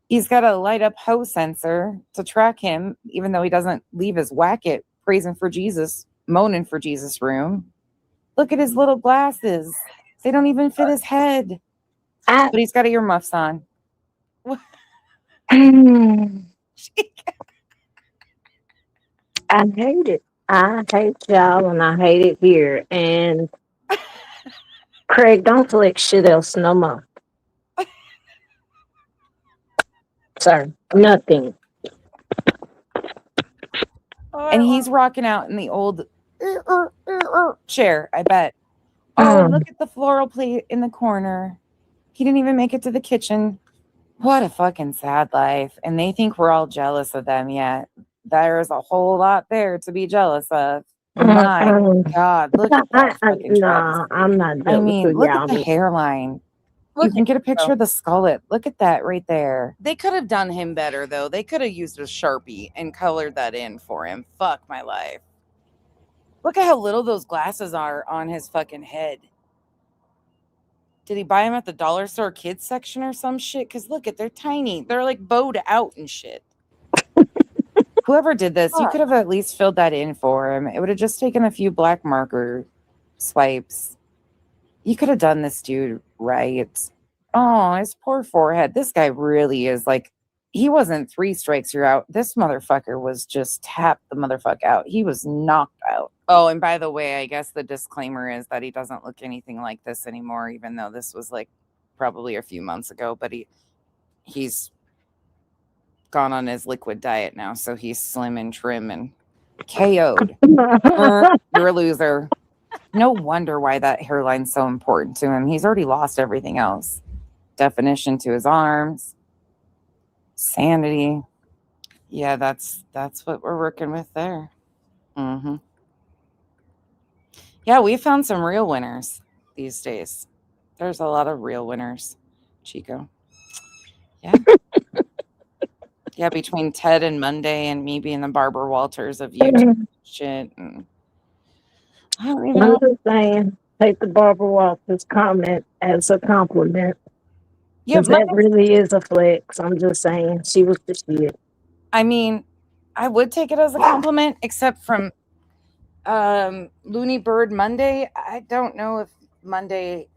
He's got a light up hose sensor to track him, even though he doesn't leave his whacket praising for Jesus, moaning for Jesus room. Look at his little glasses. They don't even fit his head. But he's got earmuffs on. I hate it. I hate y'all and I hate it here. And Craig, don't flex shit else no more. Sir, nothing. And he's rocking out in the old chair, I bet. Oh, look at the floral plate in the corner. He didn't even make it to the kitchen. What a fucking sad life. And they think we're all jealous of them yet. There's a whole lot there to be jealous of. My God, look at that fucking Nah, I'm not jealous. I mean, of look y'all. at the hairline. You can get a picture of the skullet. Look at that right there. They could have done him better, though. They could have used a Sharpie and colored that in for him. Fuck my life. Look at how little those glasses are on his fucking head. Did he buy them at the dollar store kids section or some shit? Because look at, they're tiny. They're like bowed out and shit. Whoever did this, you could have at least filled that in for him. It would have just taken a few black marker swipes. You could have done this dude right. Oh, his poor forehead. This guy really is like, he wasn't 3 strikes, you're out. This motherfucker was just tapped the motherfucker out. He was knocked out. Oh, and by the way, I guess the disclaimer is that he doesn't look anything like this anymore, even though this was like probably a few months ago, but he's gone on his liquid diet now, so he's slim and trim and KO'd. You're a loser. No wonder why that hairline's so important to him. He's already lost everything else. Definition to his arms. Sanity. Yeah, that's what we're working with there. Mm-hmm. Yeah, we found some real winners these days. There's a lot of real winners, Chico. Yeah. Yeah, between Ted and Monday and me being the Barbara Walters of YouTube shit. And I don't even know. I'm just saying, take the Barbara Walters comment as a compliment. Yeah, that really is a flex. I'm just saying, she was the shit. I mean, I would take it as a compliment, except from Looney Bird Monday. I don't know if Monday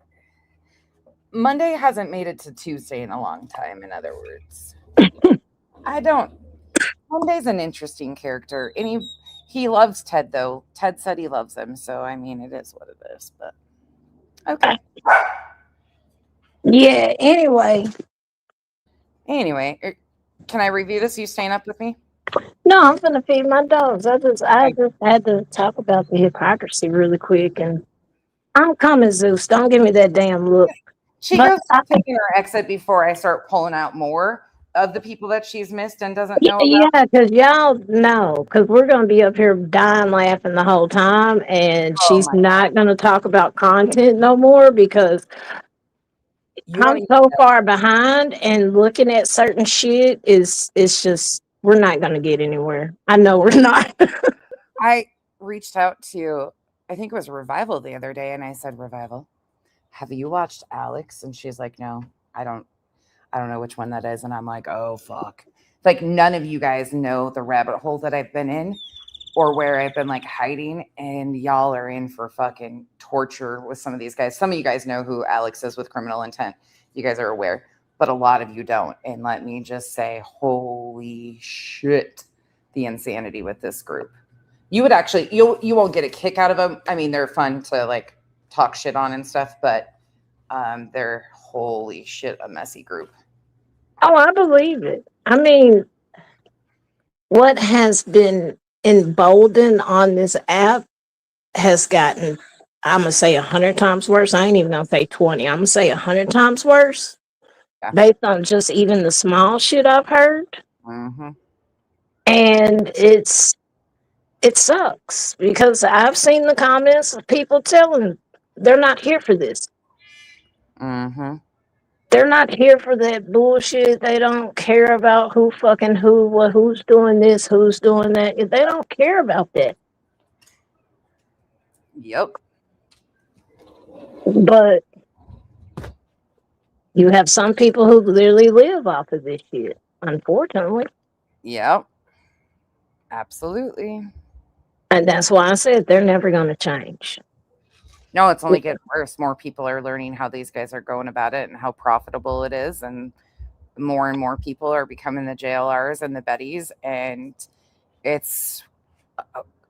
hasn't made it to Tuesday in a long time, in other words. Monday's an interesting character. And he loves Ted, though. Ted said he loves him, so I mean, it is what it is, but okay. Yeah, anyway, can I review this? You staying up with me? no, I'm gonna feed my dogs. I just had to talk about the hypocrisy really quick, and I'm coming, Zeus. Don't give me that damn look. She goes taking her exit before I start pulling out more. of the people that she's missed and doesn't know about? Yeah, because y'all know, because we're going to be up here dying laughing the whole time, and Oh she's my not going to talk about content no more because You don't I'm even so know. far behind, and looking at certain shit is it's just we're not going to get anywhere. I know we're not. I reached out to, I think it was Revival the other day, and I said, Revival, have you watched Alex? And she's like, no, I don't know which one that is. And I'm like, oh fuck. Like none of you guys know the rabbit hole that I've been in or where I've been like hiding, and y'all are in for fucking torture with some of these guys. Some of you guys know who Alex is with Criminal Intent. You guys are aware, but a lot of you don't. And let me just say, holy shit, the insanity with this group. You would actually, you won't get a kick out of them. I mean, they're fun to like talk shit on and stuff, but they're holy shit a messy group. Oh, I believe it. I mean, what has been emboldened on this app has gotten, I'm gonna say 100 times worse. I ain't even gonna say 20. I'm gonna say 100 times worse, based on just even the small shit I've heard. Mm-hmm. And it sucks because I've seen the comments of people telling they're not here for this. Mm-hmm. They're not here for that bullshit. They don't care about who fucking who, who's doing this, who's doing that. They don't care about that. Yep. But you have some people who literally live off of this shit, unfortunately. Yep. Absolutely. And that's why I said they're never going to change. No, it's only getting worse. More people are learning how these guys are going about it and how profitable it is. And more people are becoming the JLRs and the Bettys. And it's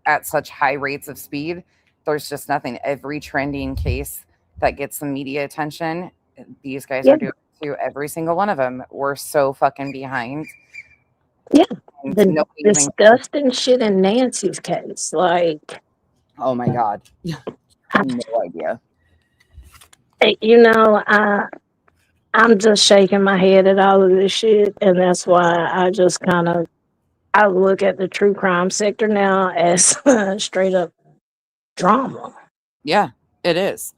at such high rates of speed. There's just nothing. Every trending case that gets the media attention, these guys are doing it to every single one of them. We're so fucking behind. Yeah. And The nobody even disgusting shit in Nancy's case. Like, oh my God. No idea. you know, I'm just shaking my head at all of this shit. And that's why I just kind of, I look at the true crime sector now as straight up drama. Yeah, it is.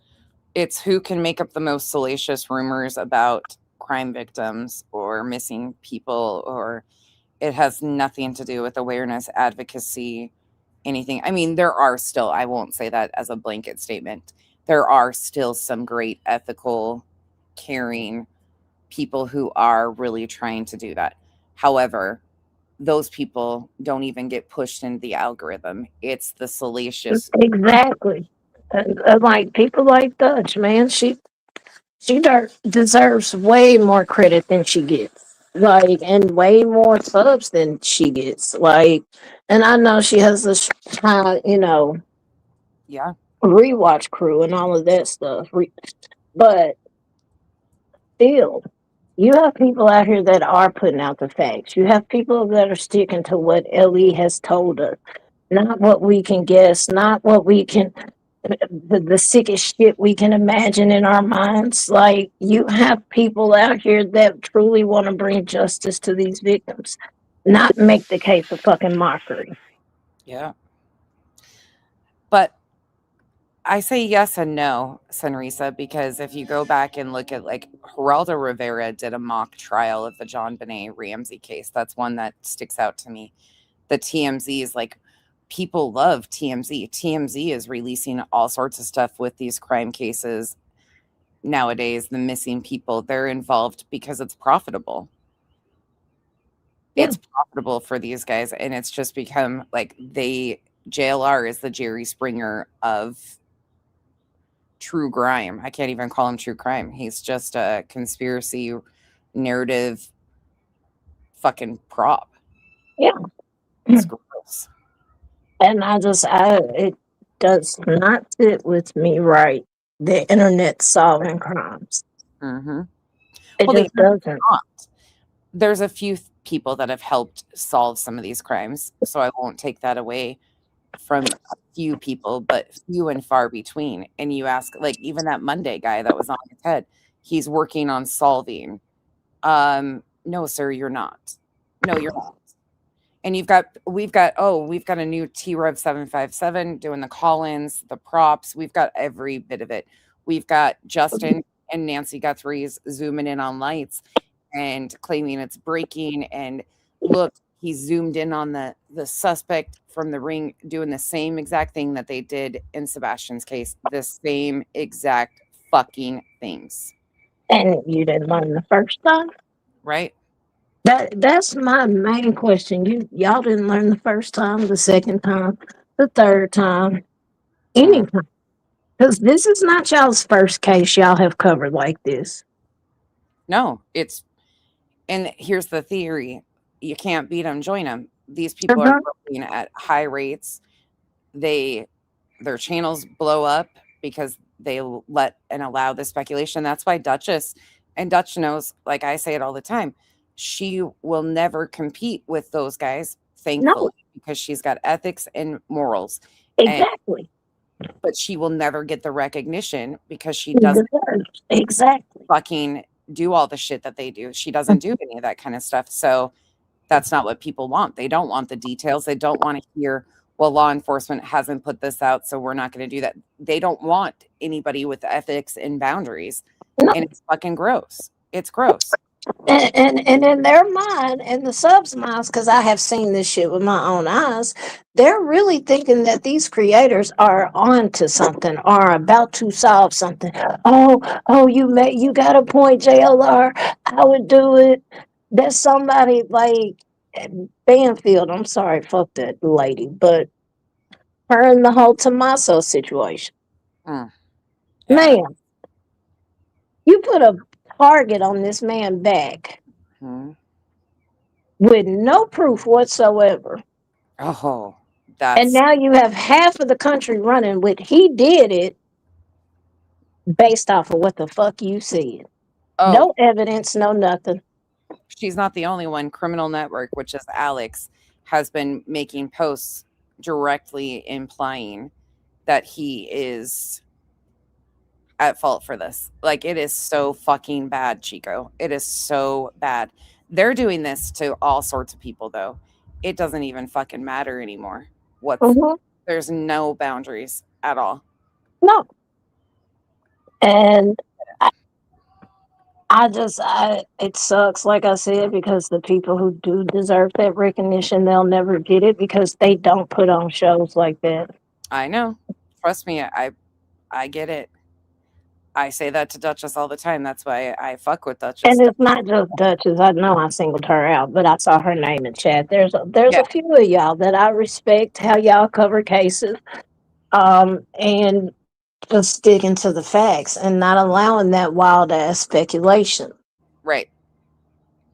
It's who can make up the most salacious rumors about crime victims or missing people, or it has nothing to do with awareness, advocacy, anything. I mean, there are still, I won't say that as a blanket statement. There are still some great ethical, caring people who are really trying to do that. However, those people don't even get pushed into the algorithm. It's the salacious. Exactly. Like people like Dutch, man, she deserves way more credit than she gets. Like, and way more subs than she gets. Like, and I know she has this high, Yeah. rewatch crew and all of that stuff. But still, you have people out here that are putting out the facts. You have people that are sticking to what Ellie has told us, not what we can guess, not what we can, the sickest shit we can imagine in our minds. Like, you have people out here that truly want to bring justice to these victims, not make the case a fucking mockery. Yeah. But I say yes and no, Senrisa, because if you go back and look at like Geraldo Rivera did a mock trial of the John Benet Ramsey case. That's one that sticks out to me. The TMZ is like, people love TMZ. TMZ is releasing all sorts of stuff with these crime cases nowadays. The missing people, they're involved because it's profitable. It's profitable for these guys, and it's just become like JLR is the Jerry Springer of true crime. I can't even call him true crime. He's just a conspiracy narrative fucking prop. Yeah. It's gross. And it does not sit with me right. The internet solving crimes. Mm-hmm. It just doesn't. There's a few people that have helped solve some of these crimes, so I won't take that away from a few people, but few and far between. And you ask, like, even that Monday guy that was on his head, he's working on solving. no, sir, you're not. No, you're not. And we've got a new T-Rev 757 doing the call-ins, the props. We've got every bit of it. We've got Justin and Nancy Guthrie's zooming in on lights and claiming it's breaking. And look, he zoomed in on the suspect from the ring doing the same exact thing that they did in Sebastian's case. The same exact fucking things. And you didn't learn the first time? Right? That's my main question. Y'all didn't learn the first time, the second time, the third time, anytime. Because this is not y'all's first case y'all have covered like this. No, and here's the theory. You can't beat them, join them. These people are growing at high rates. Their channels blow up because they let and allow the speculation. That's why Duchess, and Dutch knows, like I say it all the time, she will never compete with those guys, thankfully, because she's got ethics and morals. Exactly. But she will never get the recognition because she doesn't fucking do all the shit that they do. She doesn't do any of that kind of stuff. So that's not what people want. They don't want the details. They don't want to hear, well, law enforcement hasn't put this out, so we're not going to do that. They don't want anybody with ethics and boundaries. And it's fucking gross. It's gross. And in their mind, and the subs' minds, because I have seen this shit with my own eyes, they're really thinking that these creators are on to something, are about to solve something. Oh, you got a point, JLR. I would do it. There's somebody like Banfield. I'm sorry, fuck that lady, but her and the whole Tommaso situation. Man, you put a target on this man's back with no proof whatsoever. Oh, and now you have half of the country running with he did it based off of what the fuck you said. No evidence, no nothing. She's not the only one. Criminal Network, which is Alex, has been making posts directly implying that he is at fault for this. Like, it is so fucking bad, Chico. It is so bad. They're doing this to all sorts of people, though. It doesn't even fucking matter anymore. There's no boundaries at all. No. And it sucks, like I said, because the people who do deserve that recognition, they'll never get it because they don't put on shows like that. I know. Trust me, I get it. I say that to Duchess all the time. That's why I fuck with Duchess. And it's not just Duchess. I know I singled her out, but I saw her name in chat. There's a few of y'all that I respect how y'all cover cases, and just sticking to the facts and not allowing that wild ass speculation. Right.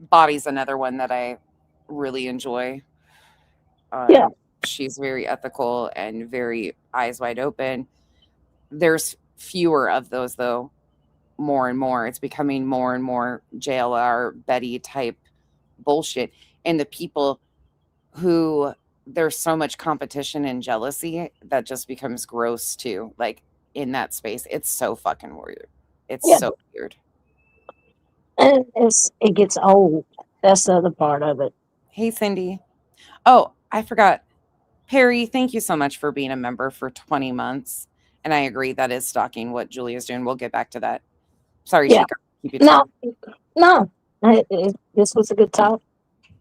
Bobby's another one that I really enjoy. She's very ethical and very eyes wide open. There's fewer of those, though, more and more. It's becoming more and more JLR Betty type bullshit. And the people who there's so much competition and jealousy that just becomes gross too. Like, in that space, it's so fucking weird. It's so weird. And it gets old. That's the other part of it. Hey, Cindy. Oh, I forgot. Perry, thank you so much for being a member for 20 months. And I agree, that is stalking what Julia's doing. We'll get back to that. Sorry, Chico. Keep it No. This was a good talk.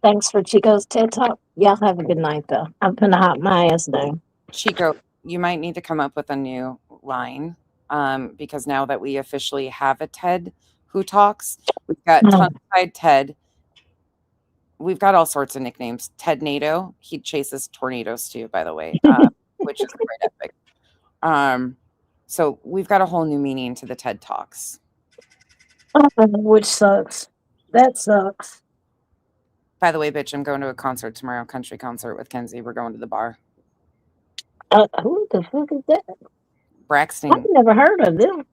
Thanks for Chico's TED Talk. Y'all have a good night, though. I'm gonna hop my ass down. Chico, you might need to come up with a new line, because now that we officially have a Ted who talks, we've got Tongue-Tied Ted. We've got all sorts of nicknames. Ted NATO. He chases tornadoes too, by the way, which is quite epic. So we've got a whole new meaning to the TED Talks. Which sucks. That sucks. By the way, bitch, I'm going to a concert tomorrow, country concert with Kenzie. We're going to the bar. Who the fuck is that? Braxton. I've never heard of them.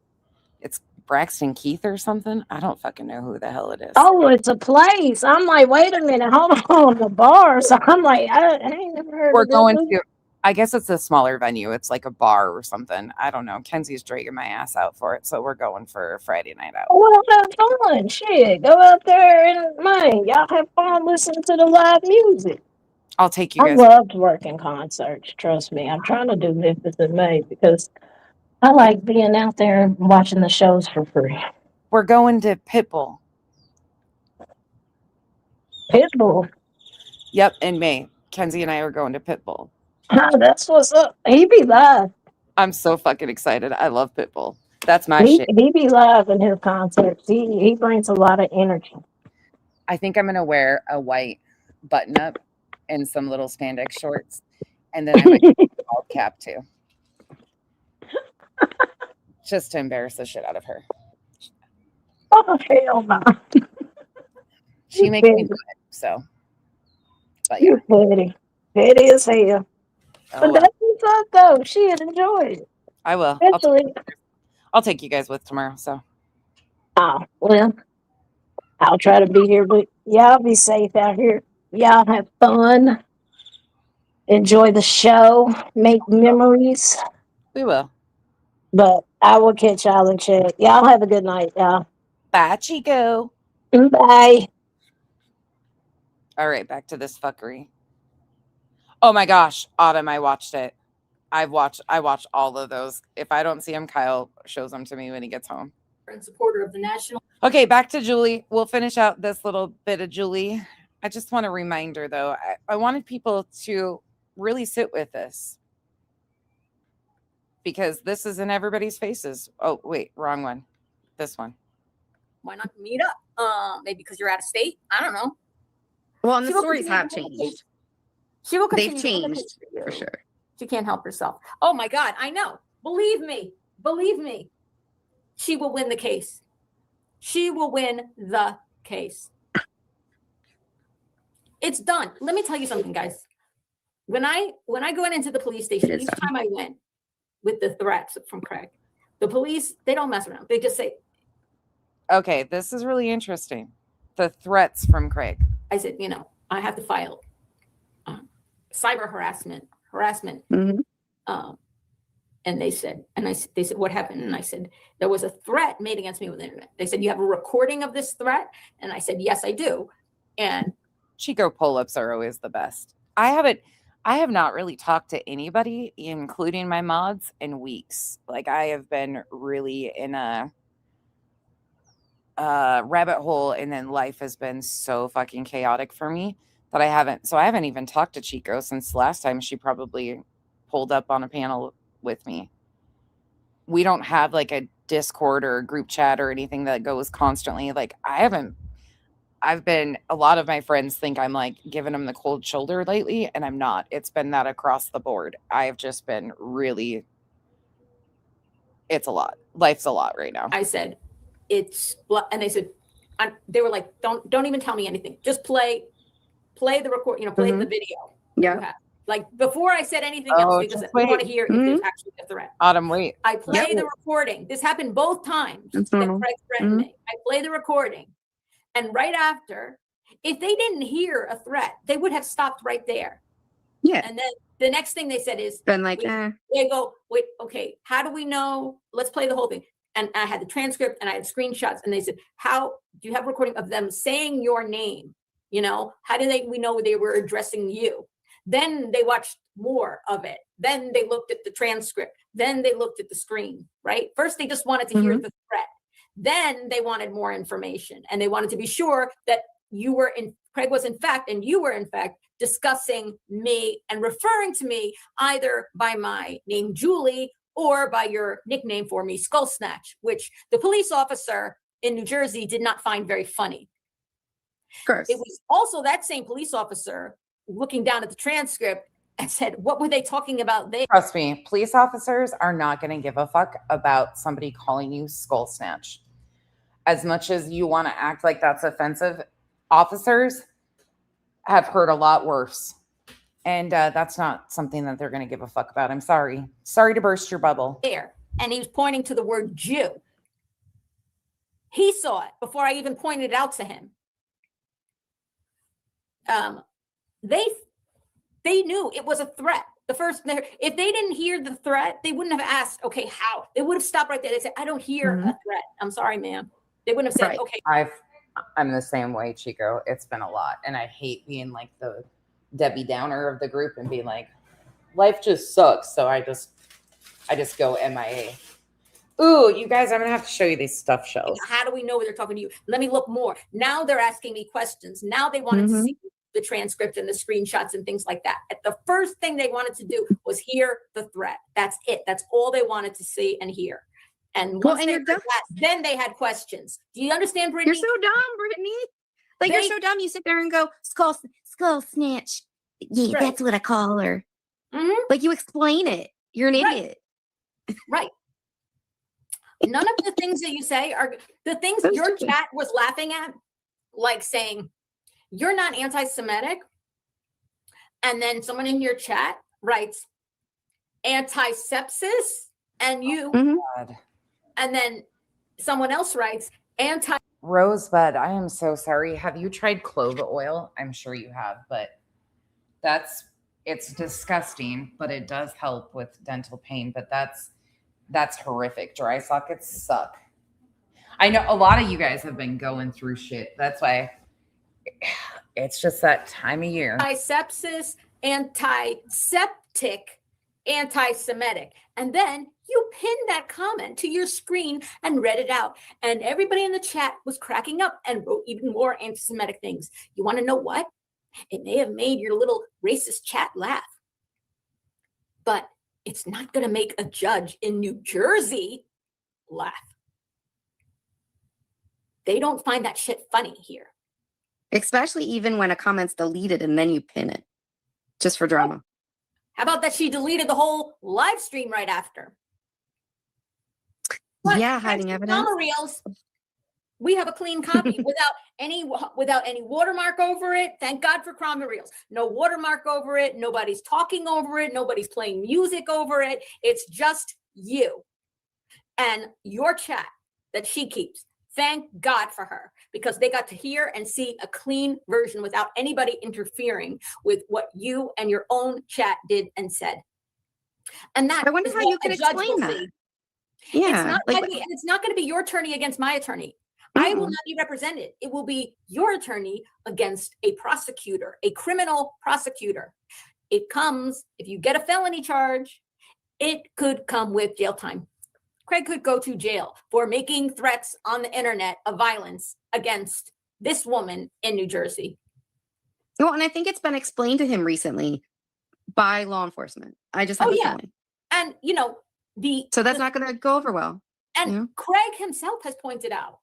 It's Braxton Keith or something. I don't fucking know who the hell it is. Oh, it's a place. I'm like, wait a minute, hold on, the bar. So I'm like, I ain't never heard We're of going them. I guess it's a smaller venue. It's like a bar or something. I don't know. Kenzie's dragging my ass out for it, so we're going for a Friday night out. Well, have fun. Shit. Go out there and, man, y'all have fun listening to the live music. I'll take you I guys. loved working concerts. Trust me. I'm trying to do Memphis in May because I like being out there and watching the shows for free. We're going to Pitbull. Pitbull. Yep, in May. Kenzie and I are going to Pitbull. Oh, that's what's up. He be live. I'm so fucking excited. I love Pitbull. That's my He shit. be live in his concerts. He brings a lot of energy. I think I'm gonna wear a white button up and some little spandex shorts, and then I might wear a bald cap too, just to embarrass the shit out of her. Oh, hell no. She makes me do it, so. But yeah. You're petty. Petty as hell. Oh, But well. that's what's up, though. She'd enjoy it. I will. Eventually. I'll take you guys with tomorrow. So. Oh, well, I'll try to be here, but y'all be safe out here. Y'all have fun. Enjoy the show. Make memories. We will. But I will catch y'all in check. Y'all have a good night, y'all. Bye, Chico. Bye. All right, back to this fuckery. Oh my gosh, Autumn, I watched it. I watched all of those. If I don't see them, Kyle shows them to me when he gets home. And supporter of the national. Okay, back to Julie. We'll finish out this little bit of Julie. I just want a reminder, though. I wanted people to really sit with this because this is in everybody's faces. Oh, wait, wrong one. This one. Why not meet up? Maybe because you're out of state. I don't know. Well, and the She will stories continue have to look at changed. She will They've continue to look changed at you. for sure. She can't help herself. Oh my God, I know. Believe me. Believe me. She will win the case. She will win the case. It's done. Let me tell you something, guys. When I went into the police station, each time I went with the threats from Craig, the police, they don't mess around. They just say, okay, this is really interesting. The threats from Craig. I said, you know, I have to file cyber harassment. And they said, they said, what happened? And I said, there was a threat made against me with the internet. They said, you have a recording of this threat? And I said, yes, I do. And Chico pull-ups are always the best. I have not really talked to anybody, including my mods, in weeks. Like, I have been really in a rabbit hole, and then life has been so fucking chaotic for me that I haven't even talked to Chico since last time she probably pulled up on a panel with me. We don't have like a Discord or a group chat or anything that goes constantly. Like, a lot of my friends think I'm like giving them the cold shoulder lately, and I'm not. It's been that across the board. I've just been really, it's a lot. Life's a lot right now. I said, and they said, they were like, don't even tell me anything. Just play the record, play the video. Yeah. Like, before I said anything else, because I want to hear if there's actually a threat. Autumn, wait. I play the recording. This happened both times that Craig threatened me. I play the recording. And right after, if they didn't hear a threat, they would have stopped right there. Yeah. And then the next thing they said is, Been like, they go, wait, okay, how do we know? Let's play the whole thing. And I had the transcript and I had screenshots, and they said, how do you have a recording of them saying your name? How do we know they were addressing you? Then they watched more of it. Then they looked at the transcript. Then they looked at the screen, right? First, they just wanted to hear the threat. Then they wanted more information, and they wanted to be sure that Craig was in fact, and you were in fact discussing me and referring to me either by my name, Julie, or by your nickname for me, Skull Snatch, which the police officer in New Jersey did not find very funny. Of course. It was also that same police officer looking down at the transcript and said, what were they talking about there? Trust me, police officers are not going to give a fuck about somebody calling you Skull Snatch. As much as you want to act like that's offensive, officers have heard a lot worse. And that's not something that they're going to give a fuck about. I'm sorry. Sorry to burst your bubble. There. And he was pointing to the word Jew. He saw it before I even pointed it out to him. They knew it was a threat. if they didn't hear the threat, they wouldn't have asked, okay, how? They would have stopped right there. They said, I don't hear a threat. I'm sorry, ma'am. They wouldn't have said, okay. I'm the same way, Chico. It's been a lot. And I hate being like the Debbie Downer of the group and being like, life just sucks. So I just go MIA. Ooh, you guys, I'm going to have to show you these stuff shows. How do we know they're talking to you? Let me look more. Now they're asking me questions. Now they wanted to see the transcript and the screenshots and things like that. The first thing they wanted to do was hear the threat. That's it. That's all they wanted to see and hear. And once they heard that, then they had questions. Do you understand, Brittany? You're so dumb, Brittany. Like, you're so dumb. You sit there and go, skull snatch. Yeah, that's what I call her. Like, you explain it. You're an idiot. Right. None of the things that you say are the things your chat was laughing at, like saying, you're not anti-Semitic. And then someone in your chat writes anti-sepsis, and you, and then someone else writes anti. Rosebud, I am so sorry. Have you tried clove oil? I'm sure you have, but it's disgusting, but it does help with dental pain, but that's horrific. Dry sockets suck. I know a lot of you guys have been going through shit. That's why it's just that time of year. Anti-sepsis, antiseptic, anti-Semitic. And then you pinned that comment to your screen and read it out. And everybody in the chat was cracking up and wrote even more anti-Semitic things. You want to know what? It may have made your little racist chat laugh, but it's not going to make a judge in New Jersey laugh. They don't find that shit funny here. Especially even when a comment's deleted and then you pin it just for drama. How about that she deleted the whole live stream right after? But yeah, hiding evidence. Drama reels, we have a clean copy without any watermark over it. Thank God for Drama reels. No watermark over it. Nobody's talking over it. Nobody's playing music over it. It's just you and your chat that she keeps. Thank God for her, because they got to hear and see a clean version without anybody interfering with what you and your own chat did and said. And that I wonder how you can explain that. Yeah, it's not going to be your attorney against my attorney. I will not be represented. It will be your attorney against a prosecutor, a criminal prosecutor. It comes, if you get a felony charge, it could come with jail time. Craig could go to jail for making threats on the internet of violence against this woman in New Jersey. Well, and I think it's been explained to him recently by law enforcement. I just have a feeling. And so that's not going to go over well. And Craig himself has pointed out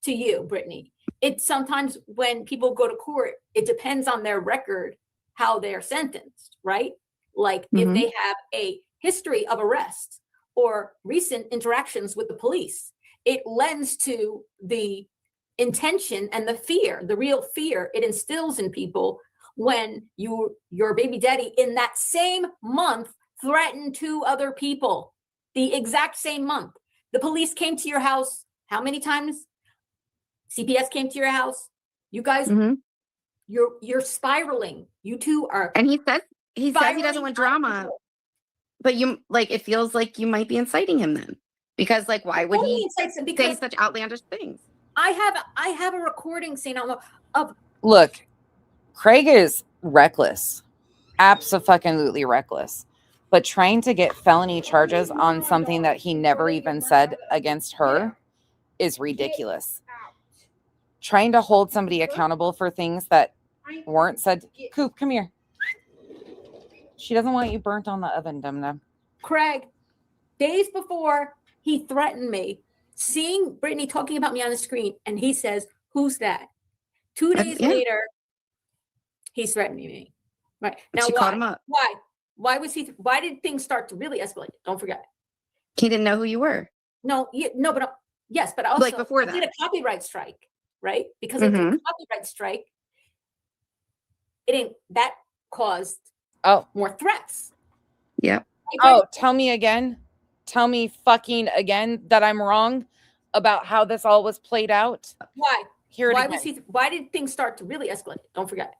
to you, Brittany, it's sometimes when people go to court, it depends on their record how they're sentenced, right? Like if they have a history of arrests or recent interactions with the police, it lends to the intention and the fear, the real fear it instills in people when your baby daddy in that same month threatened 2 other people, the exact same month. The police came to your house how many times? CPS came to your house. You guys, you're spiraling. You two are. And he says he doesn't want drama. But it feels like you might be inciting him then, because why would he say such outlandish things? I have a recording scene of. Look, Craig is reckless, abso-fucking-lutely reckless, but trying to get felony charges on something that he never even said against her is ridiculous. Trying to hold somebody accountable for things that weren't said. Coop, come here. She doesn't want you burnt on the oven, Dum-Dum. Craig, days before he threatened me, seeing Brittany talking about me on the screen, and he says, "Who's that?" 2 days later, he's threatening me. Right now, she caught him up. Why? Why did things start to really escalate? Don't forget. He didn't know who you were. No, but yes, but also before that, I did a copyright strike, right? Because of the copyright strike, that caused more threats. Yep. Tell me again. Tell me fucking again that I'm wrong about how this all was played out. Why? Why did things start to really escalate? Don't forget.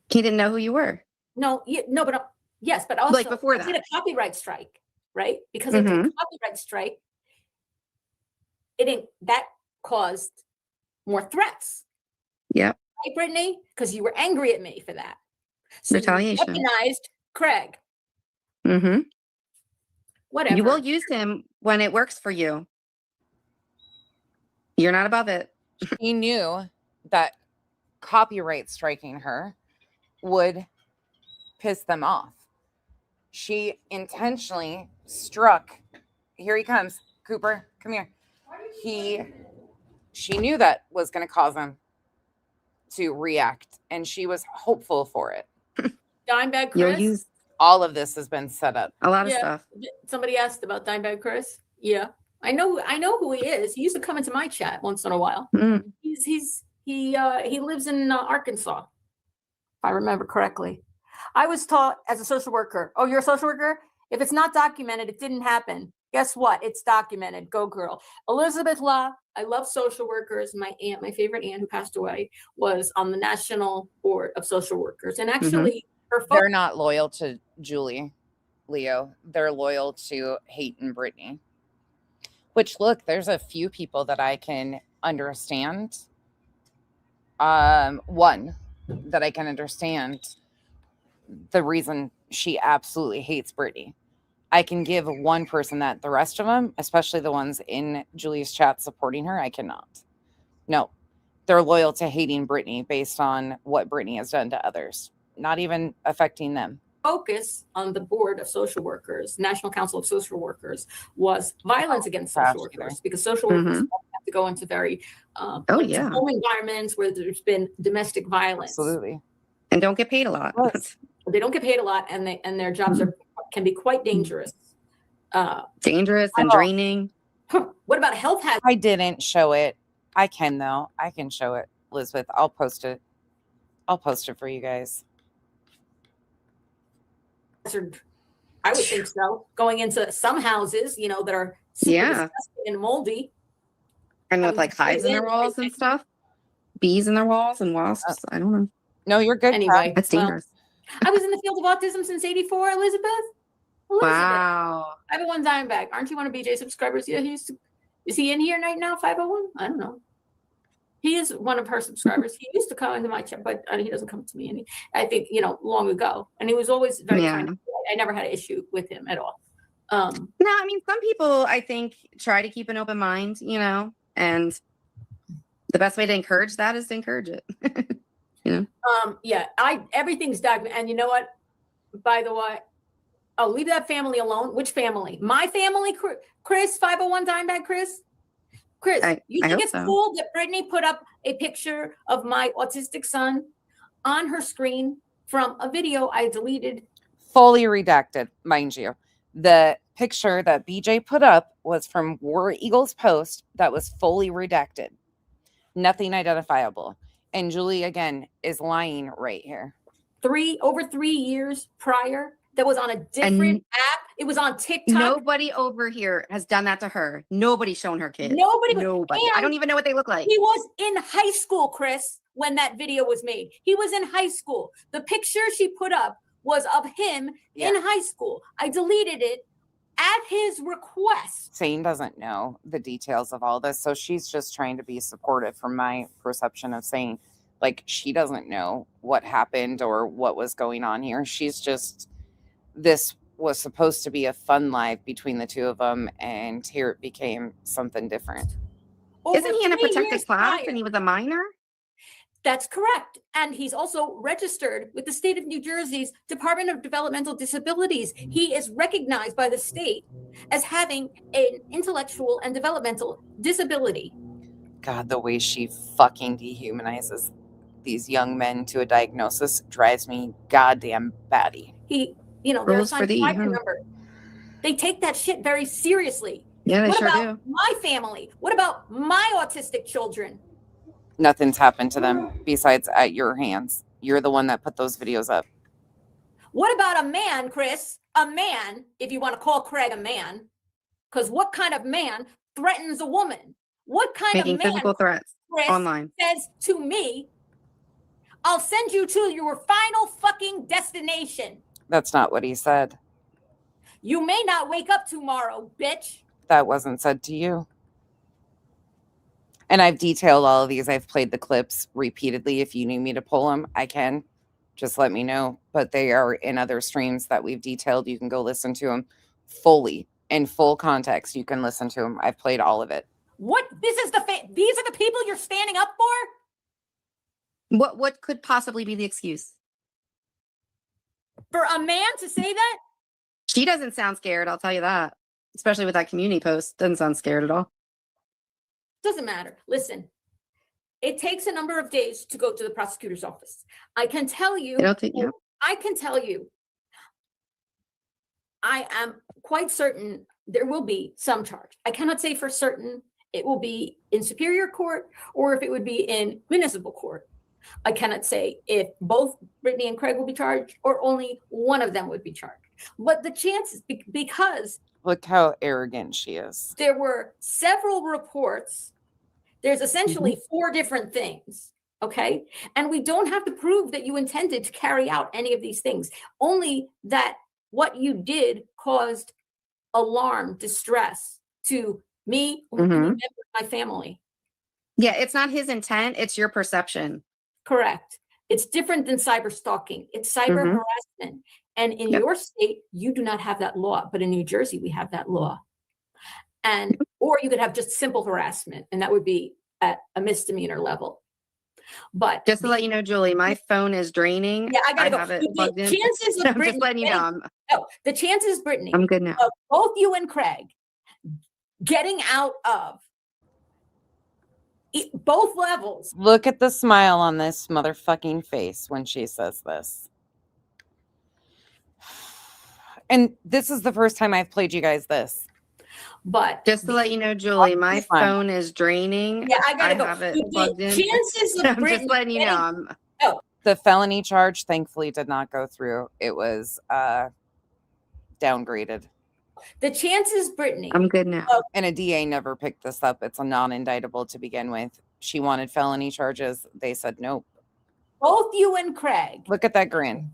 He didn't know who you were. No, but Yes, but also Like before I did that. a copyright strike, right? Because I did a copyright strike, that caused more threats. Yep. Right, Brittany? Because you were angry at me for that. So Retaliation. you weaponized Craig. Mm-hmm. Whatever. You will use him when it works for you. You're not above it. He knew that copyright striking her would piss them off. She intentionally struck. Here he comes. Cooper, come here. She knew that was going to cause him to react, and she was hopeful for it. Dimebag You'll Chris. use All of this has been set up. a lot of stuff. Somebody asked about Dimebag Chris. Yeah, I know who he is. He used to come into my chat once in a while. Mm. He lives in Arkansas, if I remember correctly. I was taught as a social worker. Oh, you're a social worker? If it's not documented, it didn't happen. Guess what? It's documented. Go girl. Elizabeth Law. I love social workers. My favorite aunt who passed away, was on the National Board of Social Workers. And actually, They're not loyal to Julie, Leo. They're loyal to Hate and Brittany. Which, look, there's a few people that I can understand. One that I can understand the reason she absolutely hates Brittany. I can give one person that. The rest of them, especially the ones in Julie's chat supporting her, I cannot. No, they're loyal to hating Brittany based on what Brittany has done to others, not even affecting them. Focus on the Board of Social Workers, National Council of Social Workers, was violence against social workers, because social workers have to go into very home environments where there's been domestic violence. Absolutely. And don't get paid a lot. They don't get paid a lot, and their jobs can be quite dangerous. Dangerous and draining. What about health hazards? I didn't show it. I can though. I can show it, Elizabeth. I'll post it. I'll post it for you guys. I would think so. Going into some houses, that are super disgusting and moldy. And with like hives in their walls and stuff. Bees in their walls and wasps. I don't know. No, you're good. Anyway, that's dangerous. I was in the field of autism since '84, Elizabeth. Wow. 501 Dimebag. Aren't you one of BJ's subscribers? Yeah, is he in here right now? 501? I don't know. He is one of her subscribers. He used to come into my chat, but he doesn't come to me. I think, long ago. And he was always very kind. I never had an issue with him at all. No, I mean, some people, I think, try to keep an open mind, and the best way to encourage that is to encourage it. Everything's documented. And you know what? By the way, I'll leave that family alone. Which family? My family, Chris, 501 Dimebag Chris? Chris, you think it's cool that Brittany put up a picture of my autistic son on her screen from a video I deleted? Fully redacted, mind you. The picture that BJ put up was from War Eagle's post that was fully redacted. Nothing identifiable. And Julie, again, is lying right here. Over 3 years prior, that was on a different app. It was on TikTok. Nobody over here has done that to her. Nobody's shown her kids. Nobody. I don't even know what they look like. He was in high school, Chris, when that video was made. He was in high school. The picture she put up was of him in high school. I deleted it at his request. Sane doesn't know the details of all this, so she's just trying to be supportive from my perception of Sane. Like, she doesn't know what happened or what was going on here. She's just, this was supposed to be a fun live between the two of them, and here it became something different. Isn't he in a protected class and he was a minor? That's correct. And he's also registered with the state of New Jersey's Department of Developmental Disabilities. He is recognized by the state as having an intellectual and developmental disability. God, the way she fucking dehumanizes these young men to a diagnosis drives me goddamn batty. They're assigned a private number. They take that shit very seriously. Yeah, they what sure about do. My family? What about my autistic children? Nothing's happened to them besides at your hands. You're the one that put those videos up. What about a man, Chris? A man, if you want to call Craig a man, because what kind of man threatens a woman? What kind Making of man, physical threats Chris, online, says to me, I'll send you to your final fucking destination? That's not what he said. You may not wake up tomorrow, bitch. That wasn't said to you. And I've detailed all of these. I've played the clips repeatedly. If you need me to pull them, I can. Just let me know. But they are in other streams that we've detailed. You can go listen to them fully, in full context. You can listen to them. I've played all of it. What? These are the people you're standing up for? What could possibly be the excuse? For a man to say that? She doesn't sound scared, I'll tell you that. Especially with that community post. Doesn't sound scared at all. Doesn't matter. Listen, it takes a number of days to go to the prosecutor's office. I can tell you, I am quite certain there will be some charge. I cannot say for certain it will be in Superior Court or if it would be in municipal court. I cannot say if both Brittany and Craig will be charged or only one of them would be charged. But the chances, because look how arrogant she is. There were several reports. There's essentially 4 different things, okay? And we don't have to prove that you intended to carry out any of these things, only that what you did caused alarm, distress to me or any member of my family. Yeah, it's not his intent, it's your perception. Correct. It's different than cyber stalking. It's cyber harassment. And in your state, you do not have that law, but in New Jersey, we have that law. And or you could have just simple harassment, and that would be at a misdemeanor level. But just to let you know, Julie, my phone is draining. Yeah, I gotta go. Have it plugged in. Chances of I'm Brittany, just letting you know. the chances, Brittany, I'm good now. of both you and Craig getting out of both levels. Look at the smile on this motherfucking face when she says this. And this is the first time I've played you guys this. But just to let you know, Julie, my phone is draining. Yeah, I gotta go. Have it plugged in. Chances of I'm just letting you know. The felony charge thankfully did not go through. It was downgraded. The chances, Brittany. I'm good now. And a DA never picked this up. It's a non-indictable to begin with. She wanted felony charges. They said nope. Both you and Craig. Look at that grin.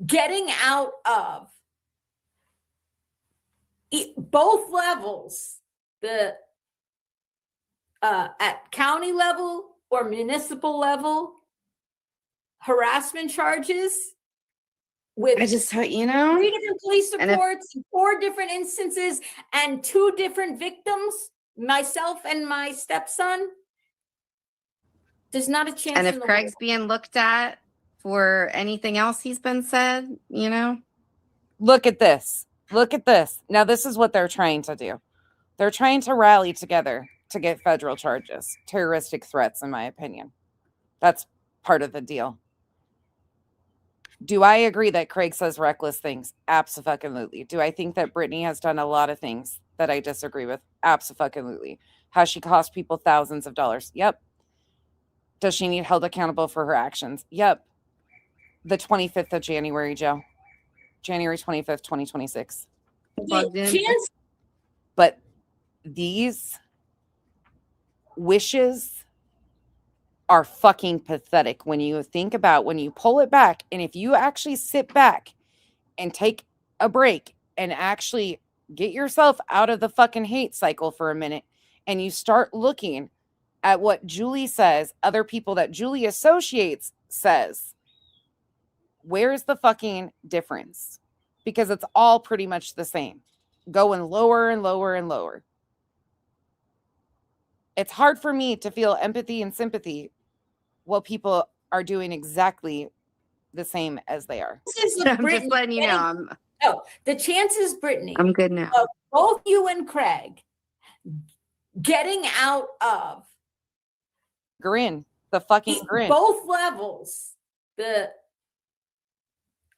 Getting out of both levels, the at county level or municipal level, harassment charges with I just thought, you know, 3 different police reports, 4 different instances, and 2 different victims, myself and my stepson. There's not a chance. And if Craig's being looked at for anything else he's been said, you know. Look at this. Look at this. Now, this is what they're trying to do. They're trying to rally together to get federal charges, terroristic threats, in my opinion. That's part of the deal. Do I agree that Craig says reckless things? Absolutely. Do I think that Brittany has done a lot of things that I disagree with? Absolutely. Has she cost people thousands of dollars? Yep. Does she need held accountable for her actions? Yep. The 25th of January, Joe. January 25th, 2026. But these wishes are fucking pathetic when you think about, when you pull it back, and if you actually sit back and take a break and actually get yourself out of the fucking hate cycle for a minute, and you start looking at what Julie says, other people that Julie associates says, where's the fucking difference? Because it's all pretty much the same, going lower and lower and lower. It's hard for me to feel empathy and sympathy while people are doing exactly the same as they are. I'm just letting you know. The chances, Brittany. I'm good now. Of both you and Craig getting out of grin, the fucking grin. Both levels, the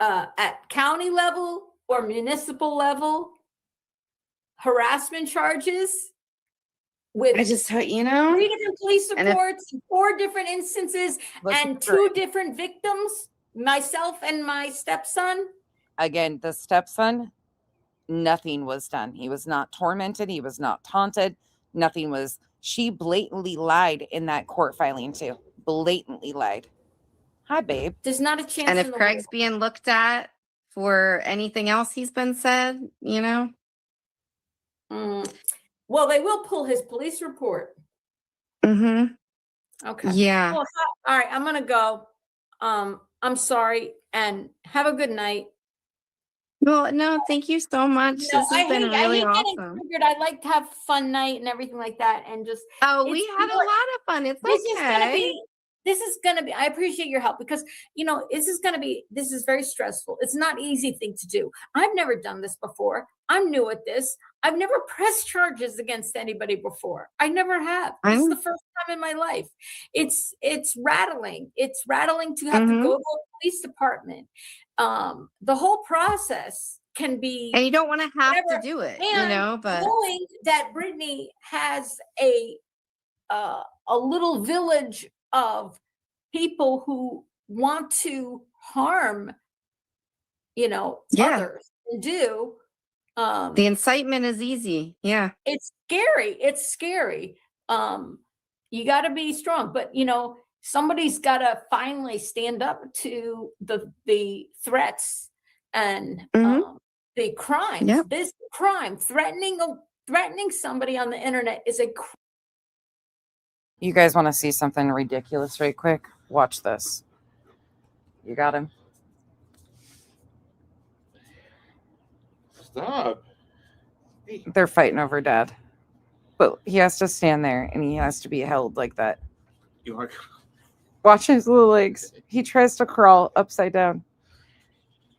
at county level or municipal level, harassment charges with I just thought, you know, 3 different police reports, 4 different instances, and 2 different victims, myself and my stepson. Again, the stepson, nothing was done. He was not tormented. He was not taunted. Nothing was. She blatantly lied in that court filing too. Blatantly lied. Hi, babe. There's not a chance. And if Craig's being looked at for anything else he's been said, you know? Well, they will pull his police report. Mm-hmm. Okay. Yeah. Well, all right, I'm gonna go. I'm sorry, and have a good night. Well, no, thank you so much. You know, This has been really getting awesome. triggered. I like to have a fun night and everything like that, and just Oh, we it's had a more- lot of fun. It's this is gonna okay. be. This is gonna be. I appreciate your help because this is gonna be. This is very stressful. It's not an easy thing to do. I've never done this before. I'm new at this. I've never pressed charges against anybody before. I never have. This is the first time in my life. It's rattling. It's rattling to have to go to a police department. The whole process can be, and you don't want to have to do it, but knowing that Brittany has a little village of people who want to harm, others and do. The incitement is easy. Yeah. It's scary. It's scary. You got to be strong, but somebody's got to finally stand up to the threats and the crimes. Yep. This crime, threatening somebody on the internet is a crime. You guys want to see something ridiculous right quick? Watch this. You got him? Stop. They're fighting over Dad. But he has to stand there and he has to be held like that. You are. Watch his little legs. He tries to crawl upside down.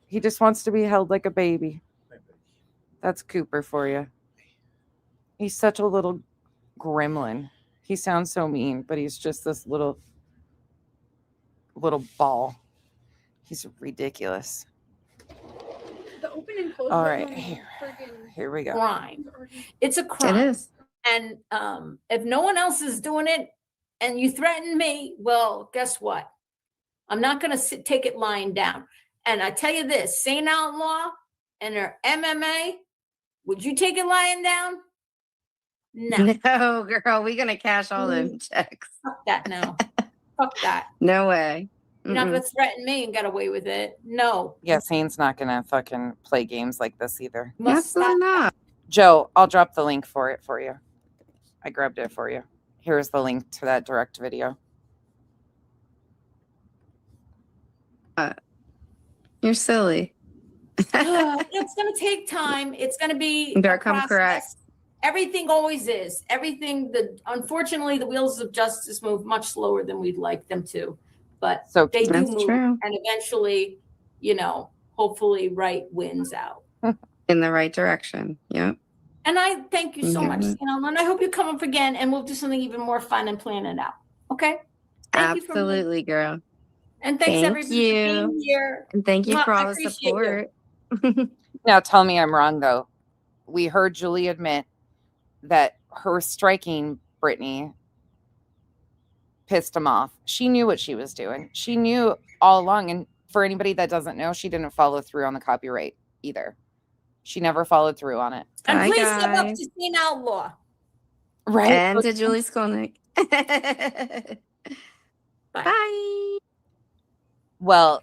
He just wants to be held like a baby. That's Cooper for you. He's such a little gremlin. He sounds so mean, but he's just this little ball. He's ridiculous. The open and close. All right, here we go. Crime. It's a crime. It is. And if no one else is doing it and you threaten me, well, guess what? I'm not going to take it lying down. And I tell you this, St. Outlaw and their MMA, would you take it lying down? No. No, girl, we're going to cash all them checks. Fuck that now. Fuck that. No way. You're not going to threaten me and get away with it. No. Yeah, Saint's not going to fucking play games like this either. Absolutely not. Joe, I'll drop the link for it for you. I grabbed it for you. Here's the link to that direct video. You're silly. It's going to take time. It's going to be You better a come process. correct. Everything always is. Unfortunately, the wheels of justice move much slower than we'd like them to, but So they do That's move. true. And eventually, hopefully right wins out. In the right direction. Yep. And I thank you so much, Mhm. and I hope you come up again and we'll do something even more fun and plan it out. Okay? Thank you for me. Absolutely, girl. And thanks Thank everybody you. for being here. And thank you Well, for I all the appreciate you. support. Now tell me I'm wrong though. We heard Julie admit that her striking Brittany pissed him off. She knew what she was doing. She knew all along. And for anybody that doesn't know, she didn't follow through on the copyright either. She never followed through on it. And Hi, please step up guys. to Teen Outlaw. Right. And to Julie Skolnick. Bye. Well,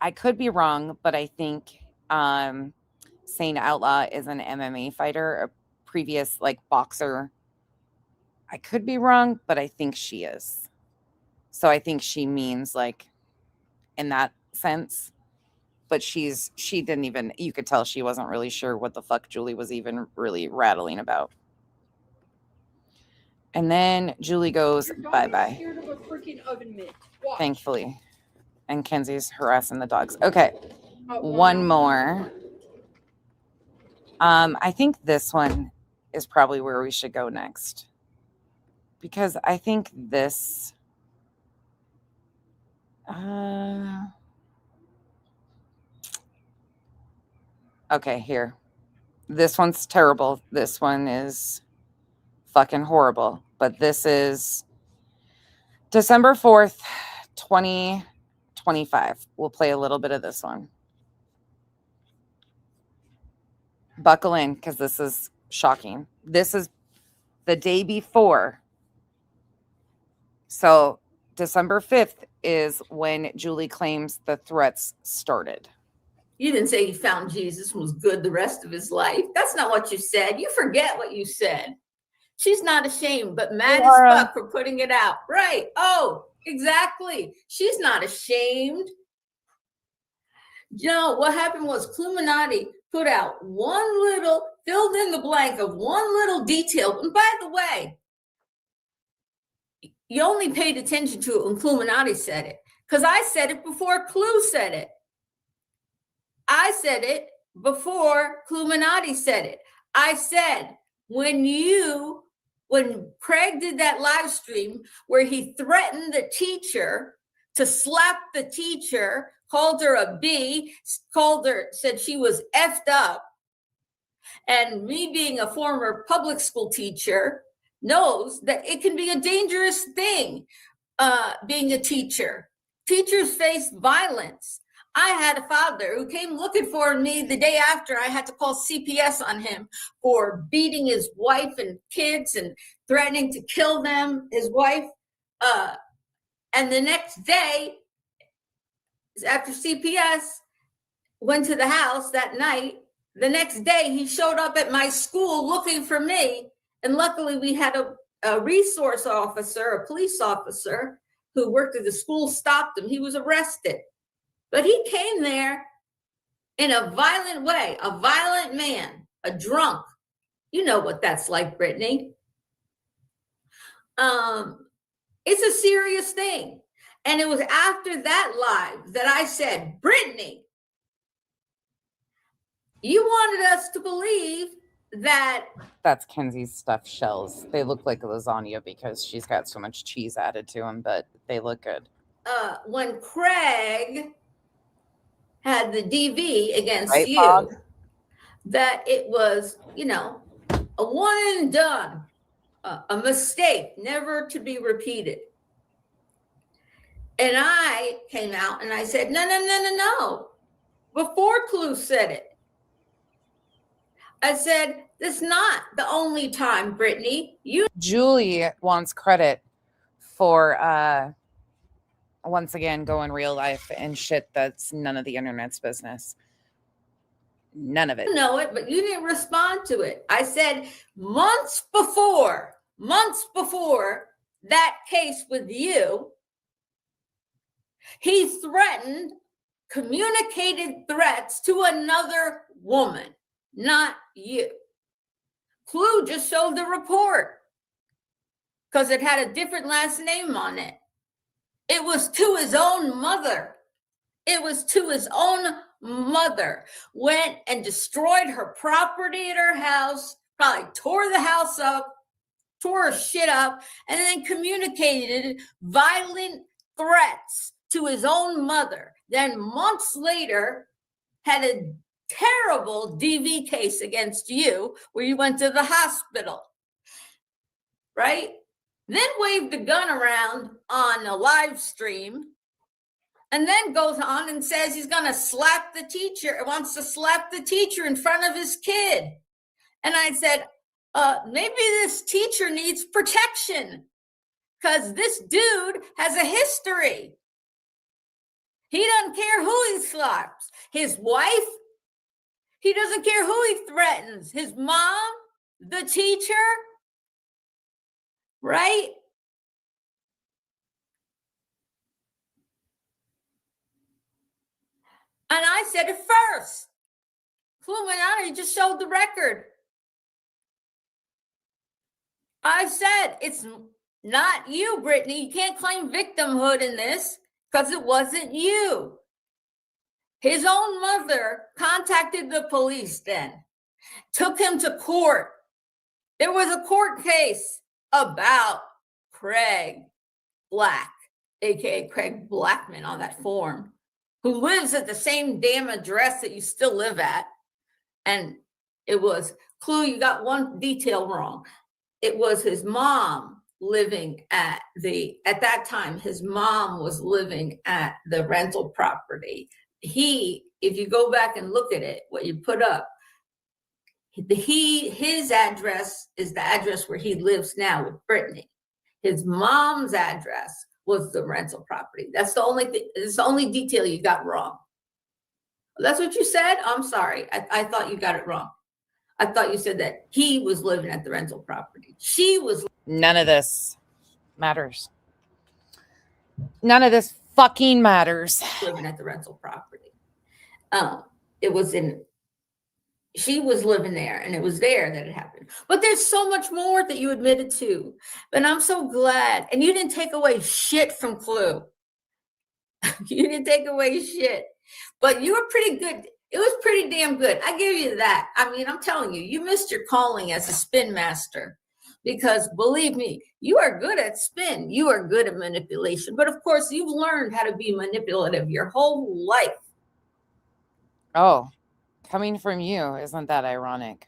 I could be wrong, but I think Saint Outlaw is an MMA fighter, a previous boxer. I could be wrong, but I think she is. So I think she means in that sense. But she didn't even, you could tell she wasn't really sure what the fuck Julie was even really rattling about. And then Julie goes, bye-bye. Thankfully. And Kenzie's harassing the dogs. Okay. One more. I think this one is probably where we should go next. Because I think this... okay, here. This one's terrible. This one is fucking horrible. But this is December 4th, 2025. We'll play a little bit of this one. Buckle in, because this is shocking. This is the day before. So December 5th is when Julie claims the threats started. You didn't say he found Jesus and was good the rest of his life. That's not what you said. You forget what you said. She's not ashamed, but mad as fuck for putting it out. Right. Oh, exactly. She's not ashamed. You know, what happened was Cluminati put out filled in the blank of one little detail. And by the way, you only paid attention to it when Cluminati said it, because I said it before Clue said it. I said it before Cluminati said it. I said, when Craig did that live stream where he threatened the teacher to slap the teacher, called her a B, said she was effed up. And me being a former public school teacher knows that it can be a dangerous thing, being a teacher. Teachers face violence. I had a father who came looking for me the day after I had to call CPS on him for beating his wife and kids and threatening to kill them, his wife. And the next day, after CPS went to the house that night, the next day he showed up at my school looking for me. And luckily we had a resource officer, a police officer who worked at the school, stopped him. He was arrested. But he came there in a violent way, a violent man, a drunk. You know what that's like, Brittany. It's a serious thing. And it was after that live that I said, Brittany, you wanted us to believe that. That's Kenzie's stuffed shells. They look like lasagna because she's got so much cheese added to them, but they look good. When Craig had the DV against right, you, Bob? That it was, a one and done, a mistake, never to be repeated. And I came out and I said, no. Before Clue said it, I said, this is not the only time, Brittany. Julie wants credit for once again going real life and shit that's none of the internet's business. None of it. You know it, but you didn't respond to it. I said months before that case with you, he threatened, communicated threats to another woman, not you. Clue just showed the report because it had a different last name on it. It was to his own mother. Went and destroyed her property at her house, probably tore the house up, tore her shit up, and then communicated violent threats to his own mother. Then months later, had a terrible DV case against you where you went to the hospital, right? Then waved the gun around on a live stream, and then goes on and says he's going to slap the teacher, wants to slap the teacher in front of his kid. And I said, maybe this teacher needs protection because this dude has a history. He doesn't care who he slaps. His wife, he doesn't care who he threatens. His mom, the teacher, right? And I said it first. Cluminati just showed the record. I said, it's not you, Brittany. You can't claim victimhood in this because it wasn't you. His own mother contacted the police then, took him to court. There was a court case about Craig Black, aka Craig Blackman on that form, who lives at the same damn address that you still live at. And it was, Clue, you got one detail wrong. It was his mom living at that time, his mom was living at the rental property. If you go back and look at it, what you put up, his address is the address where he lives now with Brittany. His mom's address was the rental property. That's the only thing. It's the only detail you got wrong. That's what you said? I'm sorry. I thought you got it wrong. I thought you said that he was living at the rental property. She was. None of this matters. None of this fucking matters. Living at the rental property. It was in. She was living there, and it was there that it happened. But there's so much more that you admitted to. And I'm so glad. And you didn't take away shit from Clue. You didn't take away shit. But you were pretty good. It was pretty damn good. I give you that. I mean, I'm telling you, you missed your calling as a spin master. Because believe me, you are good at spin. You are good at manipulation. But of course, you've learned how to be manipulative your whole life. Oh, coming from you, isn't that ironic?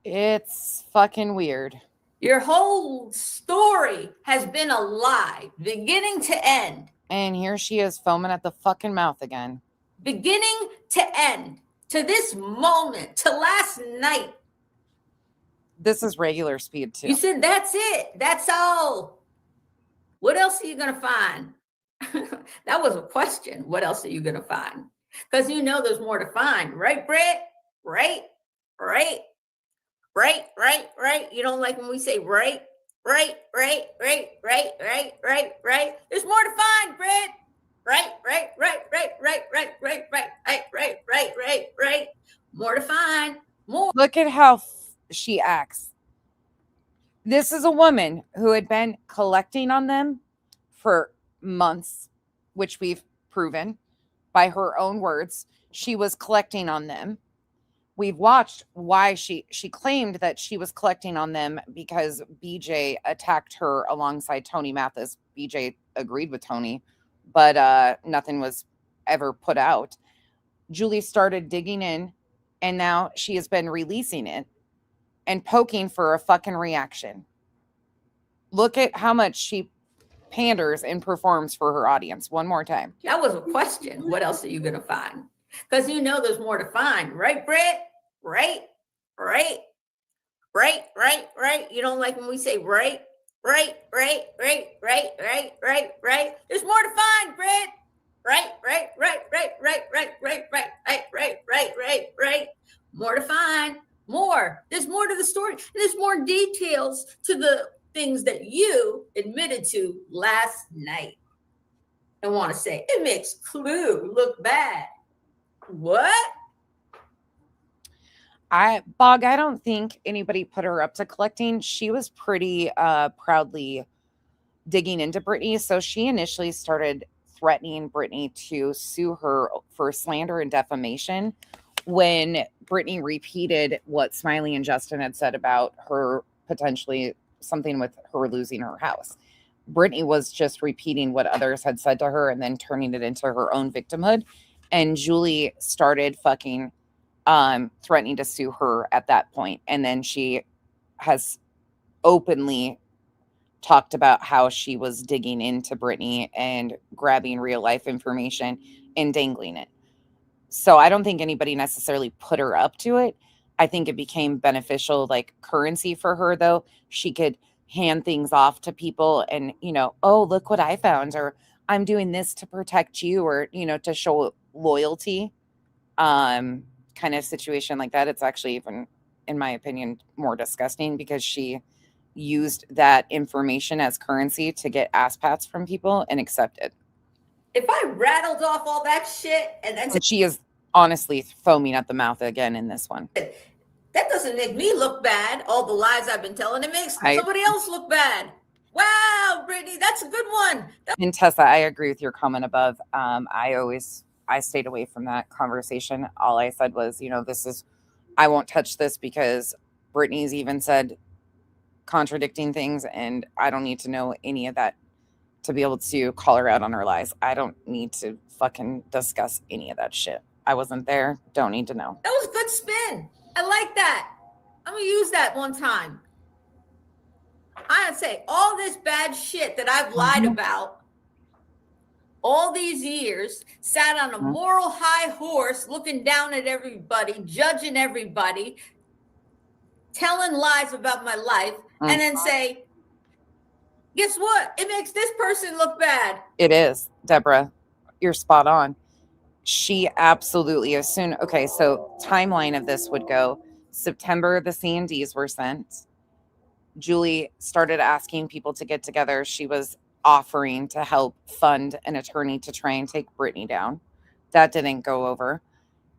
It's fucking weird. Your whole story has been a lie, beginning to end. And here she is foaming at the fucking mouth again. Beginning to end. To this moment. To last night. This is regular speed too. You said that's it. That's all. What else are you going to find? That was a question. What else are you going to find? Because you know there's more to find. Right, Brett? Right? Right? Right, right, right. You don't like when we say right, right, right, right, right, right, right, right. There's more to find, Brett. Right, right, right, right, right, right, right, right, right, right, right, right, right. More to find. More. Look at how she acts. This is a woman who had been collecting on them for months, which we've proven by her own words. She was collecting on them. We've watched why she claimed that she was collecting on them because BJ attacked her alongside Tony Mathis. BJ agreed with Tony, but nothing was ever put out. Julie started digging in, and now she has been releasing it and poking for a fucking reaction. Look at how much she panders and performs for her audience. One more time. That was a question. What else are you going to find? Because you know there's more to find. Right, Brett? Right? Right? Right, right, right. You don't like when we say right? Right, right, right, right, right, right, right. There's more to find, Brett. Right, right, right, right, right, right, right, right, right, right, right, right, right. More to find. More. There's more to the story. There's more details to the things that you admitted to last night. I want to say it makes Clue look bad. What? I don't think anybody put her up to collecting. She was pretty proudly digging into Brittany. So she initially started threatening Brittany to sue her for slander and defamation when Brittany repeated what Smiley and Justin had said about her potentially something with her losing her house. Brittany was just repeating what others had said to her and then turning it into her own victimhood. And Julie started fucking threatening to sue her at that point. And then she has openly talked about how she was digging into Brittany and grabbing real life information and dangling it. So I don't think anybody necessarily put her up to it. I think it became beneficial, like currency for her, though. She could hand things off to people and, you know, oh, look what I found, or I'm doing this to protect you, or, you know, to show loyalty. Kind of situation like that. It's actually even, in my opinion, more disgusting because she used that information as currency to get ass pats from people and accept it. If I rattled off all that shit and then she is honestly foaming at the mouth again in this one. That doesn't make me look bad. All the lies I've been telling, it makes somebody else look bad. Wow, Brittany, that's a good one. And Tessa, I agree with your comment above. I stayed away from that conversation. All I said was, you know, I won't touch this because Brittany's even said contradicting things, and I don't need to know any of that to be able to call her out on her lies. I don't need to fucking discuss any of that shit. I wasn't there. Don't need to know. That was a good spin. I like that. I'm going to use that one time. I'd say all this bad shit that I've lied about all these years, sat on a moral high horse, looking down at everybody, judging everybody, telling lies about my life, and then say, guess what? It makes this person look bad. It is, Deborah. You're spot on. she absolutely, as soon, okay, so timeline of this would go September, the C&Ds were sent. Julie started asking people to get together. She was offering to help fund an attorney to try and take Brittany down. That didn't go over.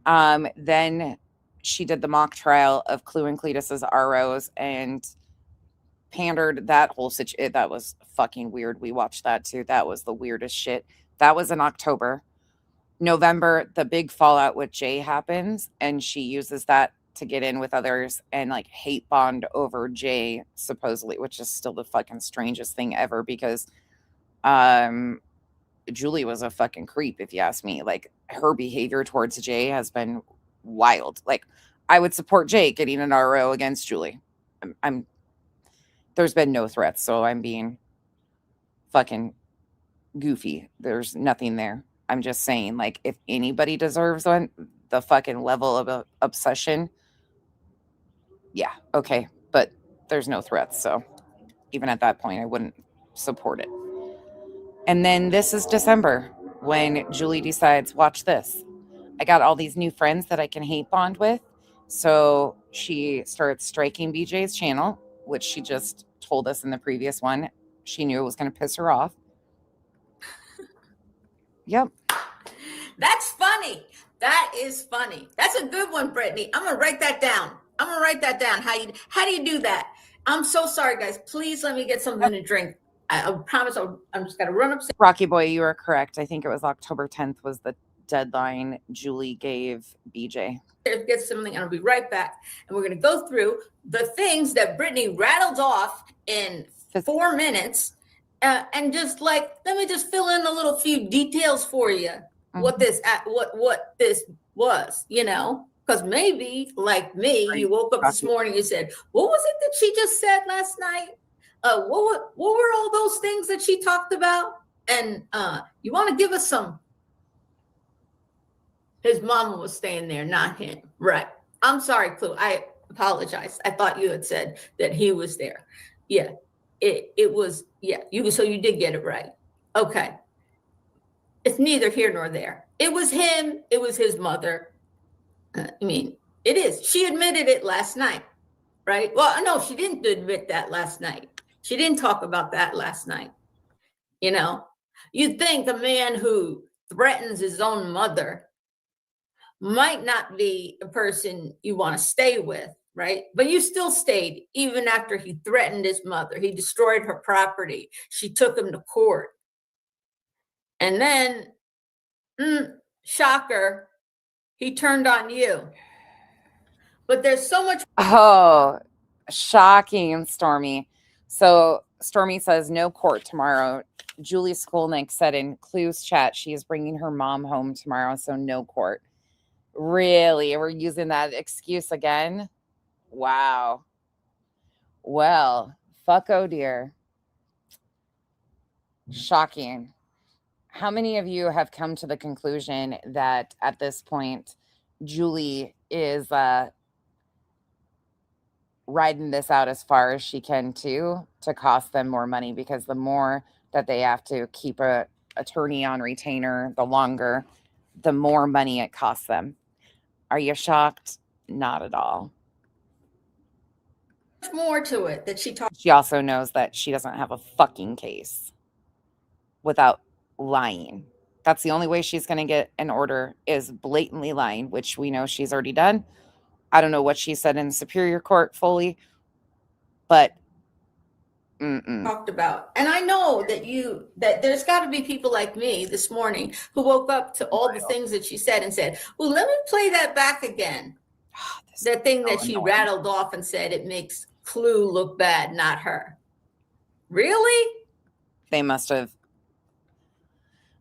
Then she did the mock trial of Clue and Cletus's ROs and pandered that whole situation. That was fucking weird. We watched that too. That was the weirdest shit. That was in October. November, the big fallout with Jay happens, and she uses that to get in with others and like hate bond over Jay, supposedly, which is still the fucking strangest thing ever because Julie was a fucking creep, if you ask me. Like, her behavior towards Jay has been wild. Like, I would support Jay getting an RO against Julie. I'm there's been no threats, so I'm being fucking goofy. There's nothing there. I'm just saying, like, if anybody deserves one, the fucking level of obsession, yeah, okay, but there's no threats, so even at that point, I wouldn't support it. And then this is December when Julie decides, watch this. I got all these new friends that I can hate bond with, so she starts striking BJ's channel, which she just told us in the previous one. She knew it was going to piss her off. Yep. That's funny. That is funny. That's a good one, Brittany. I'm gonna write that down. How do you do that? I'm so sorry, guys. Please let me get something to drink. I promise I'm just gonna run upstairs. Rocky Boy, you are correct. I think it was October 10th was the deadline Julie gave BJ. Get something, and I'll be right back. And we're gonna go through the things that Brittany rattled off in 4 minutes. And just like, let me just fill in a little few details for you. What this was, because maybe like me, you woke up this morning and said, what was it that she just said last night? What were all those things that she talked about? And you want to give us some. His mama was staying there, not him. Right. I'm sorry, Clue. I apologize. I thought you had said that he was there. Yeah. It was, yeah, so you did get it right. Okay. It's neither here nor there. It was him. It was his mother. I mean, it is. She admitted it last night, right? Well, no, she didn't admit that last night. She didn't talk about that last night. You'd think a man who threatens his own mother might not be a person you want to stay with. Right. But you still stayed even after he threatened his mother. He destroyed her property. She took him to court. And then, shocker, he turned on you. But there's so much. Oh, shocking, Stormy. So Stormy says no court tomorrow. Julie Skolnick said in Clue's chat she is bringing her mom home tomorrow, so no court. Really? We're using that excuse again? Wow. Well, fuck oh dear. Shocking. How many of you have come to the conclusion that at this point Julie is riding this out as far as she can to cost them more money? Because the more that they have to keep a attorney on retainer, the longer, the more money it costs them. Are you shocked? Not at all. More to it that she talked. She also knows that she doesn't have a fucking case without lying. That's the only way she's going to get an order is blatantly lying, which we know she's already done. I don't know what she said in Superior Court fully, but talked about. And I know that there's got to be people like me this morning who woke up to all the things that she said and said, well, let me play that back again. That thing that she rattled off and said it makes Clue look bad, not her. Really? They must have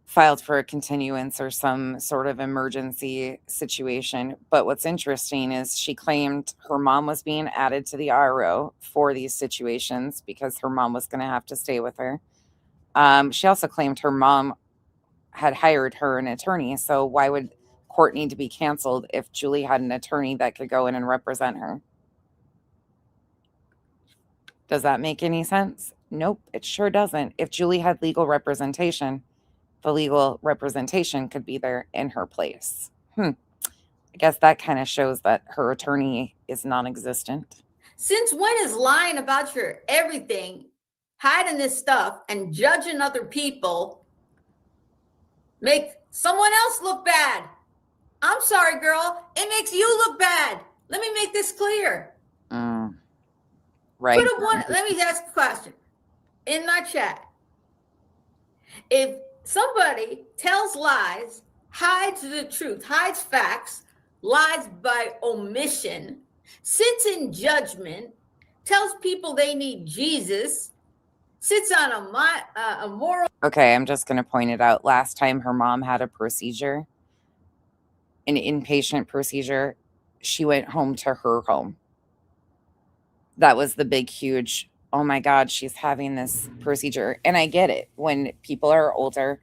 filed for a continuance or some sort of emergency situation. But what's interesting is she claimed her mom was being added to the RO for these situations because her mom was going to have to stay with her. She also claimed her mom had hired her an attorney. So why would court need to be canceled if Julie had an attorney that could go in and represent her? Does that make any sense? Nope, it sure doesn't. If Julie had legal representation, the legal representation could be there in her place. I guess that kind of shows that her attorney is non-existent. Since when is lying about your everything, hiding this stuff, and judging other people make someone else look bad? I'm sorry, girl. It makes you look bad. Let me make this clear. Right. Let me ask a question in my chat. If somebody tells lies, hides the truth, hides facts, lies by omission, sits in judgment, tells people they need Jesus, sits on a moral. Okay, I'm just going to point it out. Last time her mom had a procedure, an inpatient procedure, she went home to her home. That was the big, huge, oh my God, she's having this procedure. And I get it. When people are older,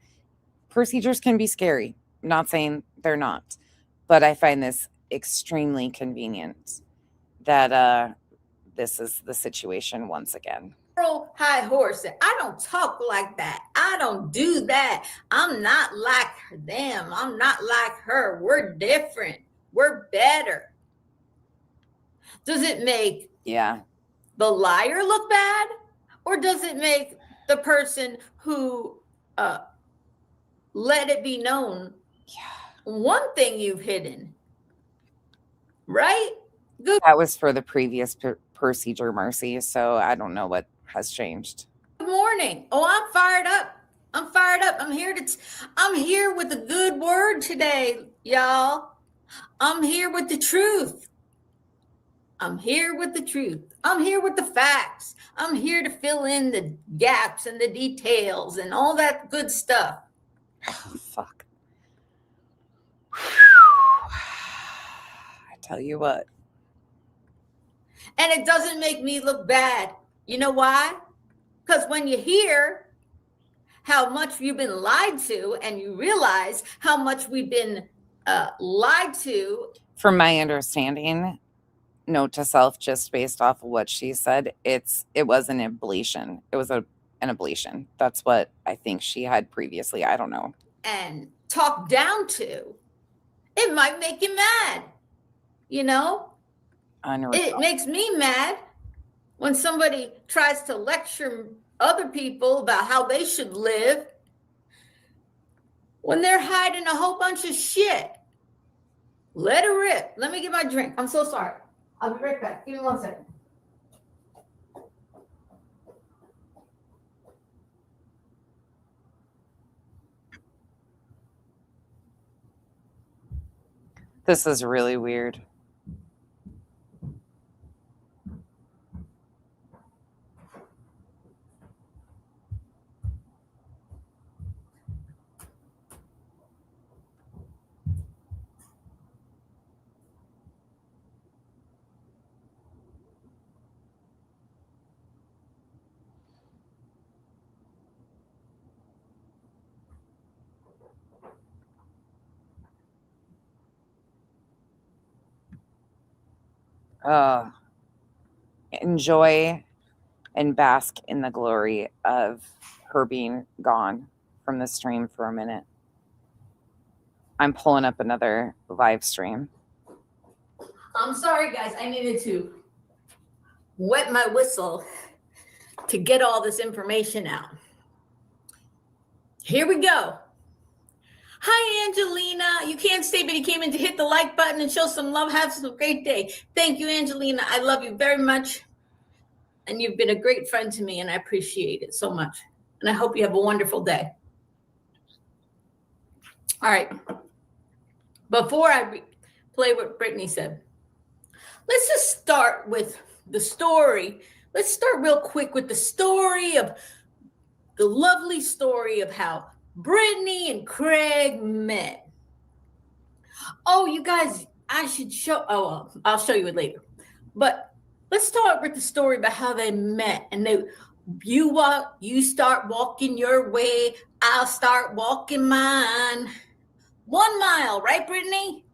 procedures can be scary. I'm not saying they're not, but I find this extremely convenient that this is the situation once again. High horse. I don't talk like that. I don't do that. I'm not like them. I'm not like her. We're different. We're better. Does it make the liar look bad, or does it make the person who let it be known one thing you've hidden? Right? Good. That was for the previous procedure, Marcy. So I don't know what has changed. Good morning. Oh, I'm fired up. I'm fired up. I'm here with a good word today, y'all. I'm here with the truth. I'm here with the truth. I'm here with the facts. I'm here to fill in the gaps and the details and all that good stuff. Oh, fuck. I tell you what. And it doesn't make me look bad. You know why? Because when you hear how much you've been lied to and you realize how much we've been lied to. From my understanding, note to self, just based off of what she said, it was an ablation. It was an ablation. That's what I think she had previously. I don't know. And talk down to, it might make you mad. You know? Unreal. It makes me mad when somebody tries to lecture other people about how they should live when they're hiding a whole bunch of shit. Let it rip. Let me get my drink. I'm so sorry. I'll be right back. Give me 1 second. This is really weird. Enjoy and bask in the glory of her being gone from the stream for a minute. I'm pulling up another live stream. I'm sorry, guys. I needed to wet my whistle to get all this information out. Here we go. Hi, Angelina. You can't stay, but you came in to hit the like button and show some love. Have a great day. Thank you, Angelina. I love you very much. And you've been a great friend to me, and I appreciate it so much. And I hope you have a wonderful day. All right. Before I play what Brittany said, let's just start with the story. Let's start real quick with the story of the lovely story of how Brittany and Craig met. Oh, you guys, I should show. Oh, I'll show you it later. But let's start with the story about how they met. And you start walking your way, I'll start walking mine. 1 mile, right, Brittany?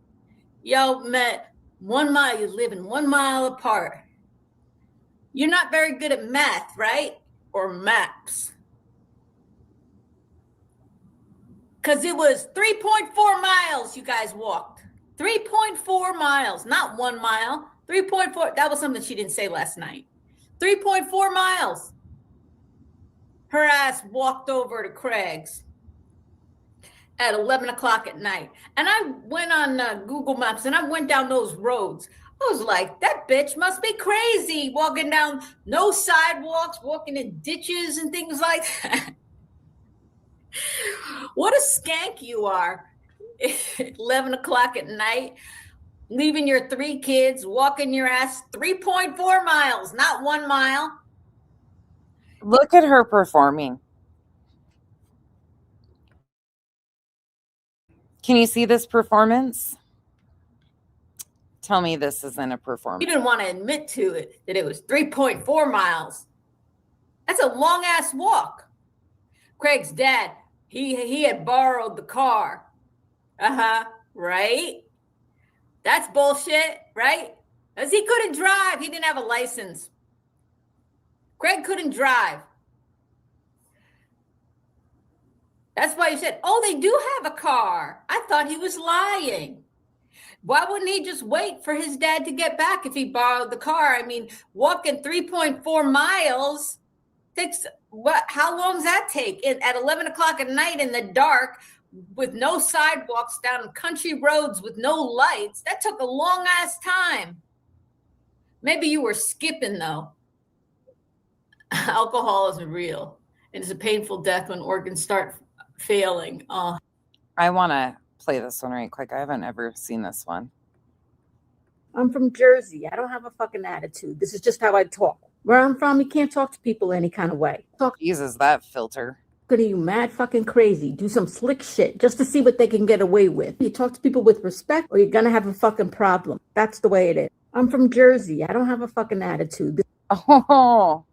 Y'all met 1 mile. You're living 1 mile apart. You're not very good at math, right? Or maps. Because it was 3.4 miles you guys walked. 3.4 miles, not 1 mile. 3.4. That was something she didn't say last night. 3.4 miles. Her ass walked over to Craig's at 11 o'clock at night. And I went on Google Maps and I went down those roads. I was like, that bitch must be crazy walking down no sidewalks, walking in ditches and things like that. What a skank you are. 11 o'clock at night, leaving your 3 kids, walking your ass 3.4 miles, not 1 mile. Look at her performing. Can you see this performance? Tell me this isn't a performance. You didn't want to admit to it that it was 3.4 miles. That's a long ass walk. Craig's dad, he had borrowed the car. Right? That's bullshit, right? Because he couldn't drive. He didn't have a license. Craig couldn't drive. That's why he said, oh, they do have a car. I thought he was lying. Why wouldn't he just wait for his dad to get back if he borrowed the car? I mean, walking 3.4 miles takes what? How long does that take? At 11 o'clock at night in the dark with no sidewalks down country roads with no lights. That took a long ass time. Maybe you were skipping though. Alcohol isn't real. And it's a painful death when organs start failing. I want to play this one right quick. I haven't ever seen this one. I'm from Jersey. I don't have a fucking attitude. This is just how I talk. Where I'm from, you can't talk to people any kind of way. Talk Uses that filter. to you mad fucking crazy. Do some slick shit just to see what they can get away with. You talk to people with respect or you're gonna have a fucking problem. That's the way it is. I'm from Jersey. I don't have a fucking attitude. Oh,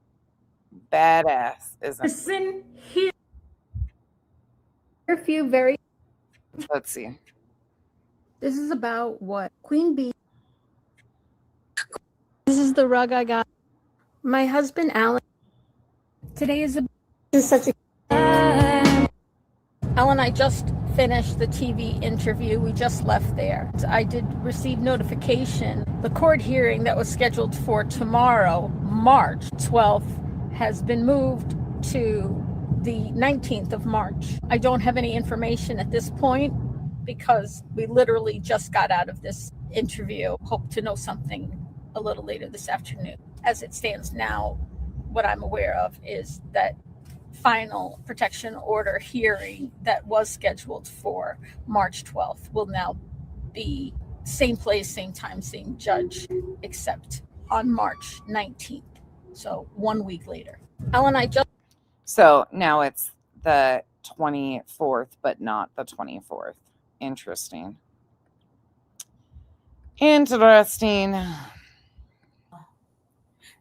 badass, isn't it? Listen here. A few very. Let's see. This is about what? Queen Bee. This is the rug I got. My husband, Alan. Today is such a. Alan, I just finished the TV interview. We just left there. I did receive notification. The court hearing that was scheduled for tomorrow, March 12th, has been moved to the 19th of March. I don't have any information at this point because we literally just got out of this interview. Hope to know something a little later this afternoon. As it stands now, what I'm aware of is that final protection order hearing that was scheduled for March 12th will now be same place, same time, same judge, except on March 19th. So 1 week later. Alan, I just. So now it's the 24th, but not the 24th. Interesting. Interesting.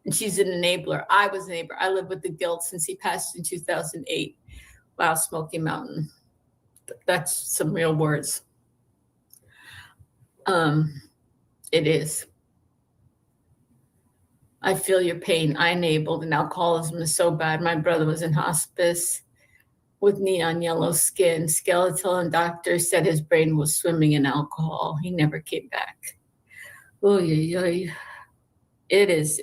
And she's an enabler. I was an enabler. I lived with the guilt since he passed in 2008. Wow, Smoky Mountain. That's some real words. It is. I feel your pain. I enabled, and alcoholism is so bad. My brother was in hospice with neon yellow skin. Skeletal and doctors said his brain was swimming in alcohol. He never came back. Oh, yeah. It is.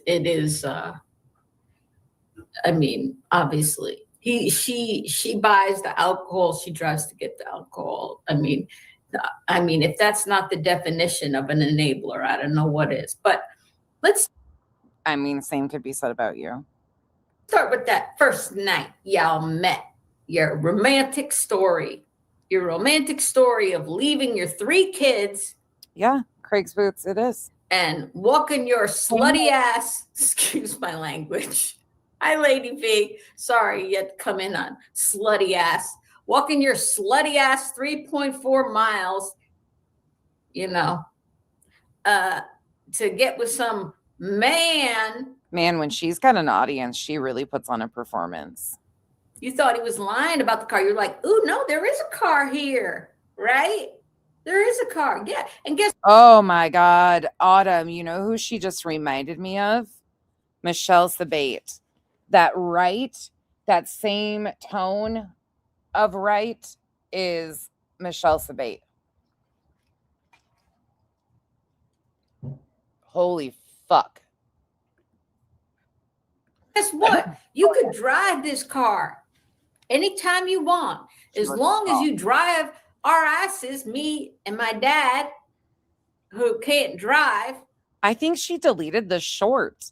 I mean, obviously, she buys the alcohol. She drives to get the alcohol. I mean, if that's not the definition of an enabler, I don't know what is. But let's. I mean, same could be said about you. Start with that first night y'all met. Your romantic story. Your romantic story of leaving your 3 kids. Yeah, Craig's Boots, it is. And walking your slutty ass, excuse my language. Hi, Lady V. Sorry, you had to come in on slutty ass. Walking your slutty ass 3.4 miles, to get with some man. Man, when she's got an audience, she really puts on a performance. You thought he was lying about the car. You're like, ooh, no, there is a car here, right? There is a car. Yeah. And guess. Oh my God. Autumn, you know who she just reminded me of? Michelle Sabate. That same tone of right is Michelle Sabate. Holy fuck. Guess what? You could drive this car anytime you want, as long as you drive our asses, me and my dad, who can't drive. I think she deleted the short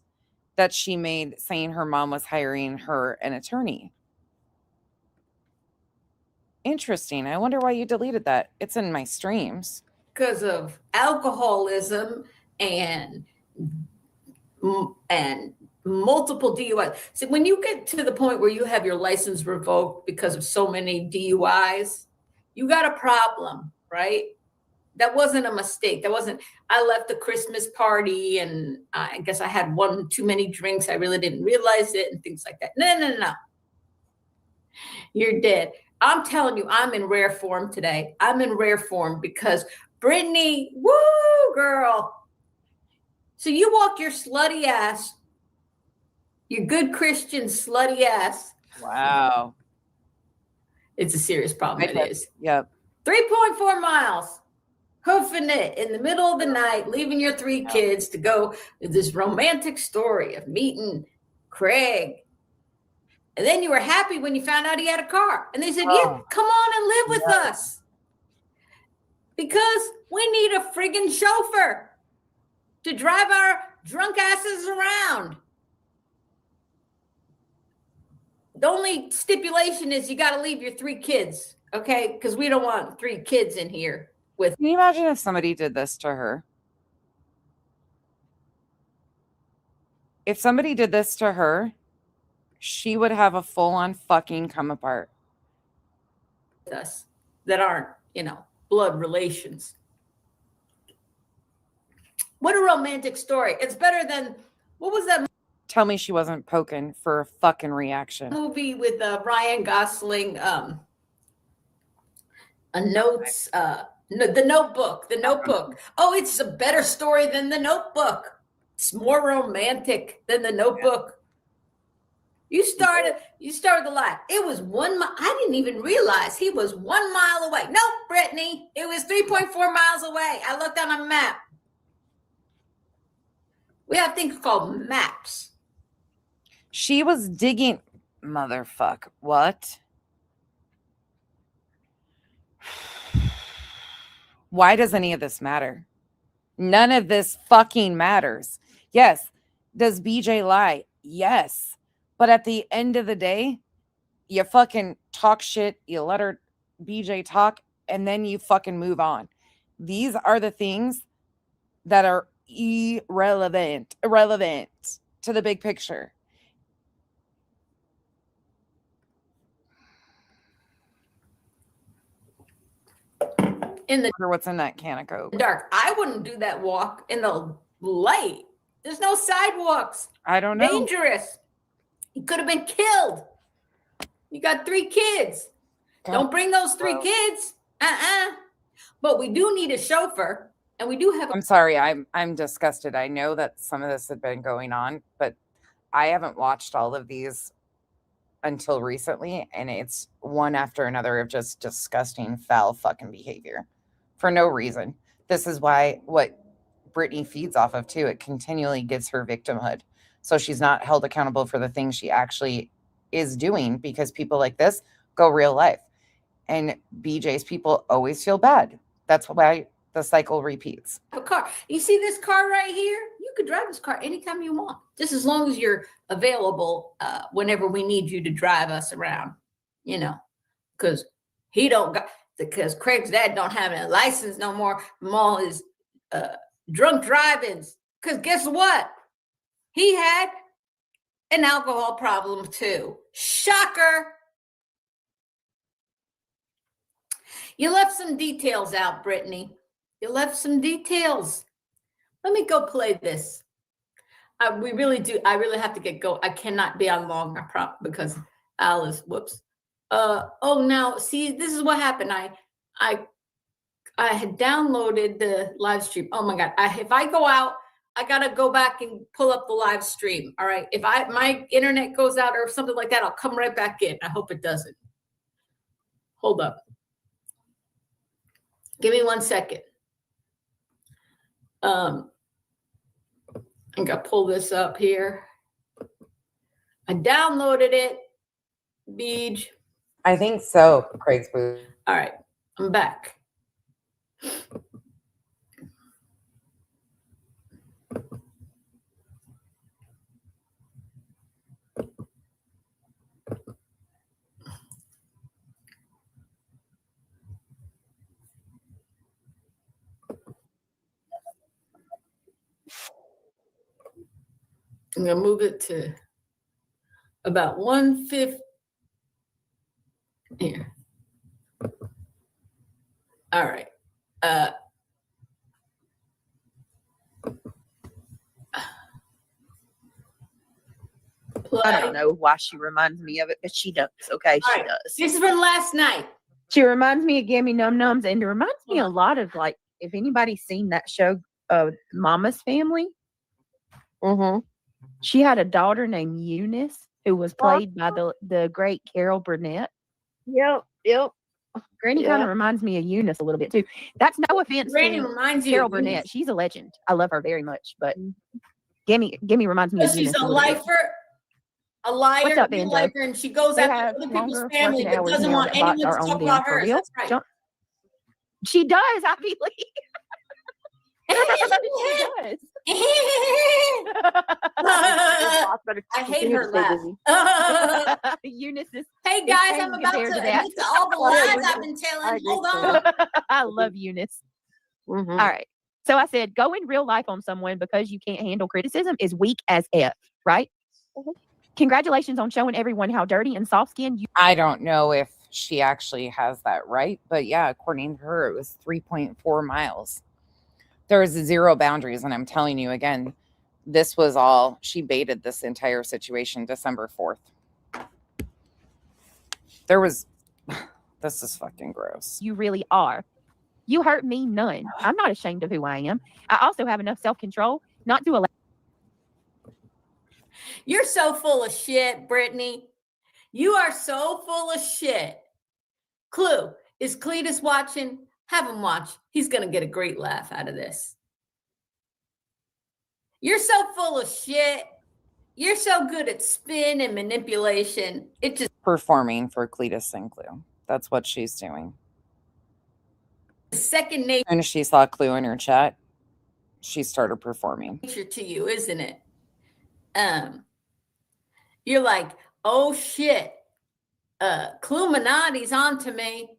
that she made saying her mom was hiring her an attorney. Interesting. I wonder why you deleted that. It's in my streams. Because of alcoholism and multiple DUIs. So when you get to the point where you have your license revoked because of so many DUIs, you got a problem, right? That wasn't a mistake. I left the Christmas party and I guess I had one too many drinks. I really didn't realize it and things like that. No. You're dead. I'm telling you, I'm in rare form today. I'm in rare form because Brittany, woo, girl. So you walk your slutty ass, your good Christian slutty ass. Wow. It's a serious problem. It is. Yep. 3.4 miles, hoofing it in the middle of the night, leaving your 3 kids to go with this romantic story of meeting Craig. And then you were happy when you found out he had a car. And they said, yeah, come on and live with us. Because we need a friggin' chauffeur to drive our drunk asses around. The only stipulation is you got to leave your 3 kids, okay? Because we don't want 3 kids in here with. Can you imagine if somebody did this to her? If somebody did this to her, she would have a full-on fucking come apart. Us that aren't, blood relations. What a romantic story. It's better than, what was that Tell me she wasn't poking for a fucking reaction. movie with Ryan Gosling? The Notebook. Oh, it's a better story than The Notebook. It's more romantic than The Notebook. You started the lie. It was 1 mile. I didn't even realize he was 1 mile away. Nope, Brittany. It was 3.4 miles away. I looked on a map. We have things called maps. She was digging. Motherfuck. What? Why does any of this matter? None of this fucking matters. Yes. Does BJ lie? Yes. But at the end of the day, you fucking talk shit, you let her BJ talk, and then you fucking move on. These are the things that are irrelevant to the big picture. In the what's in that can of Coke? Dark. I wouldn't do that walk in the light. There's no sidewalks. I don't know. Dangerous. You could have been killed. You got 3 kids. Don't bring those 3 kids. But we do need a chauffeur, and we do have. I'm sorry. I'm disgusted. I know that some of this had been going on, but I haven't watched all of these until recently, and it's one after another of just disgusting, foul fucking behavior for no reason. This is why what Brittany feeds off of too. It continually gives her victimhood. So she's not held accountable for the things she actually is doing, because people like this go real life. And BJ's people always feel bad. That's why the cycle repeats. A car. You see this car right here? You could drive this car anytime you want, just as long as you're available whenever we need you to drive us around, because because Craig's dad don't have a license no more from all his drunk drivings. Because guess what? He had an alcohol problem too. Shocker. You left some details out, Brittany. You left some details. Let me go play this. We really do. I really have to get going. I cannot be on long, because Alice, whoops. Now, see, this is what happened. I had downloaded the live stream. Oh my God. If I go out, I gotta go back and pull up the live stream. All right. If my internet goes out or something like that, I'll come right back in. I hope it doesn't. Hold up. Give me 1 second. I think I pull this up here. I downloaded it. Beej. I think so, Craig's booth. All right, I'm back. I'm gonna move it to about 150 here. All right. I don't know why she reminds me of it, but she does. Okay, she right. does. This is from last night. She reminds me of Gimme Num Nums, and it reminds me a lot of, like, if anybody's seen that show, Mama's Family. Mm-hmm. She had a daughter named Eunice who was played by the great Carol Burnett. Yep. Granny kind of reminds me of Eunice a little bit too. That's no offense Granny to reminds you Carol of Eunice. Burnett. She's a legend. I love her very much, but Gimme reminds me of She's Eunice. a little bit. lifer, a liar, What's up, a Banjo? lifer, and she goes They after have other people's longer family, working but hours doesn't now want that anyone bots to are talk on them about for hers. real. That's right. She does, I believe. She does. I hate her laugh. Eunice is. Hey it's guys, crazy I'm about compared to that. admit to all the lies I've been telling. Hold on. I love Eunice. All right. So I said, go in real life on someone because you can't handle criticism is weak as F, right? Congratulations on showing everyone how dirty and soft skinned you. I don't know if she actually has that right, but yeah, according to her, it was 3.4 miles. There was 0 boundaries, and I'm telling you again, this was all, she baited this entire situation December 4th. There was, this is fucking gross. You really are. You hurt me none. I'm not ashamed of who I am. I also have enough self-control not to allow. You're so full of shit, Brittany. You are so full of shit. Clue, is Cletus watching? Have him watch. He's going to get a great laugh out of this. You're so full of shit. You're so good at spin and manipulation. It just Performing for Cletus and Clue. That's what she's doing. second nature And she saw Clue in her chat. She started performing. to you, isn't it? You're like, oh shit, Cluminati's onto me.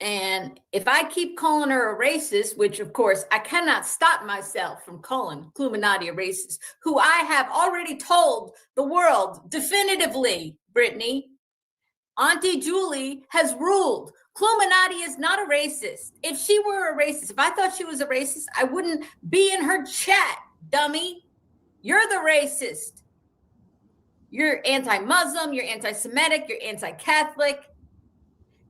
And if I keep calling her a racist, which of course I cannot stop myself from calling Cluminati a racist, who I have already told the world definitively, Brittany, Auntie Julie has ruled Cluminati is not a racist. If she were a racist, if I thought she was a racist, I wouldn't be in her chat, dummy. You're the racist. You're anti-Muslim, you're anti-Semitic, you're anti-Catholic.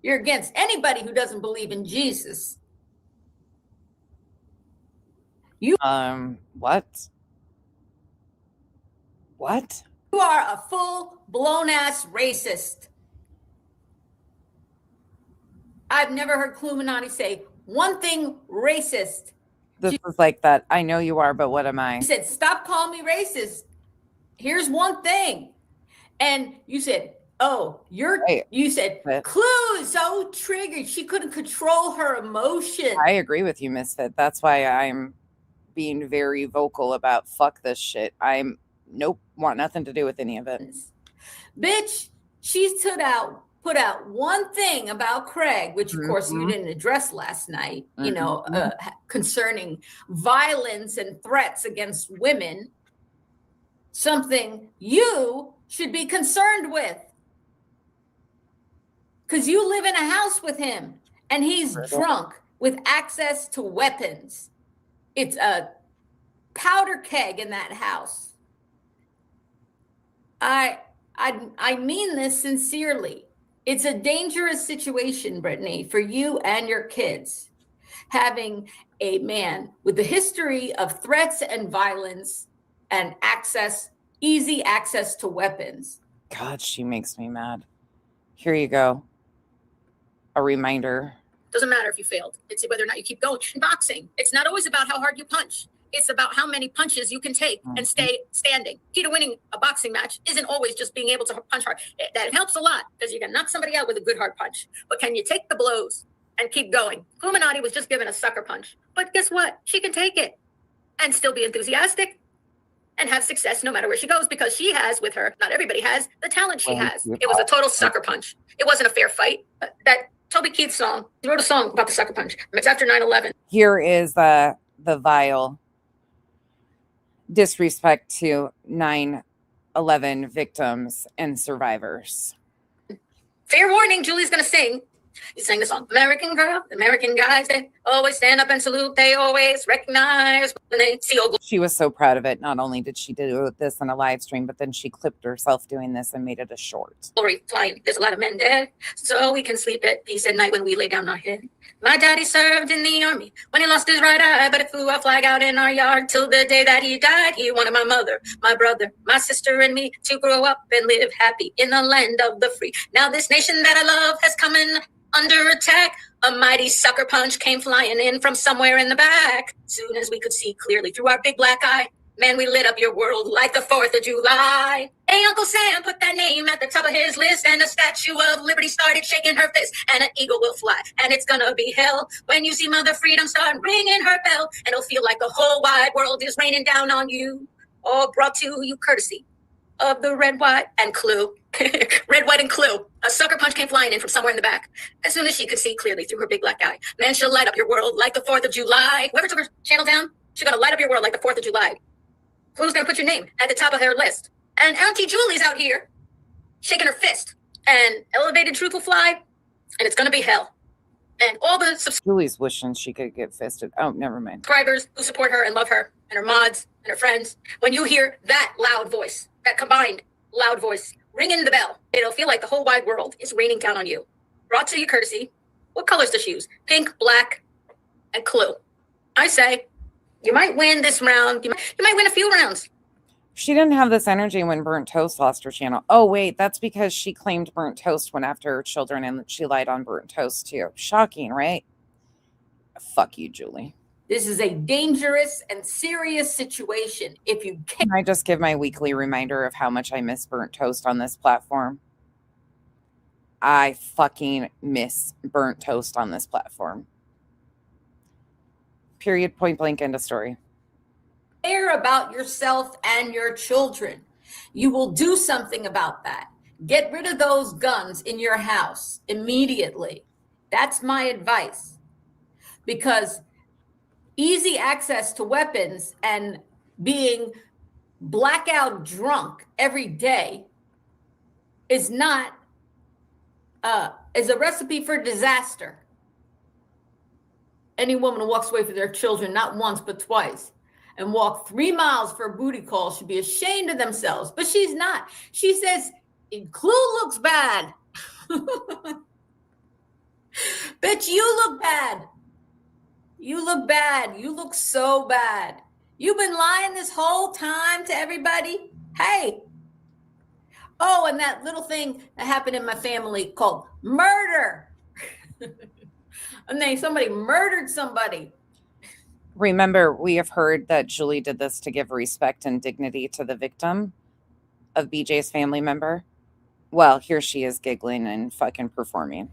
You're against anybody who doesn't believe in Jesus. You What? What? You are a full-blown ass racist. I've never heard Cluminati say one thing racist. This is like that. I know you are, but what am I? He said, stop calling me racist. Here's one thing. And you said, oh, you said, Clue is so triggered. She couldn't control her emotion. I agree with you, Misfit. That's why I'm being very vocal about fuck this shit. Want nothing to do with any of it. Bitch, she's put out one thing about Craig, which of course you didn't address last night, concerning violence and threats against women, something you should be concerned with. Because you live in a house with him and he's drunk with access to weapons. It's a powder keg in that house. I mean this sincerely. It's a dangerous situation, Brittany, for you and your kids. Having a man with a history of threats and violence and easy access to weapons. God, she makes me mad. Here you go. A reminder. Doesn't matter if you failed. It's whether or not you keep going. In boxing, it's not always about how hard you punch. It's about how many punches you can take and stay standing. Key to winning a boxing match isn't always just being able to punch hard. That helps a lot because you can knock somebody out with a good hard punch. But can you take the blows and keep going? Illuminati was just given a sucker punch. But guess what? She can take it and still be enthusiastic and have success no matter where she goes, because she has with her, not everybody has, the talent she has. It was a total sucker punch. It wasn't a fair fight. That Toby Keith song, he wrote a song about the sucker punch. It's after 9/11. Here is the vile disrespect to 9/11 victims and survivors. Fair warning, Julie's gonna sing. You sang the song, American girl, American guys, they always stand up and salute. They always recognize when they see old. She was so proud of it. Not only did she do this in a live stream, but then she clipped herself doing this and made it a short. Glory flying. There's a lot of men dead, so we can sleep at peace at night when we lay down our head. My daddy served in the army when he lost his right eye, but it flew a flag out in our yard till the day that he died. He wanted my mother, my brother, my sister, and me to grow up and live happy in the land of the free. Now this nation that I love has come in under attack. A mighty sucker punch came flying in from somewhere in the back. Soon as we could see clearly through our big black eye, man, we lit up your world like the 4th of July. Hey, Uncle Sam put that name at the top of his list, and the Statue of Liberty started shaking her fist, and an eagle will fly, and it's gonna be hell when you see Mother Freedom start ringing her bell, and it'll feel like the whole wide world is raining down on you, all brought to you courtesy of the red, white, and Clue. Red, white, and Clue. A sucker punch came flying in from somewhere in the back. As soon as she could see clearly through her big black eye, man, she'll light up your world like the 4th of July. Whoever took her channel down, she's gonna light up your world like the 4th of July. Who's gonna put your name at the top of her list? And Auntie Julie's out here shaking her fist, and Elevated Truth will fly, and it's gonna be hell. And all the Julie's wishing she could get fisted. Oh, never mind. subscribers who support her and love her, and her mods and her friends, when you hear that loud voice, that combined loud voice, ringing the bell, it'll feel like the whole wide world is raining down on you. Brought to you courtesy. What colors does she use? Pink, black, and Clue. I say, you might win this round. You might win a few rounds. She didn't have this energy when Burnt Toast lost her channel. Oh, wait, that's because she claimed Burnt Toast went after her children and she lied on Burnt Toast too. Shocking, right? Fuck you, Julie. This is a dangerous and serious situation. If you Can I just give my weekly reminder of how much I miss Burnt Toast on this platform? I fucking miss Burnt Toast on this platform. Period, point blank, end of story. care about yourself and your children, you will do something about that. Get rid of those guns in your house immediately. That's my advice. Because easy access to weapons and being blackout drunk every day is not is a recipe for disaster. Any woman who walks away from their children not once but twice and walk 3 miles for a booty call should be ashamed of themselves, but she's not. She says Clue looks bad. Bitch, you look bad. You look bad. You look so bad. You've been lying this whole time to everybody. Hey. Oh, and that little thing that happened in my family called murder. And then somebody murdered somebody. Remember, we have heard that Julie did this to give respect and dignity to the victim of BJ's family member. Well, here she is giggling and fucking performing.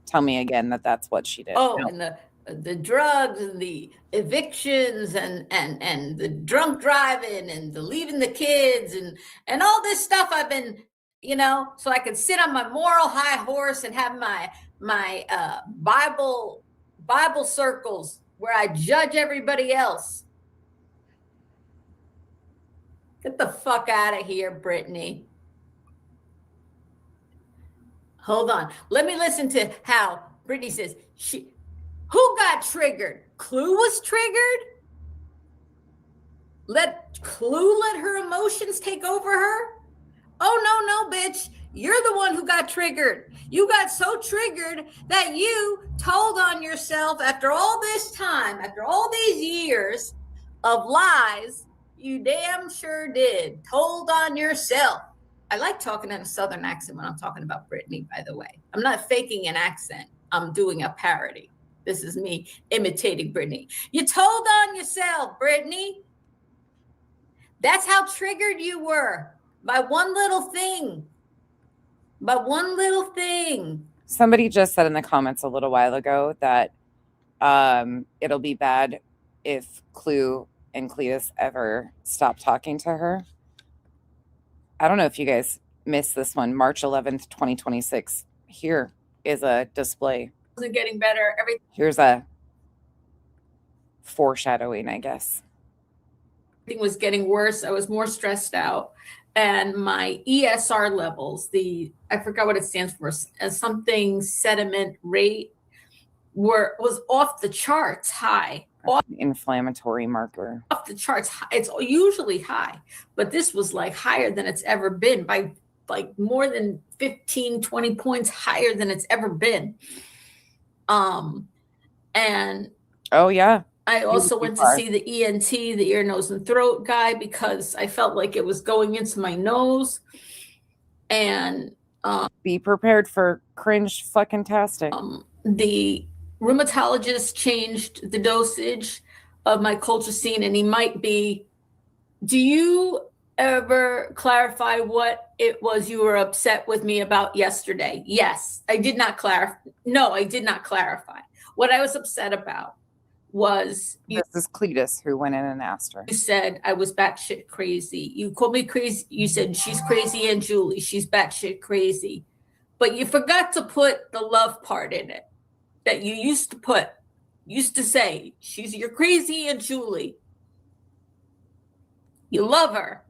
Tell me again that that's what she did. Oh, and the drugs and the evictions and the drunk driving and the leaving the kids and all this stuff I've been, so I can sit on my moral high horse and have my Bible circles where I judge everybody else. Get the fuck out of here, Brittany. Hold on. Let me listen to how Brittany says, who got triggered? Clue was triggered? Let Clue let her emotions take over her? Oh, no, bitch. You're the one who got triggered. You got so triggered that you told on yourself after all this time, after all these years of lies, you damn sure did. Told on yourself. I like talking in a Southern accent when I'm talking about Brittany, by the way. I'm not faking an accent. I'm doing a parody. This is me imitating Brittany. You told on yourself, Brittany. That's how triggered you were by one little thing. By one little thing. Somebody just said in the comments a little while ago that it'll be bad if Clue and Cletus ever stop talking to her. I don't know if you guys missed this one. March 11th, 2026. Here is a display. Wasn't getting better. Here's a foreshadowing, I guess. Everything was getting worse. I was more stressed out. And my ESR levels, I forgot what it stands for, something sediment rate, was off the charts high. Inflammatory marker. Off the charts. It's usually high, but this was like higher than it's ever been, by like more than 15, 20 points higher than it's ever been. And oh yeah, I also went to see the ENT, the ear, nose, and throat guy, because I felt like it was going into my nose. And be prepared for cringe fucking tastic. The rheumatologist changed the dosage of my colchicine, and he might be. Do you ever clarify what it was you were upset with me about yesterday? Yes, I did not clarify. No, I did not clarify. What I was upset about was this is Cletus who went in and asked her. You said I was batshit crazy. You called me crazy. You said she's crazy, and Julie, she's batshit crazy. But you forgot to put the love part in it that you used to say, you're crazy, and Julie. You love her,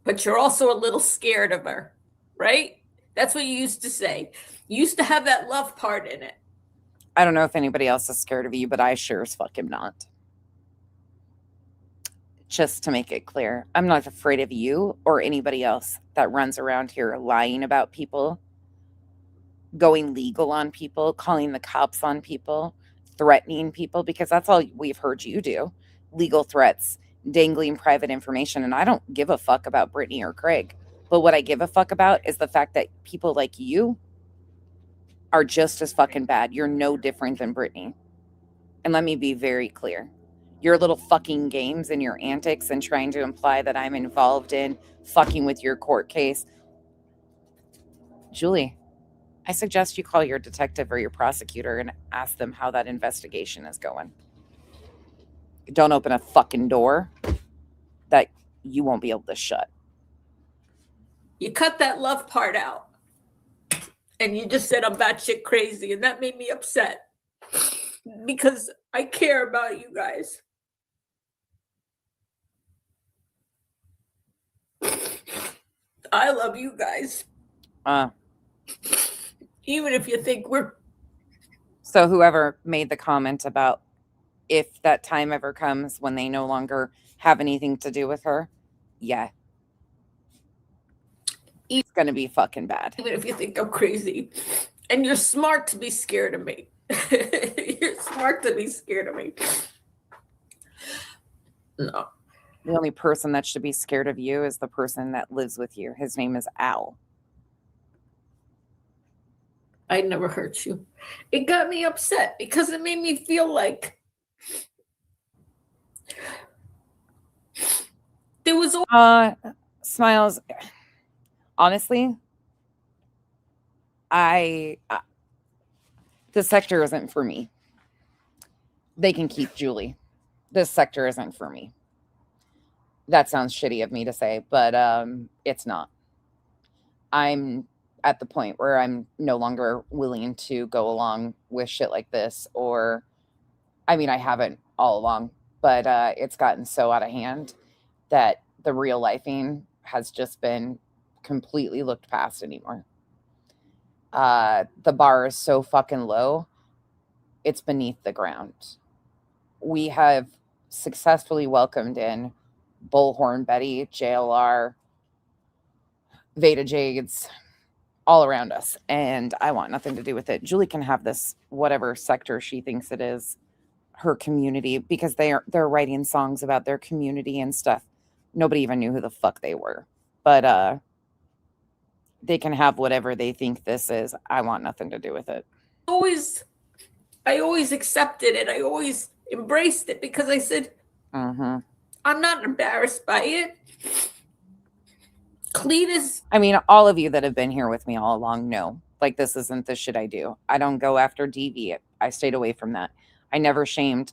but you're also a little scared of her, right? That's what you used to say. You used to have that love part in it. I don't know if anybody else is scared of you, but I sure as fuck am not. Just to make it clear, I'm not afraid of you or anybody else that runs around here lying about people, going legal on people, calling the cops on people, threatening people, because that's all we've heard you do. Legal threats, dangling private information. And I don't give a fuck about Brittany or Craig. But what I give a fuck about is the fact that people like you are just as fucking bad. You're no different than Brittany. And let me be very clear. Your little fucking games and your antics and trying to imply that I'm involved in fucking with your court case. Julie, I suggest you call your detective or your prosecutor and ask them how that investigation is going. Don't open a fucking door that you won't be able to shut. You cut that love part out. And you just said I'm batshit crazy, and that made me upset because I care about you guys. I love you guys. Even if you think we're. So whoever made the comment about if that time ever comes when they no longer have anything to do with her, yeah. It's going to be fucking bad. Even if you think I'm crazy. And you're smart to be scared of me. You're smart to be scared of me. No. The only person that should be scared of you is the person that lives with you. His name is Al. I never hurt you. It got me upset because it made me feel like there was Smiles. Honestly, the sector isn't for me. They can keep Julie. This sector isn't for me. That sounds shitty of me to say, but it's not. I'm at the point where I'm no longer willing to go along with shit like this, or, I mean, I haven't all along, but it's gotten so out of hand that the real lifing has just been completely looked past anymore. The bar is so fucking low, it's beneath the ground. We have successfully welcomed in Bullhorn Betty, JLR, Veda Jades, all around us, and I want nothing to do with it. Julie can have this whatever sector she thinks it is, her community, because they're writing songs about their community and stuff. Nobody even knew who the fuck they were, but they can have whatever they think this is. I want nothing to do with it. Always I always accepted it. I always embraced it because I said, Mm-hmm. I'm not embarrassed by it. Clean as I mean, all of you that have been here with me all along know, like, this isn't the shit I do. I don't go after DV. I stayed away from that. I never shamed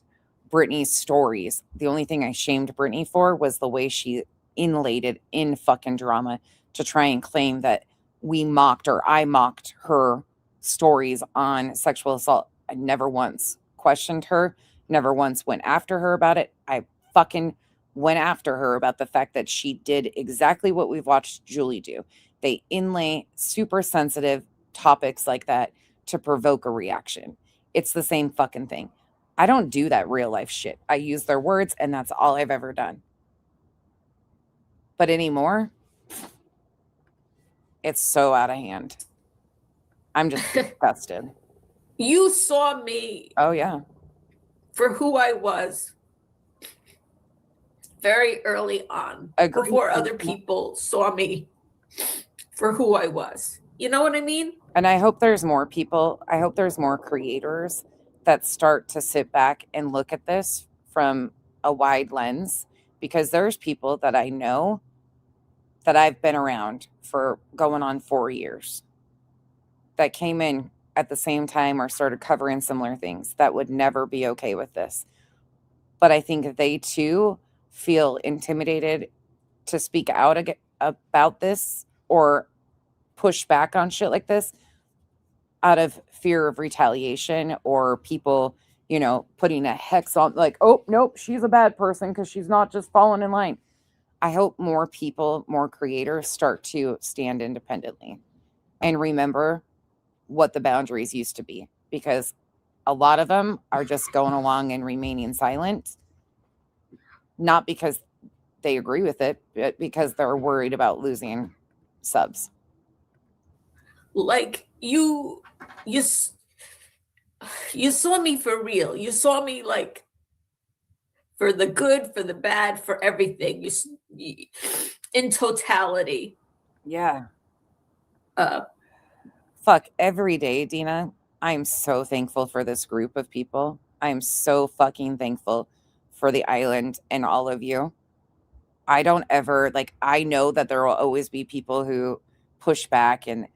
Brittany's stories. The only thing I shamed Brittany for was the way she inlaid it in fucking drama to try and claim that we mocked, or I mocked her stories on sexual assault. I never once questioned her, never once went after her about it. I fucking went after her about the fact that she did exactly what we've watched Julie do. They inlay super sensitive topics like that to provoke a reaction. It's the same fucking thing. I don't do that real life shit. I use their words, and that's all I've ever done. But anymore, it's so out of hand. I'm just disgusted. you saw me Oh, yeah. for who I was very early on, Agreed. before other people saw me for who I was. You know what I mean? And I hope there's more people. I hope there's more creators that start to sit back and look at this from a wide lens, because there's people that I know that I've been around for going on 4 years that came in at the same time or started covering similar things that would never be okay with this. But I think they too feel intimidated to speak out about this or push back on shit like this out of fear of retaliation, or people, putting a hex on, like, oh, nope, she's a bad person because she's not just falling in line. I hope more people, more creators start to stand independently and remember what the boundaries used to be, because a lot of them are just going along and remaining silent, not because they agree with it, but because they're worried about losing subs. Like you saw me for real. You saw me like for the good, for the bad, for everything. You in totality. Yeah. Fuck, every day, Dina, I'm so thankful for this group of people. I'm so fucking thankful for the island and all of you. I don't ever, I know that there will always be people who push back and,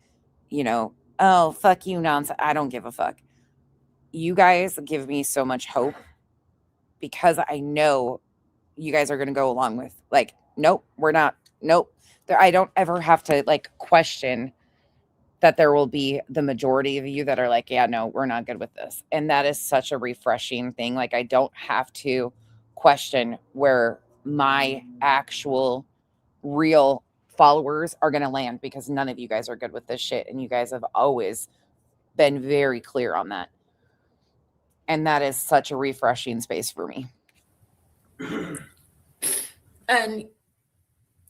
oh, fuck you nonsense. I don't give a fuck. You guys give me so much hope, because I know you guys are going to go along with, nope, we're not. Nope. I don't ever have to question that there will be the majority of you that are like, yeah, no, we're not good with this. And that is such a refreshing thing. I don't have to question where my actual real followers are going to land, because none of you guys are good with this shit. And you guys have always been very clear on that. And that is such a refreshing space for me. And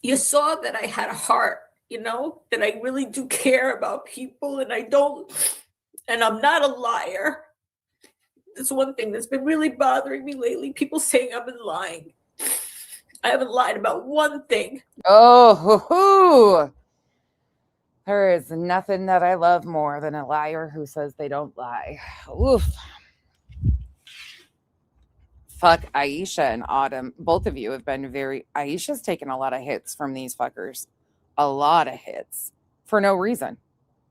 you saw that I had a heart, that I really do care about people, and and I'm not a liar. That's one thing that's been really bothering me lately. People saying I've been lying. I haven't lied about one thing. Oh, hoo-hoo. There is nothing that I love more than a liar who says they don't lie. Oof. Fuck, Aisha and Autumn, both of you have been Aisha's taken a lot of hits from these fuckers. A lot of hits. For no reason.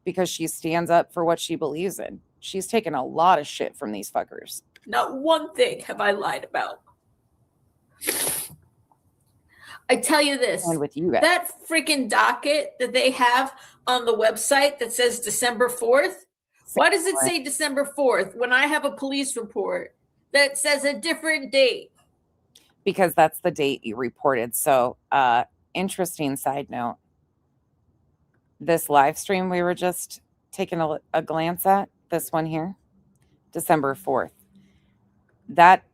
Because she stands up for what she believes in. She's taken a lot of shit from these fuckers. Not one thing have I lied about. I tell you this. And with you guys. That freaking docket that they have on the website that says December 4th. Why does it say December 4th when I have a police report that says a different date? Because that's the date you reported. So, interesting side note. This live stream we were just taking a glance at, this one here, December 4th. That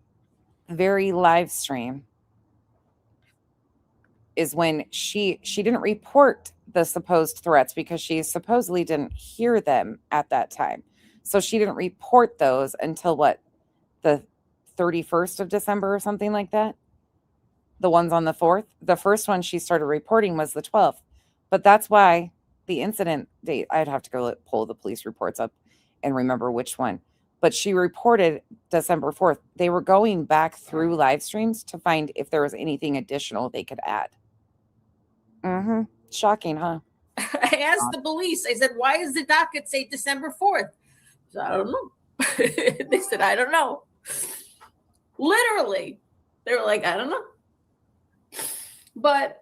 very live stream is when she didn't report the supposed threats, because she supposedly didn't hear them at that time. So she didn't report those until the 31st of December or something like that. The ones on the 4th. The first one she started reporting was the 12th. But that's why the incident date, I'd have to go pull the police reports up and remember which one. But she reported December 4th. They were going back through live streams to find if there was anything additional they could add. Shocking, huh? I asked the police, I said, why does the docket say December 4th? So, I don't know. They said, I don't know. Literally. They were like, I don't know. But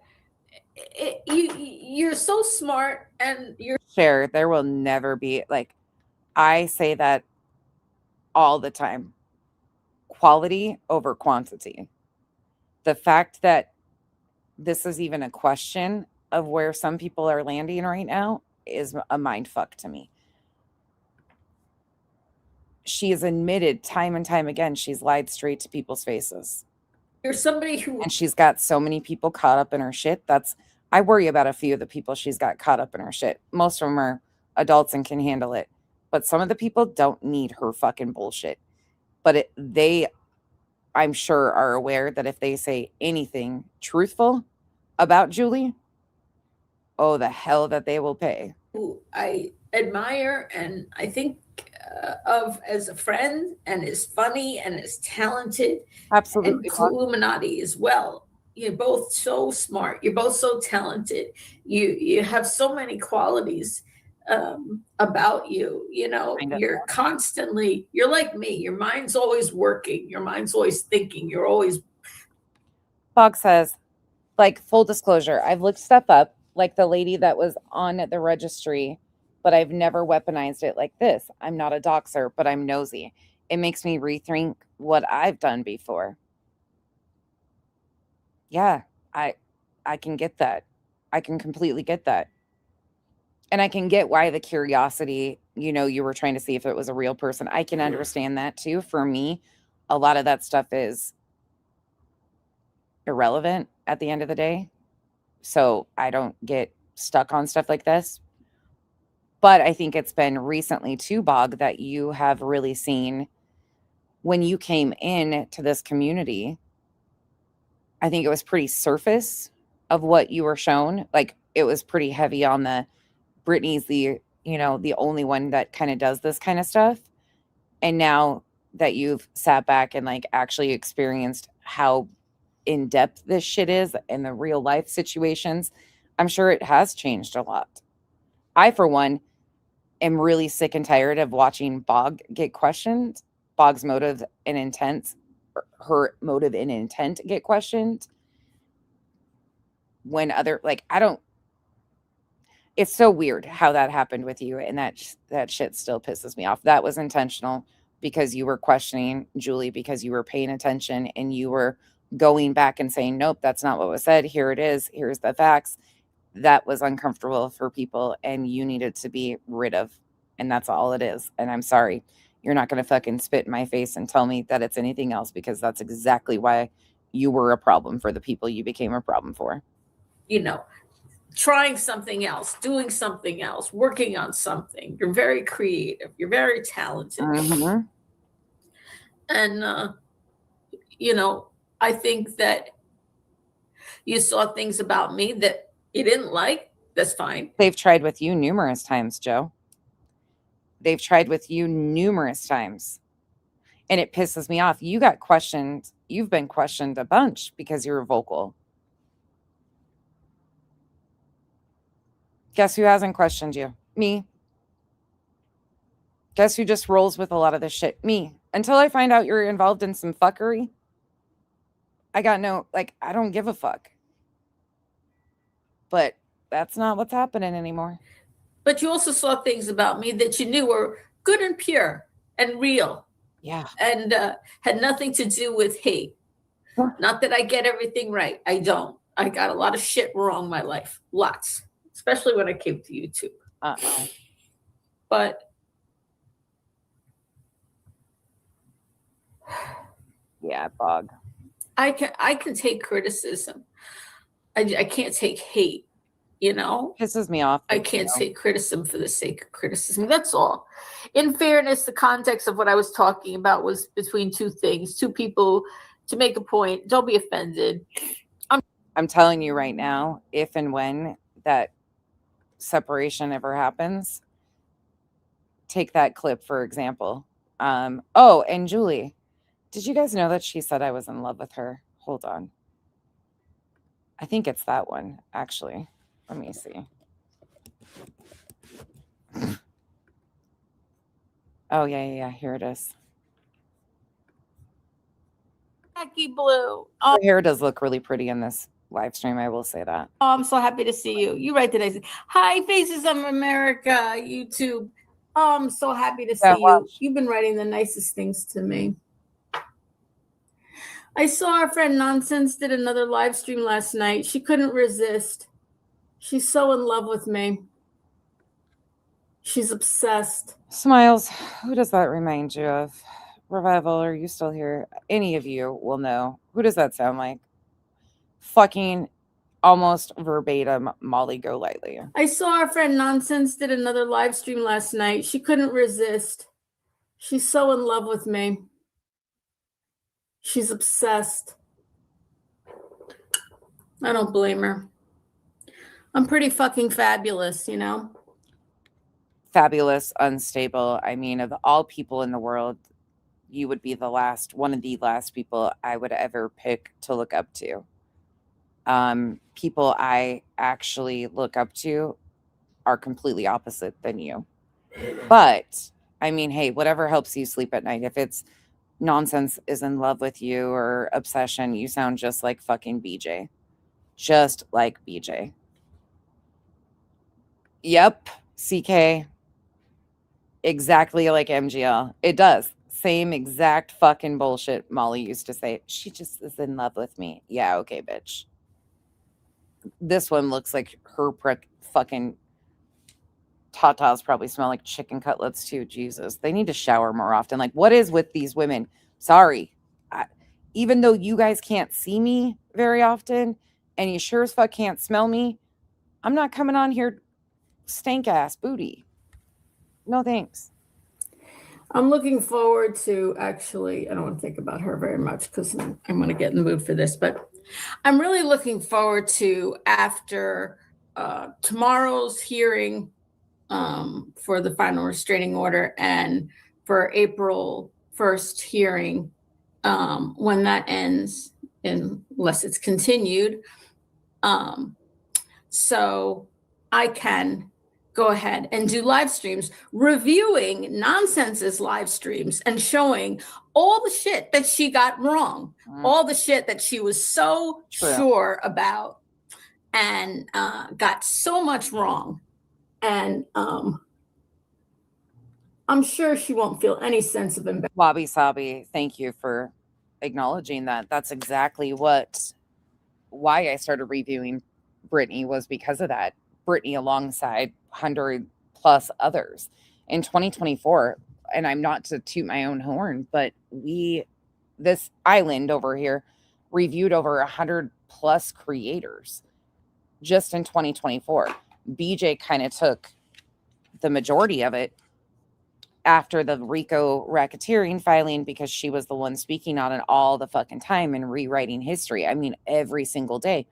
you're so smart, and you're Share, there will never be, like, I say that all the time. Quality over quantity. The fact that this is even a question of where some people are landing right now is a mind fuck to me. She has admitted time and time again she's lied straight to people's faces. you're somebody who And she's got so many people caught up in her shit. I worry about a few of the people she's got caught up in her shit. Most of them are adults and can handle it. But some of the people don't need her fucking bullshit. But they, I'm sure, are aware that if they say anything truthful about Julie, oh, the hell that they will pay. who I admire and I think of as a friend, and is funny and is talented. Absolutely. And Illuminati as well. You're both so smart. You're both so talented. You have so many qualities about you. You know, you're constantly, you're like me. Your mind's always working. Your mind's always thinking. You're always. Bog says, like, full disclosure, I've looked stuff up, like the lady that was on the registry, but I've never weaponized it like this. I'm not a doxer, but I'm nosy. It makes me rethink what I've done before. Yeah, I can get that. I can completely get that. And I can get why the curiosity, you were trying to see if it was a real person. I can understand that too. For me, a lot of that stuff is irrelevant at the end of the day. So I don't get stuck on stuff like this. But I think it's been recently too, Bog, that you have really seen when you came in to this community. I think it was pretty surface of what you were shown. Like, it was pretty heavy on the Brittany's the only one that kind of does this kind of stuff. And now that you've sat back and like actually experienced how in depth this shit is and the real life situations, I'm sure it has changed a lot. I, for one, am really sick and tired of watching Bog get questioned, Bog's motive and intent, her motive and intent get questioned. When it's so weird how that happened with you, and that shit still pisses me off. That was intentional because you were questioning Julie, because you were paying attention and you were going back and saying, nope, that's not what was said. Here it is. Here's the facts. That was uncomfortable for people and you needed to be rid of. And that's all it is. And I'm sorry. You're not going to fucking spit in my face and tell me that it's anything else, because that's exactly why you were a problem for the people you became a problem for. Trying something else, doing something else, working on something. You're very creative. You're very talented. Mm-hmm. And, I think that you saw things about me that you didn't like. That's fine. They've tried with you numerous times, Joe. They've tried with you numerous times. And it pisses me off. You got questioned. You've been questioned a bunch because you were vocal. Guess who hasn't questioned you? Me. Guess who just rolls with a lot of this shit? Me. Until I find out you're involved in some fuckery, I don't give a fuck. But that's not what's happening anymore. But you also saw things about me that you knew were good and pure and real. Yeah. And had nothing to do with hate. Not that I get everything right. I don't. I got a lot of shit wrong in my life. Lots. Especially when I came to YouTube. But yeah, Bog. I can take criticism. I can't take hate, Pisses me off. I can't take criticism for the sake of criticism. That's all. In fairness, the context of what I was talking about was between two things, two people to make a point. Don't be offended. I'm telling you right now, if and when that separation ever happens, take that clip for example. Oh, and Julie, did you guys know that she said I was in love with her? Hold on. I think it's that one, actually. Let me see. Oh, yeah. Here it is. Becky Blue. Her hair does look really pretty in this live stream. I will say that. Oh, I'm so happy to see you. You right today. Hi, Faces of America, YouTube. Oh, I'm so happy to see Yeah, you. You've been writing the nicest things to me. I saw our friend Nonsense did another live stream last night. She couldn't resist. She's so in love with me. She's obsessed. Smiles, who does that remind you of? Revival, are you still here? Any of you will know. Who does that sound like? Fucking almost verbatim Molly Golightly. I saw our friend Nonsense did another live stream last night. She couldn't resist. She's so in love with me. She's obsessed. I don't blame her. I'm pretty fucking fabulous, you know? Fabulous, unstable. I mean, of all people in the world, you would be one of the last people I would ever pick to look up to. People I actually look up to are completely opposite than you. But, I mean, hey, whatever helps you sleep at night. If it's Nonsense is in love with you or obsession, you sound just like fucking BJ. Just like BJ. Yep, CK. Exactly like MGL. It does. Same exact fucking bullshit Molly used to say. She just is in love with me. Yeah, okay, bitch. This one looks like her fucking tatas probably smell like chicken cutlets too. Jesus. They need to shower more often. Like, what is with these women? Sorry. Even though you guys can't see me very often and you sure as fuck can't smell me, I'm not coming on here stank ass booty. No thanks. I'm looking forward to actually, I don't want to think about her very much because I'm going to get in the mood for this, but I'm really looking forward to after tomorrow's hearing for the final restraining order and for April 1st hearing when that ends, unless it's continued. So I can go ahead and do live streams reviewing Nonsense's live streams and showing all the shit that she got wrong, all the shit that she was so sure about and got so much wrong. And I'm sure she won't feel any sense of embarrassment. Wabi Sabi, thank you for acknowledging that. That's exactly why I started reviewing Britney, was because of that. Britney alongside 100 plus others in 2024. And I'm not to toot my own horn, but this island over here reviewed over 100 plus creators just in 2024. BJ kind of took the majority of it after the RICO racketeering filing because she was the one speaking on it all the fucking time and rewriting history. I mean, every single day.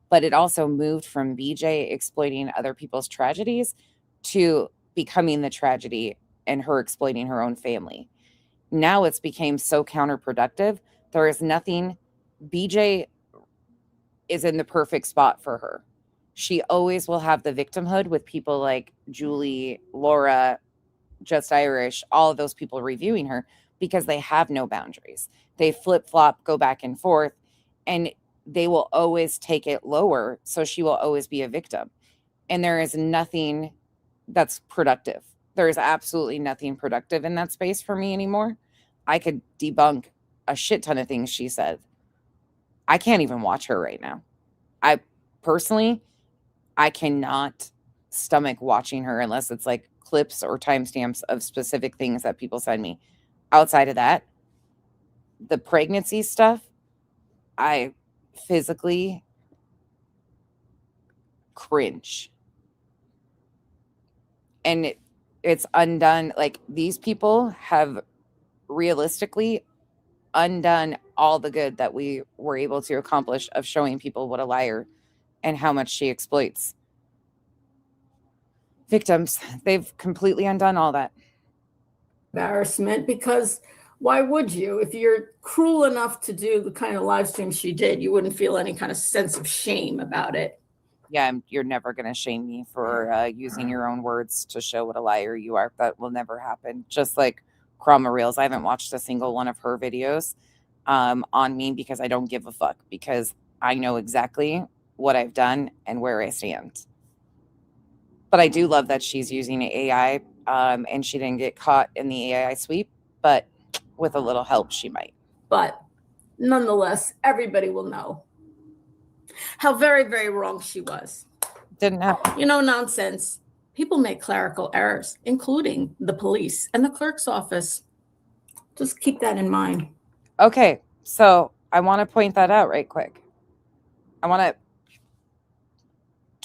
But it also moved from BJ exploiting other people's tragedies to becoming the tragedy and her exploiting her own family. Now it's became so counterproductive. There is nothing. BJ is in the perfect spot for her. She always will have the victimhood with people like Julie, Laura, Just Irish, all of those people reviewing her because they have no boundaries. They flip-flop, go back and forth, and they will always take it lower. So she will always be a victim. And there is nothing that's productive. There is absolutely nothing productive in that space for me anymore. I could debunk a shit ton of things she said. I can't even watch her right now. I cannot stomach watching her unless it's like clips or timestamps of specific things that people send me. Outside of that, the pregnancy stuff, I physically cringe. And it's undone. Like, these people have realistically undone all the good that we were able to accomplish of showing people what a liar and how much she exploits victims. They've completely undone all that. embarrassment, because why would you? If you're cruel enough to do the kind of live stream she did, you wouldn't feel any kind of sense of shame about it. Yeah, you're never going to shame me for using your own words to show what a liar you are. That will never happen. Just like Krama Reels, I haven't watched a single one of her videos on me because I don't give a fuck, because I know exactly what I've done and where I stand. But I do love that she's using AI and she didn't get caught in the AI sweep, but with a little help, she might. But nonetheless, everybody will know how very, very wrong she was. Didn't happen. You know, nonsense. People make clerical errors, including the police and the clerk's office. Just keep that in mind. Okay, so I want to point that out right quick. I want to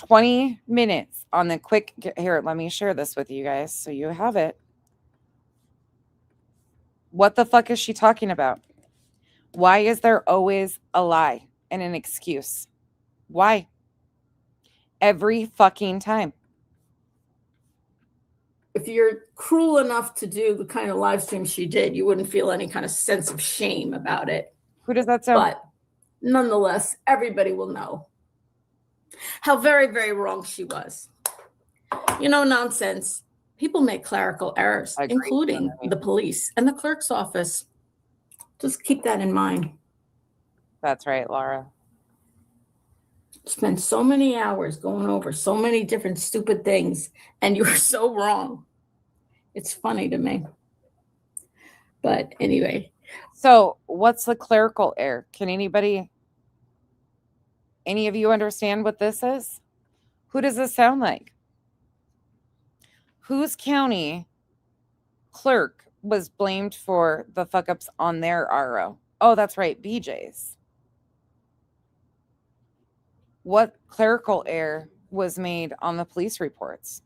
20 minutes on the quick here. Let me share this with you guys so you have it. What the fuck is she talking about? Why is there always a lie and an excuse? Why? Every fucking time. If you're cruel enough to do the kind of live stream she did, you wouldn't feel any kind of sense of shame about it. Who does that sound? But nonetheless, everybody will know how very, very wrong she was. You know, nonsense. People make clerical errors, including the police and the clerk's office. Just keep that in mind. That's right, Laura. Spend so many hours going over so many different stupid things, and you were so wrong. It's funny to me. But anyway. So what's the clerical error? Can any of you understand what this is? Who does this sound like? Whose county clerk was blamed for the fuck ups on their RO? Oh, that's right, BJ's. What clerical error was made on the police reports?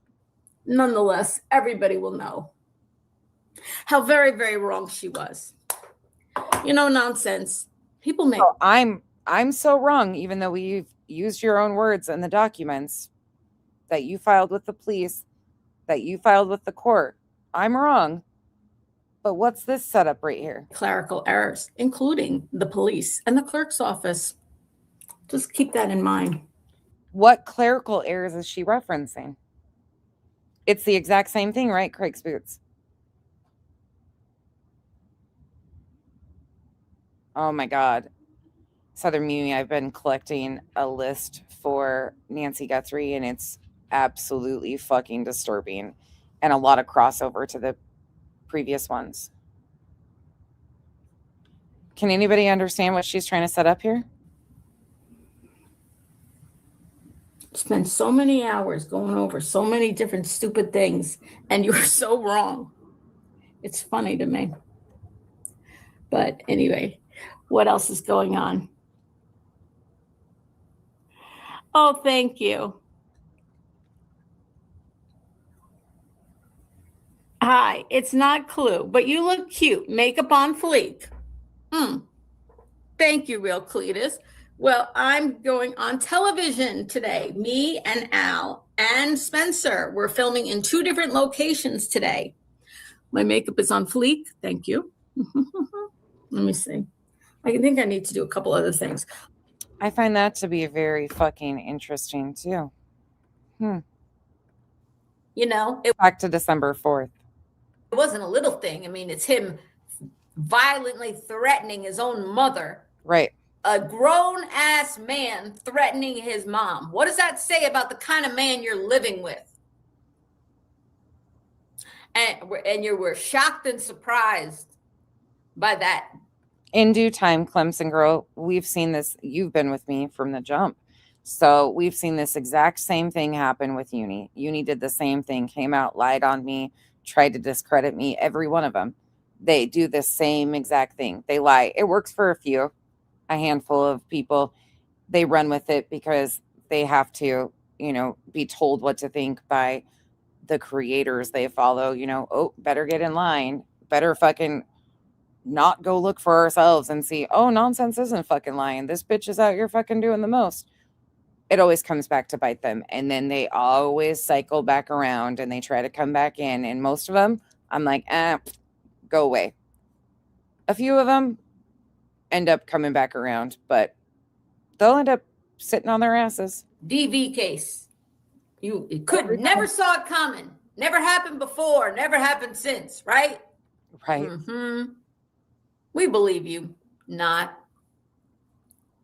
Nonetheless, everybody will know how very, very wrong she was. You know, nonsense. People make. Oh, I'm so wrong, even though we've used your own words in the documents that you filed with the police, that you filed with the court. I'm wrong. But what's this setup right here? Clerical errors, including the police and the clerk's office. Just keep that in mind. What clerical errors is she referencing? It's the exact same thing, right, Craig's Boots? Oh my God. Southern Muni, I've been collecting a list for Nancy Guthrie, and it's absolutely fucking disturbing, and a lot of crossover to the previous ones. Can anybody understand what she's trying to set up here? Spend so many hours going over so many different stupid things, and you were so wrong. It's funny to me. But anyway, what else is going on? Oh, thank you. Hi, it's not Clue, but you look cute. Makeup on fleek. Thank you, Real Cletus. Well, I'm going on television today. Me and Al and Spencer. We're filming in 2 different locations today. My makeup is on fleek. Thank you. Let me see. I think I need to do a couple other things. I find that to be very fucking interesting too. You know, back to December 4th. It wasn't a little thing. I mean, it's him violently threatening his own mother. Right. A grown-ass man threatening his mom. What does that say about the kind of man you're living with? And you were shocked and surprised by that. In due time, Clemson girl, we've seen this. You've been with me from the jump. So we've seen this exact same thing happen with Uni. Uni did the same thing, came out, lied on me, tried to discredit me, every one of them. They do the same exact thing. They lie. It works for a handful of people. They run with it because they have to, be told what to think by the creators they follow, oh, better get in line, better fucking not go look for ourselves and see, oh, nonsense isn't fucking lying. This bitch is out here fucking doing the most. It always comes back to bite them. And then they always cycle back around and they try to come back in. And most of them, I'm like, go away. A few of them end up coming back around, but they'll end up sitting on their asses. DV case. You could never saw it coming. Never happened before. Never happened since. Right? Right. Mm-hmm. We believe you. Not.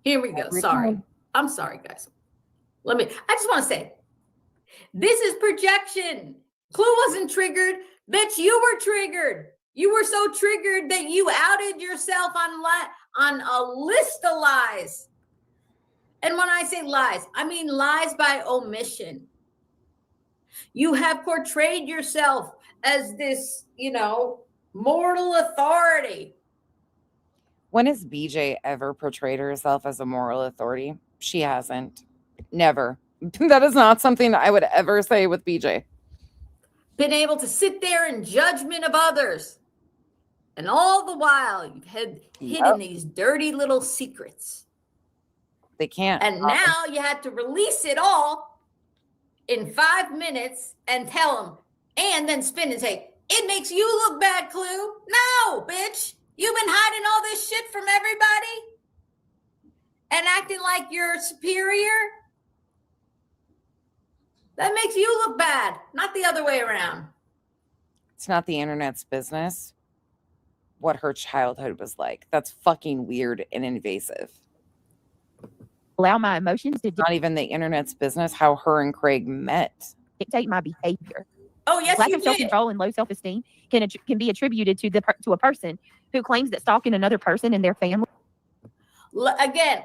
Here we go. Every Sorry. time. I'm sorry, guys. I just want to say, this is projection. Clue wasn't triggered. Bitch, you were triggered. You were so triggered that you outed yourself on a list of lies. And when I say lies, I mean lies by omission. You have portrayed yourself as this, mortal authority. When has BJ ever portrayed herself as a moral authority? She hasn't. Never. That is not something that I would ever say with BJ. Been able to sit there in judgment of others. And all the while, you've hidden these dirty little secrets. They can't. And now you had to release it all in 5 minutes and tell them, and then spin and say, it makes you look bad, Clue. No, bitch. You've been hiding all this shit from everybody and acting like you're superior. That makes you look bad, not the other way around. It's not the internet's business what her childhood was like. That's fucking weird and invasive. Allow my emotions to Not even the internet's business how her and Craig met. dictate my behavior. Oh, yes, Lack you of did. self-control and low self-esteem can be attributed to a person who claims that stalking another person and their family. Again,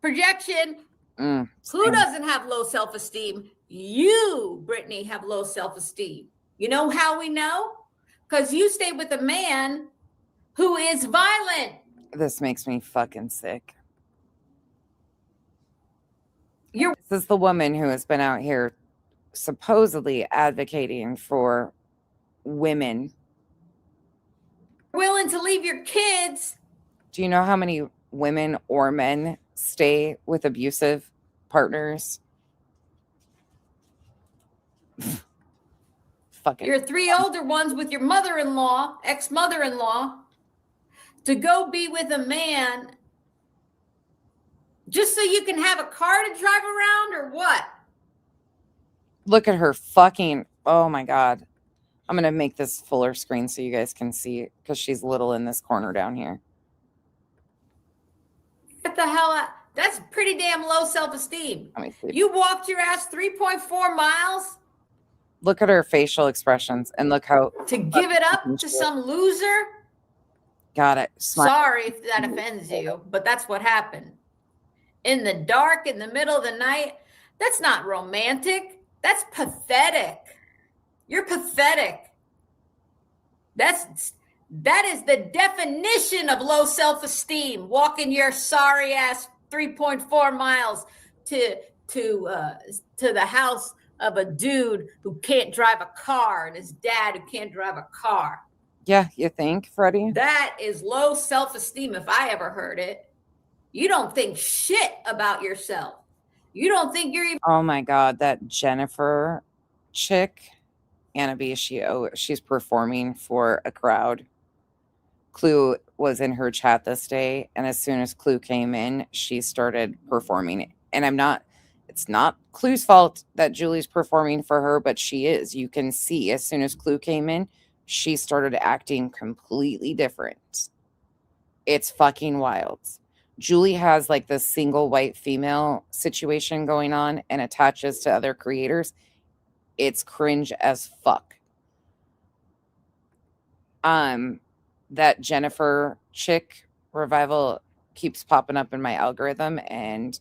projection. Who doesn't have low self-esteem? You, Brittany, have low self-esteem. You know how we know? Because you stay with a man who is violent. This makes me fucking sick. This is the woman who has been out here supposedly advocating for women. Willing to leave your kids. Do you know how many women or men stay with abusive partners? Fucking Your 3 older ones with your mother-in-law, ex-mother-in-law, to go be with a man just so you can have a car to drive around, or what? look at her fucking, oh my God. I'm going to make this fuller screen so you guys can see because she's little in this corner down here. Get the hell out. That's pretty damn low self-esteem. Let me see. You walked your ass 3.4 miles Look at her facial expressions and look how. to give it up to some loser? Got it. Smile. Sorry if that offends you, but that's what happened. In the dark, in the middle of the night, that's not romantic. That's pathetic. You're pathetic. That is the definition of low self-esteem. Walking your sorry ass 3.4 miles to the house of a dude who can't drive a car and his dad who can't drive a car. Yeah, you think, Freddie? That is low self-esteem if I ever heard it. You don't think shit about yourself. You don't think you're even. Oh my God, that Jennifer chick, Anna B, she's performing for a crowd. Clue was in her chat this day, and as soon as Clue came in, she started performing. And it's not Clue's fault that Julie's performing for her, but she is. You can see as soon as Clue came in, she started acting completely different. It's fucking wild. Julie has like this single white female situation going on and attaches to other creators. It's cringe as fuck. That Jennifer chick revival keeps popping up in my algorithm, and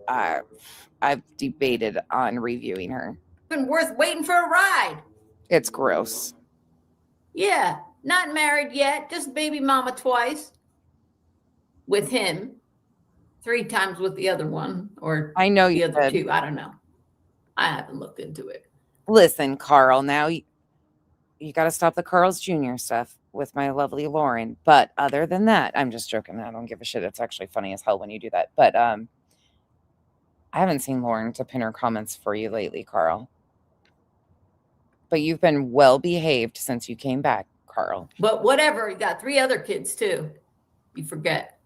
I've debated on reviewing her. Worth waiting for a ride. It's gross. Yeah, not married yet, just baby mama twice with him, 3 times with the other one, or I know the you other did. 2. I don't know. I haven't looked into it. Listen, Carl, now you got to stop the Carl's Jr. stuff with my lovely Lauren. But other than that, I'm just joking. I don't give a shit. It's actually funny as hell when you do that. But I haven't seen Lauren to pin her comments for you lately, Carl. But you've been well behaved since you came back, Carl. But whatever, you got 3 other kids too. You forget.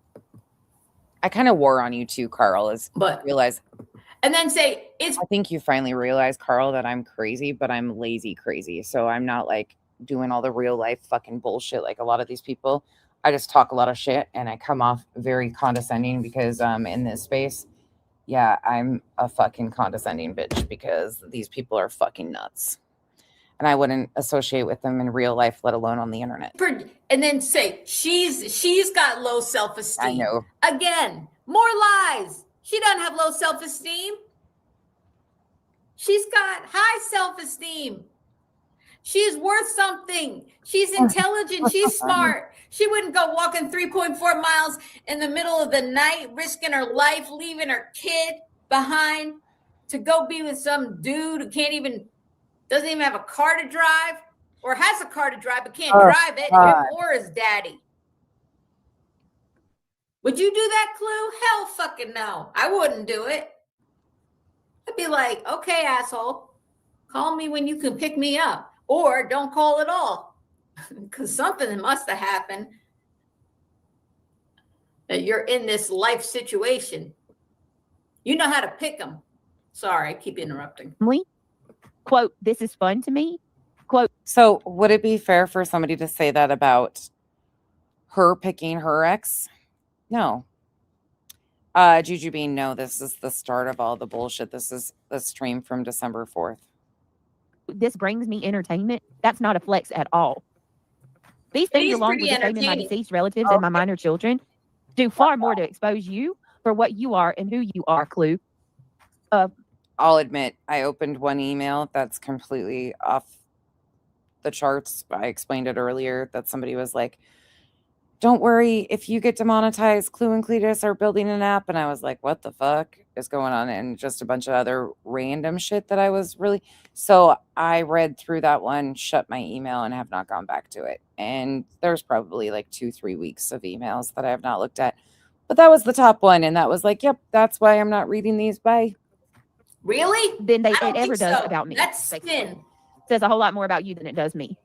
I kind of wore on you too, Carl, realize. And then say, it's. I think you finally realize, Carl, that I'm crazy, but I'm lazy crazy. So I'm not like doing all the real life fucking bullshit like a lot of these people. I just talk a lot of shit and I come off very condescending because in this space, yeah, I'm a fucking condescending bitch because these people are fucking nuts. And I wouldn't associate with them in real life, let alone on the internet. And then say, she's got low self-esteem. I know. Again, more lies. She doesn't have low self-esteem. She's got high self-esteem. She's worth something. She's intelligent. She's smart. She wouldn't go walking 3.4 miles in the middle of the night, risking her life, leaving her kid behind to go be with some dude who doesn't even have a car to drive, or has a car to drive but can't drive it, or his daddy. Would you do that, Clue? Hell fucking no. I wouldn't do it. I'd be like, okay, asshole, call me when you can pick me up. Or don't call at all, because something must have happened that you're in this life situation. You know how to pick them. Sorry, I keep interrupting. Quote, this is fun to me. Quote. So would it be fair for somebody to say that about her picking her ex? No. Juju Bean, no, this is the start of all the bullshit. This is the stream from December 4th. This brings me entertainment. That's not a flex at all. These things, along with defaming my deceased relatives and my minor children, do far more to expose you for what you are and who you are, Clue. I'll admit, I opened one email that's completely off the charts. I explained it earlier that somebody was like, don't worry, if you get demonetized, Clue and Cletus are building an app. And I was like, what the fuck is going on? And just a bunch of other random shit that I was really... So I read through that one, shut my email, and have not gone back to it. And there's probably like 2-3 weeks of emails that I have not looked at. But that was the top one. And that was like, yep, that's why I'm not reading these. Bye. Really? Than it ever does about me. That's spin. Says a whole lot more about you than it does me.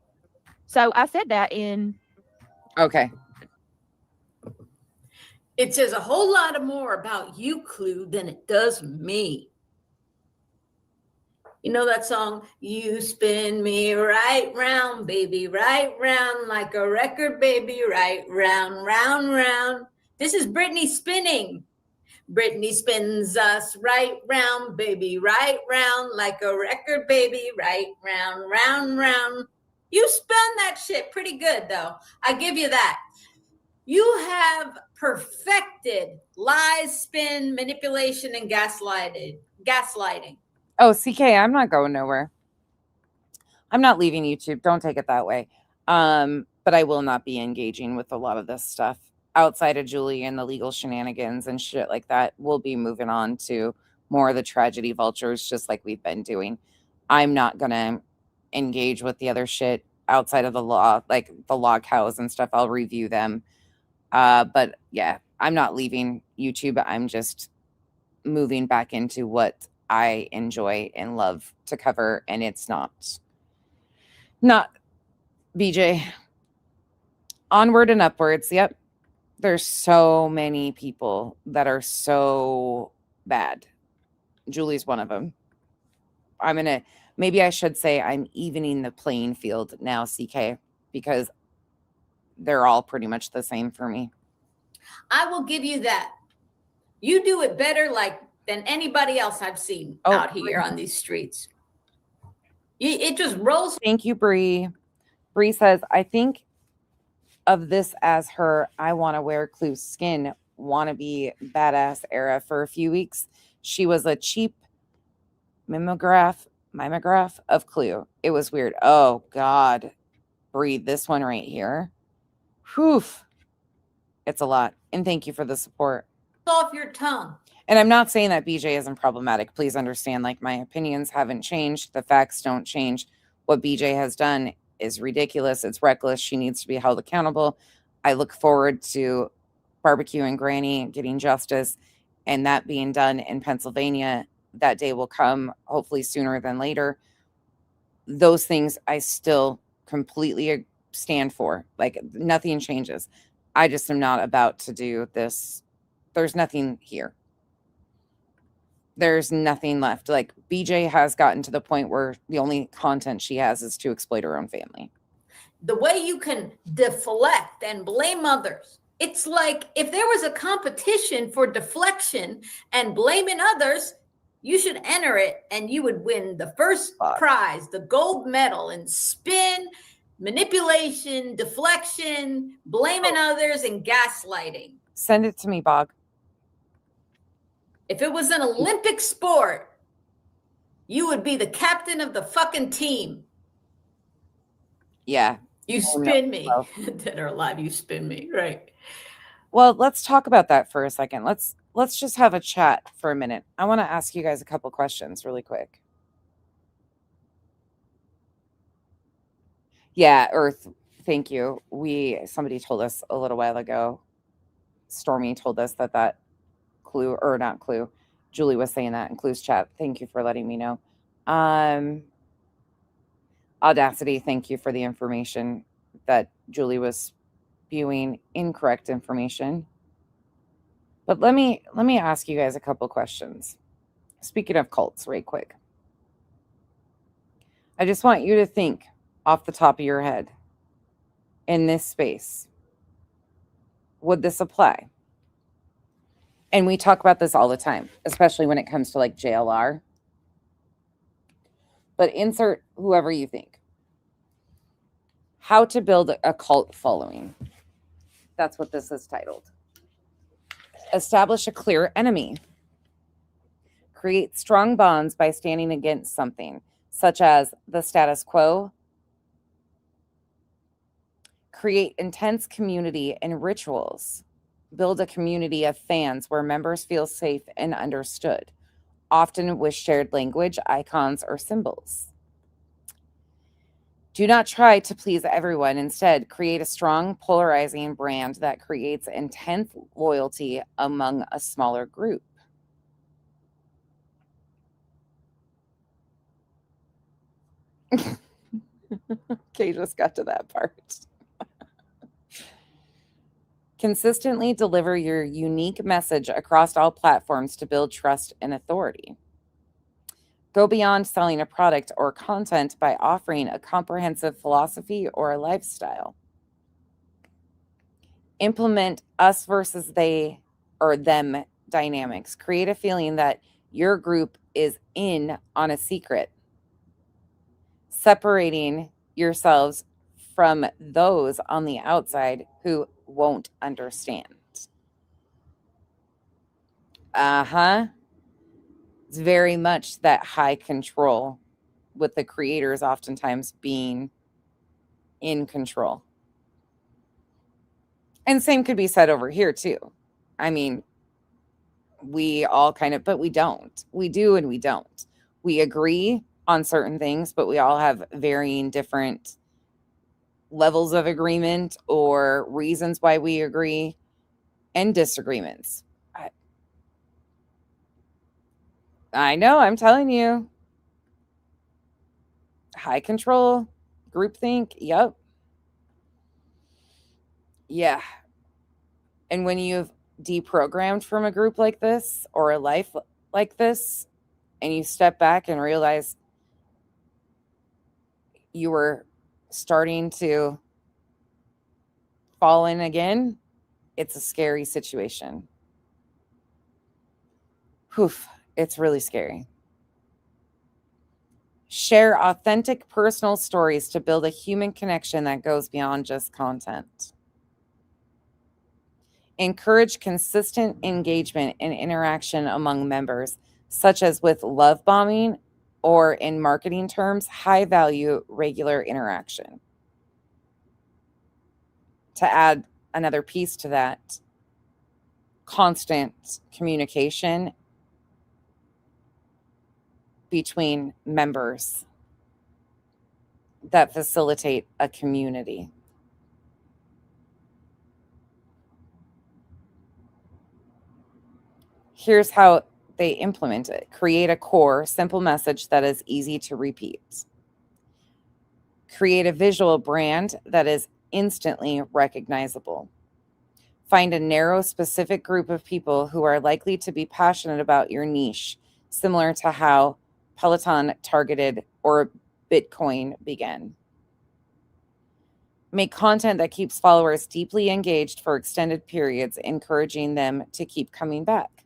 So I said that in... Okay. It says a whole lot more about you, Clue, than it does me. You know that song, you spin me right round, baby, right round, like a record, baby, right round, round, round. This is Britney spinning. Britney spins us right round, baby, right round, like a record, baby, right round, round, round. You spun that shit pretty good, though. I give you that. You have perfected lies, spin, manipulation, and gaslighting. Oh, CK, I'm not going nowhere. I'm not leaving YouTube. Don't take it that way. But I will not be engaging with a lot of this stuff outside of Julie and the legal shenanigans and shit like that. We'll be moving on to more of the tragedy vultures, just like we've been doing. I'm not going to engage with the other shit outside of the law, like the LawCows and stuff. I'll review them. But yeah, I'm not leaving YouTube. I'm just moving back into what I enjoy and love to cover. And it's not BJ. Onward and upwards. Yep. There's so many people that are so bad. Julie's one of them. Maybe I should say I'm evening the playing field now, CK, because they're all pretty much the same for me. I will give you that. You do it better than anybody else I've seen out here on these streets. It just rolls. Thank you, Bree. Bree says, I think of this as her I want to wear Clue's skin wannabe badass era for a few weeks. She was a cheap mimeograph of Clue. It was weird. Oh, God. Bree, this one right here. Whew. It's a lot. And thank you for the support. Off your tongue. And I'm not saying that BJ isn't problematic. Please understand, my opinions haven't changed. The facts don't change. What BJ has done is ridiculous. It's reckless. She needs to be held accountable. I look forward to Barbecue and Granny getting justice and that being done in Pennsylvania. That day will come, hopefully sooner than later. Those things I still completely stand for. Like, nothing changes. I just am not about to do this. There's nothing here. There's nothing left. Like, BJ has gotten to the point where the only content she has is to exploit her own family. The way you can deflect and blame others. It's like if there was a competition for deflection and blaming others, you should enter it and you would win the first prize, the gold medal in spin, manipulation, deflection, blaming others, and gaslighting. Send it to me, Bog. If it was an Olympic sport, you would be the captain of the fucking team. Yeah. You spin me. Dead or alive, you spin me. Right. Well, let's talk about that for a second. Let's just have a chat for a minute. I want to ask you guys a couple questions really quick. Yeah, Earth, thank you. Somebody told us a little while ago, Stormy told us that Clue, or not Clue, Julie was saying that in Clue's chat. Thank you for letting me know. Audacity, thank you for the information that Julie was spewing incorrect information. But let me ask you guys a couple questions. Speaking of cults, right quick. I just want you to think off the top of your head, in this space, would this apply? And we talk about this all the time, especially when it comes to like JLR. But insert whoever you think. How to build a cult following. That's what this is titled. Establish a clear enemy. Create strong bonds by standing against something, such as the status quo. Create intense community and rituals. Build a community of fans where members feel safe and understood, often with shared language, icons, or symbols. Do not try to please everyone. Instead, create a strong, polarizing brand that creates intense loyalty among a smaller group. Okay, just got to that part. Consistently deliver your unique message across all platforms to build trust and authority. Go beyond selling a product or content by offering a comprehensive philosophy or a lifestyle. Implement us versus they or them dynamics. Create a feeling that your group is in on a secret, separating yourselves from those on the outside who won't understand. It's very much that high control, with the creators oftentimes being in control. And same could be said over here too. I mean, we all kind of, but we don't. We do and we don't. We agree on certain things, but we all have varying different levels of agreement or reasons why we agree and disagreements. I know, I'm telling you. High control, groupthink, yep. Yeah. And when you've deprogrammed from a group like this or a life like this, and you step back and realize you were starting to fall in again, it's a scary situation. Oof, it's really scary. Share authentic personal stories to build a human connection that goes beyond just content. Encourage consistent engagement and interaction among members, such as with love bombing or, in marketing terms, high value regular interaction. To add another piece to that, constant communication between members that facilitate a community. Here's how they implement it. Create a core, simple message that is easy to repeat. Create a visual brand that is instantly recognizable. Find a narrow, specific group of people who are likely to be passionate about your niche, similar to how Peloton targeted or Bitcoin began. Make content that keeps followers deeply engaged for extended periods, encouraging them to keep coming back.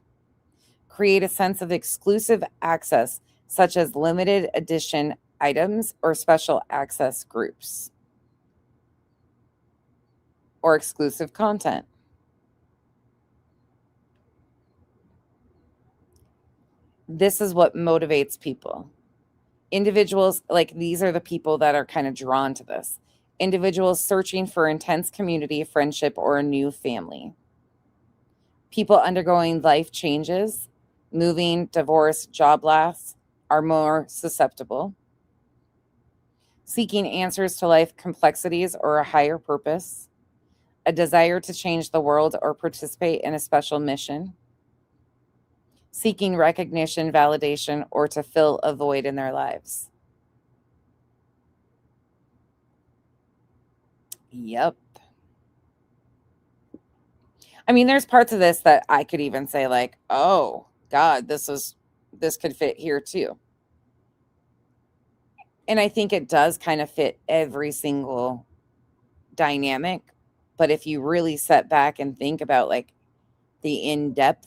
Create a sense of exclusive access, such as limited edition items or special access groups or exclusive content. This is what motivates people. Individuals, like these are the people that are kind of drawn to this. Individuals searching for intense community, friendship, or a new family. People undergoing life changes, moving, divorce, job loss, are more susceptible. Seeking answers to life complexities or a higher purpose. A desire to change the world or participate in a special mission. Seeking recognition, validation, or to fill a void in their lives. Yep. I mean, there's parts of this that I could even say like, oh God, this could fit here too. And I think it does kind of fit every single dynamic. But if you really set back and think about like the in-depth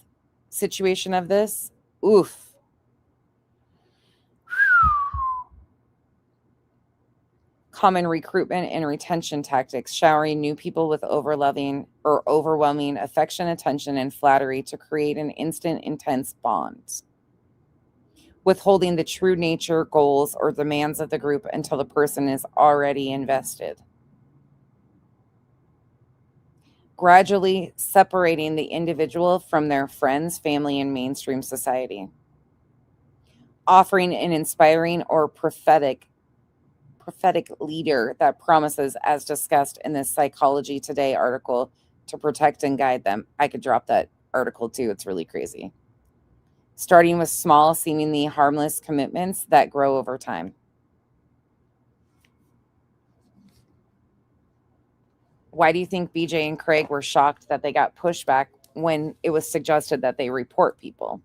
situation of this, oof. Common recruitment and retention tactics, showering new people with overloving or overwhelming affection, attention, and flattery to create an instant, intense bond. Withholding the true nature, goals, or demands of the group until the person is already invested. Gradually separating the individual from their friends, family, and mainstream society. Offering an inspiring or prophetic leader that promises, as discussed in this Psychology Today article, to protect and guide them. I could drop that article too. It's really crazy. Starting with small, seemingly harmless commitments that grow over time. Why do you think BJ and Craig were shocked that they got pushback when it was suggested that they report people?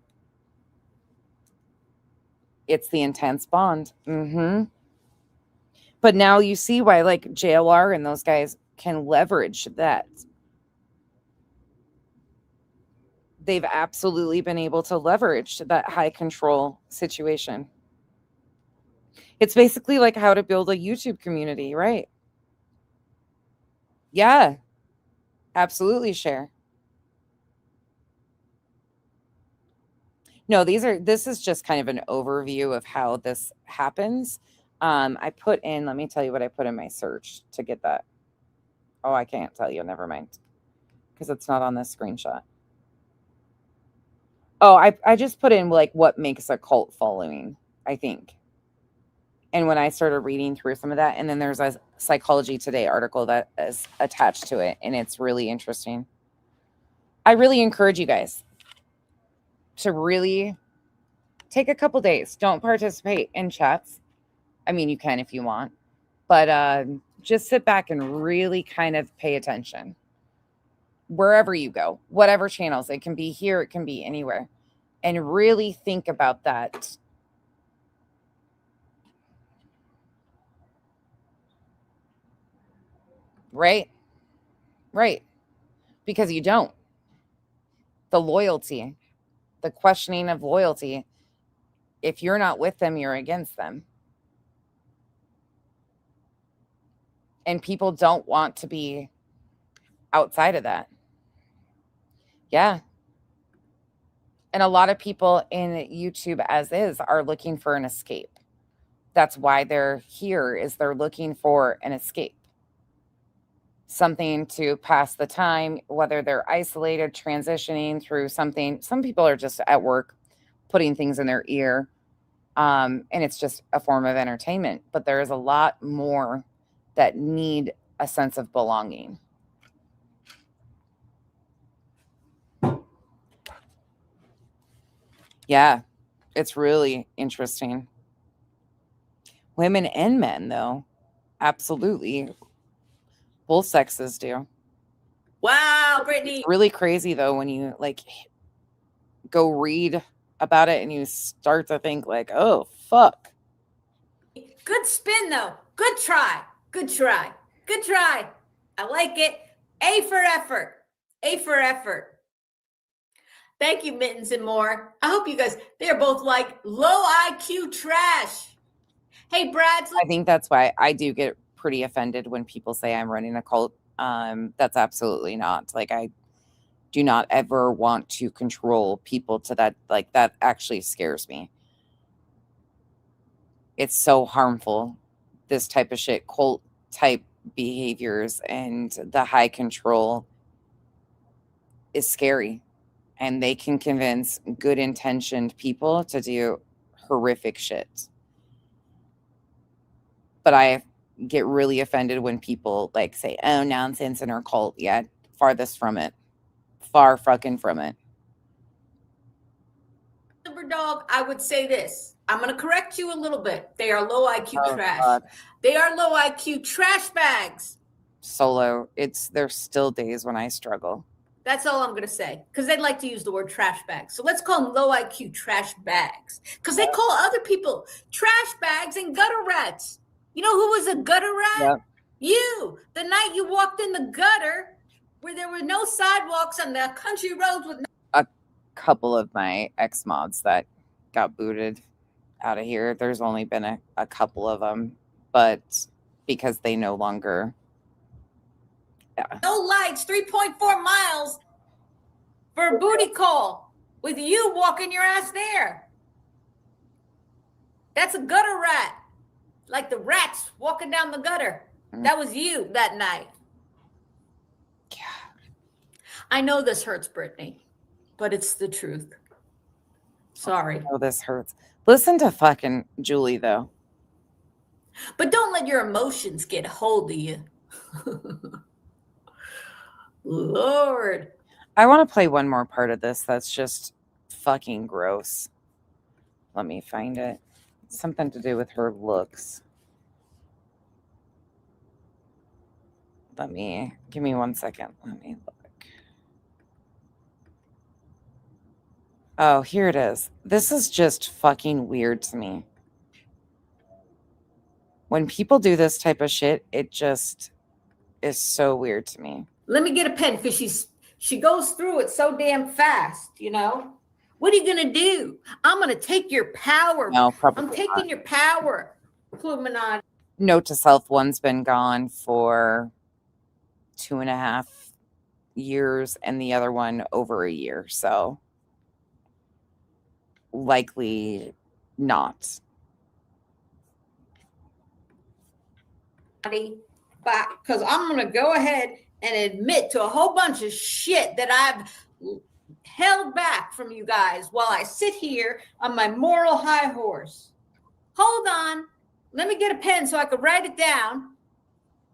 It's the intense bond. But now you see why like JLR and those guys can leverage that. They've absolutely been able to leverage that high control situation. It's basically like how to build a YouTube community, right? Yeah, absolutely, share. No, this is just kind of an overview of how this happens. I put in, let me tell you what I put in my search to get that. Oh, I can't tell you. Never mind. Because it's not on this screenshot. Oh, I just put in like what makes a cult following, I think. And when I started reading through some of that, and then there's a Psychology Today article that is attached to it, and it's really interesting. I really encourage you guys to really take a couple days. Don't participate in chats. I mean, you can if you want, but just sit back and really kind of pay attention. Wherever you go, whatever channels, it can be here, it can be anywhere, and really think about that. Right? Right. Because you don't. The loyalty, the questioning of loyalty. If you're not with them, you're against them. And people don't want to be outside of that. Yeah. And a lot of people in YouTube as is are looking for an escape. That's why they're here, is they're looking for an escape. Something to pass the time, whether they're isolated, transitioning through something. Some people are just at work putting things in their ear. And it's just a form of entertainment. But there is a lot more that need a sense of belonging. Yeah, it's really interesting. Women and men, though. Absolutely. Both sexes do. Wow, Brittany. It's really crazy though when you like go read about it and you start to think like, oh fuck. Good spin though. Good try. Good try. Good try. I like it. A for effort. A for effort. Thank you, Mittens and more. I hope you guys, they're both like low IQ trash. Hey, Bradley. I think that's why I do get pretty offended when people say I'm running a cult. That's absolutely not. Like, I do not ever want to control people to that. Like, that actually scares me. It's so harmful, this type of shit, cult type behaviors, and the high control is scary. And they can convince good intentioned people to do horrific shit. But I get really offended when people like say, oh, nonsense in our cult. Yeah, farthest from it. Far fucking from it. Super Dog, I would say this. I'm going to correct you a little bit. They are low IQ Oh, trash. God. They are low IQ trash bags. Solo, there's still days when I struggle. That's all I'm going to say. Because they'd like to use the word trash bags. So let's call them low IQ trash bags. Because they call other people trash bags and gutter rats. You know who was a gutter rat? Yep. You. The night you walked in the gutter where there were no sidewalks on the country roads with no. A couple of my ex-mods that got booted out of here. There's only been a couple of them. But because they no longer... No lights, 3.4 miles for a booty call with you walking your ass there. That's a gutter rat. Like the rats walking down the gutter. That was you that night. God. I know this hurts, Brittany, but it's the truth. Sorry. Oh, this hurts. Listen to fucking Julie, though. But don't let your emotions get hold of you. Lord. I want to play one more part of this that's just fucking gross. Let me find it. Something to do with her looks. Give me 1 second. Let me look. Oh, here it is. This is just fucking weird to me. When people do this type of shit, it just is so weird to me. Let me get a pen because she goes through it so damn fast, you know? What are you going to do? I'm going to take your power. No, probably I'm taking not. your power, Pluminati. Note to self, one's been gone for 2.5 years and the other one over a year. So likely not. Because I'm going to go ahead and admit to a whole bunch of shit that I've held back from you guys while I sit here on my moral high horse. Hold on. Let me get a pen so I can write it down.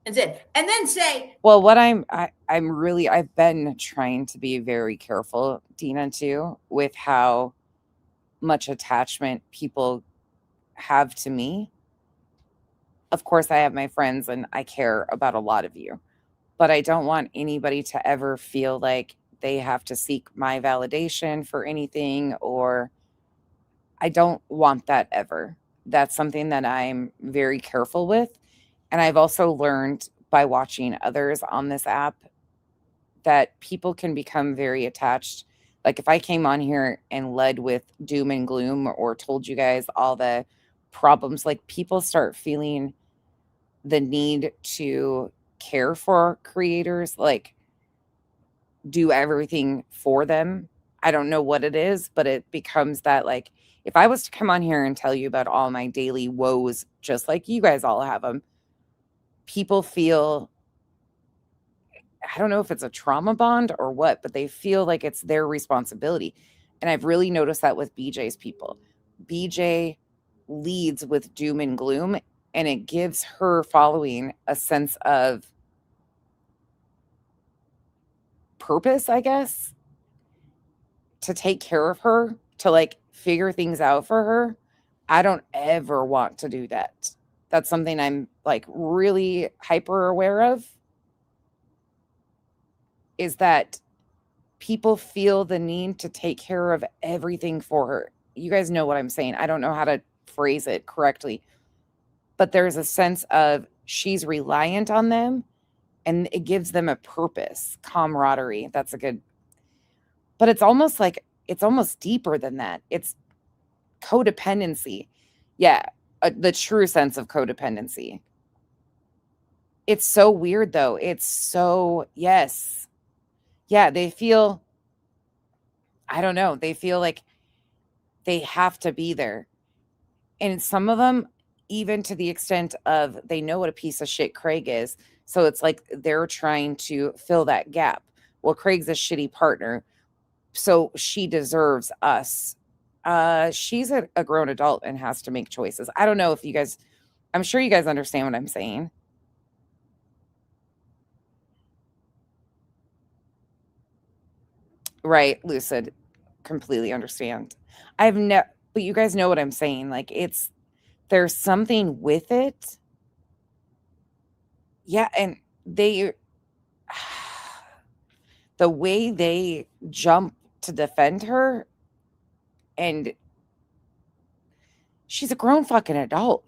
And then say, well, what I've been trying to be very careful, Dina, too, with how much attachment people have to me. Of course, I have my friends and I care about a lot of you, but I don't want anybody to ever feel like they have to seek my validation for anything, or I don't want that ever. That's something that I'm very careful with. And I've also learned by watching others on this app that people can become very attached. Like if I came on here and led with doom and gloom or told you guys all the problems, like people start feeling the need to care for creators, like do everything for them. I don't know what it is, but it becomes that, like, if I was to come on here and tell you about all my daily woes, just like you guys all have them, people feel, I don't know if it's a trauma bond or what, but they feel like it's their responsibility. And I've really noticed that with BJ's people. BJ leads with doom and gloom, and it gives her following a sense of purpose, I guess, to take care of her, to like figure things out for her. I don't ever want to do that. that's something I'm like really hyper aware of, is that people feel the need to take care of everything for her. You guys know what I'm saying. I don't know how to phrase it correctly, but there's a sense of she's reliant on them, and it gives them a purpose, camaraderie. That's a good, but it's almost deeper than that. It's codependency. Yeah, the true sense of codependency. It's so weird though. It's so, yes. Yeah, they feel, I don't know, they feel like they have to be there. And some of them, even to the extent of they know what a piece of shit Craig is. So it's like they're trying to fill that gap. Well, Craig's a shitty partner, so she deserves us. She's a grown adult and has to make choices. I don't know if you guys, I'm sure you guys understand what I'm saying. Right, Lucid. Completely understand. I've never, but you guys know what I'm saying. Like, it's, there's something with it. Yeah, and they, the way they jump to defend her, and she's a grown fucking adult.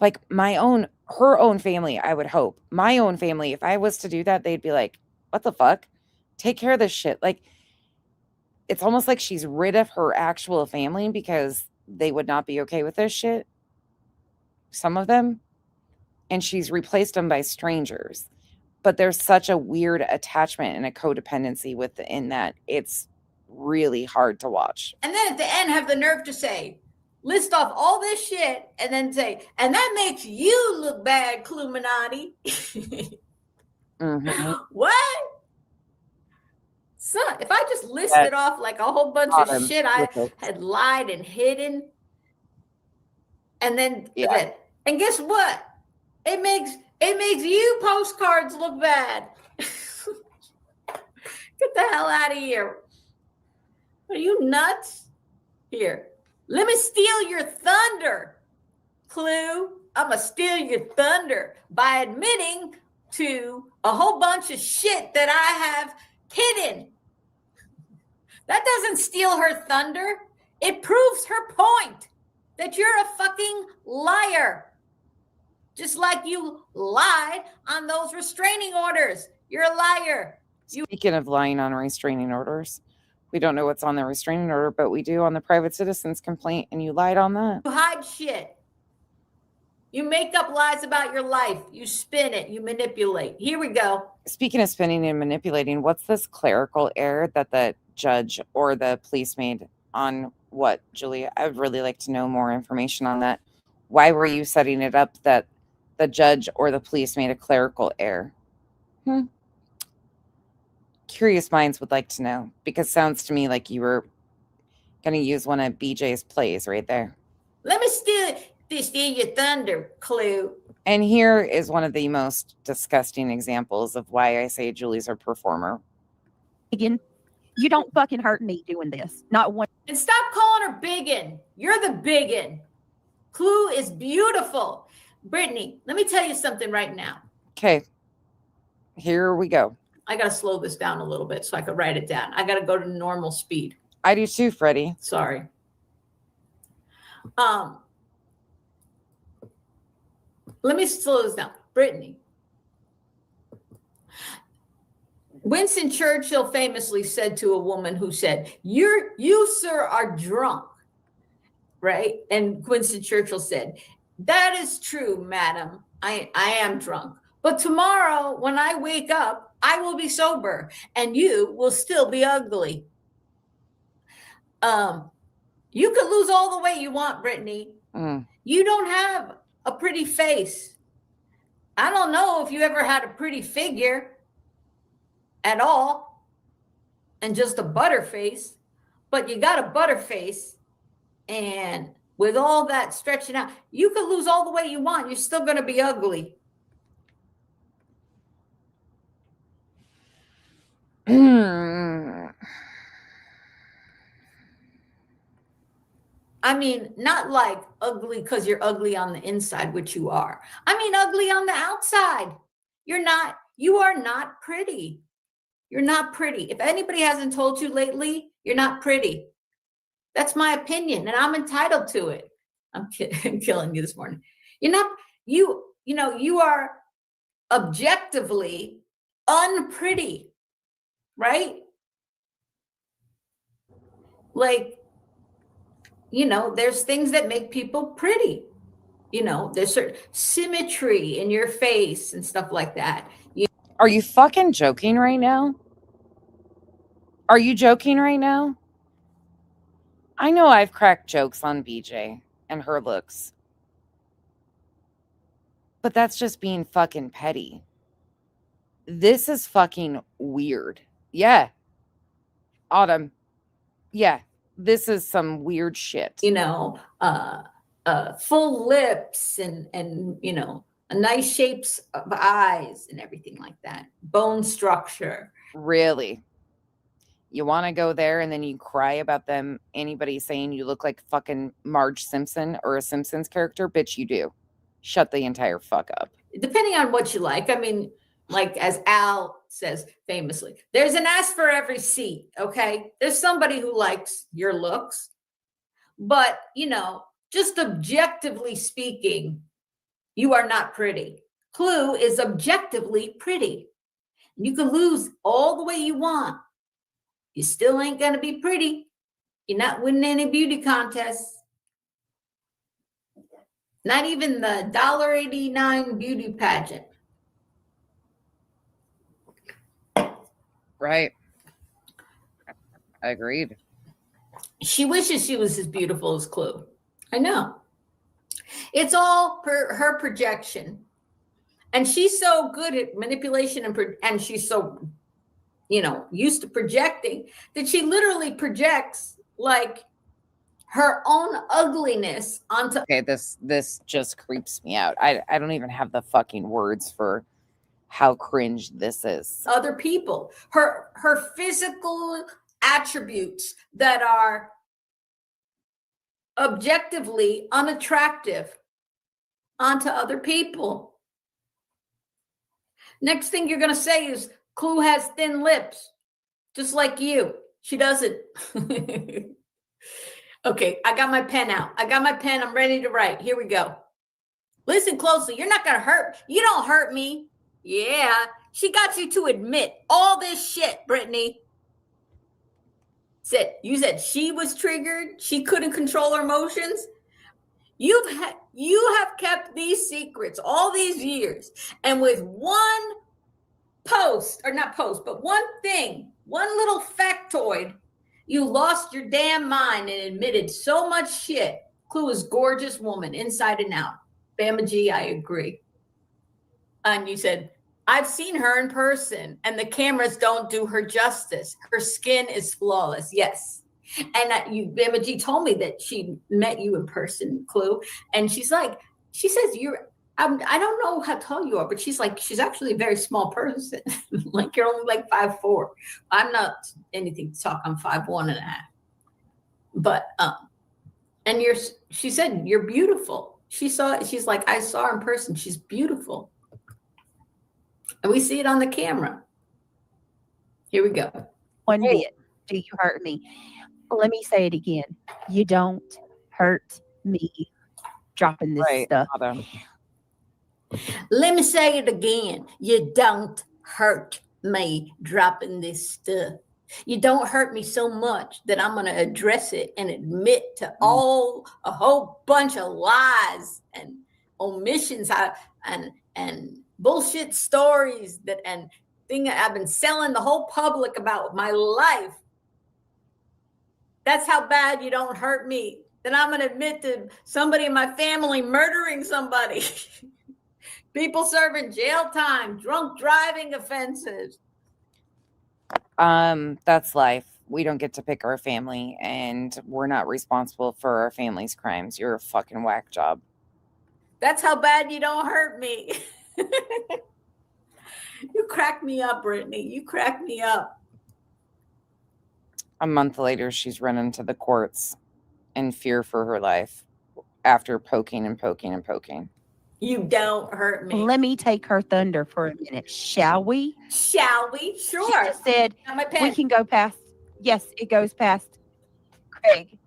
Like her own family, I would hope. My own family, if I was to do that, they'd be like, what the fuck? Take care of this shit. Like, it's almost like she's rid of her actual family because they would not be okay with this shit. Some of them. And she's replaced them by strangers. But there's such a weird attachment and a codependency within that. It's really hard to watch. And then at the end, have the nerve to say, list off all this shit, and then say, and that makes you look bad, Cluminati. Mm-hmm. What? So if I just listed off like a whole bunch of shit I had lied and hidden, and then and guess what? It makes you postcards look bad. Get the hell out of here. Are you nuts? Here, let me steal your thunder, Clue. I'm going to steal your thunder by admitting to a whole bunch of shit that I have hidden. That doesn't steal her thunder. It proves her point that you're a fucking liar. Just like you lied on those restraining orders. You're a liar. Speaking of lying on restraining orders, we don't know what's on the restraining order, but we do on the private citizen's complaint, and you lied on that. You hide shit. You make up lies about your life. You spin it. You manipulate. Here we go. Speaking of spinning and manipulating, what's this clerical error that the judge or the police made on what, Julia? I would really like to know more information on that. Why were you setting it up that the judge or the police made a clerical error? Curious minds would like to know, because it sounds to me like you were going to use one of BJ's plays right there. Let me steal your thunder, Clue. And here is one of the most disgusting examples of why I say Julie's a performer. Again, you don't fucking hurt me doing this. Not one. And stop calling her biggin. You're the biggin. Clue is beautiful. Brittany, let me tell you something right now. Okay. Here we go. I got to slow this down a little bit so I could write it down. I got to go to normal speed. I do too, Freddie. Sorry. Let me slow this down. Brittany. Winston Churchill famously said to a woman who said, you, sir, are drunk. Right? And Winston Churchill said, that is true, madam. I am drunk. But tomorrow, when I wake up, I will be sober and you will still be ugly. You could lose all the weight you want, Brittany. You don't have a pretty face. I don't know if you ever had a pretty figure at all and just a butter face, but you got a butter face, and with all that stretching out, you could lose all the weight you want. You're still going to be ugly. I mean, not like ugly because you're ugly on the inside, which you are. I mean, ugly on the outside. You are not pretty. You're not pretty. If anybody hasn't told you lately, you're not pretty. That's my opinion, and I'm entitled to it. I'm killing you this morning. You're not, you know, you are objectively unpretty, right? Like, you know, there's things that make people pretty. You know, there's certain symmetry in your face and stuff like that. Are you fucking joking right now? Are you joking right now? I know I've cracked jokes on BJ and her looks. But that's just being fucking petty. This is fucking weird. Yeah. Autumn. Yeah. This is some weird shit. You know, full lips and you know, a nice shapes of eyes and everything like that. Bone structure. Really? You want to go there and then you cry about them, anybody saying you look like fucking Marge Simpson or a Simpsons character? Bitch, you do. Shut the entire fuck up. Depending on what you like. I mean, like as Al says famously, there's an ass for every seat, okay? There's somebody who likes your looks. But, you know, just objectively speaking, you are not pretty. Clue is objectively pretty. You can lose all the way you want. You still ain't going to be pretty. You're not winning any beauty contests. Not even the $1.89 beauty pageant. Right. Agreed. She wishes she was as beautiful as Clue. I know. It's all her projection. And she's so good at manipulation and she's so, you know, used to projecting that she literally projects like her own ugliness onto. Okay, this just creeps me out. I don't even have the fucking words for how cringe this is. Other people. Her physical attributes that are objectively unattractive onto other people. Next thing you're going to say is Clue has thin lips, just like you. She doesn't. Okay, I got my pen out. I got my pen. I'm ready to write. Here we go. Listen closely. You're not going to hurt. You don't hurt me. Yeah, she got you to admit all this shit, Brittany. You said she was triggered. She couldn't control her emotions. You have kept these secrets all these years. And with one post, or not post, but one thing, one little factoid, you lost your damn mind and admitted so much shit. Clue is gorgeous woman, inside and out. Bama G, I agree. And you said, I've seen her in person and the cameras don't do her justice. Her skin is flawless. Yes. And Bama G told me that she met you in person, Clue. And she says, I don't know how tall you are, but she's actually a very small person. Like you're only like 5'4". I'm not anything to talk. I'm 5'1.5". But, and she said, you're beautiful. She's like, I saw her in person. She's beautiful. And we see it on the camera. Here we go. One bit. Do you hurt me? Let me say it again. You don't hurt me dropping this stuff. Let me say it again. You don't hurt me dropping this stuff. You don't hurt me so much that I'm going to address it and admit to a whole bunch of lies and omissions and bullshit stories and thing I've been selling the whole public about my life. That's how bad you don't hurt me. Then I'm going to admit to somebody in my family murdering somebody. People serving jail time, drunk driving offenses. That's life. We don't get to pick our family and we're not responsible for our family's crimes. You're a fucking whack job. That's how bad you don't hurt me. You crack me up, Brittany. You crack me up. A month later, she's running to the courts in fear for her life after poking and poking and poking. You don't hurt me. Let me take her thunder for a minute, shall we? Shall we? Sure. She just said Got my pen. we can go past. Yes, it goes past Craig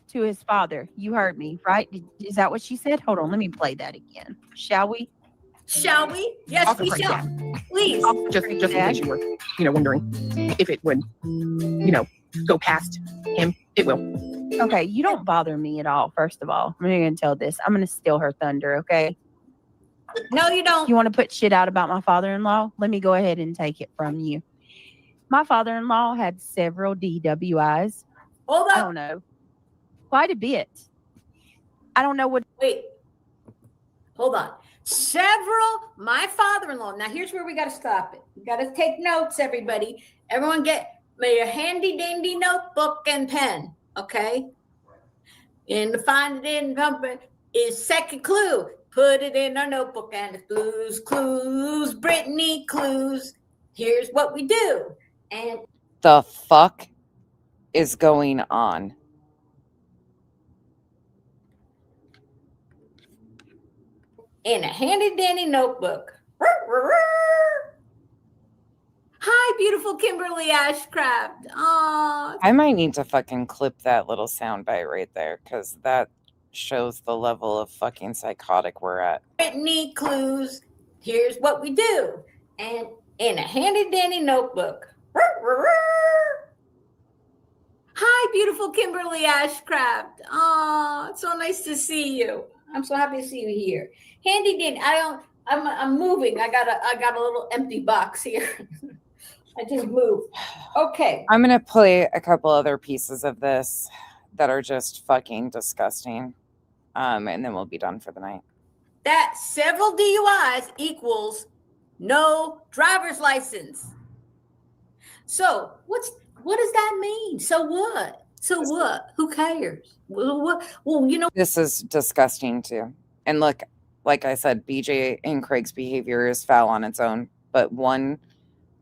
to his father. You heard me, right? Is that what she said? Hold on, let me play that again. Shall we? Shall we? Yes, Offer we Craig, shall. Please. Just in case you were, wondering if it would, go past him, it will. Okay, you don't bother me at all, first of all. I'm going to tell this. I'm going to steal her thunder, okay? No, you don't. You want to put shit out about my father-in-law? Let me go ahead and take it from you. My father-in-law had several DWIs. Hold I up. don't know. Quite a bit. I don't know what. Wait. Hold on. My father-in-law. Now, here's where we got to stop it. We got to take notes, everybody. Everyone get a handy dandy notebook and pen, okay? And to find it in number is second clue. Put it in our notebook and it's clues, Brittany, clues. Here's what we do. And The fuck is going on? in a handy dandy notebook. Hi, beautiful Kimberly Ashcraft. Oh, I might need to fucking clip that little soundbite right there because that shows the level of fucking psychotic we're at. Brittany, clues. Here's what we do. And in a handy dandy notebook. Hi, beautiful Kimberly Ashcraft. Oh, it's so nice to see you. I'm so happy to see you here. Handy dandy. I'm moving. I got a little empty box here. I just moved. Okay. I'm gonna play a couple other pieces of this that are just fucking disgusting, and then we'll be done for the night. That several DUIs equals no driver's license. So what does that mean? So what? So what? Who cares? Well, This is disgusting too. And look, like I said, BJ and Craig's behavior is foul on its own, but one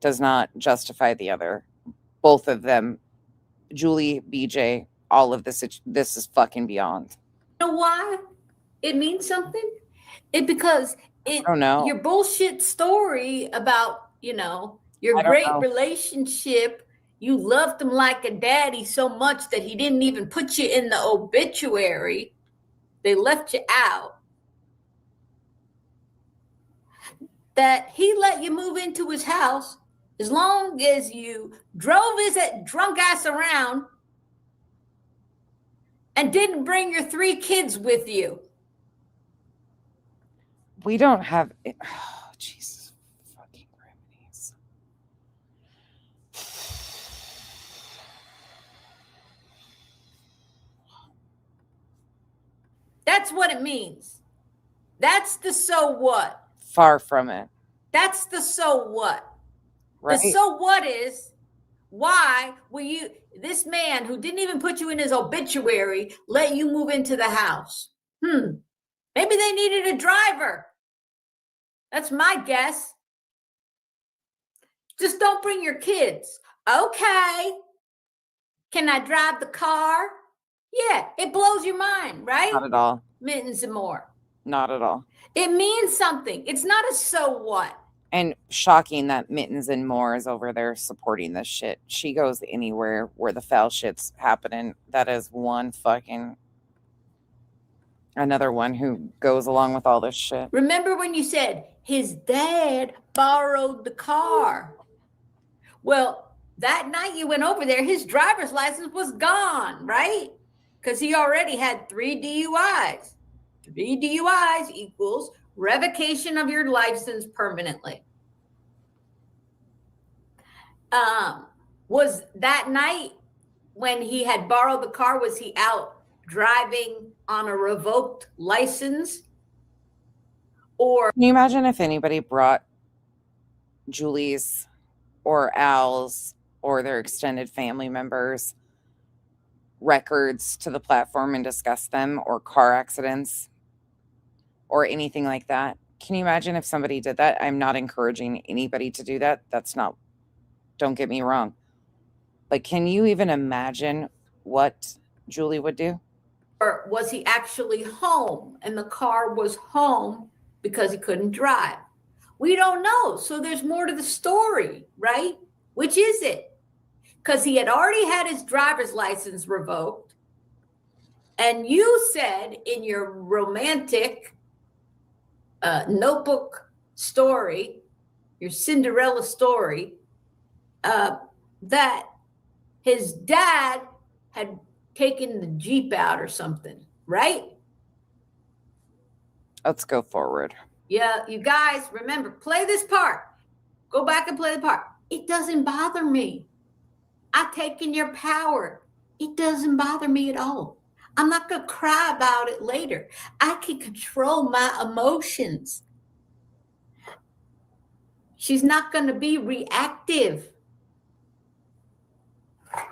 does not justify the other. Both of them, Julie, BJ, all of this is fucking beyond. You know why it means something? Because I don't know. Your bullshit story about, your I don't great know. relationship, you loved him like a daddy so much that he didn't even put you in the obituary. They left you out. That he let you move into his house as long as you drove his drunk ass around and didn't bring your 3 kids with you. We don't have. Oh, Jesus fucking Griminies. That's what it means. That's the so what. Far from it. That's the so what. Right? The so what is, why will this man who didn't even put you in his obituary let you move into the house? Maybe they needed a driver. That's my guess. Just don't bring your kids. Okay. Can I drive the car? Yeah, it blows your mind, right? Not at all. Mittens and more. Not at all. It means something. It's not a so what. And shocking that Mittens and More is over there supporting this shit. She goes anywhere where the foul shit's happening. That is another one who goes along with all this shit. Remember when you said his dad borrowed the car? Well, that night you went over there, his driver's license was gone, right? Because he already had 3 DUIs. 3 DUIs equals revocation of your license permanently. Was that night when he had borrowed the car, was he out driving on a revoked license? Or can you imagine if anybody brought Julie's or Al's or their extended family members records to the platform and discussed them, or car accidents or anything like that? Can you imagine if somebody did that? I'm not encouraging anybody to do that. Don't get me wrong. But can you even imagine what Julie would do? Or was he actually home and the car was home because he couldn't drive? We don't know. So there's more to the story, right? Which is it? Because he had already had his driver's license revoked. And you said in your romantic notebook story, your Cinderella story, that his dad had taken the Jeep out or something, right? Let's go forward. Yeah, you guys, remember, play this part. Go back and play the part. It doesn't bother me. I've taken your power. It doesn't bother me at all. I'm not going to cry about it later. I can control my emotions. She's not going to be reactive.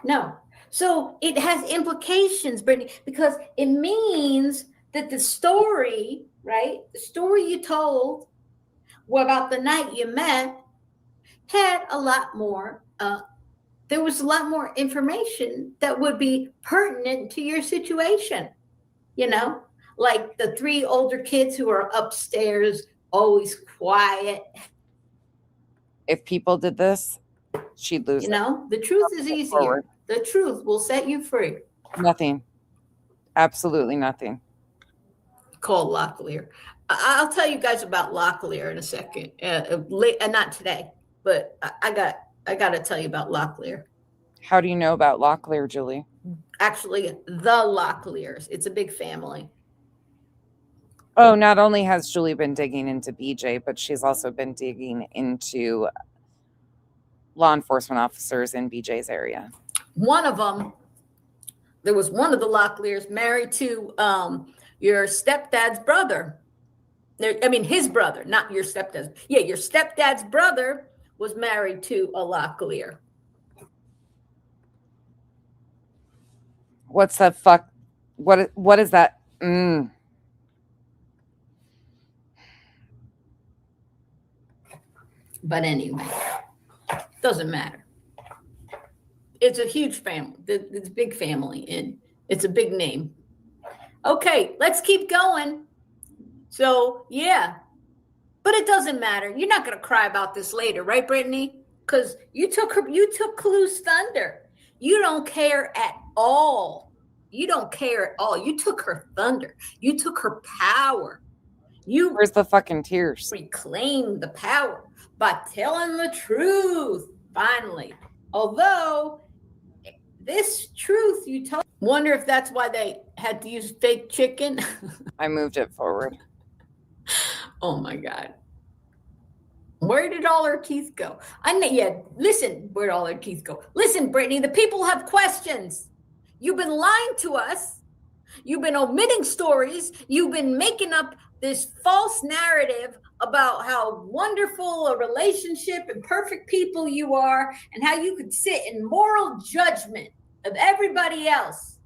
No. So it has implications, Brittany, because it means that the story, right? The story you told about the night you met had a lot more, there was a lot more information that would be pertinent to your situation, you know, like the 3 older kids who are upstairs, always quiet. If people did this, she'd lose. You know, the truth is easier. Forward. The truth will set you free. Nothing. Absolutely nothing. Call Locklear. I'll tell you guys about Locklear in a second. Not today, but I got to tell you about Locklear. How do you know about Locklear, Julie? Actually, the Locklears. It's a big family. Oh, not only has Julie been digging into BJ, but she's also been digging into law enforcement officers in BJ's area. One of them, there was one of the Locklears married to your stepdad's brother. I mean, his brother, not your stepdad's. Yeah, your stepdad's brother was married to a Locklear. What's that fuck? What is that? But anyway, doesn't matter. It's a huge family. It's a big family, and it's a big name. Okay, let's keep going. So, yeah. But it doesn't matter. You're not going to cry about this later, right, Brittany? Because you took Clue's thunder. You don't care at all. You don't care at all. You took her thunder. You took her power. Where's the fucking tears? Reclaimed the power by telling the truth, finally. Although, this truth you told, wonder if that's why they had to use fake chicken. I moved it forward. Oh my God. Where did all her teeth go? Listen, where'd all her teeth go? Listen, Brittany, the people have questions. You've been lying to us. You've been omitting stories. You've been making up this false narrative about how wonderful a relationship and perfect people you are, and how you could sit in moral judgment of everybody else.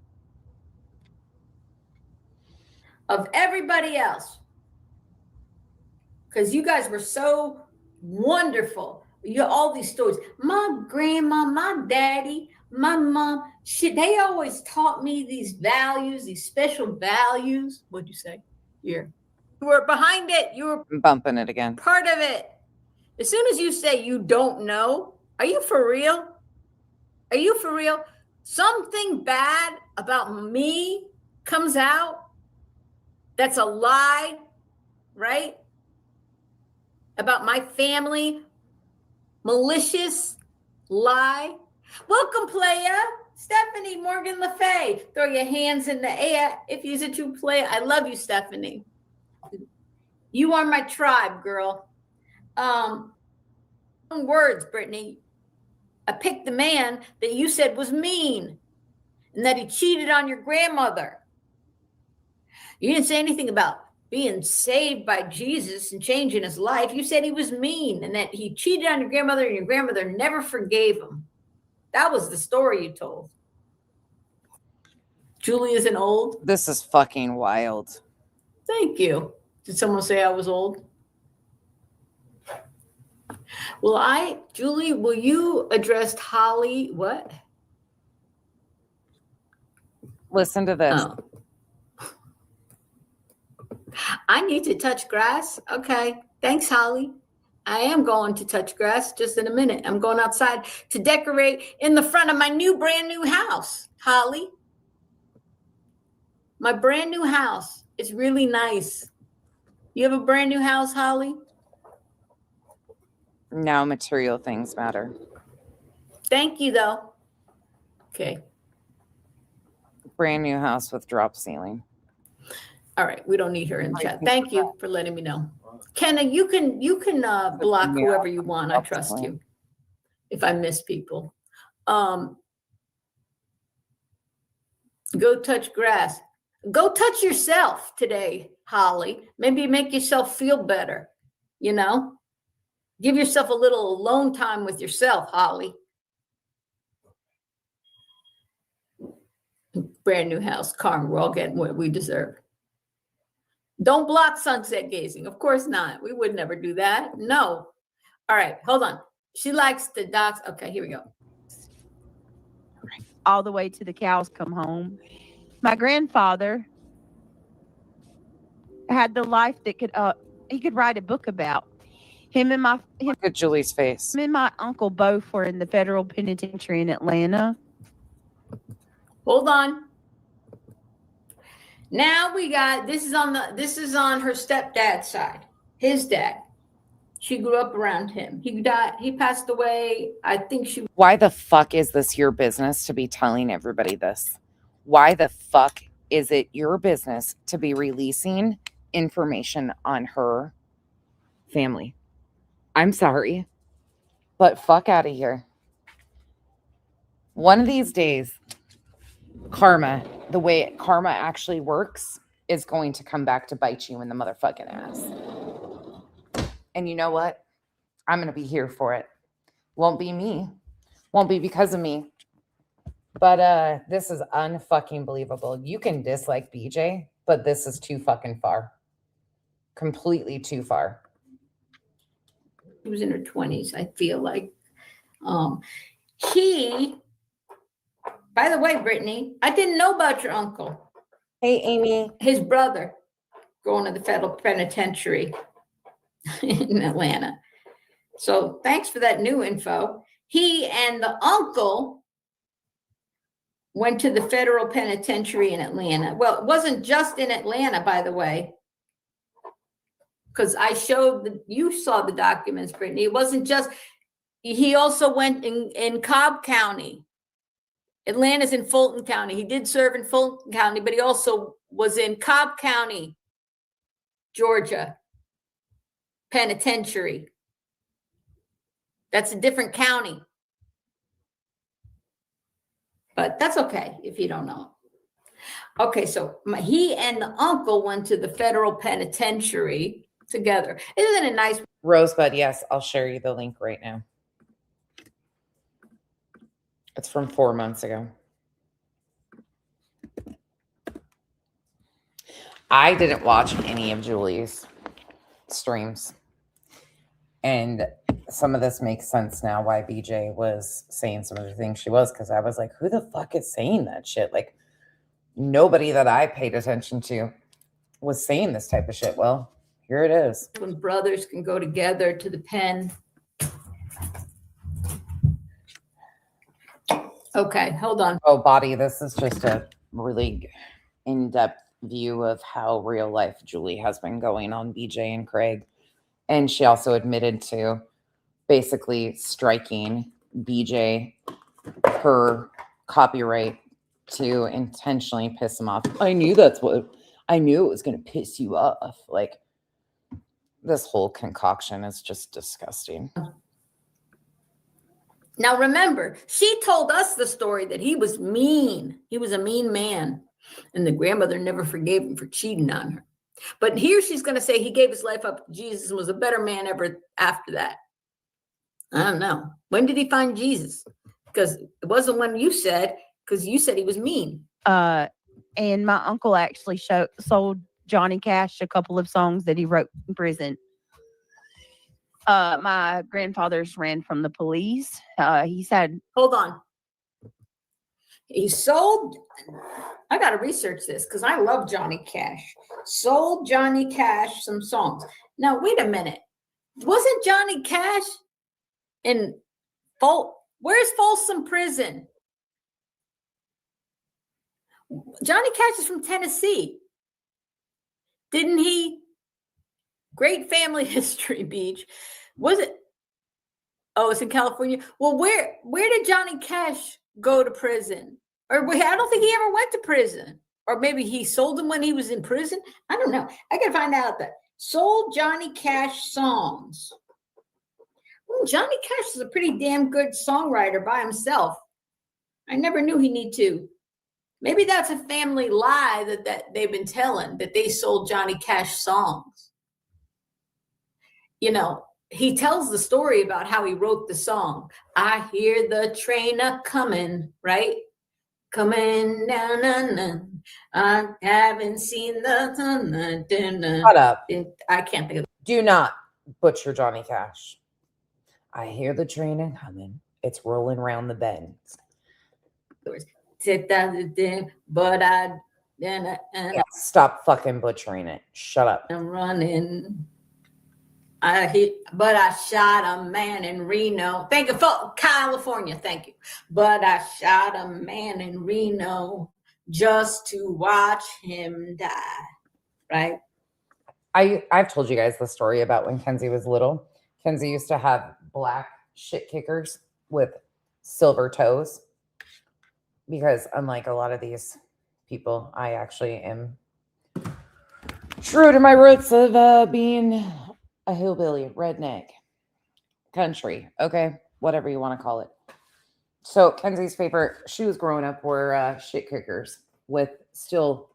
Because you guys were so wonderful. All these stories. My grandma, my daddy, my mom, they always taught me these values, these special values. What'd you say? Here. You were behind it. You were bumping it again. Part of it. As soon as you say you don't know, are you for real? Are you for real? Something bad about me comes out. That's a lie, right? About my family. Malicious lie. Welcome, playa. Stephanie Morgan LaFay. Throw your hands in the air if you're a true player. I love you, Stephanie. You are my tribe, girl. Words, Brittany. I picked the man that you said was mean and that he cheated on your grandmother. You didn't say anything about being saved by Jesus and changing his life. You said he was mean and that he cheated on your grandmother and your grandmother never forgave him. That was the story you told. Julie isn't old. This is fucking wild. Thank you. Did someone say I was old? Julie, will you address Holly? What? Listen to this. Oh. I need to touch grass. Okay. Thanks, Holly. I am going to touch grass just in a minute. I'm going outside to decorate in the front of my brand new house, Holly. My brand new house. It's really nice. You have a brand new house, Holly? No, material things matter. Thank you, though. Okay. Brand new house with drop ceiling. All right. We don't need her in the chat. Thank you for letting me know. Kenna, you can block whoever you want. I trust you. If I miss people. Go touch grass. Go touch yourself today, Holly. Maybe make yourself feel better. You know? Give yourself a little alone time with yourself, Holly. Brand new house, Carmen. We're all getting what we deserve. Don't block sunset gazing. Of course not. We would never do that. No. All right, hold on. She likes the docs. Okay, here we go. All the way to the cows come home. My grandfather had the life that he could write a book about. Look at Julie's face. Him and my uncle both were in the federal penitentiary in Atlanta. Hold on. Now we got this is on her stepdad's side. His dad. She grew up around him. He died. He passed away. I think she. Why the fuck is this your business to be telling everybody this? Why the fuck is it your business to be releasing information on her family? I'm sorry, but fuck out of here. One of these days, karma, the way karma actually works, is going to come back to bite you in the motherfucking ass. And you know what? I'm going to be here for it. Won't be me. Won't be because of me. But this is unfucking believable. You can dislike BJ, but this is too fucking far. Completely too far. She was in her 20s, I feel like. By the way, Brittany, I didn't know about your uncle. Hey, Amy. His brother going to the federal penitentiary in Atlanta. So thanks for that new info. He and the uncle went to the federal penitentiary in Atlanta. Well, it wasn't just in Atlanta, by the way, because you saw the documents, Brittany. It wasn't just, he also went in Cobb County. Atlanta's in Fulton County. He did serve in Fulton County, but he also was in Cobb County, Georgia Penitentiary. That's a different county. But that's okay if you don't know. Okay, so he and the uncle went to the federal penitentiary together. Isn't it nice? Rosebud, yes, I'll share you the link right now. It's from 4 months ago. I didn't watch any of Julie's streams. And some of this makes sense now why BJ was saying some of the things she was, because I was like, who the fuck is saying that shit? Like, nobody that I paid attention to was saying this type of shit. Well, here it is. When brothers can go together to the pen. Okay, hold on. Oh, Body, this is just a really in-depth view of how real life Julie has been going on BJ and Craig. And she also admitted to basically striking BJ her copyright to intentionally piss him off. I knew it was going to piss you off. Like, this whole concoction is just disgusting. Now, remember, she told us the story that he was mean. He was a mean man. And the grandmother never forgave him for cheating on her. But here she's going to say he gave his life up to Jesus and was a better man ever after that. I don't know. When did he find Jesus? Because it wasn't when you said, because you said he was mean. And my uncle actually sold Johnny Cash a couple of songs that he wrote in prison. My grandfather's ran from the police. He said, hold on. He sold, I got to research this because I love Johnny Cash. Sold Johnny Cash some songs. Now, wait a minute. Wasn't Johnny Cash in where's Folsom Prison? Johnny Cash is from Tennessee. Didn't he? Great family history, Beach. Was it? Oh, it's in California. Well, where did Johnny Cash go to prison? Or I don't think he ever went to prison. Or maybe he sold them when he was in prison. I don't know. I got to find out that. Sold Johnny Cash songs. Johnny Cash is a pretty damn good songwriter by himself. I never knew he need to. Maybe that's a family lie that they've been telling, that they sold Johnny Cash songs. You know, he tells the story about how he wrote the song. I hear the train a-coming, right? Coming down, I haven't seen the. Shut up. I can't think of it. Do not butcher Johnny Cash. I hear the train a coming. It's rolling round the bend. But stop fucking butchering it. Shut up. I'm running. But I shot a man in Reno. Thank you for California. Thank you. But I shot a man in Reno just to watch him die. Right? I've told you guys the story about when Kenzie was little. Kenzie used to have black shit kickers with silver toes. Because unlike a lot of these people, I actually am true to my roots of being a hillbilly, redneck, country, okay? Whatever you want to call it. So Kenzie's favorite shoes growing up were shit kickers with steel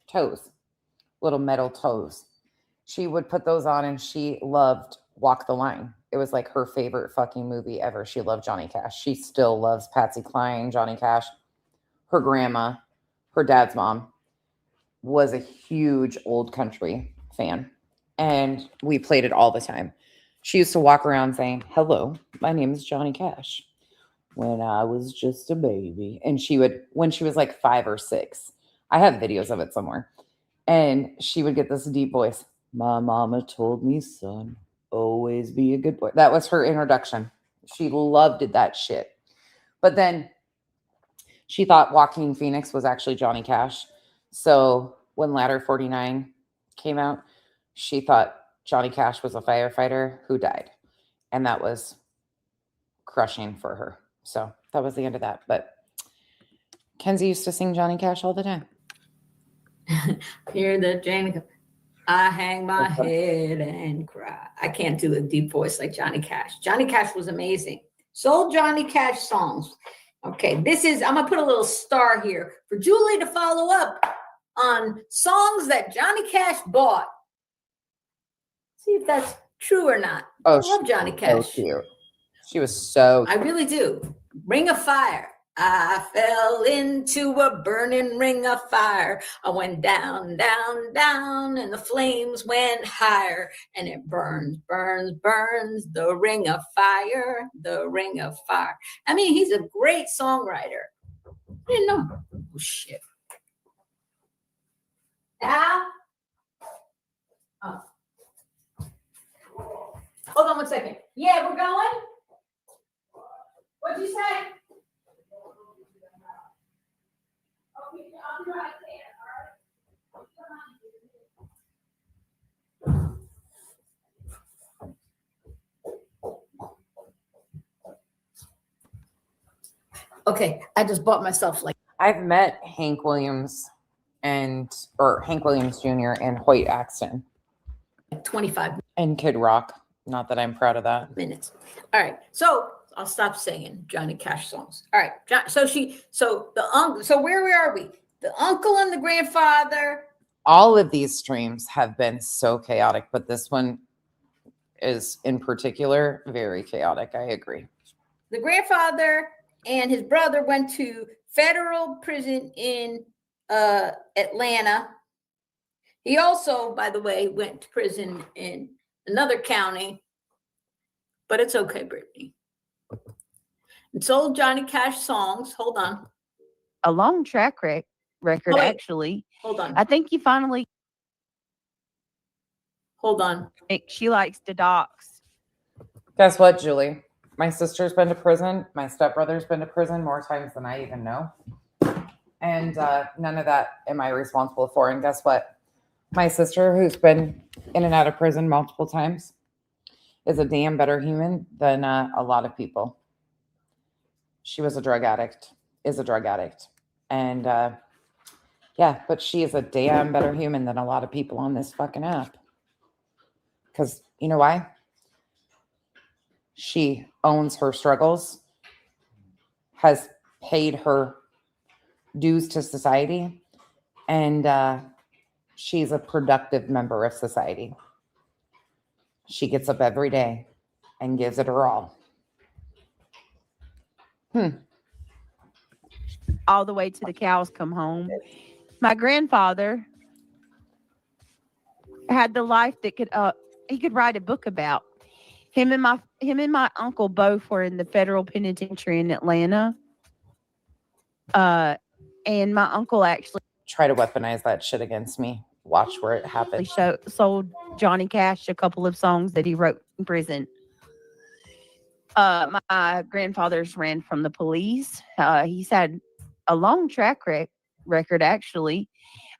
toes, little metal toes. She would put those on and she loved Walk the Line. It was like her favorite fucking movie ever. She loved Johnny Cash. She still loves Patsy Cline, Johnny Cash. Her grandma, her dad's mom, was a huge old country fan. And we played it all the time. She used to walk around saying, hello, my name is Johnny Cash. When I was just a baby. And she would, when she was like 5 or 6, I have videos of it somewhere. And she would get this deep voice. My mama told me, son, always be a good boy. That was her introduction. She loved it, that shit. But then she thought Joaquin Phoenix was actually Johnny Cash. So when Ladder 49 came out, she thought Johnny Cash was a firefighter who died. And that was crushing for her. So that was the end of that. But Kenzie used to sing Johnny Cash all the time. Hear the Johnny, I hang my head and cry. I can't do a deep voice like Johnny Cash. Johnny Cash was amazing. Sold Johnny Cash songs. Okay, I'm going to put a little star here for Julie to follow up on songs that Johnny Cash bought. See if that's true or not. I love Johnny Cash. So cute. She was so cute. I really do. Ring of Fire. I fell into a burning ring of fire. I went down, down, down, and the flames went higher. And it burns, burns, burns, the ring of fire, the ring of fire. I mean, he's a great songwriter. I didn't know. Oh, shit. Now? Oh. Hold on 1 second. Yeah, we're going? What'd you say? I'll be right there. Okay, I just bought myself like. I've met Hank Williams Hank Williams Jr. and Hoyt Axton. 25 and Kid Rock. Not that I'm proud of that. Minutes. All right, so I'll stop singing Johnny Cash songs. All right, so where are we? The uncle and the grandfather. All of these streams have been so chaotic, but this one is in particular very chaotic. I agree. The grandfather and his brother went to federal prison in Atlanta. He also, by the way, went to prison in another county, but it's okay, Brittany. And sold Johnny Cash songs. Hold on. a long track record, wait. actually. Hold on. I think you finally. Hold on. She likes to dox. Guess what, Julie? My sister's been to prison. My stepbrother's been to prison more times than I even know. And none of that am I responsible for. And guess what? My sister, who's been in and out of prison multiple times, is a damn better human than a lot of people. She was a drug addict, is a drug addict. And yeah, but she is a damn better human than a lot of people on this fucking app. Because you know why? She owns her struggles, has paid her dues to society, and she's a productive member of society. She gets up every day and gives it her all. All the way to the cows come home. My grandfather had the life that he could write a book about. Him and my uncle both were in the federal penitentiary in Atlanta. And my uncle actually Try to weaponize that shit against me. Watch where it happens. sold Johnny Cash a couple of songs that he wrote in prison. My grandfather's ran from the police. He's had a long track record, actually.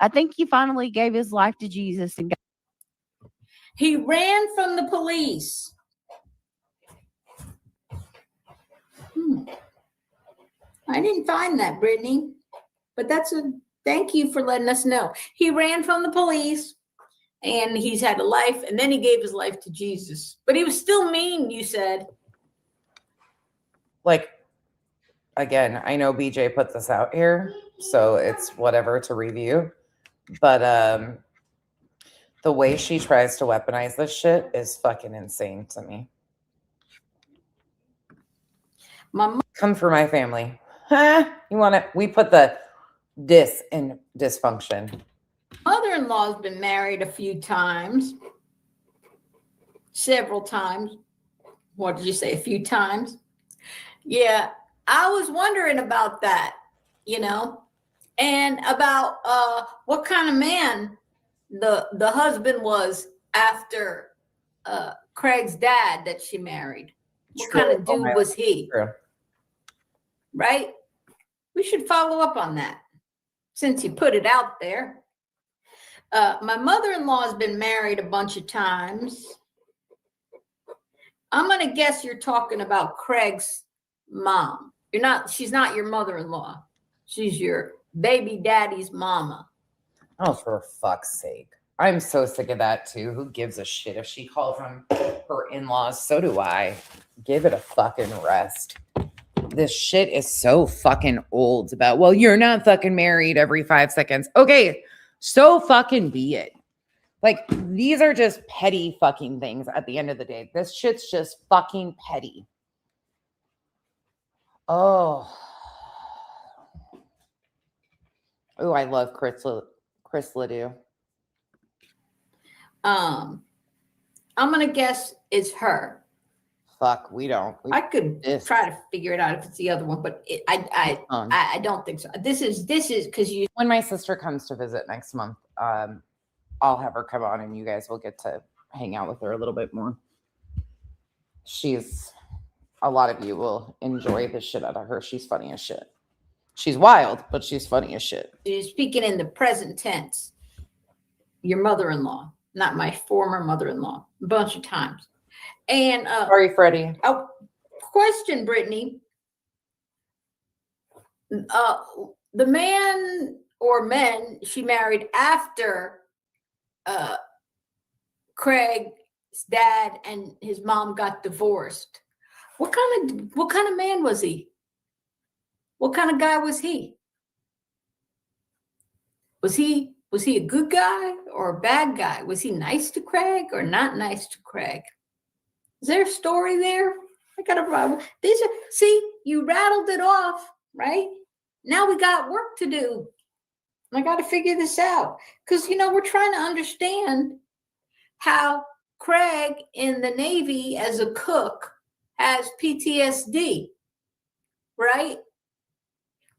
I think he finally gave his life to Jesus and He ran from the police. I didn't find that, Brittany, but thank you for letting us know. He ran from the police and he's had a life, and then he gave his life to Jesus, but he was still mean, you said. Like, again, I know BJ put this out here, so it's whatever to review, but the way she tries to weaponize this shit is fucking insane to me. Come for my family. Huh? You want to? We put the dis in dysfunction. Mother-in-law's been married a few times, several times. What did you say? A few times? Yeah, I was wondering about that, and about what kind of man the husband was after Craig's dad that she married. What kind of dude was he? True. Right? We should follow up on that since you put it out there. My mother-in-law has been married a bunch of times. I'm going to guess you're talking about Craig's mom. She's not your mother-in-law. She's your baby daddy's mama. Oh, for fuck's sake. I'm so sick of that too. Who gives a shit if she calls them her in-laws? So do I. Give it a fucking rest. This shit is so fucking old about, well, you're not fucking married every 5 seconds. Okay, so fucking be it. Like, these are just petty fucking things at the end of the day. This shit's just fucking petty. Oh, I love Chris Ledoux. I'm gonna guess it's her. Fuck, we don't. I could try to figure it out if it's the other one, but I don't think so. This is because you. When my sister comes to visit next month, I'll have her come on, and you guys will get to hang out with her a little bit more. A lot of you will enjoy the shit out of her. She's funny as shit. She's wild, but she's funny as shit. You're speaking in the present tense. Your mother-in-law, not my former mother-in-law, a bunch of times. And sorry, Freddie. Oh, question, Brittany. The man or men she married after Craig's dad and his mom got divorced. What kind of man was he? What kind of guy was he? Was he a good guy or a bad guy? Was he nice to Craig or not nice to Craig? Is there a story there? I got a problem. You rattled it off, right? Now we got work to do. I got to figure this out because, we're trying to understand how Craig in the Navy as a cook has PTSD, right?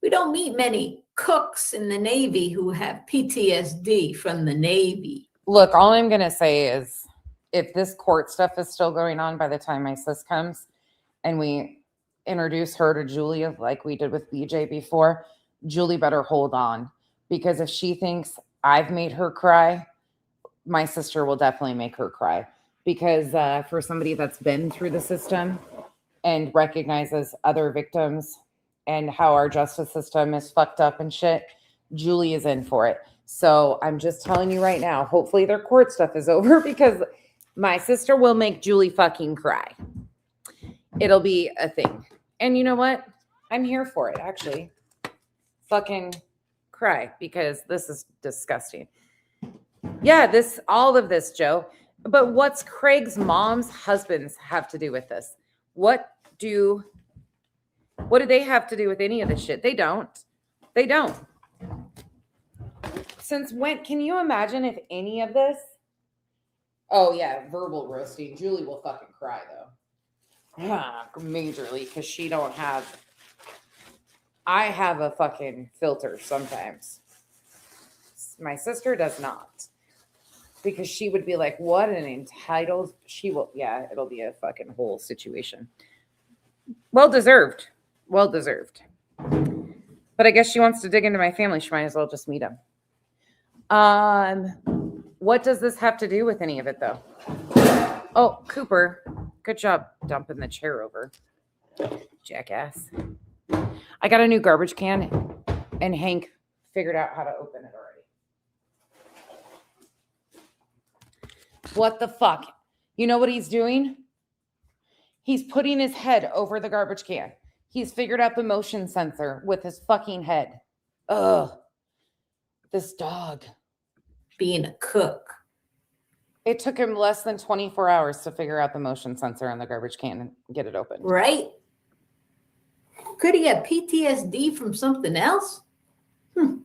We don't meet many cooks in the Navy who have PTSD from the Navy. Look, all I'm going to say is if this court stuff is still going on by the time my sis comes and we introduce her to Julia like we did with BJ before, Julie better hold on, because if she thinks I've made her cry, my sister will definitely make her cry. Because for somebody that's been through the system and recognizes other victims and how our justice system is fucked up and shit, Julie is in for it. So I'm just telling you right now, hopefully their court stuff is over, because my sister will make Julie fucking cry. It'll be a thing. And you know what? I'm here for it, actually. Fucking cry, because this is disgusting. Yeah, all of this, Joe. But what's Craig's mom's husbands have to do with this? What do they have to do with any of this shit? They don't. They don't. Since when? Can you imagine if any of this? Oh, yeah, verbal roasting. Julie will fucking cry, though. Majorly, because she don't have... I have a fucking filter sometimes. My sister does not. Because she would be like, what an entitled... She will... Yeah, it'll be a fucking whole situation. Well deserved. Well deserved. But I guess she wants to dig into my family. She might as well just meet him. What does this have to do with any of it, though? Oh, Cooper. Good job dumping the chair over. Jackass. I got a new garbage can, and Hank figured out how to open it already. What the fuck? You know what he's doing? He's putting his head over the garbage can. He's figured out the motion sensor with his fucking head. Ugh. This dog. Being a cook. It took him less than 24 hours to figure out the motion sensor on the garbage can and get it open. Right? Could he have PTSD from something else? I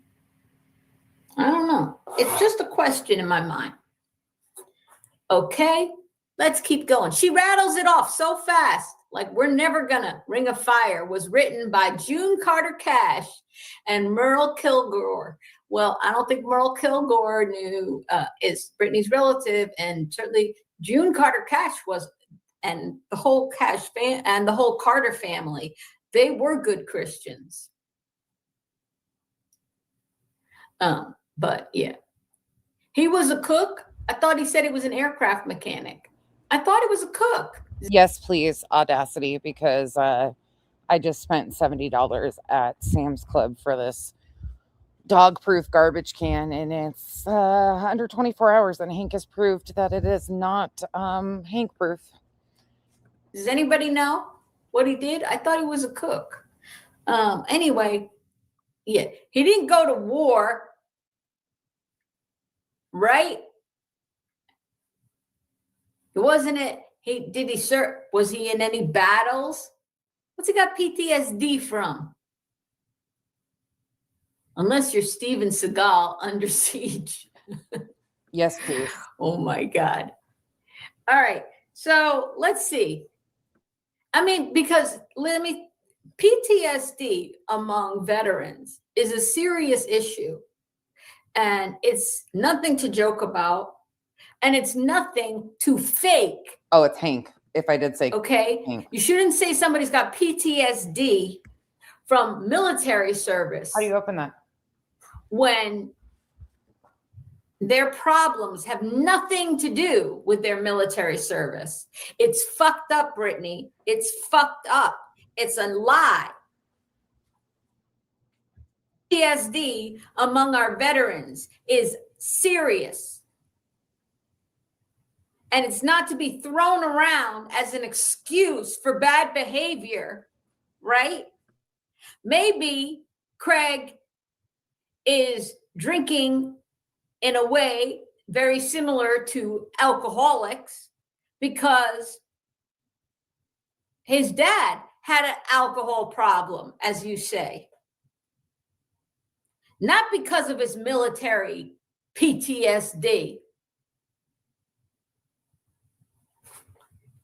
don't know. It's just a question in my mind. Okay, let's keep going. She rattles it off so fast, like We're Never Gonna Ring of Fire was written by June Carter Cash and Merle Kilgore. Well, I don't think Merle Kilgore is Brittany's relative, and certainly June Carter Cash was, and the whole and the whole Carter family. They were good Christians. But yeah, he was a cook. I thought he said he was an aircraft mechanic. I thought he was a cook. Yes, please, Audacity, because I just spent $70 at Sam's Club for this dog-proof garbage can, and it's under 24 hours, and Hank has proved that it is not Hank-proof. Does anybody know what he did? I thought he was a cook. Anyway, yeah, he didn't go to war, right? Wasn't it? Was he in any battles? What's he got PTSD from? Unless you're Steven Seagal under siege. Yes, please. Oh my God. All right. So let's see. I mean, because PTSD among veterans is a serious issue, and it's nothing to joke about, and it's nothing to fake. Oh, it's Hank. If I did say okay, Hank. You shouldn't say somebody's got PTSD from military service. How do you open that? When their problems have nothing to do with their military service. It's fucked up, Brittany. It's fucked up. It's a lie. PTSD among our veterans is serious. And it's not to be thrown around as an excuse for bad behavior, right? Maybe Craig is drinking in a way very similar to alcoholics because his dad had an alcohol problem, as you say. Not because of his military PTSD.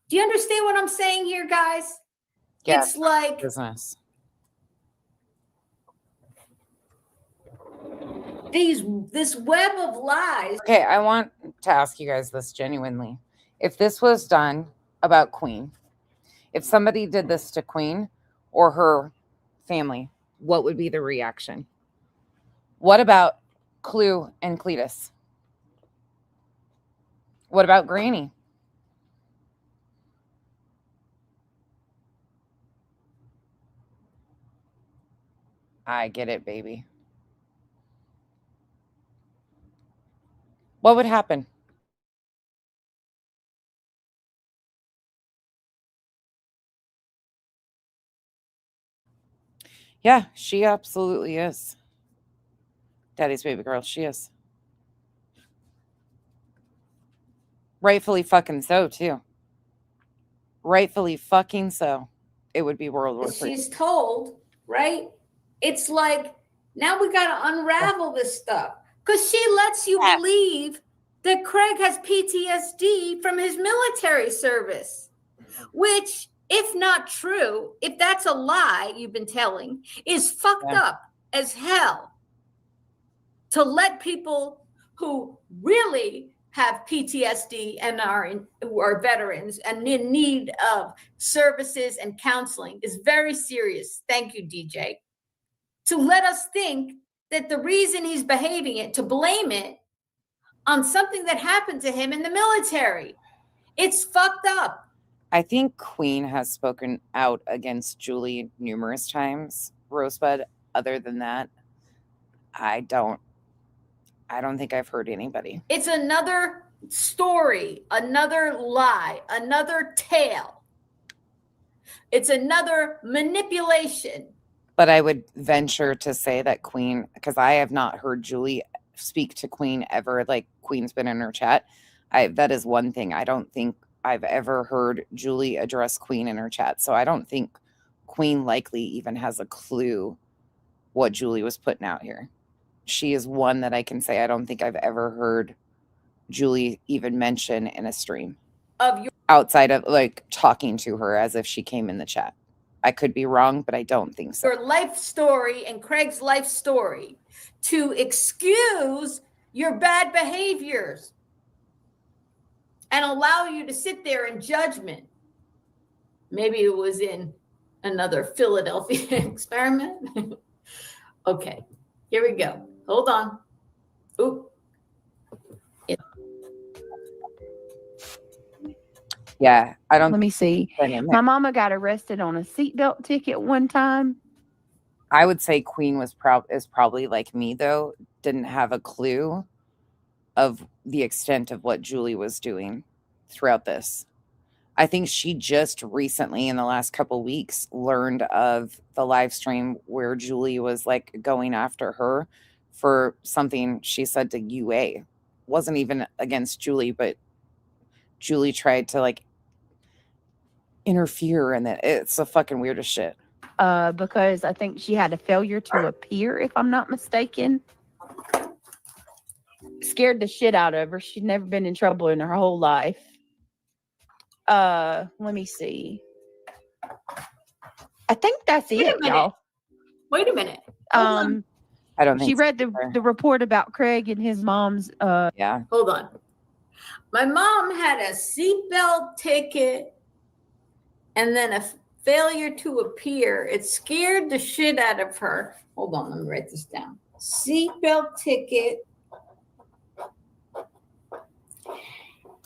Do you understand what I'm saying here, guys? Yeah, it's like business. this web of lies. Okay, I want to ask you guys this genuinely. If this was done about Queen, if somebody did this to Queen or her family, what would be the reaction? What about Clue and Cletus? What about Granny? I get it, baby. What would happen? Yeah, she absolutely is. Daddy's baby girl, she is. Rightfully fucking so, too. Rightfully fucking so. It would be World War III. She's told, right? It's like, now we got to unravel this stuff. Because she lets you believe that Craig has PTSD from his military service, which, if not true, if that's a lie you've been telling, is fucked up as hell. To let people who really have PTSD and who are veterans and in need of services and counseling is very serious. Thank you, DJ. To let us think that the reason he's behaving it, to blame it on something that happened to him in the military. It's fucked up. I think Queen has spoken out against Julie numerous times, Rosebud. Other than that, I don't think I've heard anybody. It's another story, another lie, another tale. It's another manipulation. But I would venture to say that Queen, because I have not heard Julie speak to Queen ever, like Queen's been in her chat. That is one thing. I don't think I've ever heard Julie address Queen in her chat. So I don't think Queen likely even has a clue what Julie was putting out here. She is one that I can say I don't think I've ever heard Julie even mention in a stream outside of like talking to her as if she came in the chat. I could be wrong, but I don't think so. Your life story and Craig's life story to excuse your bad behaviors and allow you to sit there in judgment. Maybe it was in another Philadelphia experiment. Okay, here we go. Hold on. Oop. Yeah, I don't. Let me see. My mama got arrested on a seatbelt ticket one time. I would say Queen is probably like me, though, didn't have a clue of the extent of what Julie was doing throughout this. I think she just recently, in the last couple weeks, learned of the live stream where Julie was like going after her for something she said to UA. Wasn't even against Julie, but Julie tried to like interfere, and it's the fucking weirdest shit. Because I think she had a failure to appear, if I'm not mistaken. Scared the shit out of her. She'd never been in trouble in her whole life. Let me see. I think that's it, y'all. Wait a minute. I don't think she read the report about Craig and his mom's. Yeah. Hold on. My mom had a seatbelt ticket and then a failure to appear. It scared the shit out of her. Hold on, let me write this down. Seatbelt ticket.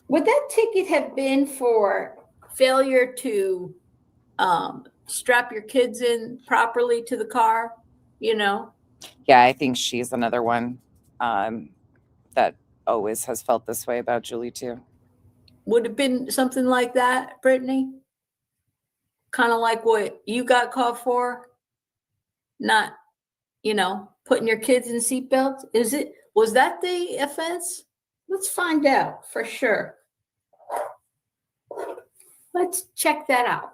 Would that ticket have been for failure to strap your kids in properly to the car? You know? Yeah, I think she's another one that always has felt this way about Julie too. Would have been something like that, Brittany? Kind of like what you got caught for? Not, putting your kids in seatbelts? Was that the offense? Let's find out for sure. Let's check that out.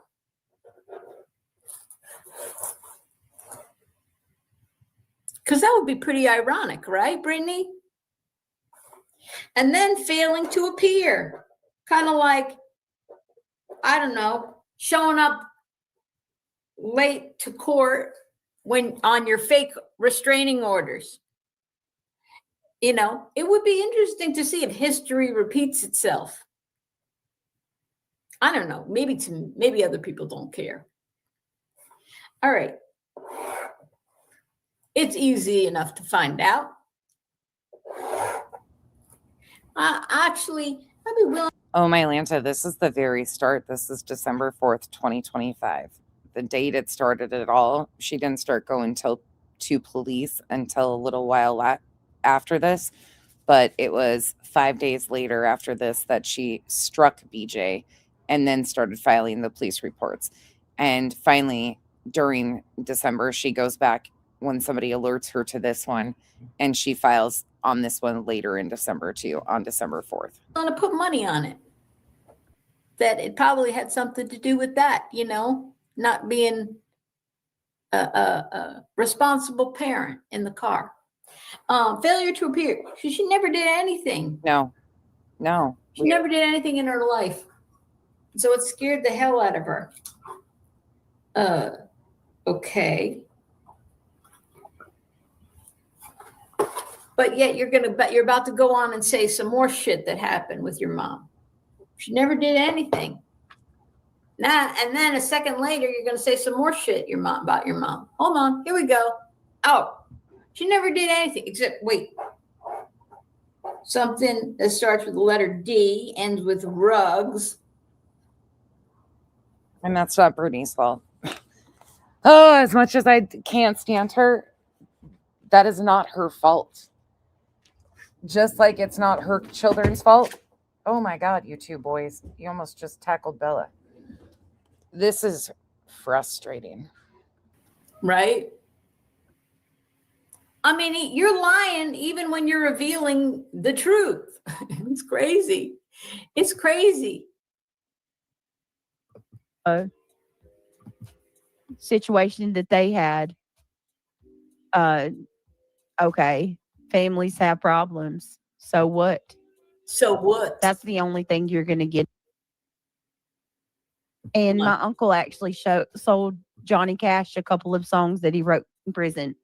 Because that would be pretty ironic, right, Brittany? And then failing to appear. Kind of like, I don't know, showing up late to court when on your fake restraining orders. You know, it would be interesting to see if history repeats itself. I don't know. Maybe other people don't care. All right. It's easy enough to find out. Actually, I'd be willing. Oh, my Lanta, this is the very start. This is December 4th, 2025. The date it started it all. She didn't start going to police until a little while after this, but it was 5 days later after this that she struck BJ and then started filing the police reports. And finally, during December, she goes back when somebody alerts her to this one, and she files on this one later in December too, on December 4th. I'm going to put money on it. That it probably had something to do with that, you know, not being a responsible parent in the car. Failure to appear. She never did anything. No. She never did anything in her life. So it scared the hell out of her. Okay. But yet you're about to go on and say some more shit that happened with your mom. She never did anything. Now, and then a second later, you're going to say some more shit about your mom. Hold on. Here we go. Oh, she never did anything except, wait. Something that starts with the letter D, ends with rugs. And that's not Brittany's fault. Oh, as much as I can't stand her, that is not her fault. Just like it's not her children's fault. Oh my God, you two boys. You almost just tackled Bella. This is frustrating. Right? I mean, you're lying even when you're revealing the truth. It's crazy. It's crazy. Situation that they had. Okay, families have problems. So what? So what? That's the only thing you're going to get. And my uncle actually sold Johnny Cash a couple of songs that he wrote in prison.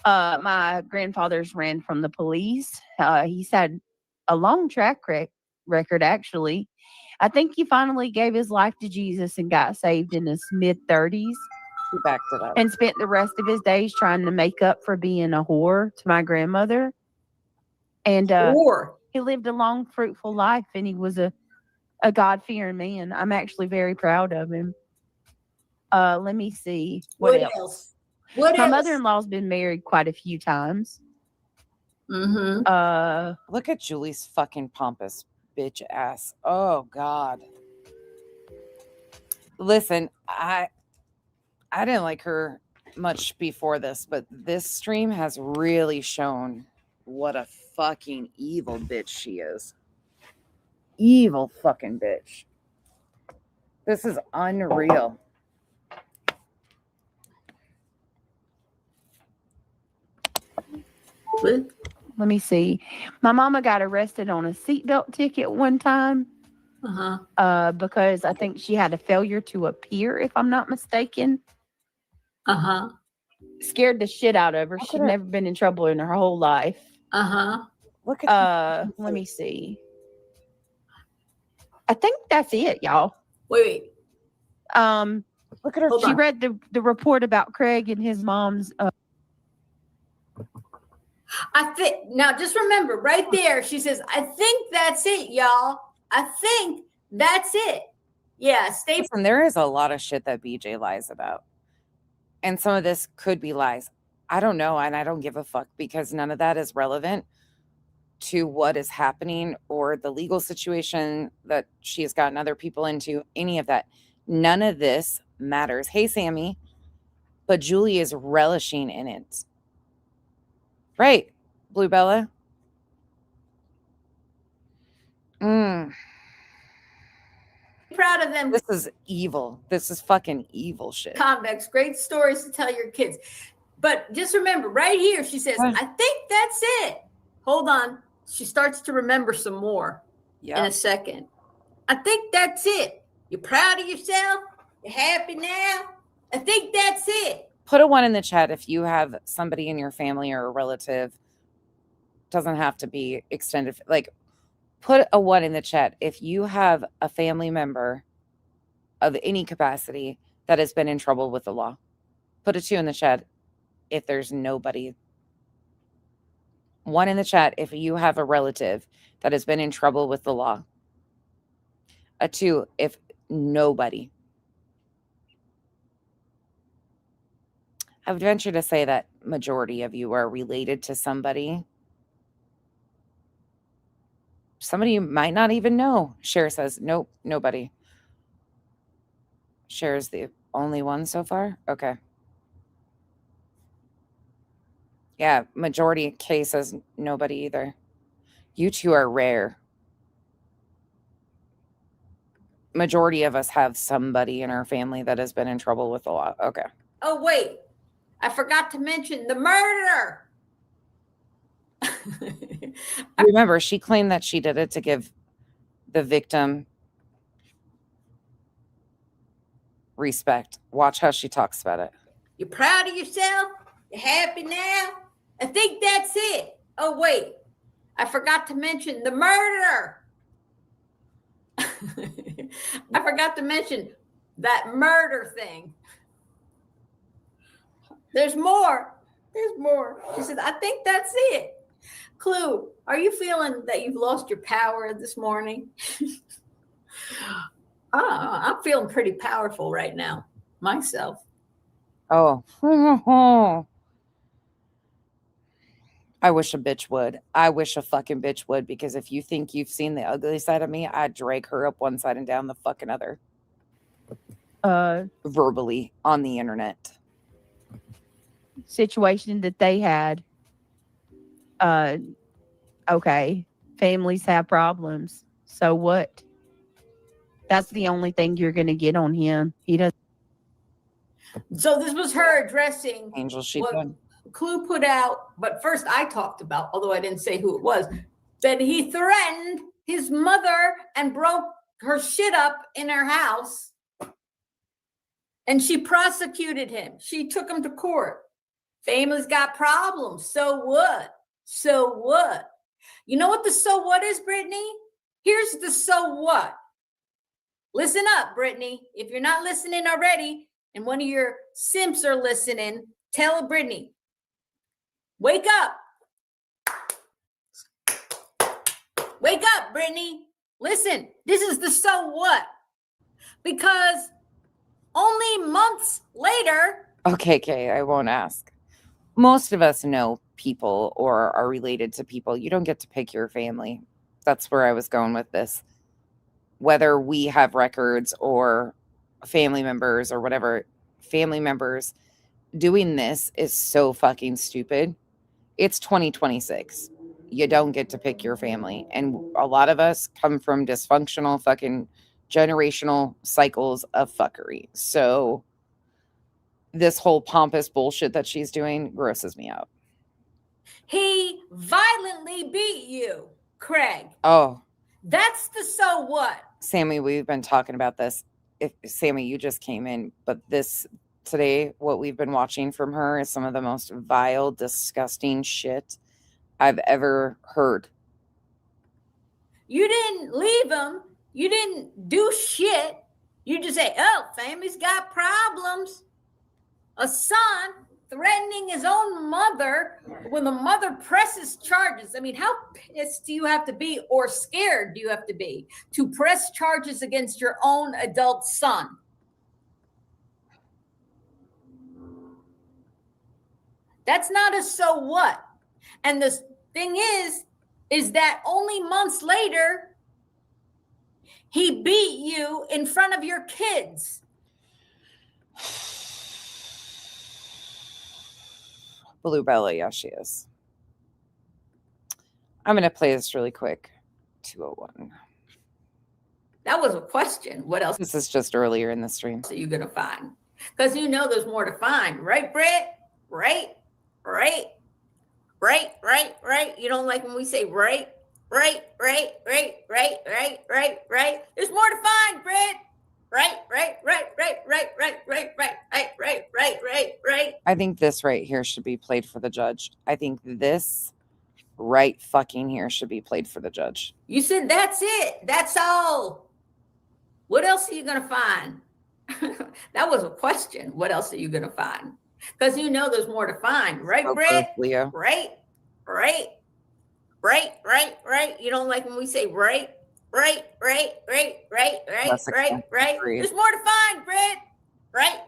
My grandfather's ran from the police. He's had a long track record, actually. I think he finally gave his life to Jesus and got saved in his mid-30s. He backed it up. And spent the rest of his days trying to make up for being a whore to my grandmother. And he lived a long, fruitful life, and he was a God-fearing man. I'm actually very proud of him. Let me see. What else? My mother-in-law's been married quite a few times. Mm-hmm. Look at Julie's fucking pompous bitch ass. Oh God. Listen, I didn't like her much before this, but this stream has really shown what a fucking evil bitch she is. Evil fucking bitch. This is unreal. Let me see. My mama got arrested on a seatbelt ticket one time. Because I think she had a failure to appear, if I'm not mistaken. Scared the shit out of her. She'd never been in trouble in her whole life. Look at let me see. I think that's it, y'all. Wait. Look at her. She read the report about Craig and his mom's. I think now just remember right there, she says, I think that's it, y'all. I think that's it. Yeah, stay. Listen, there is a lot of shit that BJ lies about. And some of this could be lies. I don't know, and I don't give a fuck because none of that is relevant to what is happening or the legal situation that she has gotten other people into, any of that. None of this matters. Hey, Sammy. But Julie is relishing in it. Right, Blue Bella? Proud of them. This is evil. This is fucking evil shit. Convex, great stories to tell your kids. But just remember, right here, she says, I think that's it. Hold on. She starts to remember some more in a second. I think that's it. You're proud of yourself? You're happy now? I think that's it. Put a 1 in the chat if you have somebody in your family or a relative doesn't have to be extended. Like, put a 1 in the chat if you have a family member of any capacity that has been in trouble with the law. Put a 2 in the chat if there's nobody. 1 in the chat if you have a relative that has been in trouble with the law. A 2 if nobody. I would venture to say that majority of you are related to somebody. Somebody you might not even know. Cher says, nope, nobody. Cher's the only one so far? Okay. Yeah, majority K says nobody either. You two are rare. Majority of us have somebody in our family that has been in trouble with the law. Okay. Oh, wait. I forgot to mention the murderer. Remember, she claimed that she did it to give the victim respect. Watch how she talks about it. You're proud of yourself? You're happy now? I think that's it. Oh, wait. I forgot to mention the murderer. I forgot to mention that murder thing. There's more. There's more. She said, I think that's it. Clue, are you feeling that you've lost your power this morning? I'm feeling pretty powerful right now, myself. Oh. I wish a bitch would. I wish a fucking bitch would, because if you think you've seen the ugly side of me, I'd drag her up one side and down the fucking other. Verbally on the internet. Situation that they had. Okay, families have problems. So what? That's the only thing you're going to get on him. He doesn't. So this was her addressing Angel, she what done. Clue put out, but first I talked about, although I didn't say who it was, that he threatened his mother and broke her shit up in her house. And she prosecuted him. She took him to court. Family's got problems. So what? So what? You know what the so what is, Brittany? Here's the so what. Listen up, Brittany. If you're not listening already, and one of your simps are listening, tell Brittany, wake up. Wake up, Brittany. Listen, this is the so what. Because only months later. Okay, Kay, I won't ask. Most of us know people or are related to people. You don't get to pick your family. That's where I was going with this. Whether we have records or family members or whatever, family members doing this is so fucking stupid. It's 2026. You don't get to pick your family. And a lot of us come from dysfunctional fucking generational cycles of fuckery. So this whole pompous bullshit that she's doing grosses me out. He violently beat you, Craig. Oh. That's the so what. Sammy, we've been talking about this. Sammy, you just came in, but this today, what we've been watching from her is some of the most vile, disgusting shit I've ever heard. You didn't leave him. You didn't do shit. You just say, oh, family's got problems. A son threatening his own mother when the mother presses charges. I mean, how pissed do you have to be, or scared do you have to be to press charges against your own adult son? That's not a so what. And the thing is that only months later, he beat you in front of your kids. Bluebella, yeah, she is. I'm going to play this really quick. 201. That was a question. What else? This is just earlier in the stream. Are you going to find? Because you know there's more to find. Right, Brett? Right? You don't like when we say right? Right. There's more to find, Brett. Right. I think this right here should be played for the judge. I think this right fucking here should be played for the judge. You said that's it. That's all. What else are you going to find? That was a question. What else are you going to find? Because you know there's more to find, right, So Brett? gross, Leo. Right. You don't like when we say right. Less expensive, agreed. There's more to find, Brett. Right.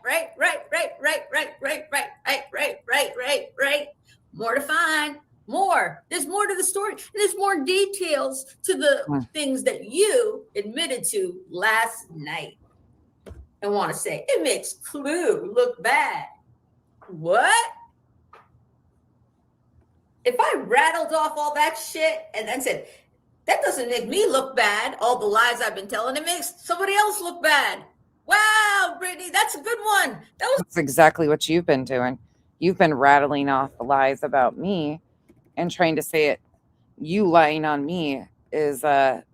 More to find. More. There's more to the story. And there's more details to the things that you admitted to last night. I want to say it makes Clue look bad. What? If I rattled off all that shit and then said, that doesn't make me look bad, all the lies I've been telling, it makes somebody else look bad. Wow, Brittany, that's a good one. That's exactly what you've been doing. You've been rattling off the lies about me and trying to say it. You lying on me is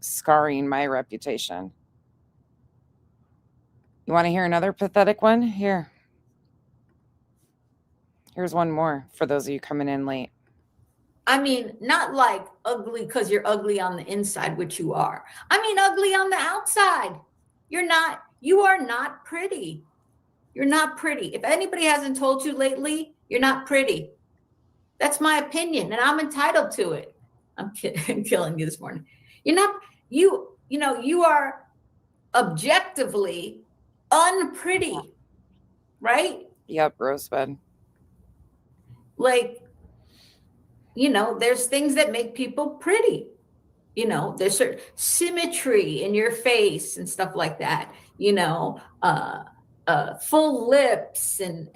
scarring my reputation. You want to hear another pathetic one? Here's one more for those of you coming in late. I mean, not like ugly because you're ugly on the inside, which you are. I mean, ugly on the outside. You are not pretty. You're not pretty. If anybody hasn't told you lately, you're not pretty. That's my opinion, and I'm entitled to it. I'm killing you this morning. You are objectively unpretty, right? Yep, Rosebud. Like, there's things that make people pretty. There's certain symmetry in your face and stuff like that. Full lips and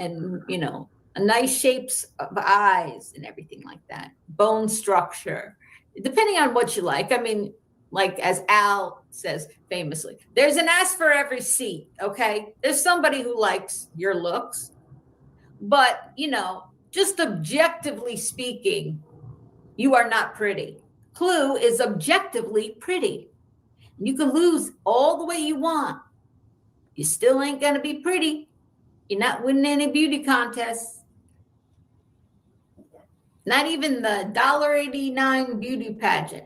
nice shapes of eyes and everything like that. Bone structure, depending on what you like. I mean, like as Al says famously, there's an ass for every seat. Okay, there's somebody who likes your looks, but just objectively speaking, you are not pretty. Clue is objectively pretty. You can lose all the way you want. You still ain't gonna be pretty. You're not winning any beauty contests. Not even the $1.89 beauty pageant.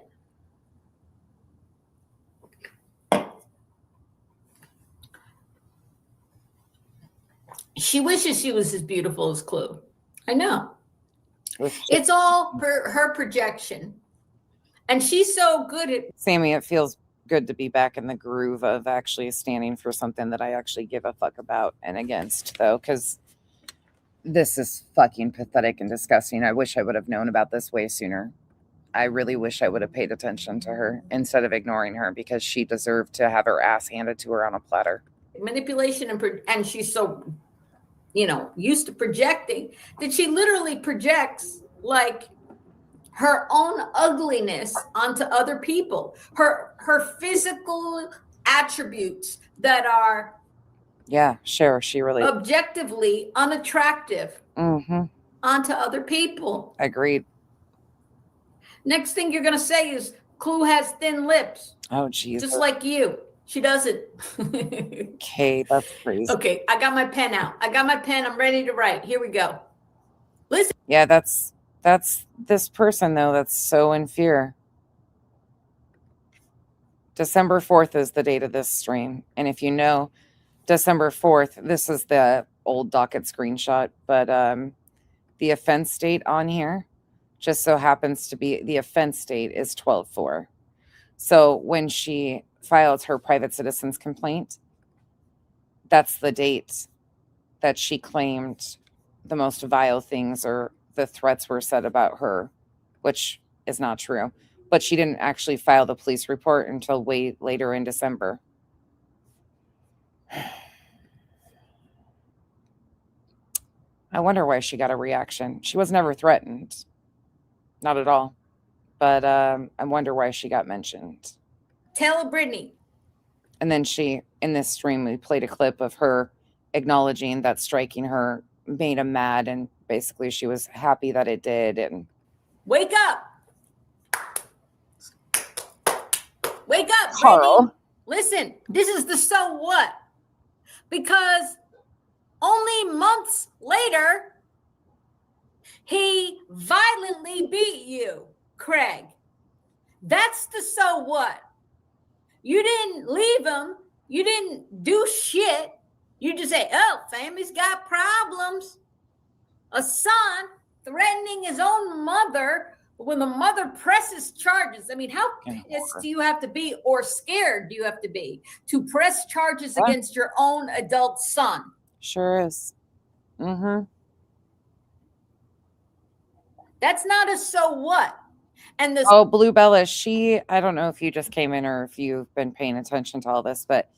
She wishes she was as beautiful as Clue. I know. It's all her projection. And she's so good at... Sammy, it feels good to be back in the groove of actually standing for something that I actually give a fuck about and against, though, because this is fucking pathetic and disgusting. I wish I would have known about this way sooner. I really wish I would have paid attention to her instead of ignoring her, because she deserved to have her ass handed to her on a platter. Manipulation and she's so... used to projecting, that she literally projects like her own ugliness onto other people, her physical attributes that are she really objectively unattractive onto other people. Agreed. Next thing you're gonna say is Clue has thin lips. Oh geez, just like you. She doesn't. Okay, that's crazy. Okay, I got my pen out. I'm ready to write. Here we go. Listen. Yeah, that's this person, though, that's so in fear. December 4th is the date of this stream. And if you know, December 4th, this is the old docket screenshot, but the offense date on here just so happens to be, the offense date is 12/4. So when she filed her private citizen's complaint, that's the date that she claimed the most vile things or the threats were said about her, which is not true. But she didn't actually file the police report until way later in December. I wonder why she got a reaction. She was never threatened. Not at all. But I wonder why she got mentioned. Tell Brittany. And then in this stream, we played a clip of her acknowledging that striking her made him mad, and basically she was happy that it did. And wake up, Carl. Brittany. Listen, this is the so what? Because only months later, he violently beat you. Craig. That's the so what. You didn't leave him. You didn't do shit. You just say, oh, family's got problems. A son threatening his own mother when the mother presses charges. I mean, how pissed do you have to be or scared do you have to be to press charges against your own adult son? Sure is. Mm-hmm. That's not a so what. And this Blue Bella, I don't know if you just came in or if you've been paying attention to all this, but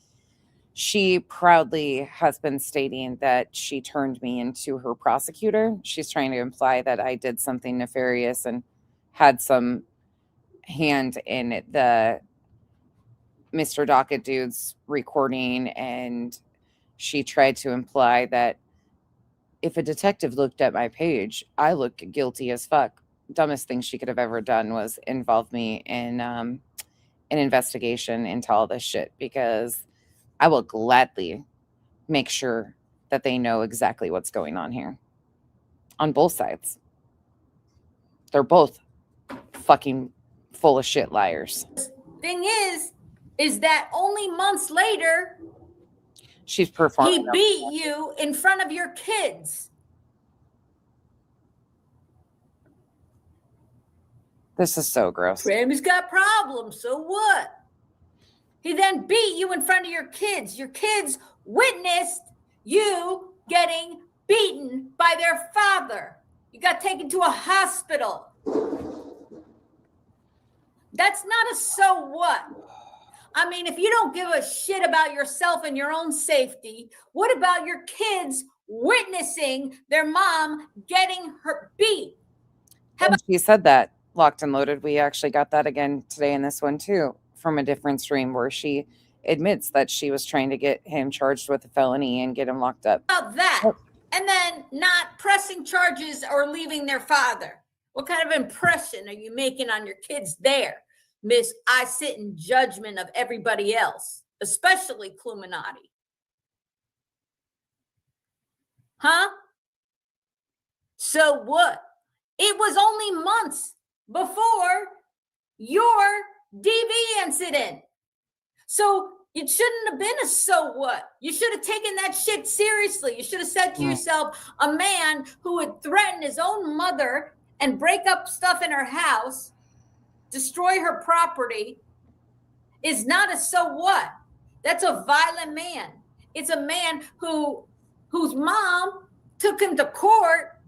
she proudly has been stating that she turned me into her prosecutor. She's trying to imply that I did something nefarious and had some hand in the Mr. Docket dude's recording. And she tried to imply that if a detective looked at my page, I look guilty as fuck. Dumbest thing she could have ever done was involve me in an investigation into all this shit, because I will gladly make sure that they know exactly what's going on here on both sides. They're both fucking full of shit liars. thing is that only months later, she's performing. He beat you in front of your kids. This is so gross. Grammy's got problems, so what? He then beat you in front of your kids. Your kids witnessed you getting beaten by their father. You got taken to a hospital. That's not a so what. I mean, if you don't give a shit about yourself and your own safety, what about your kids witnessing their mom getting her beat? She said that, locked and loaded. We actually got that again today in this one too, from a different stream, where she admits that she was trying to get him charged with a felony and get him locked up. About that, and then not pressing charges or leaving their father. What kind of impression are you making on your kids there, Miss? I sit in judgment of everybody else, especially Cluminati. Huh? So what? It was only months before your DV incident. So it shouldn't have been a so what. You should have taken that shit seriously. You should have said to yourself, a man who would threaten his own mother and break up stuff in her house, destroy her property, is not a so what. That's a violent man. It's a man whose mom took him to court,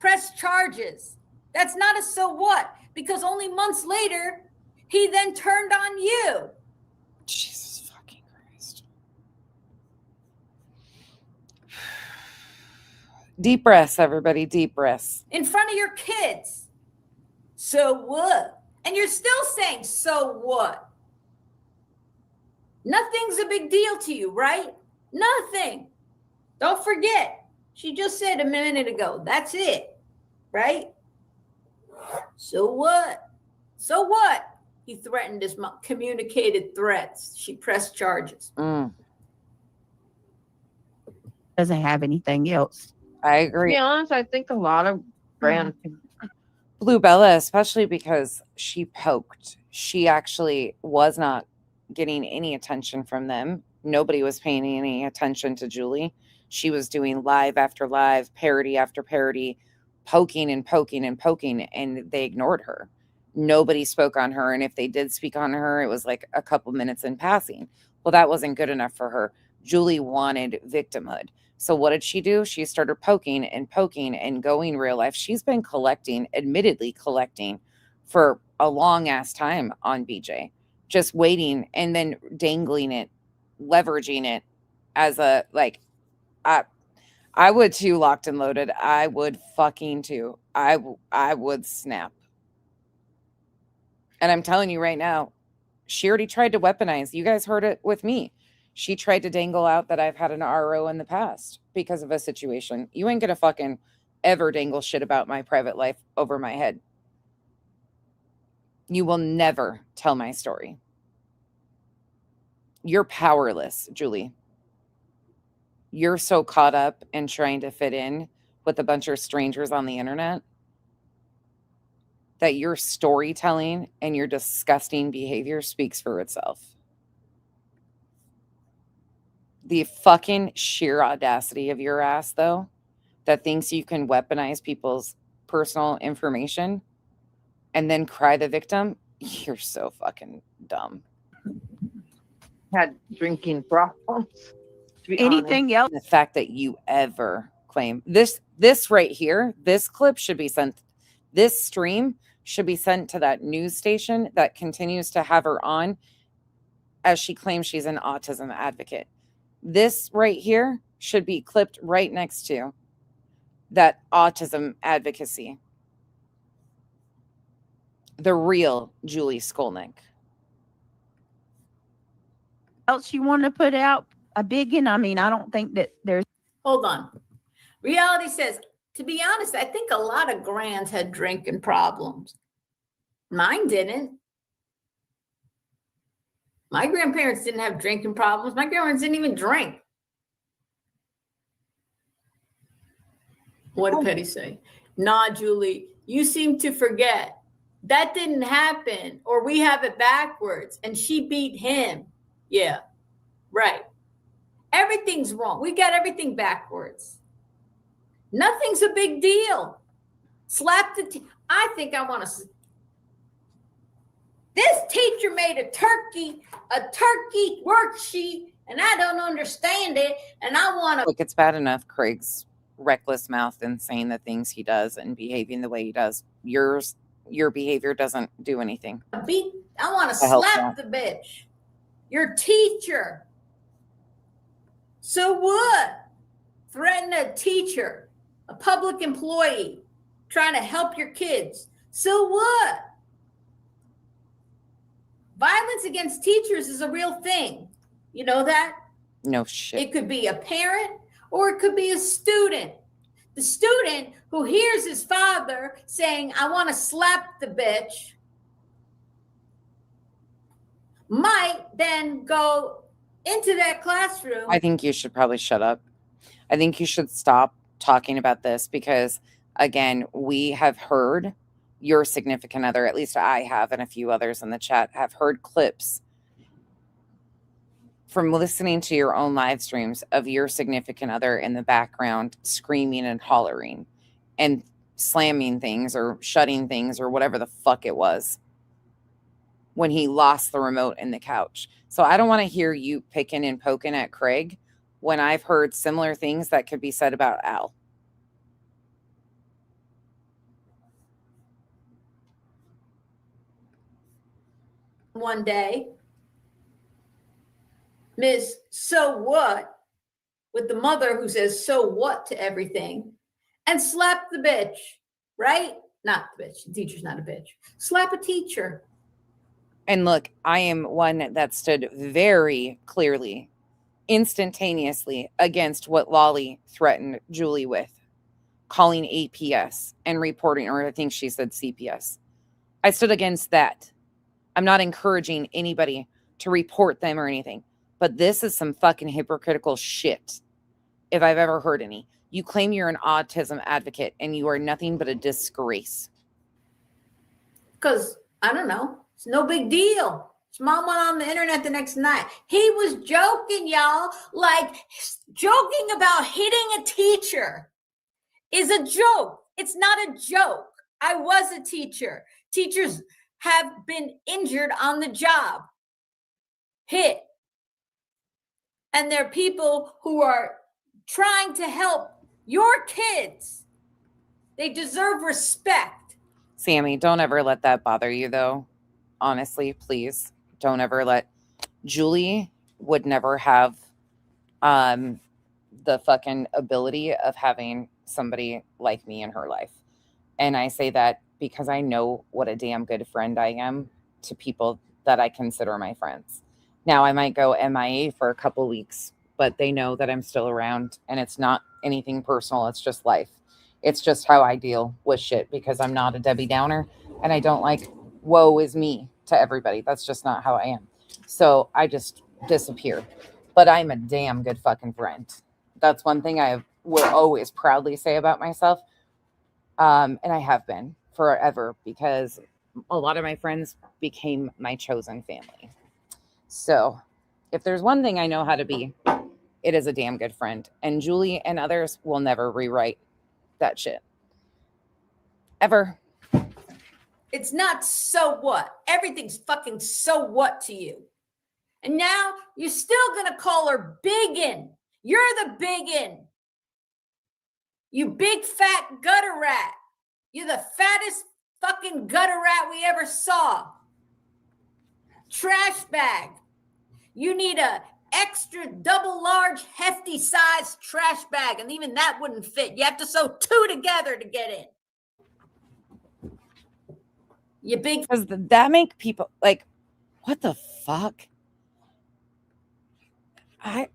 pressed charges. That's not a so what, because only months later, he then turned on you. Jesus fucking Christ. Deep breaths, everybody. Deep breaths. In front of your kids. So what? And you're still saying, so what? Nothing's a big deal to you, right? Nothing. Don't forget. She just said a minute ago, that's it, right? So what? So what? He threatened his mom, communicated threats. She pressed charges. Doesn't have anything else. I To agree. be honest, I think a lot of brands. Blue Bella, especially because she poked. She actually was not getting any attention from them. Nobody was paying any attention to Julie. She was doing live after live, parody after parody, poking and poking and poking, and they ignored her. Nobody spoke on her, and if they did speak on her, it was like a couple minutes in passing. Well, that wasn't good enough for her. Julie wanted victimhood. So what did she do? She started poking and going real life. She's been admittedly collecting for a long ass time on BJ, just waiting and then dangling it, leveraging it as a, like, I would too, locked and loaded. I would fucking too. I would snap. And I'm telling you right now, she already tried to weaponize. You guys heard it with me. She tried to dangle out that I've had an RO in the past because of a situation. You ain't gonna fucking ever dangle shit about my private life over my head. You will never tell my story. You're powerless, Julie. You're so caught up in trying to fit in with a bunch of strangers on the internet that your storytelling and your disgusting behavior speaks for itself. The fucking sheer audacity of your ass, though, that thinks you can weaponize people's personal information and then cry the victim, you're so fucking dumb. Had drinking problems. To be Anything else? The fact that you ever claim this right here, this clip should be sent, this stream should be sent to that news station that continues to have her on as she claims she's an autism advocate. This right here should be clipped right next to that autism advocacy. The real Julie Skolnick. else you want to put out a big one? I mean, I don't think that there's. Hold on. Reality says, to be honest, I think a lot of grands had drinking problems. Mine didn't. My grandparents didn't have drinking problems. My grandparents didn't even drink. What did Petty say? Nah, Julie, you seem to forget. That didn't happen, or we have it backwards, and she beat him. Yeah, right. Everything's wrong. We got everything backwards. Nothing's a big deal. Slap the I think I want to. This teacher made a turkey worksheet, and I don't understand it, and I want to. Look, it's bad enough Craig's reckless mouth and saying the things he does and behaving the way he does. Your behavior doesn't do anything. I want to slap the bitch. Your teacher. So what? Threaten a teacher, a public employee, trying to help your kids. So what? Violence against teachers is a real thing. You know that? No shit. It could be a parent or it could be a student. The student who hears his father saying, I want to slap the bitch, might then go into that classroom. I think you should probably shut up. I think you should stop talking about this because, again, we have heard your significant other, at least I have, and a few others in the chat have heard clips from listening to your own live streams of your significant other in the background screaming and hollering and slamming things or shutting things or whatever the fuck it was when he lost the remote in the couch. So I don't want to hear you picking and poking at Craig when I've heard similar things that could be said about Al. One day, Miss So What, with the mother who says so what to everything, and slap the bitch, right? Not the bitch. The teacher's not a bitch. Slap a teacher. And look, I am one that stood very clearly, instantaneously against what Lolly threatened Julie with, calling APS and reporting, or I think she said CPS. I stood against that. I'm not encouraging anybody to report them or anything, but this is some fucking hypocritical shit, if I've ever heard any. You claim you're an autism advocate and you are nothing but a disgrace. Because, I don't know, it's no big deal. His mom went on the internet the next night. He was joking, y'all, like joking about hitting a teacher is a joke. It's not a joke. I was a teacher. Teachers have been injured on the job, hit. And there are people who are trying to help your kids. They deserve respect. Sammy, don't ever let that bother you, though. Honestly, please. Don't ever let... Julie would never have the fucking ability of having somebody like me in her life. And I say that because I know what a damn good friend I am to people that I consider my friends. Now, I might go MIA for a couple weeks, but they know that I'm still around, and it's not anything personal. It's just life. It's just how I deal with shit because I'm not a Debbie Downer, and I don't like woe is me to everybody. That's just not how I am. So I just disappear. But I'm a damn good fucking friend. That's one thing I will always proudly say about myself. And I have been forever because a lot of my friends became my chosen family. So if there's one thing I know how to be, it is a damn good friend. And Julie and others will never rewrite that shit. Ever. It's not so what. Everything's fucking so what to you. And now you're still going to call her biggin. You're the biggin. You big fat gutter rat. You're the fattest fucking gutter rat we ever saw. Trash bag. You need a extra double large hefty size trash bag, and even that wouldn't fit. You have to sew 2 together to get in. You big. Because that make people like, what the fuck? You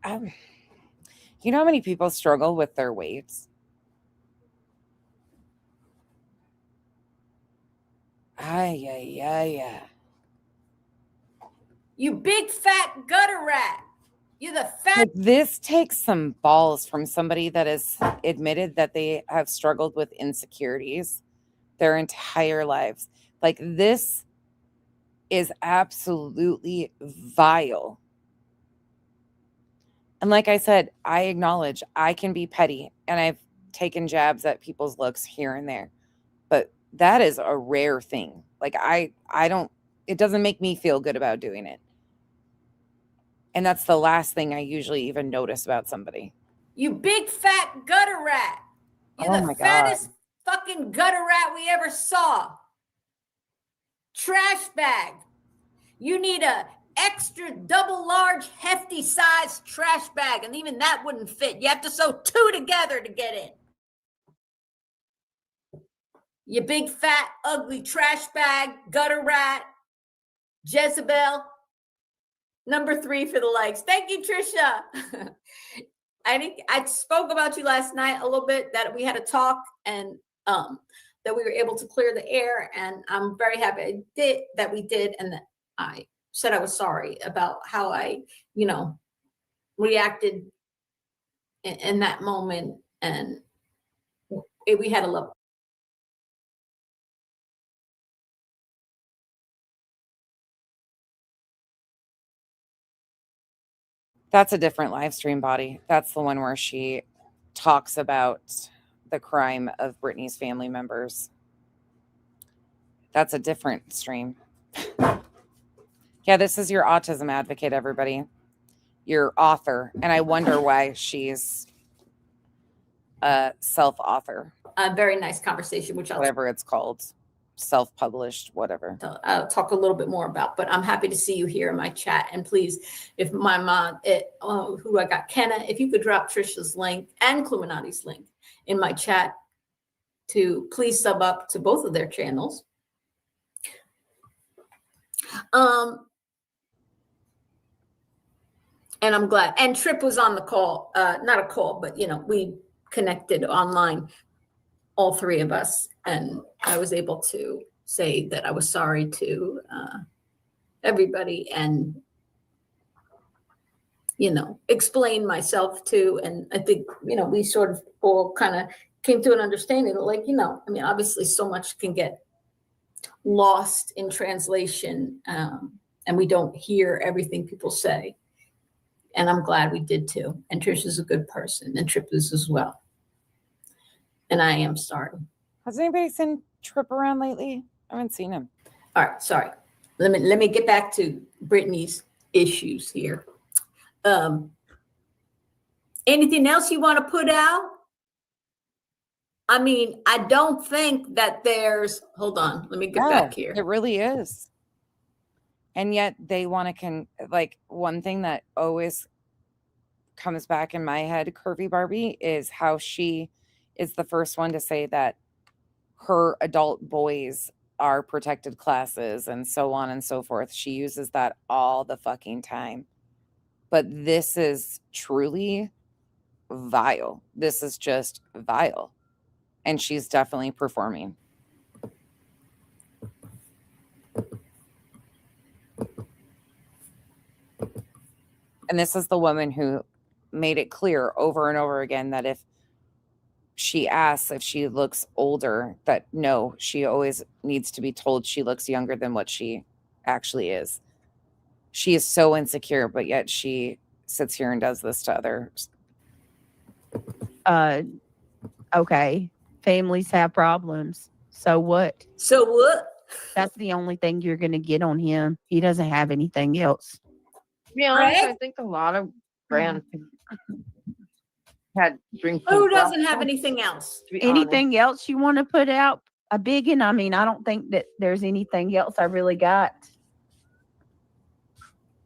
know how many people struggle with their weights? Yeah. You big fat gutter rat. You're the fat. Like, this takes some balls from somebody that has admitted that they have struggled with insecurities their entire lives. Like, this is absolutely vile. And like I said, I acknowledge I can be petty and I've taken jabs at people's looks here and there, but that is a rare thing. Like, I don't, it doesn't make me feel good about doing it. And that's the last thing I usually even notice about somebody. You big fat gutter rat. You're the fattest fucking gutter rat we ever saw. Trash bag. You need a extra double large hefty size trash bag, and even that wouldn't fit. You have to sew 2 together to get in. You big fat ugly trash bag, gutter rat, Jezebel. Number 3 for the likes. Thank you, Trisha. I spoke about you last night a little bit, that we had a talk and that we were able to clear the air, and I'm very happy that we did, and that I said I was sorry about how I, reacted in that moment, and we had a love. That's a different live stream, Body. That's the one where she talks about the crime of Brittany's family members. That's a different stream. Yeah, this is your autism advocate, everybody. Your author. And I wonder why she's a self-author. A very nice conversation, which whatever it's called. Self-published, whatever. I'll talk a little bit more about, but I'm happy to see you here in my chat. And please, if my mom, who I got, Kenna, if you could drop Trisha's link and Cluminati's link in my chat to please sub up to both of their channels. And I'm glad. And Trip was on the call, not a call, but we connected online, all 3 of us, and I was able to say that I was sorry to everybody, and explain myself too. And I think we sort of all kind of came to an understanding that, like, obviously so much can get lost in translation, and we don't hear everything people say. And I'm glad we did too. And Trish is a good person, and Trip is as well. And I am sorry. Has anybody seen Trip around lately? I haven't seen him. All right, sorry. Let me get back to Brittany's issues here. Anything else you want to put out? I mean, I don't think that there's. Hold on, let me get back here. It really is. And yet they want to like, one thing that always comes back in my head, Curvy Barbie, is how she is the first one to say that her adult boys are protected classes and so on and so forth. She uses that all the fucking time. But this is truly vile. This is just vile. And she's definitely performing. And this is the woman who made it clear over and over again that if she asks if she looks older, that no, she always needs to be told she looks younger than what she actually is. She is so insecure, but yet she sits here and does this to others. Okay. Families have problems. So what? So what? That's the only thing you're going to get on him. He doesn't have anything else. To be honest, I Greg? think a lot of brands had drinking. Who doesn't have problems, anything else? to be honest. Anything else you want to put out? A big one? I mean, I don't think that there's anything else I really got.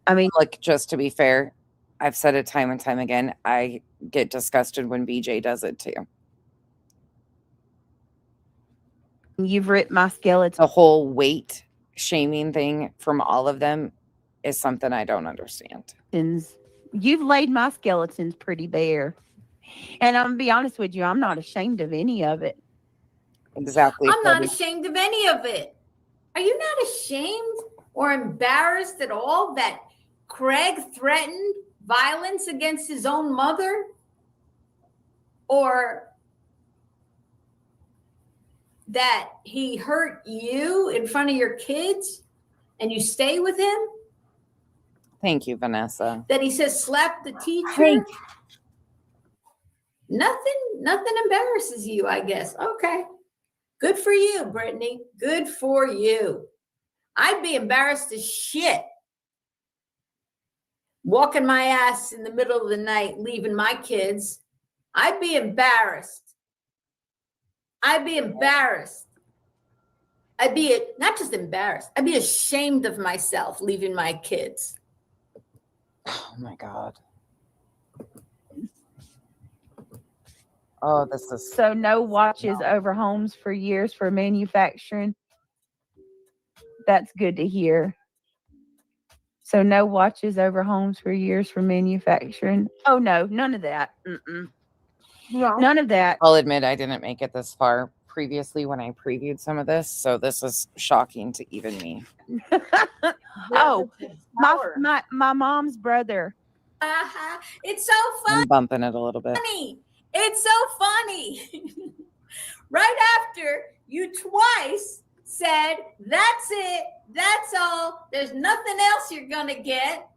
I mean, Like, just to be fair, I've said it time and time again, I get disgusted when BJ does it too. you've ripped my skeleton. The whole weight shaming thing from all of them is something I don't understand. You've laid my skeletons pretty bare. And I'm going to be honest with you, I'm not ashamed of any of it. Exactly. I'm not ashamed of any of it. Are you not ashamed or embarrassed at all that Craig threatened violence against his own mother? Or that he hurt you in front of your kids and you stay with him? Thank you, Vanessa. That he says slap the teacher? Nothing embarrasses you, I guess. Okay. Good for you, Brittany. Good for you. I'd be embarrassed as shit. Walking my ass in the middle of the night, leaving my kids. I'd be embarrassed. I'd be embarrassed. I'd be not just embarrassed. I'd be ashamed of myself leaving my kids. Oh my God. Oh, this is So no watches over homes for years for manufacturing. That's good to hear. So no watches over homes for years for manufacturing. Oh no, none of that. No. None of that. I'll admit I didn't make it this far previously when I previewed some of this, so this is shocking to even me. Oh, my mom's brother. It's so funny. I'm bumping it a little bit. It's so funny. Right after you twice said, that's it, that's all, there's nothing else you're going to get.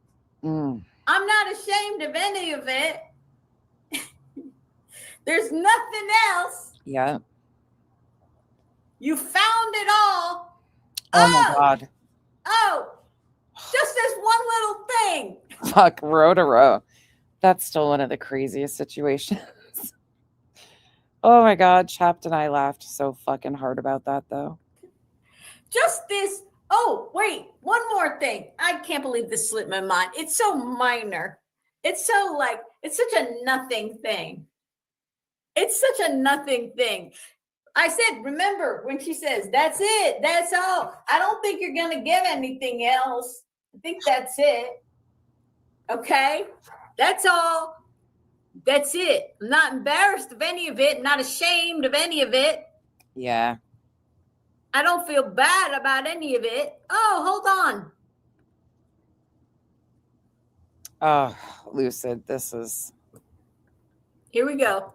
I'm not ashamed of any of it. There's nothing else. Yeah. You found it all. Oh my God. Oh, just this one little thing. Fuck, row to row. That's still one of the craziest situations. Oh my God, Chapped and I laughed so fucking hard about that though. Just this. Oh, wait, one more thing. I can't believe this slipped my mind. It's so minor. It's so like, it's such a nothing thing. It's such a nothing thing. I said, remember when she says, that's it, that's all. I don't think you're going to get anything else. I think that's it. Okay? That's all. That's it. I'm not embarrassed of any of it. Not ashamed of any of it. Yeah. I don't feel bad about any of it. Oh, hold on. Oh, Lucid, this is... Here we go.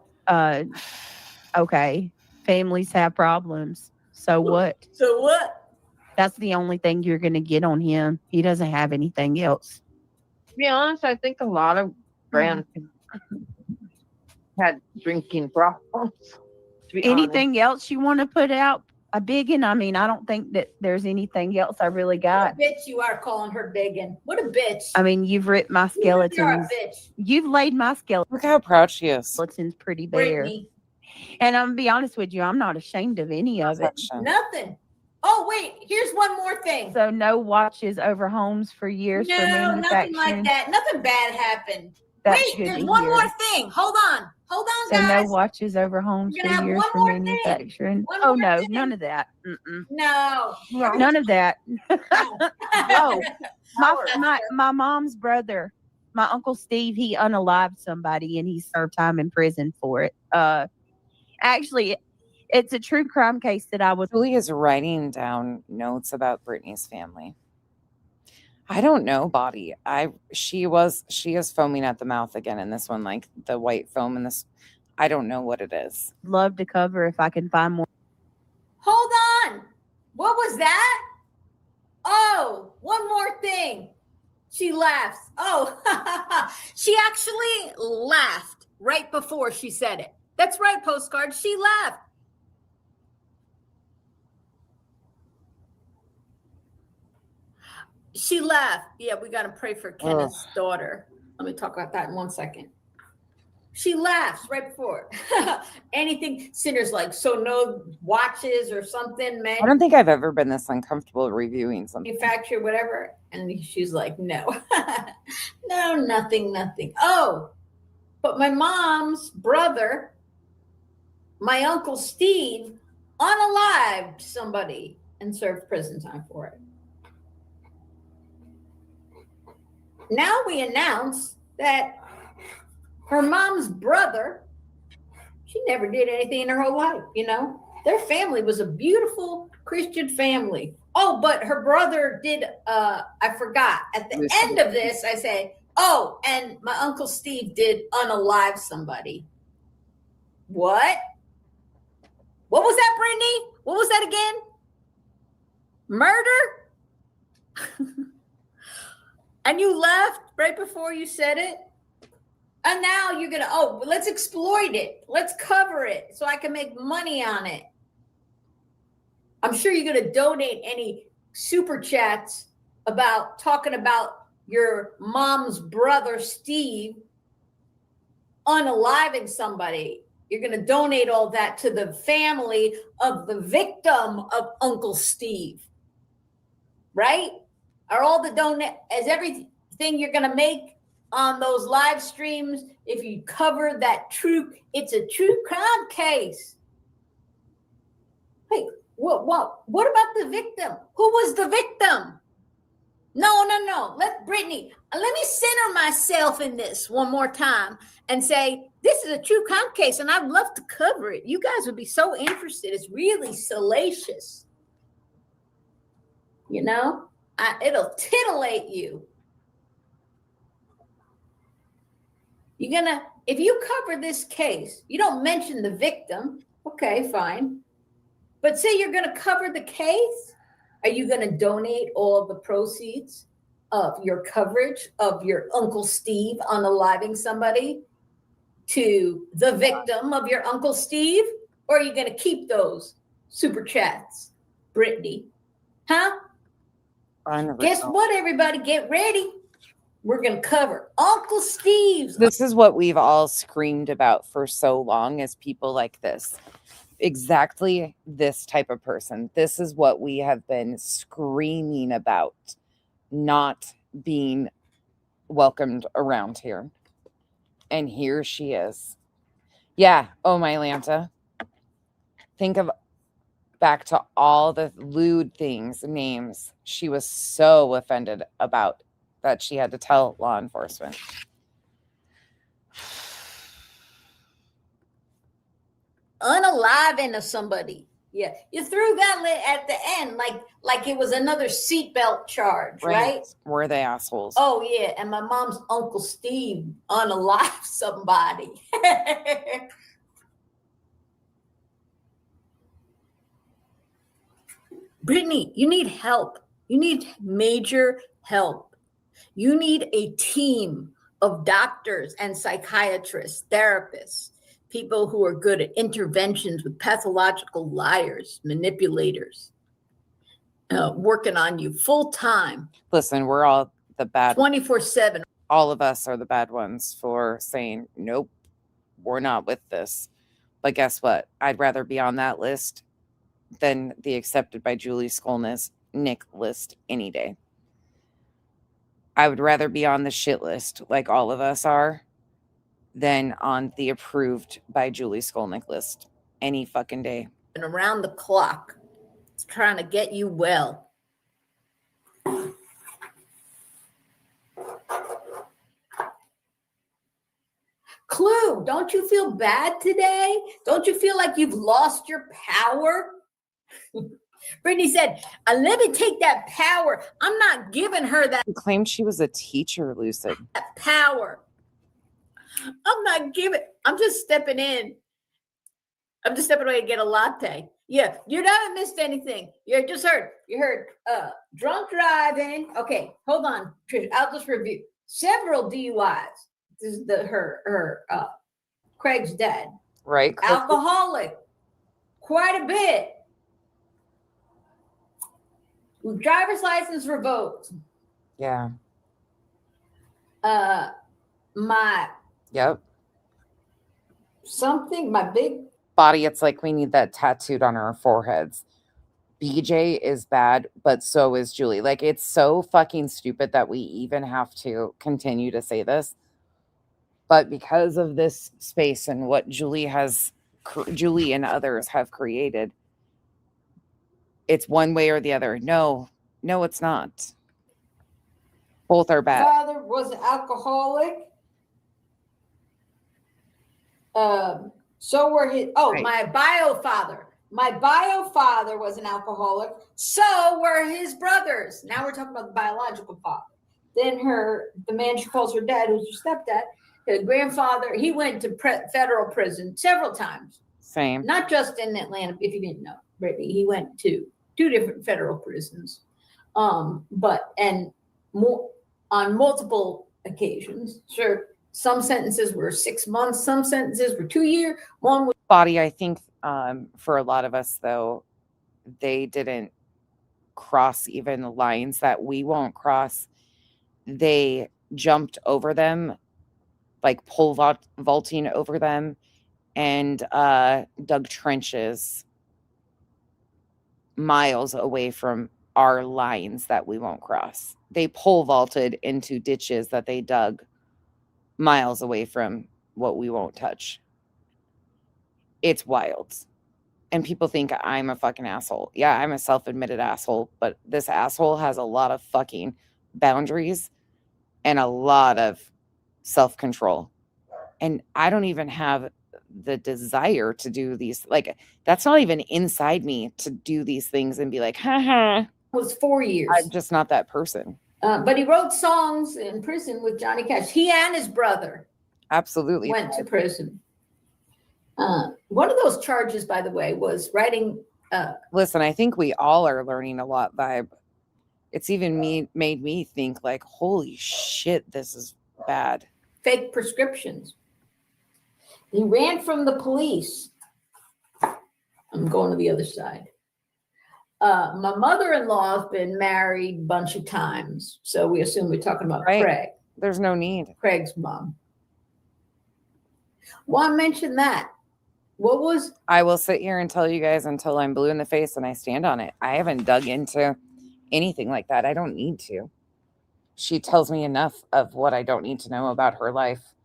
Okay. Families have problems. So what? So what? That's the only thing you're going to get on him. He doesn't have anything else. To be honest, I think a lot of brands had drinking problems. To be Anything else you want to put out? A big one? I mean, I don't think that there's anything else I really got. What a bitch you are calling her biggin. What a bitch. I mean, you've ripped my skeletons. You're a bitch. You've laid my skeletons. Look how proud she is. Skeletons pretty bare. Brittany. And I'm gonna be honest with you, I'm not ashamed of any of it. Nothing. Oh, wait, here's one more thing. So no watches over homes for years for No, manufacturing. nothing like that. Nothing bad happened. That's Wait, good there's to one hear. more thing. Hold on. Hold on, So guys. no watches over homes We're gonna for have years one for more thing. manufacturing. One Oh more no, thing. none of that. No. None of that. Oh, my mom's brother, my Uncle Steve, he unalived somebody and he served time in prison for it. Actually, it's a true crime case that I was. Julie is writing down notes about Brittany's family. I don't know, Body. She is foaming at the mouth again in this one, like the white foam in this. I don't know what it is. Love to cover if I can find more. Hold on. What was that? Oh, one more thing. She laughs. Oh, she actually laughed right before she said it. That's right, Postcard. She laughed. She laughed. Yeah, we got to pray for Kenneth's daughter. Let me talk about that in 1 second. She laughs right before. Anything, Cinder's like, so no watches or something, man. I don't think I've ever been this uncomfortable reviewing something. Manufacturer, whatever. And she's like, no. No, nothing. Oh, but my mom's brother, my Uncle Steve, unalived somebody and served prison time for it. Now we announce that her mom's brother, she never did anything in her whole life, you know? Their family was a beautiful Christian family. Oh, but her brother did, I forgot. At the end of this, I say, oh, and my Uncle Steve did unalive somebody. What? What was that, Brittany? What was that again? Murder? And you left right before you said it? And now you're going to, oh, let's exploit it. Let's cover it so I can make money on it. I'm sure you're going to donate any super chats about talking about your mom's brother, Steve, unaliving somebody. You're going to donate all that to the family of the victim of Uncle Steve. Right? Are all the is everything you're going to make on those live streams, if you cover that it's a true crime case. Hey, what about the victim? Who was the victim? No. Brittany, let me center myself in this one more time and say, this is a true crime case and I'd love to cover it. You guys would be so interested. It's really salacious. You know, it'll titillate you. If you cover this case, you don't mention the victim. Okay, fine. But say you're going to cover the case. Are you going to donate all of the proceeds of your coverage of your Uncle Steve unaliving somebody to the victim of your Uncle Steve? Or are you going to keep those super chats, Brittany? Huh? Guess what, everybody? Get ready. We're going to cover Uncle Steve's. This is what we've all screamed about for so long as people like this. Exactly this type of person. This is what we have been screaming about, not being welcomed around here. And here she is. Yeah. Oh, my Lanta. Think of back to all the lewd things, names she was so offended about that she had to tell law enforcement. Unaliving of somebody. Yeah. You threw that at the end like it was another seatbelt charge, right? Were they assholes? Oh, yeah. And my mom's Uncle Steve unalived somebody. Brittany, you need help. You need major help. You need a team of doctors and psychiatrists, therapists, people who are good at interventions with pathological liars, manipulators, working on you full time. Listen, we're all the bad 24/7. All of us are the bad ones for saying, nope, we're not with this. But guess what? I'd rather be on that list than the accepted by Julie Skolnick's Nick list any day. I would rather be on the shit list, like all of us are, than on the approved by Julie Skolnick list any fucking day. And around the clock, it's trying to get you well. Clue, don't you feel bad today? Don't you feel like you've lost your power? Brittany said, let me take that power. I'm not giving her that. She claimed she was a teacher, Lucid. That power. I'm not giving. I'm just stepping in. I'm just stepping away to get a latte. Yeah, you haven't missed anything. You just heard. You heard drunk driving. Okay, hold on, Trish. I'll just review several DUIs. This is her Craig's dad. Right. Alcoholic, quite a bit. Driver's license revoked. Yeah. My Yep. my big body. It's like we need that tattooed on our foreheads. BJ is bad, but so is Julie. Like, it's so fucking stupid that we even have to continue to say this. But because of this space and what Julie and others have created, it's one way or the other. No, it's not. Both are bad. father was an alcoholic. So were his. Right. My bio father. My bio father was an alcoholic. So were his brothers. Now we're talking about the biological father. Then the man she calls her dad, who's her stepdad, her grandfather. He went to federal prison several times. Same. Not just in Atlanta, if you didn't know, Brittany. He went to 2 different federal prisons, on multiple occasions. Sure, some sentences were 6 months, some sentences were 2 years. One was body. I think for a lot of us, though, they didn't cross even the lines that we won't cross. They jumped over them, like pole vaulting over them, and dug trenches miles away from our lines that we won't cross. They pole vaulted into ditches that they dug miles away from what we won't touch. It's wild. And people think I'm a fucking asshole. Yeah, I'm a self-admitted asshole, but this asshole has a lot of fucking boundaries and a lot of self-control. And I don't even have the desire to do these. Like, that's not even inside me to do these things and be like, haha. Was 4 years. I'm just not that person. But he wrote songs in prison with Johnny Cash. He and his brother Absolutely went to prison. One of those charges, by the way, was writing. Listen, I think we all are learning a lot, Vibe. It's even made me think like, holy shit, this is bad. Fake prescriptions. He ran from the police. I'm going to the other side. My mother-in-law has been married a bunch of times, so we assume we're talking about Right. Craig. There's no need. Craig's mom. Well, I mentioned that. What was? I will sit here and tell you guys until I'm blue in the face and I stand on it. I haven't dug into anything like that. I don't need to. She tells me enough of what I don't need to know about her life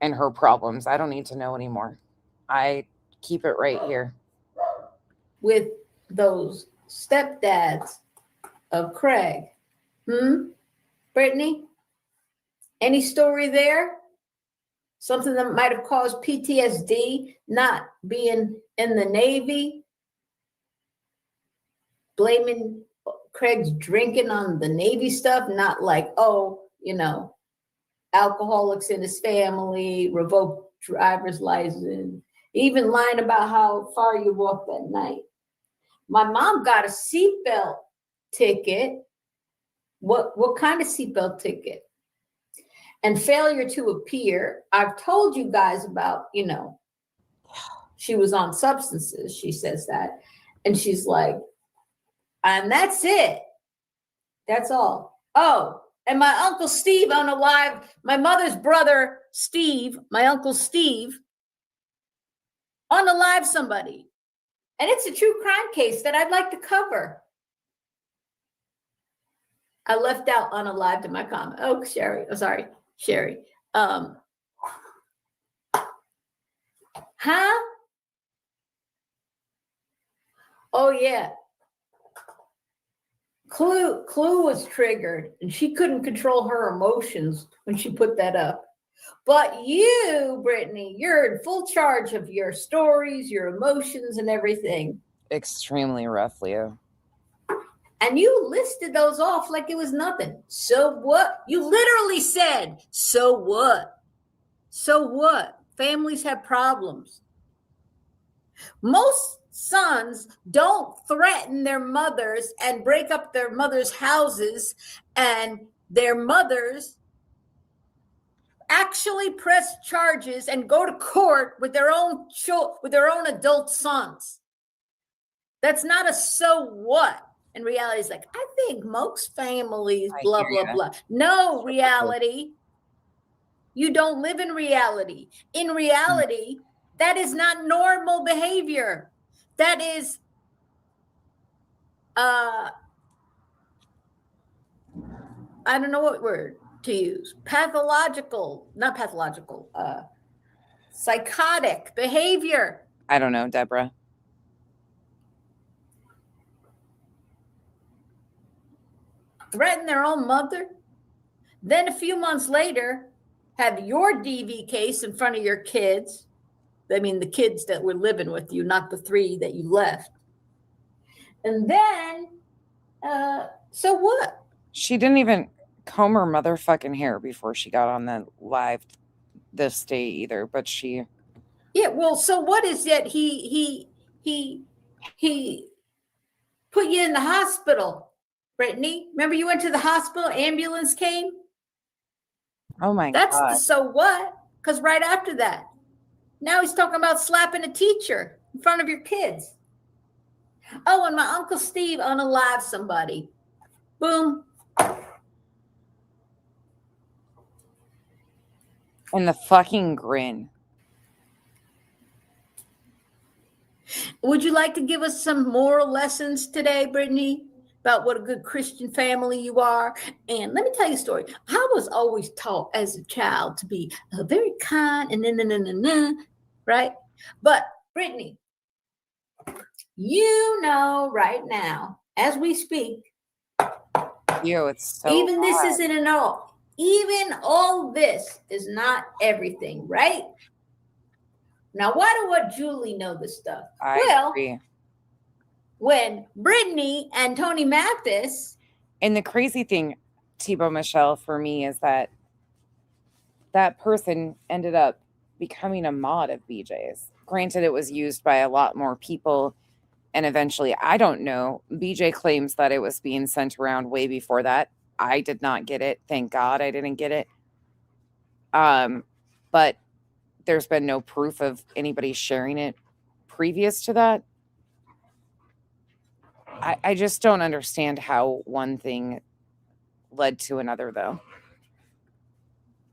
and her problems. I don't need to know anymore. I keep it right here. With those stepdads of Craig. Brittany? Any story there? Something that might have caused PTSD, not being in the Navy, blaming Craig's drinking on the Navy stuff, not like, alcoholics in his family, revoked driver's license, even lying about how far you walked that night. My mom got a seatbelt ticket. What kind of seatbelt ticket? And failure to appear. I've told you guys about, she was on substances. She says that. And she's like, and that's it. That's all. Oh, and my Uncle Steve on a live, my mother's brother, Steve, my Uncle Steve, on a live somebody. And it's a true crime case that I'd like to cover. I left out unalived in my comment. Oh, Sherry. Oh, sorry, Sherry. Huh? Oh, yeah. Clue was triggered, and she couldn't control her emotions when she put that up. But you, Brittany, you're in full charge of your stories, your emotions, and everything. Extremely rough, Leo. And you listed those off like it was nothing. So what? You literally said, so what? So what? Families have problems. Most sons don't threaten their mothers and break up their mothers' houses, and their mothers actually press charges and go to court with their own adult sons. That's not a so what. And reality is like, I think most families, blah, blah, blah. No, reality. You don't live in reality. In reality, that is not normal behavior. That is I don't know what word to use. Not pathological, psychotic behavior. I don't know, Deborah. Threaten their own mother. Then a few months later, have your DV case in front of your kids. I mean, the kids that were living with you, not the 3 that you left. And then, so what? She didn't even comb her motherfucking hair before she got on the live this day either, but she. Yeah, well, so what is that? He put you in the hospital, Brittany. Remember you went to the hospital, ambulance came? Oh my That's God. the so what? Because right after that, now he's talking about slapping a teacher in front of your kids. Oh, and my Uncle Steve unalived somebody. Boom. And the fucking grin. Would you like to give us some moral lessons today, Brittany, about what a good Christian family you are? And let me tell you a story. I was always taught as a child to be very kind and right? But Brittany, you know right now, as we speak, It's so even this hard. isn't an all. Even all this is not everything, right? Now, why do what Julie know this stuff? I agree. When Brittany and Tony Mathis. And the crazy thing, Thibaut Michelle, for me is that person ended up becoming a mod of BJ's. Granted, it was used by a lot more people. And eventually, I don't know. BJ claims that it was being sent around way before that. I did not get it. Thank God I didn't get it. But there's been no proof of anybody sharing it previous to that. I just don't understand how one thing led to another, though.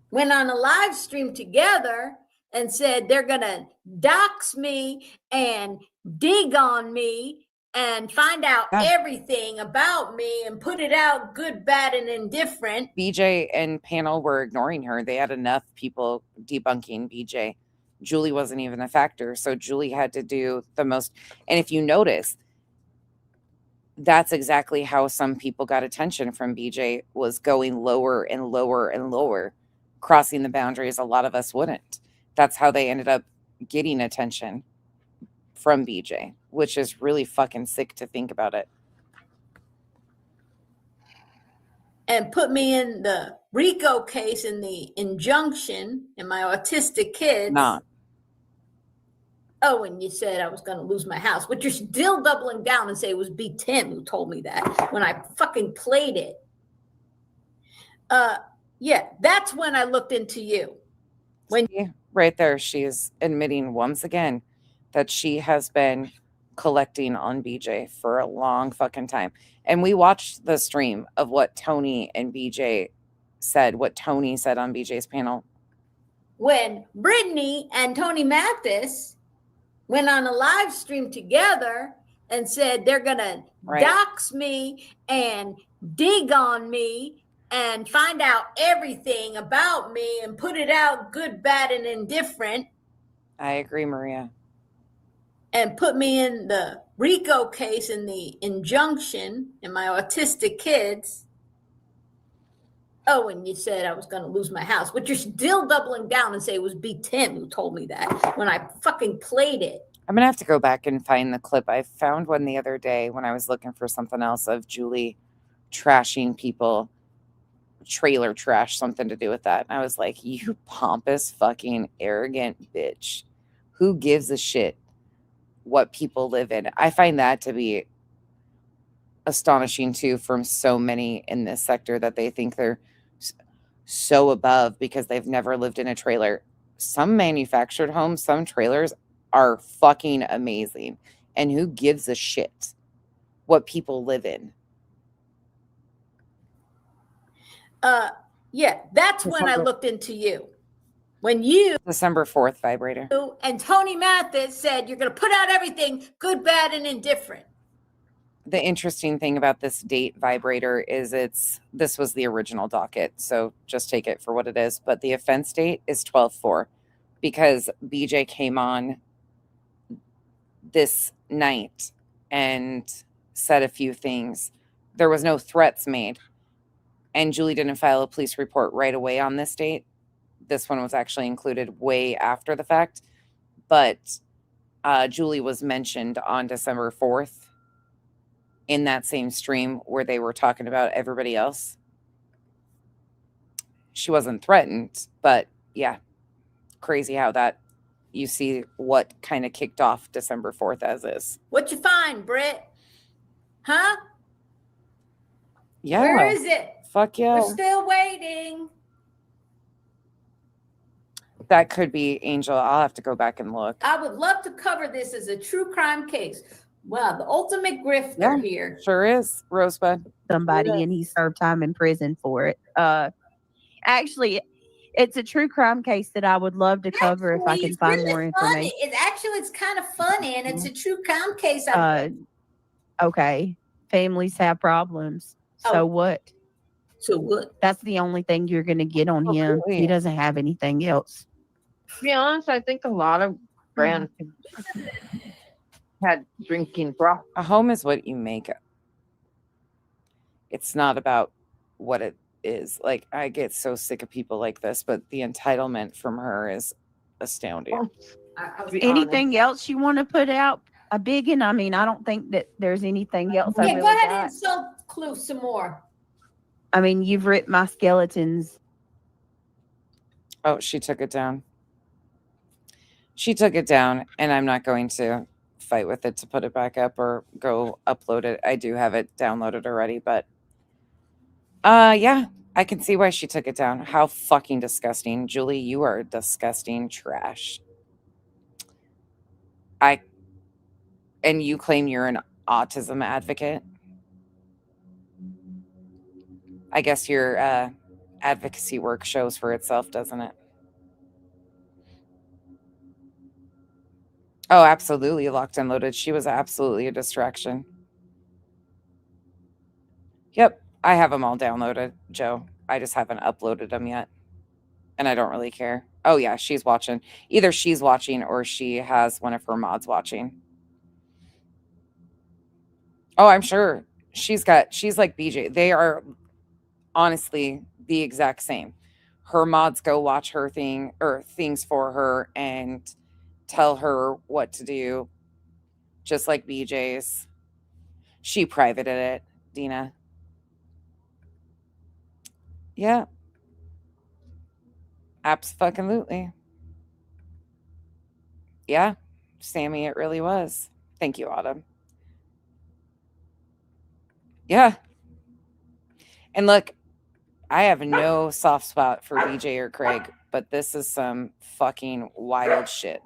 Went on a live stream together and said they're going to dox me and dig on me and find out everything about me and put it out good, bad, and indifferent. BJ and panel were ignoring her. They had enough people debunking BJ. Julie wasn't even a factor. So Julie had to do the most. And if you notice, that's exactly how some people got attention from BJ, was going lower and lower and lower, crossing the boundaries. A lot of us wouldn't. That's how they ended up getting attention from BJ, which is really fucking sick to think about it. And put me in the RICO case in the injunction and my autistic kids. Not. Oh, and you said I was going to lose my house, but you're still doubling down and say it was B. Tim who told me that when I fucking played it. Yeah, that's when I looked into you. Right there, she's admitting once again that she has been collecting on BJ for a long fucking time. And we watched the stream of what Tony and BJ said, what Tony said on BJ's panel. When Brittany and Tony Mathis went on a live stream together and said they're going to dox me and dig on me and find out everything about me and put it out good, bad, and indifferent. I agree, Maria. And put me in the RICO case in the injunction and my autistic kids. Oh, and you said I was going to lose my house, but you're still doubling down and say it was B. Tim who told me that when I fucking played it. I'm going to have to go back and find the clip. I found one the other day when I was looking for something else of Julie trashing people trailer trash something to do with that. And I was like, you pompous, fucking arrogant bitch. Who gives a shit what people live in? I find that to be astonishing too, from so many in this sector, that they think they're so above because they've never lived in a trailer. Some manufactured homes, some trailers are fucking amazing. And who gives a shit what people live in? Yeah, that's when I looked into you. When you December 4th vibrator. and Tony Mathis said you're going to put out everything good, bad, and indifferent. The interesting thing about this date vibrator is this was the original docket, so just take it for what it is. But the offense date is 12/4 because BJ came on this night and said a few things. There was no threats made, and Julie didn't file a police report right away on this date. This one was actually included way after the fact, but Julie was mentioned on December 4th in that same stream where they were talking about everybody else. She wasn't threatened, but yeah, crazy how that you see what kind of kicked off December 4th as is. What you find, Britt? Huh? Yeah. Where is it? Fuck yeah. We're still waiting. That could be Angel. I'll have to go back and look. I would love to cover this as a true crime case. Wow, the ultimate grifter here. Sure is, Rosebud. Somebody and he served time in prison for it. Actually, it's a true crime case that I would love to cover if I can find more information. It's kind of funny, and it's a true crime case. Okay, families have problems. So what? So what? That's the only thing you're going to get on him. He doesn't have anything else. To be honest, I think a lot of brands had drinking problem. A home is what you make it. It's not about what it is. Like, I get so sick of people like this, but the entitlement from her is astounding. Anything else you want to put out? A big one? I mean, I don't think that there's anything else. Yeah, go ahead and insult Clue some more. I mean, you've ripped my skeletons. Oh, she took it down. She took it down, and I'm not going to fight with it to put it back up or go upload it. I do have it downloaded already, but yeah, I can see why she took it down. How fucking disgusting. Julie, you are disgusting trash. And you claim you're an autism advocate? I guess your advocacy work shows for itself, doesn't it? Oh, absolutely. Locked and loaded. She was absolutely a distraction. Yep. I have them all downloaded, Joe. I just haven't uploaded them yet. And I don't really care. Oh, yeah. She's watching. Either she's watching or she has one of her mods watching. Oh, I'm sure. She's like BJ. They are honestly the exact same. Her mods go watch her thing or things for her and tell her what to do, just like BJ's. She privated it, Dina. Yeah. Abso-fucking-lutely. Yeah, Sammy, it really was. Thank you, Autumn. Yeah. And look, I have no soft spot for BJ or Craig, but this is some fucking wild shit.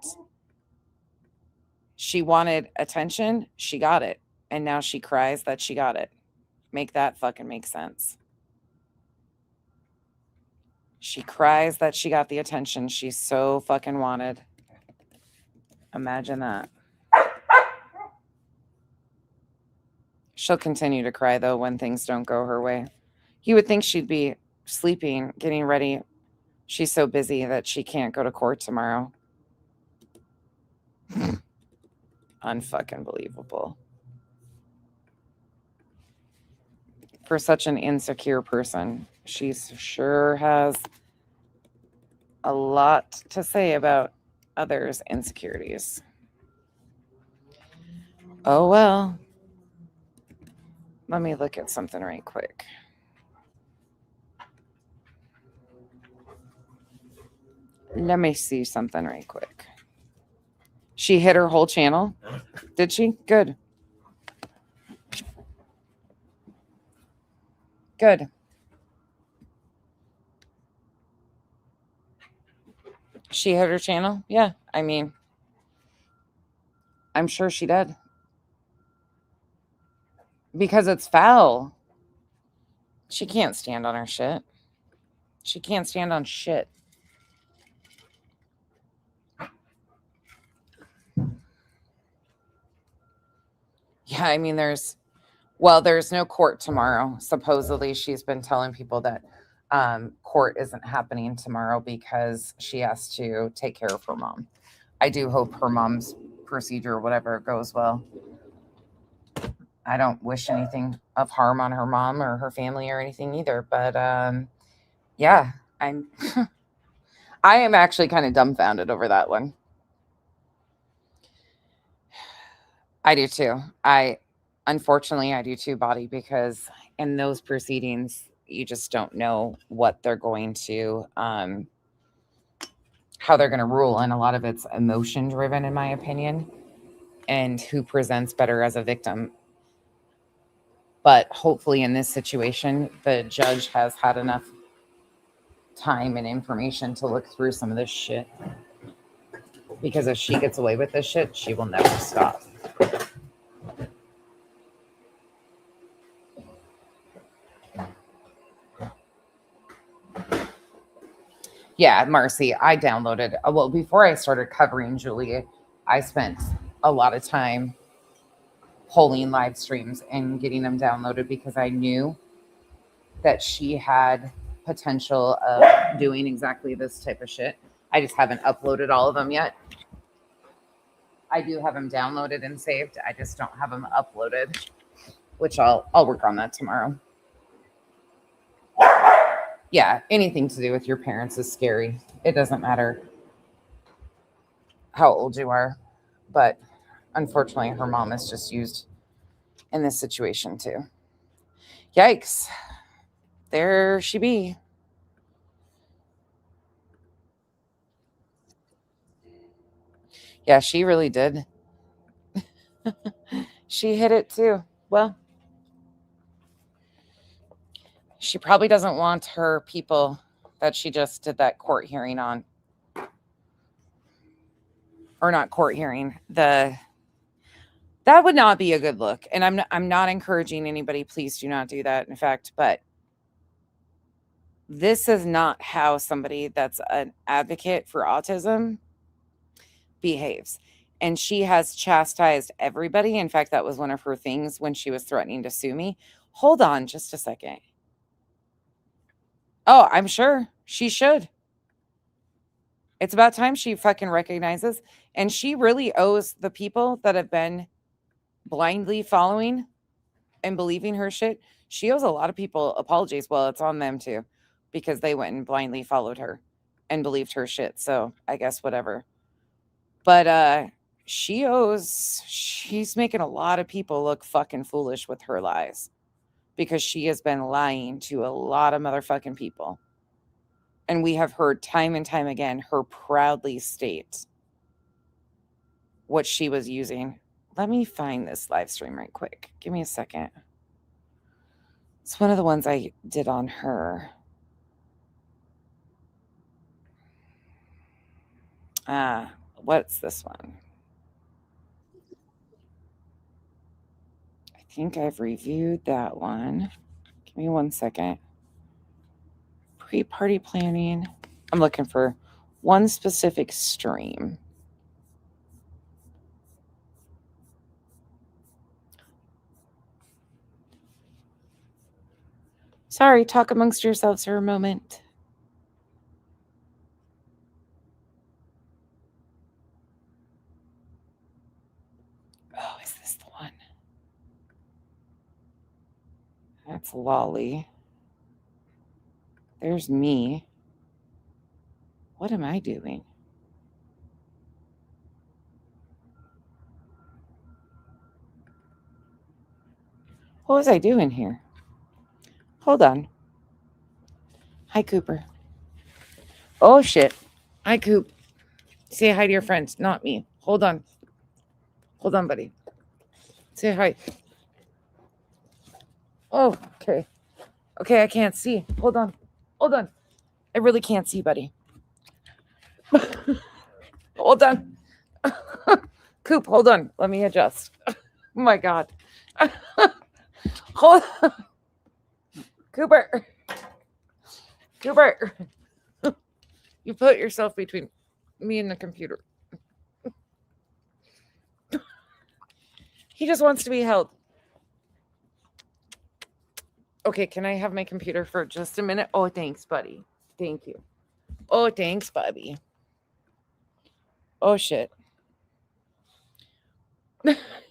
She wanted attention. She got it. And now she cries that she got it. Make that fucking make sense. She cries that she got the attention she so fucking wanted. Imagine that. She'll continue to cry, though, when things don't go her way. You would think she'd be sleeping, getting ready. She's so busy that she can't go to court tomorrow. Unfucking believable. For such an insecure person, she sure has a lot to say about others' insecurities. Oh, well. Let me look at something right quick. Let me see something right quick. She hit her whole channel. Did she? Good. Good. She hit her channel? Yeah. I mean, I'm sure she did. Because it's foul. She can't stand on her shit. She can't stand on shit. Yeah, I mean, there's no court tomorrow. Supposedly, she's been telling people that court isn't happening tomorrow because she has to take care of her mom. I do hope her mom's procedure or whatever goes well. I don't wish anything of harm on her mom or her family or anything either. But yeah, I am actually kind of dumbfounded over that one. I do too. Unfortunately, I do too, Body, because in those proceedings, you just don't know what they're going to, how they're going to rule. And a lot of it's emotion driven, in my opinion, and who presents better as a victim. But hopefully in this situation, the judge has had enough time and information to look through some of this shit. Because if she gets away with this shit, she will never stop. Yeah, Marcy, I downloaded. Well, before I started covering Julie, I spent a lot of time polling live streams and getting them downloaded because I knew that she had potential of doing exactly this type of shit. I just haven't uploaded all of them yet. I do have them downloaded and saved. I just don't have them uploaded, which I'll work on that tomorrow. Yeah, anything to do with your parents is scary. It doesn't matter how old you are, but unfortunately, her mom is just used in this situation too. Yikes. There she be. Yeah, she really did. She hit it too. Well, she probably doesn't want her people that she just did that court hearing on. Or not court hearing. That would not be a good look. And I'm not encouraging anybody, please do not do that. In fact, but this is not how somebody that's an advocate for autism behaves. And she has chastised everybody. In fact, that was one of her things when she was threatening to sue me. Hold on just a second. Oh, I'm sure she should. It's about time she fucking recognizes. And she really owes the people that have been blindly following and believing her shit. She owes a lot of people apologies. Well, it's on them too, because they went and blindly followed her and believed her shit. So I guess whatever. But she's making a lot of people look fucking foolish with her lies, because she has been lying to a lot of motherfucking people. And we have heard time and time again her proudly state what she was using. Let me find this live stream right quick. Give me a second. It's one of the ones I did on her. What's this one? I think I've reviewed that one. Give me 1 second. Pre-party planning. I'm looking for one specific stream. Sorry, talk amongst yourselves for a moment. Oh, is this the one? That's Lolly. There's me. What am I doing? What was I doing here? Hold on. Hi, Cooper. Oh, shit. Hi, Coop. Say hi to your friends, not me. Hold on. Hold on, buddy. Say hi. Oh, okay. Okay, I can't see. Hold on. Hold on. I really can't see, buddy. Hold on. Coop, hold on. Let me adjust. Oh my God. Hold on. Cooper. Cooper. You put yourself between me and the computer. He just wants to be held. Okay, can I have my computer for just a minute? Oh, thanks, buddy. Thank you. Oh, thanks, Bobby. Oh, shit.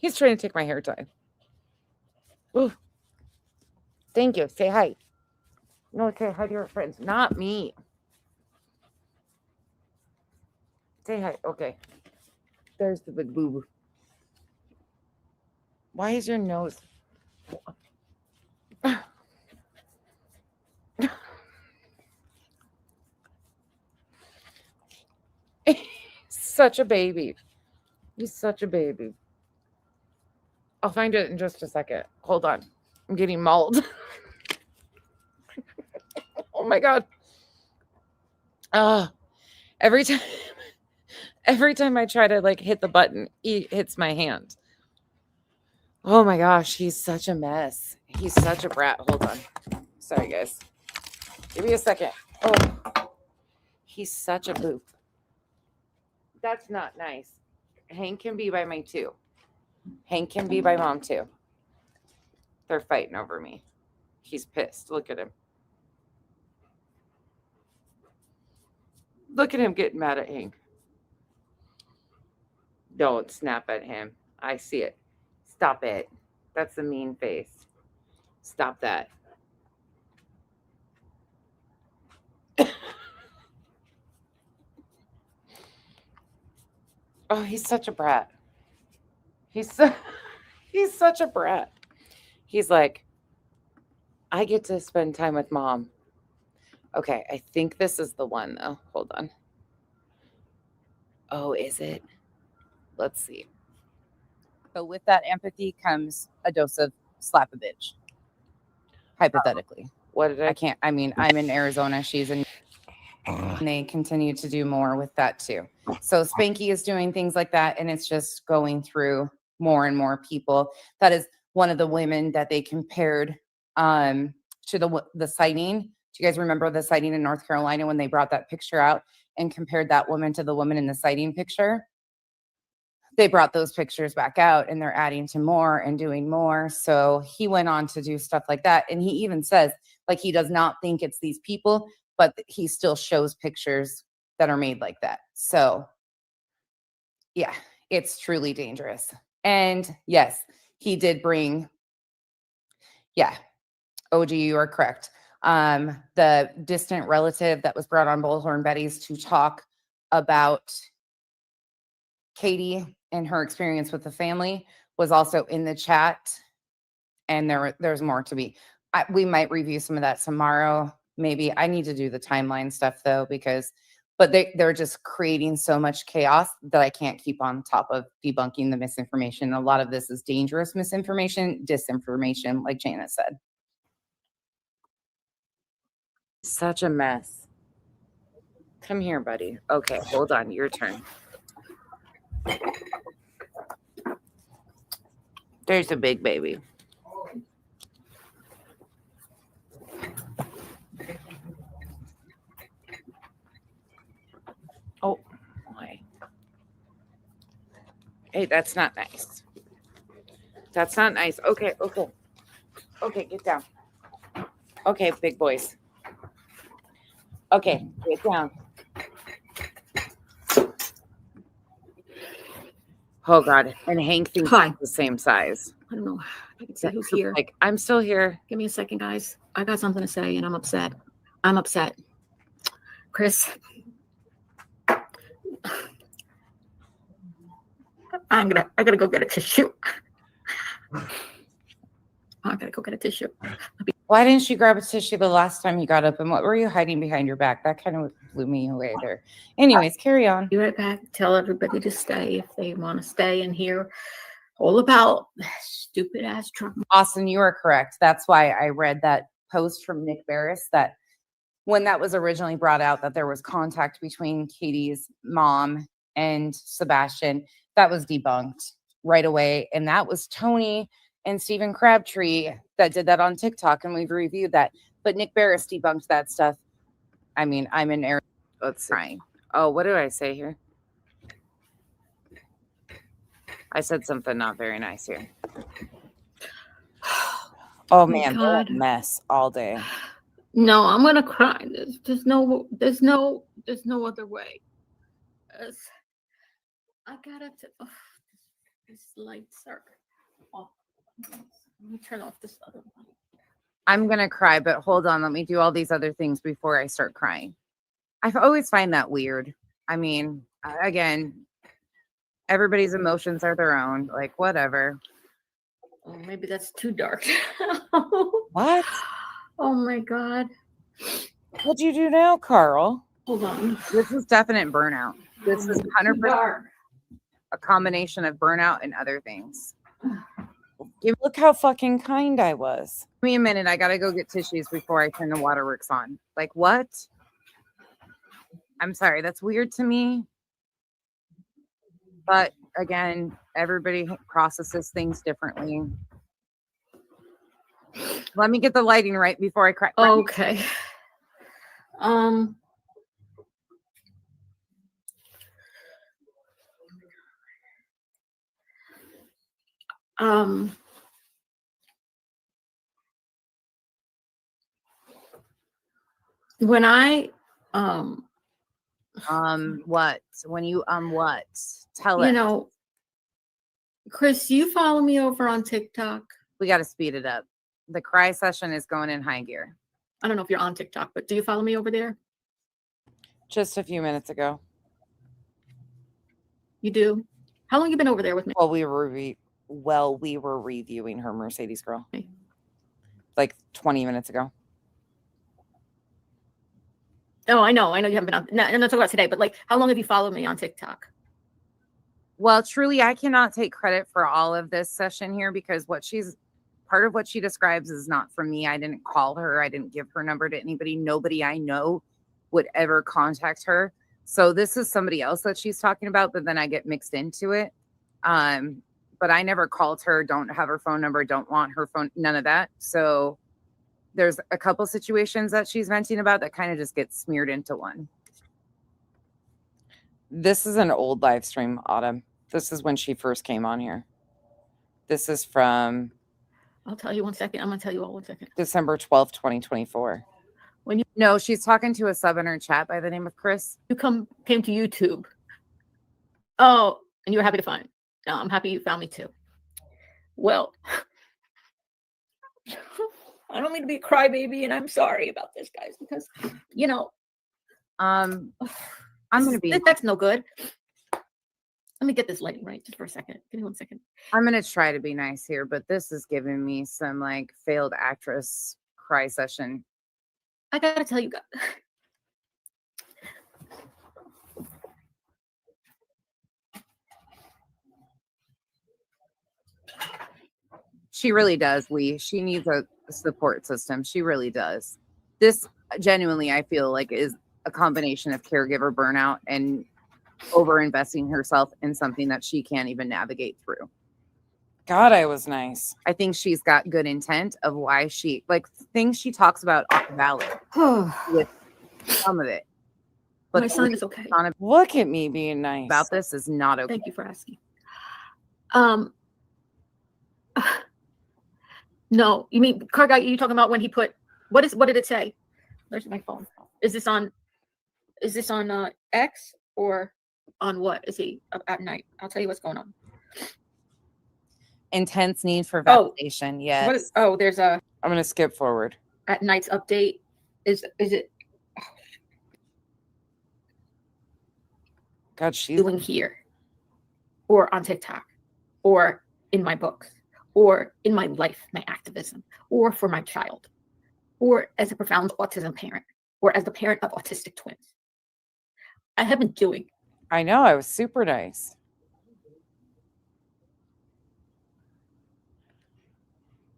He's trying to take my hair tie. Ooh. Thank you. Say hi. No, say hi to your friends. Not me. Say hi. Okay. There's the big boob. Why is your nose? Such a baby. He's such a baby. I'll find it in just a second. Hold on. I'm getting mauled. Oh my God. Every time I try to like hit the button, he hits my hand. Oh my gosh, he's such a mess. He's such a brat. Hold on. Sorry, guys. Give me a second. Oh, he's such a boop. That's not nice. Hank can be by me too. Hank can be by mom too. They're fighting over me. He's pissed. Look at him. Look at him getting mad at Hank. Don't snap at him. I see it. Stop it. That's a mean face. Stop that. Oh, he's such a brat. He's such a brat. He's like, I get to spend time with mom. Okay, I think this is the one though. Hold on. Oh, is it? Let's see. So with that empathy comes a dose of slap a bitch. Hypothetically. What did I can't, I mean, I'm in Arizona, she's in, and they continue to do more with that too. So Spanky is doing things like that, and it's just going through more and more people. That is one of the women that they compared to the sighting. Do you guys remember the sighting in North Carolina when they brought that picture out and compared that woman to the woman in the sighting picture? They brought those pictures back out and they're adding to more and doing more. So he went on to do stuff like that. And he even says, like, he does not think it's these people, but he still shows pictures that are made like that. So yeah, it's truly dangerous. And yes, he did bring, yeah, OG, you are correct. The distant relative that was brought on Bullhorn Betty's to talk about Katie and her experience with the family was also in the chat, and there's more to be. We might review some of that tomorrow. Maybe I need to do the timeline stuff though, but they're just creating so much chaos that I can't keep on top of debunking the misinformation. A lot of this is dangerous misinformation, disinformation, like Janet said. Such a mess. Come here, buddy. Okay, hold on. Your turn. There's a big baby. Oh, my. Hey, that's not nice. That's not nice. Okay, okay. Okay, get down. Okay, big boys. Okay, get down. Oh, God. And Hank thinks he's the same size. I don't know. I can see who's here. Like, I'm still here. Give me a second, guys. I got something to say, and I'm upset. I'm upset. Chris, I gotta go get a tissue. I gotta go get a tissue. Why didn't you grab a tissue the last time you got up? And what were you hiding behind your back? That kind of blew me away there. Anyways, carry on. Be right back. Tell everybody to stay if they want to stay and hear all about stupid ass Trump. Austin, you are correct. That's why I read that post from Nick Barris that when that was originally brought out that there was contact between Katie's mom and Sebastian, that was debunked right away. And that was Tony and Stephen Crabtree that did that on TikTok, and we've reviewed that. But Nick Barris debunked that stuff. I mean, I'm in air. Let's see. Oh, what did I say here? I said something not very nice here. Oh man, they're a mess all day. No, I'm gonna cry. There's no other way. I gotta. These lights are off. Let me turn off this other one. I'm gonna cry, but hold on. Let me do all these other things before I start crying. I always find that weird. I mean, again, everybody's emotions are their own. Like, whatever. Oh, maybe that's too dark. What? Oh my God. What'd you do now, Carl? Hold on. This is definite burnout. This is 100% a combination of burnout and other things. Look how fucking kind I was. Give me a minute. I gotta go get tissues before I turn the waterworks on. Like, what? I'm sorry. That's weird to me. But again, everybody processes things differently. Let me get the lighting right before I cry. Okay. When I what? When you what? Tell you it. know, Chris, you follow me over on TikTok. We got to speed it up. The cry session is going in high gear. I don't know if you're on TikTok, but do you follow me over there? Just a few minutes ago. You do? How long you been over there with me? Well, we were reviewing her Mercedes girl. Like 20 minutes ago. Oh, I know you haven't been on. No, I'm not talking about today, but like, how long have you followed me on TikTok? Well, truly, I cannot take credit for all of this session here because part of what she describes is not from me. I didn't call her. I didn't give her number to anybody. Nobody I know would ever contact her. So this is somebody else that she's talking about, but then I get mixed into it. But I never called her, don't have her phone number, don't want her phone, none of that. So there's a couple situations that she's venting about that kind of just gets smeared into one. This is an old live stream, Autumn. This is when she first came on here. This is from... I'll tell you 1 second. I'm going to tell you all 1 second. December 12th, 2024. No, she's talking to a sub in her chat by the name of Chris. You came to YouTube. Oh, and you were happy to find. No, I'm happy you found me too. Well, I don't mean to be a crybaby, and I'm sorry about this, guys, because I'm gonna be. That's no good. Let me get this lighting right just for a second. Give me 1 second. I'm gonna try to be nice here, but this is giving me some like failed actress cry session. I gotta tell you guys. She really does. She needs a support system. She really does. This genuinely, I feel like, is a combination of caregiver burnout and over investing herself in something that she can't even navigate through. God, I was nice. I think she's got good intent of why she, like, things she talks about are valid with some of it. But my son is okay. Look at me being nice. About this is not okay. Thank you for asking. No, you mean car guy? You talking about when he put what did it say? Where's my phone? Is this on X or on what? Is he at night? I'll tell you what's going on. Intense need for validation. Yes. There's a. I'm gonna skip forward. At night's update. Is it? God, she's doing here, or on TikTok, or in my books, or in my life, my activism, or for my child, or as a profound autism parent, or as the parent of autistic twins. I have been doing. I know, I was super nice.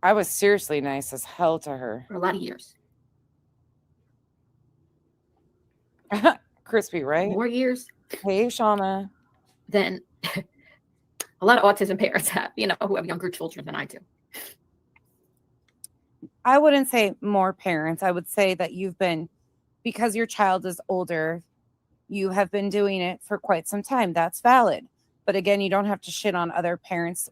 I was seriously nice as hell to her. For a lot of years. Crispy, right? More years. Hey, Shauna. Than a lot of autism parents have, you know, who have younger children than I do. I wouldn't say more parents. I would say that you've been, because your child is older, you have been doing it for quite some time. That's valid. But again, you don't have to shit on other parents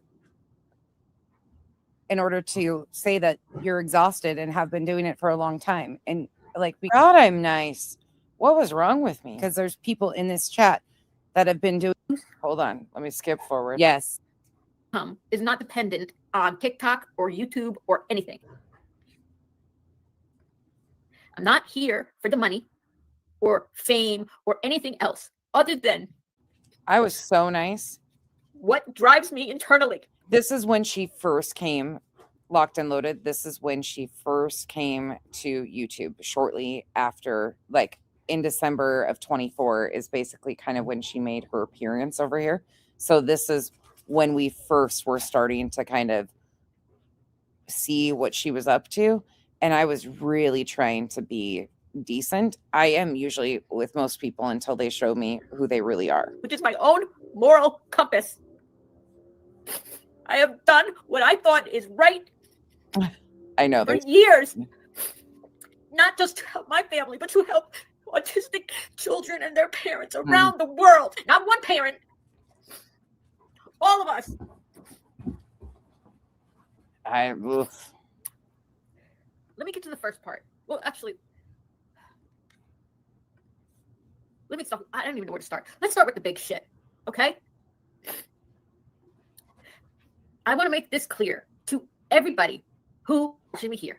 in order to say that you're exhausted and have been doing it for a long time. And like, God, I'm nice. What was wrong with me? Because there's people in this chat that have been doing. Hold on. Let me skip forward. Yes. Is not dependent on TikTok or YouTube or anything. I'm not here for the money or fame or anything else other than I was so nice. What drives me internally. This is when she first came, Locked and Loaded. This is when she first came to YouTube shortly after, like in December of 24 is basically kind of when she made her appearance over here. So this is when we first were starting to kind of see what she was up to. And I was really trying to be decent. I am usually with most people until they show me who they really are. Which is my own moral compass. I have done what I thought is right. I know. For years. Not just to help my family, but to help autistic children and their parents around the world. Not one parent. All of us. Let me get to the first part. Well, actually, let me stop. I don't even know where to start. Let's start with the big shit. Okay? I want to make this clear to everybody who should be here.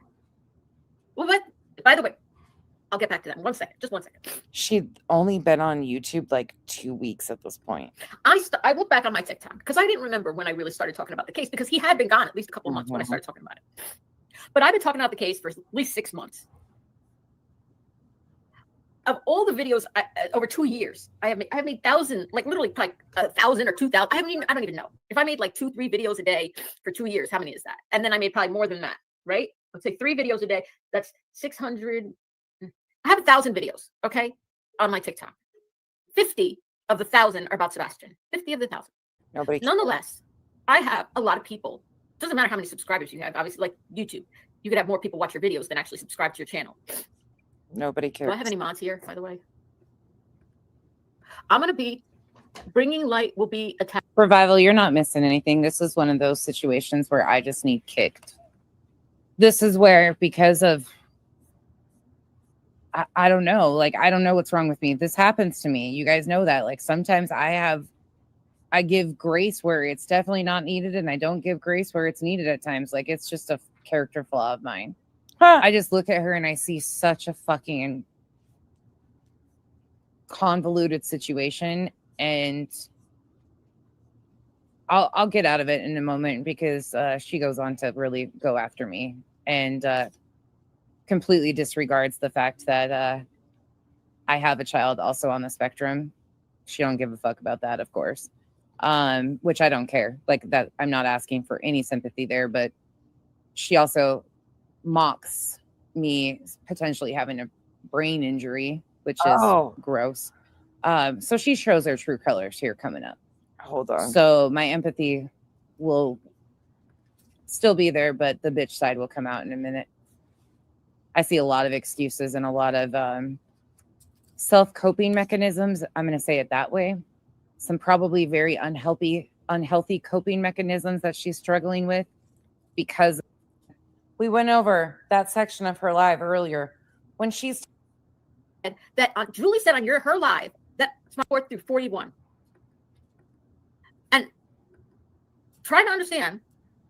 Well, but by the way, I'll get back to that in 1 second. Just 1 second. She'd only been on YouTube like 2 weeks at this point. I look back on my TikTok because I didn't remember when I really started talking about the case because he had been gone at least a couple of months when I started talking about it. But I've been talking about the case for at least 6 months. Of all the videos over 2 years, I have made thousands, like literally like 1,000 or 2,000. I don't even know. If I made like 2-3 videos a day for 2 years, how many is that? And then I made probably more than that, right? Let's say 3 videos a day. That's 600. I have 1,000 videos, okay, on my TikTok. 50 of the 1,000 are about Sebastian. 50 of the 1,000. Nobody. Nonetheless, I have a lot of people. Doesn't matter how many subscribers you have. Obviously, like YouTube, you could have more people watch your videos than actually subscribe to your channel. Nobody cares. Do I have any mods here, by the way? I'm going to be bringing light will be attacked. Revival, you're not missing anything. This is one of those situations where I just need kicked. This is where, because of, I don't know, like, I don't know what's wrong with me. This happens to me. You guys know that. Like, sometimes I give grace where it's definitely not needed, and I don't give grace where it's needed at times. Like, it's just a character flaw of mine. I just look at her and I see such a fucking convoluted situation, and I'll get out of it in a moment because she goes on to really go after me and completely disregards the fact that I have a child also on the spectrum. She don't give a fuck about that, of course, which I don't care. Like that, I'm not asking for any sympathy there, but she also mocks me potentially having a brain injury, which is gross. So she shows her true colors here coming up. Hold on. So my empathy will still be there, but the bitch side will come out in a minute. I see a lot of excuses and a lot of self-coping mechanisms. I'm going to say it that way. Some probably very unhealthy coping mechanisms that she's struggling with, because we went over that section of her live earlier when she's that Julie said on her live that it's my 4th through 41. And try to understand,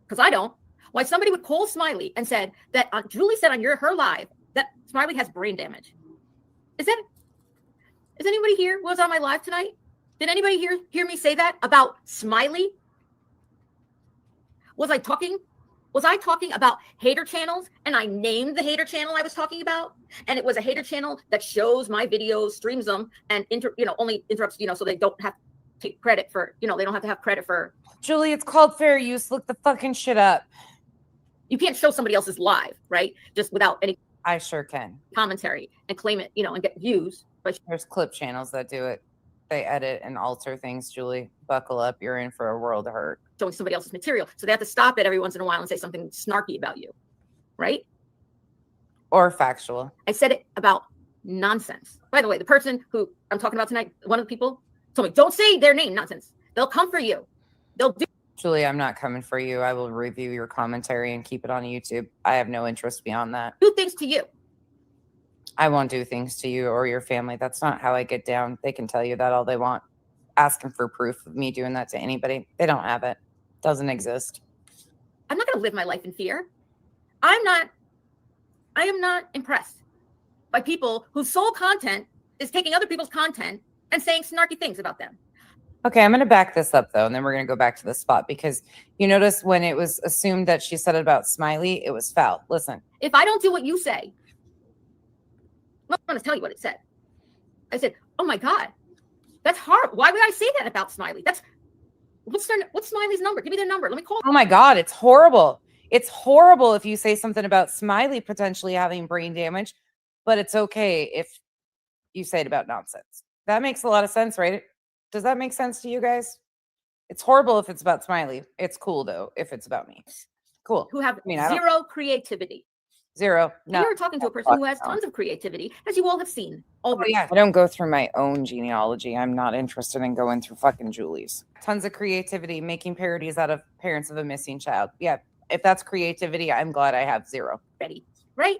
because I don't, why somebody would call Smiley and said that Julie said on her live that Smiley has brain damage. Is anybody here who was on my live tonight? Did anybody hear me say that about Smiley? Was I talking about hater channels, and I named the hater channel I was talking about, and it was a hater channel that shows my videos, streams them, and only interrupts, so they don't have to take credit for, they don't have to have credit for. Julie, it's called fair use. Look the fucking shit up. You can't show somebody else's live, right? Just without any. I sure can. Commentary and claim it, and get views. But there's clip channels that do it. They edit and alter things, Julie. Buckle up. You're in for a world of hurt. Showing somebody else's material. So they have to stop it every once in a while and say something snarky about you, right? Or factual. I said it about nonsense. By the way, the person who I'm talking about tonight, one of the people told me, don't say their name, nonsense. They'll come for you. They'll do. Julie, I'm not coming for you. I will review your commentary and keep it on YouTube. I have no interest beyond that. Do things to you. I won't do things to you or your family. That's not how I get down. They can tell you that all they want. Asking for proof of me doing that to anybody. They don't have it. Doesn't exist. I'm not going to live my life in fear. I am not impressed by people whose sole content is taking other people's content and saying snarky things about them. Okay, I'm going to back this up, though, and then we're going to go back to the spot, because you notice when it was assumed that she said it about Smiley, it was foul. Listen. If I don't do what you say, I'm going to tell you what it said. I said, oh, my God, that's horrible. Why would I say that about Smiley? What's Smiley's number? Give me their number. Let me call. Oh, my God, it's horrible. It's horrible if you say something about Smiley potentially having brain damage, but it's okay if you say it about nonsense. That makes a lot of sense, right? Does that make sense to you guys? It's horrible if it's about Smiley. It's cool, though, if it's about me. Cool. Who have zero creativity. Zero. No. You're talking to a person who has tons of creativity, as you all have seen. Yeah, I don't go through my own genealogy. I'm not interested in going through fucking Julie's. Tons of creativity, making parodies out of parents of a missing child. Yeah, if that's creativity, I'm glad I have zero. Ready, right?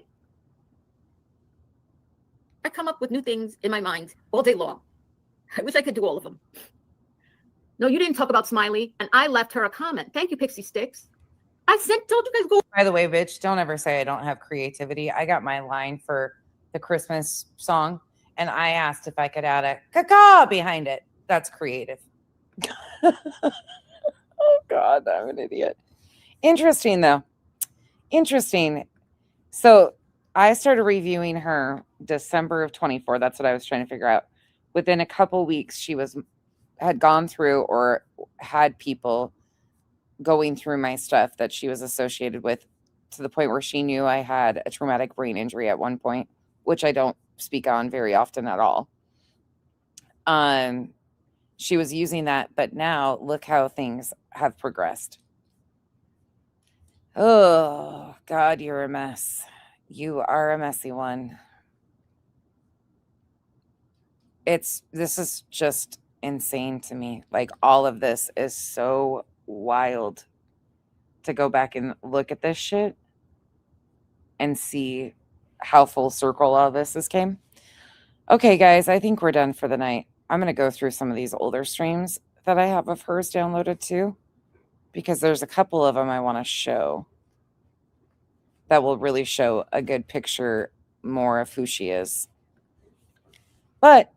I come up with new things in my mind all day long. I wish I could do all of them. No, you didn't talk about Smiley, and I left her a comment. Thank you, Pixie Sticks. Told you guys go. By the way, bitch, don't ever say I don't have creativity. I got my line for the Christmas song, and I asked if I could add a caca behind it. That's creative. Oh, God, I'm an idiot. Interesting, though. Interesting. So I started reviewing her December of 24. That's what I was trying to figure out. Within a couple weeks, she had gone through or had people going through my stuff that she was associated with, to the point where she knew I had a traumatic brain injury at one point, which I don't speak on very often at all. She was using that, but now look how things have progressed. Oh, God, you're a mess. You are a messy one. This is just insane to me. Like, all of this is so wild to go back and look at this shit and see how full circle all this came. Okay, guys, I think we're done for the night. I'm going to go through some of these older streams that I have of hers downloaded too, because there's a couple of them I want to show that will really show a good picture more of who she is. But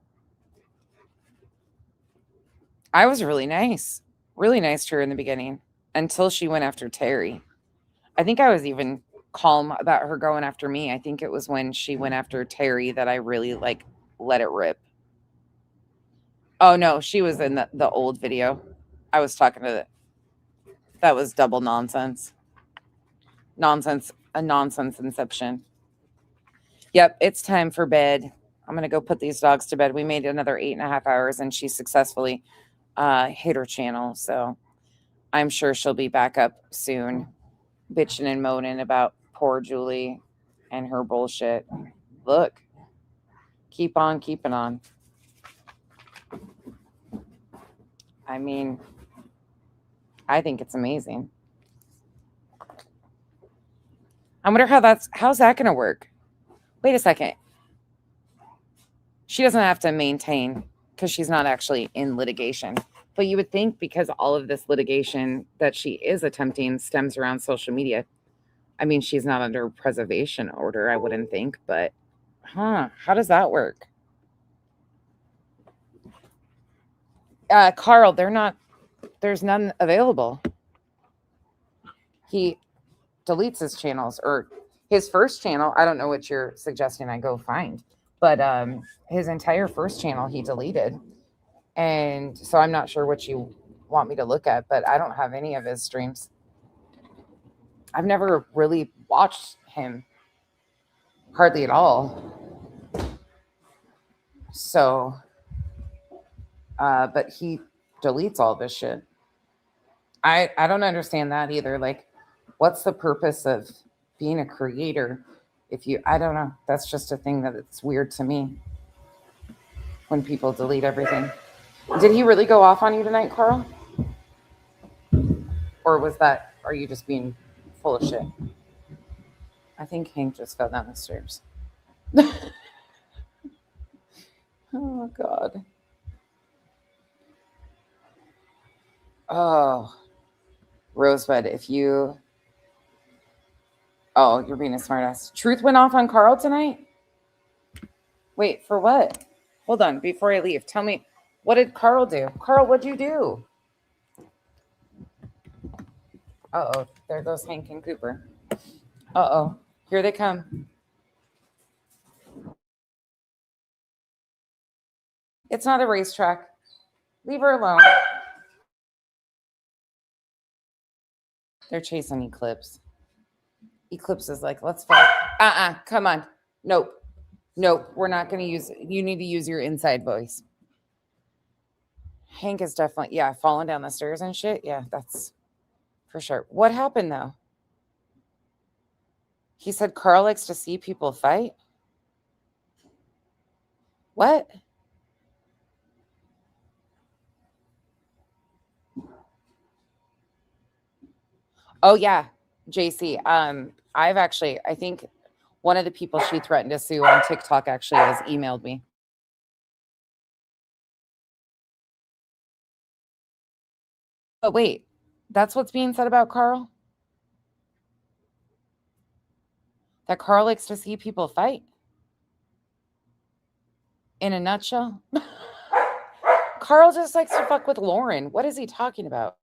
I was really nice to her in the beginning until she went after Terry. I think I was even calm about her going after me. I think it was when she went after Terry that I really let it rip. Oh no, she was in the old video. I was talking to that was double nonsense. A nonsense inception. Yep, it's time for bed. I'm going to go put these dogs to bed. We made another 8.5 hours and she successfully hit her channel. So I'm sure she'll be back up soon, bitching and moaning about poor Julie and her bullshit. Look, keep on keeping on. I mean, I think it's amazing. I wonder how's that going to work? Wait a second. She doesn't have to maintain because she's not actually in litigation. But you would think because all of this litigation that she is attempting stems around social media. I mean, she's not under preservation order, I wouldn't think, but how does that work? Carl, there's none available. he deletes his channels, or his first channel. I don't know what you're suggesting I go find, but his entire first channel he deleted. And so I'm not sure what you want me to look at, but I don't have any of his streams. I've never really watched him hardly at all. So, but he deletes all this shit. I don't understand that either. Like, what's the purpose of being a creator if you, I don't know. That's just a thing that it's weird to me when people delete everything. Did he really go off on you tonight, Carl? Or was that, are you just being full of shit? I think Hank just fell down the stairs. Oh, God. Oh, Rosebud, if you... Oh, you're being a smartass. Truth went off on Carl tonight? Wait, for what? Hold on, before I leave, tell me, what did Carl do? Carl, what'd you do? Uh-oh, there goes Hank and Cooper. Uh-oh, here they come. It's not a racetrack. Leave her alone. They're chasing Eclipse. Eclipse is like, let's fight. Come on. Nope. We're not going to use, you need to use your inside voice. Hank is definitely, yeah, falling down the stairs and shit. Yeah, that's for sure. What happened though? He said Carl likes to see people fight. What? Oh yeah, JC. I think one of the people she threatened to sue on TikTok actually has emailed me. But wait, that's what's being said about Carl? That Carl likes to see people fight? In a nutshell? Carl just likes to fuck with Lauren. What is he talking about?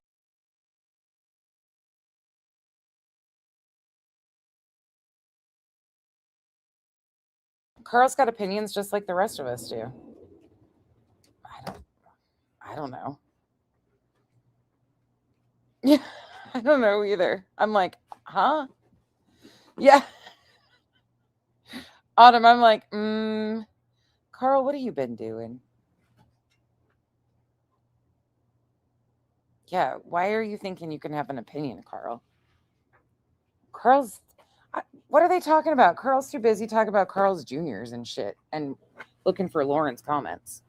Carl's got opinions just like the rest of us do. I don't know. Yeah, I don't know either. I'm like, huh? Yeah. Autumn, I'm like, Carl, what have you been doing? Yeah, why are you thinking you can have an opinion, Carl? What are they talking about? Carl's too busy talking about Carl's Juniors and shit and looking for Lauren's comments.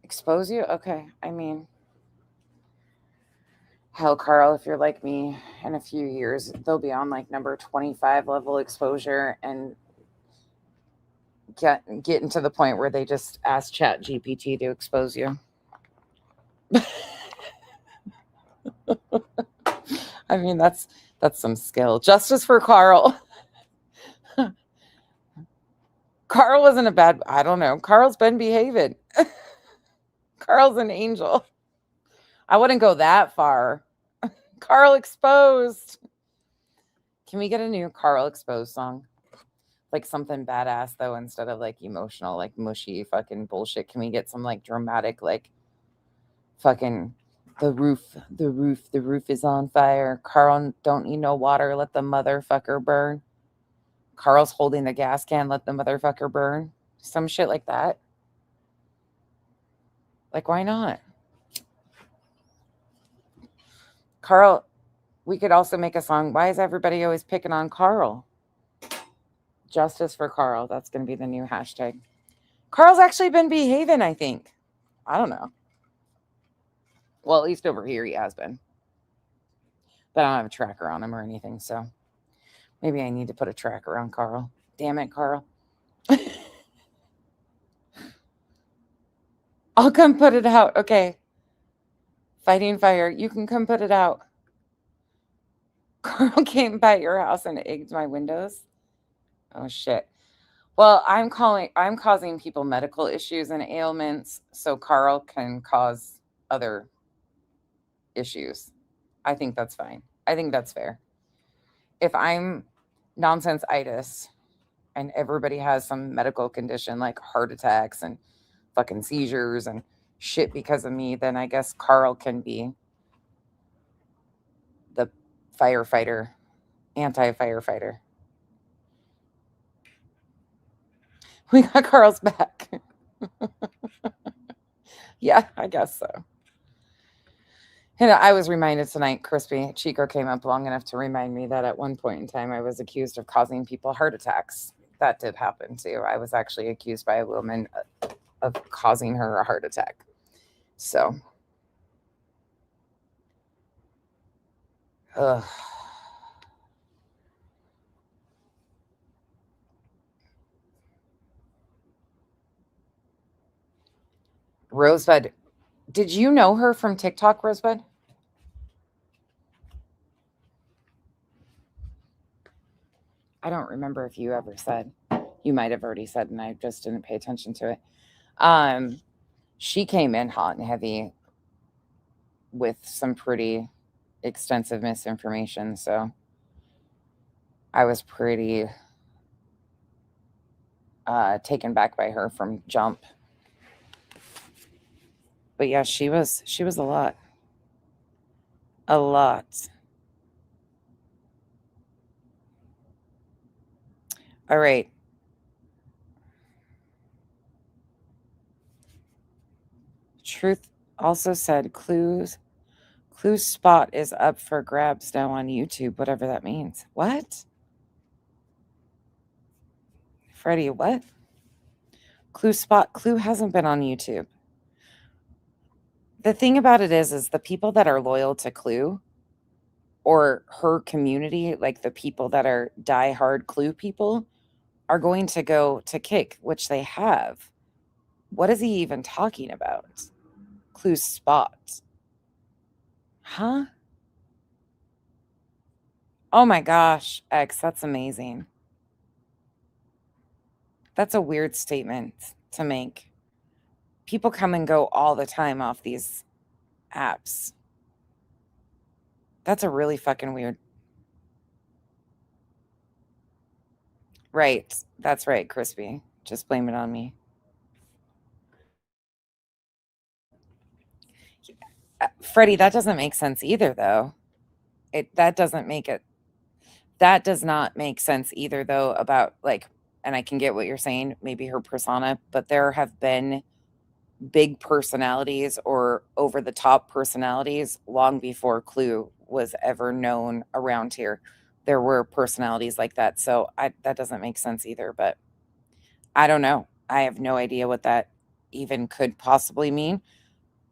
Expose you? Okay, I mean, hell, Carl, if you're like me, in a few years, they'll be on like number 25 level exposure and getting to the point where they just ask Chat GPT to expose you. I mean, that's some skill. Justice for Carl. Carl wasn't a bad, I don't know. Carl's been behaving. Carl's an angel. I wouldn't go that far. Carl exposed. Can we get a new Carl exposed song? Like something badass though, instead of like emotional, like mushy fucking bullshit. Can we get some like dramatic, like fucking the roof is on fire. Carl don't need no water. Let the motherfucker burn. Carl's holding the gas can. Let the motherfucker burn. Some shit like that. Like, why not? Carl, we could also make a song. Why is everybody always picking on Carl? Justice for Carl. That's going to be the new hashtag. Carl's actually been behaving, I think. I don't know. Well, at least over here he has been. But I don't have a tracker on him or anything, so maybe I need to put a tracker on Carl. Damn it, Carl. I'll come put it out. Okay. Fighting fire. You can come put it out. Carl came by your house and egged my windows. Oh, shit. Well, I'm causing people medical issues and ailments so Carl can cause other issues. I think that's fine. I think that's fair. If I'm nonsense-itis and everybody has some medical condition like heart attacks and fucking seizures and shit because of me, then I guess Carl can be the firefighter, anti-firefighter. We got Carl's back. Yeah, I guess so. And I was reminded tonight, Crispy Chico came up long enough to remind me that at one point in time I was accused of causing people heart attacks. That did happen too. I was actually accused by a woman of causing her a heart attack. So, ugh. Rosebud, did you know her from TikTok, Rosebud? I don't remember if you ever said. You might have already said, and I just didn't pay attention to it. She came in hot and heavy with some pretty extensive misinformation, so I was pretty taken back by her from jump. But yeah, she was a lot. A lot. All right. Truth also said Clue's spot is up for grabs now on YouTube, whatever that means. What? Freddie, what? Clue hasn't been on YouTube. The thing about it is the people that are loyal to Clue or her community, like the people that are diehard Clue people, are going to go to Kick, which they have. What is he even talking about? Clue's spot. Huh? Oh my gosh, X, that's amazing. That's a weird statement to make. People come and go all the time off these apps. That's a really fucking weird. Right. That's right, Crispy. Just blame it on me. Freddie, that doesn't make sense either, though. That does not make sense either, though, about like, and I can get what you're saying, maybe her persona, but there have been big personalities or over the top personalities long before Clue was ever known around here. There were personalities like that. So that doesn't make sense either, but I don't know. I have no idea what that even could possibly mean.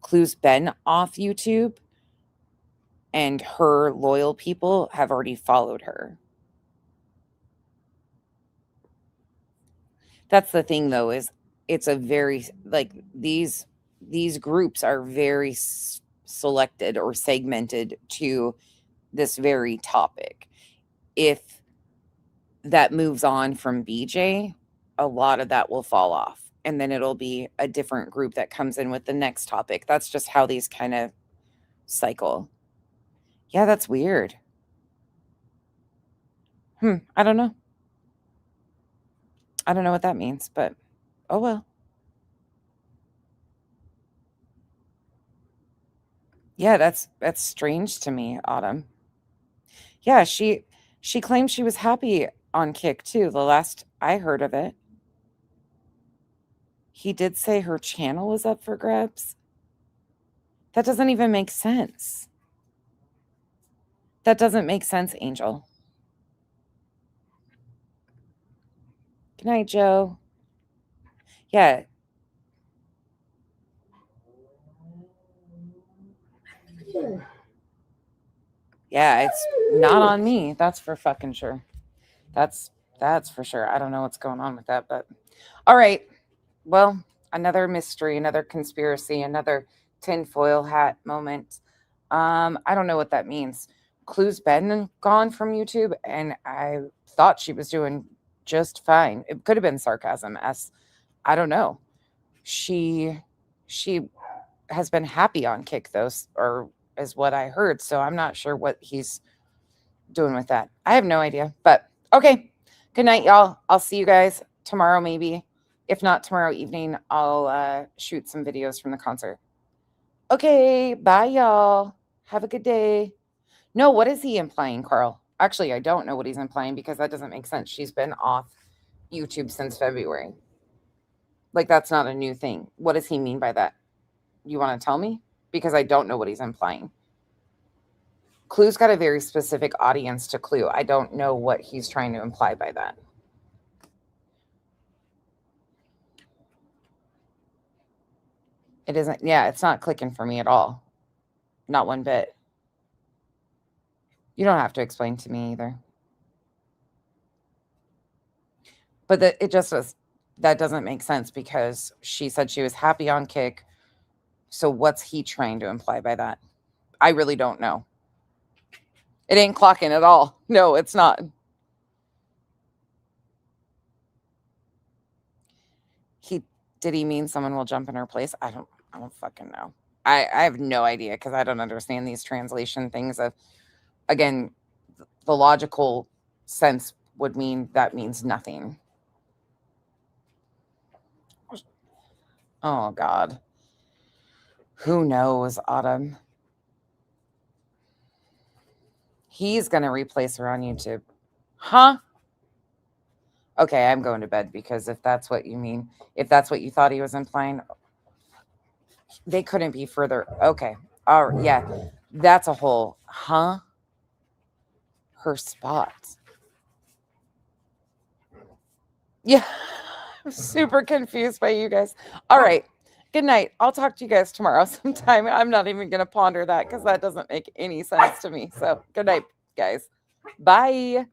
Clue's been off YouTube and her loyal people have already followed her. That's the thing, though, is it's a very, like, these groups are very selected or segmented to this very topic. If that moves on from BJ, a lot of that will fall off. And then it'll be a different group that comes in with the next topic. That's just how these kind of cycle. Yeah, that's weird. I don't know. I don't know what that means, but oh well. Yeah, that's strange to me, Autumn. Yeah, she claimed she was happy on Kick too, the last I heard of it. He did say her channel was up for grabs. That doesn't even make sense. That doesn't make sense, Angel. Good night, Joe. Yeah. Yeah, it's not on me. That's for fucking sure. That's for sure. I don't know what's going on with that, but all right. Well, another mystery, another conspiracy, another tinfoil hat moment. I don't know what that means. Clue's been gone from YouTube, and I thought she was doing just fine. It could have been sarcasm. I don't know. She has been happy on Kick, though, or is what I heard. So I'm not sure what he's doing with that. I have no idea. But okay. Good night, y'all. I'll see you guys tomorrow, maybe. If not tomorrow evening, I'll shoot some videos from the concert. Okay. Bye, y'all. Have a good day. No, what is he implying, Carl? Actually, I don't know what he's implying because that doesn't make sense. She's been off YouTube since February. Like, that's not a new thing. What does he mean by that? You want to tell me? Because I don't know what he's implying. Clue's got a very specific audience to Clue. I don't know what he's trying to imply by that. It isn't, yeah, it's not clicking for me at all. Not one bit. You don't have to explain to me either. But it just was, that doesn't make sense because she said she was happy on Kick. So what's he trying to imply by that? I really don't know. It ain't clocking at all. No, it's not. Did he mean someone will jump in her place? I don't fucking know. I have no idea because I don't understand these translation things of, again, the logical sense would mean that means nothing. Oh, God. Who knows, Autumn? He's going to replace her on YouTube. Huh? Okay, I'm going to bed because if that's what you mean, if that's what you thought he was implying, they couldn't be further. Okay. All right. Yeah. That's a whole, huh? Her spot. Yeah. I'm super confused by you guys. All right. Good night. I'll talk to you guys tomorrow sometime. I'm not even going to ponder that because that doesn't make any sense to me. So good night, guys. Bye.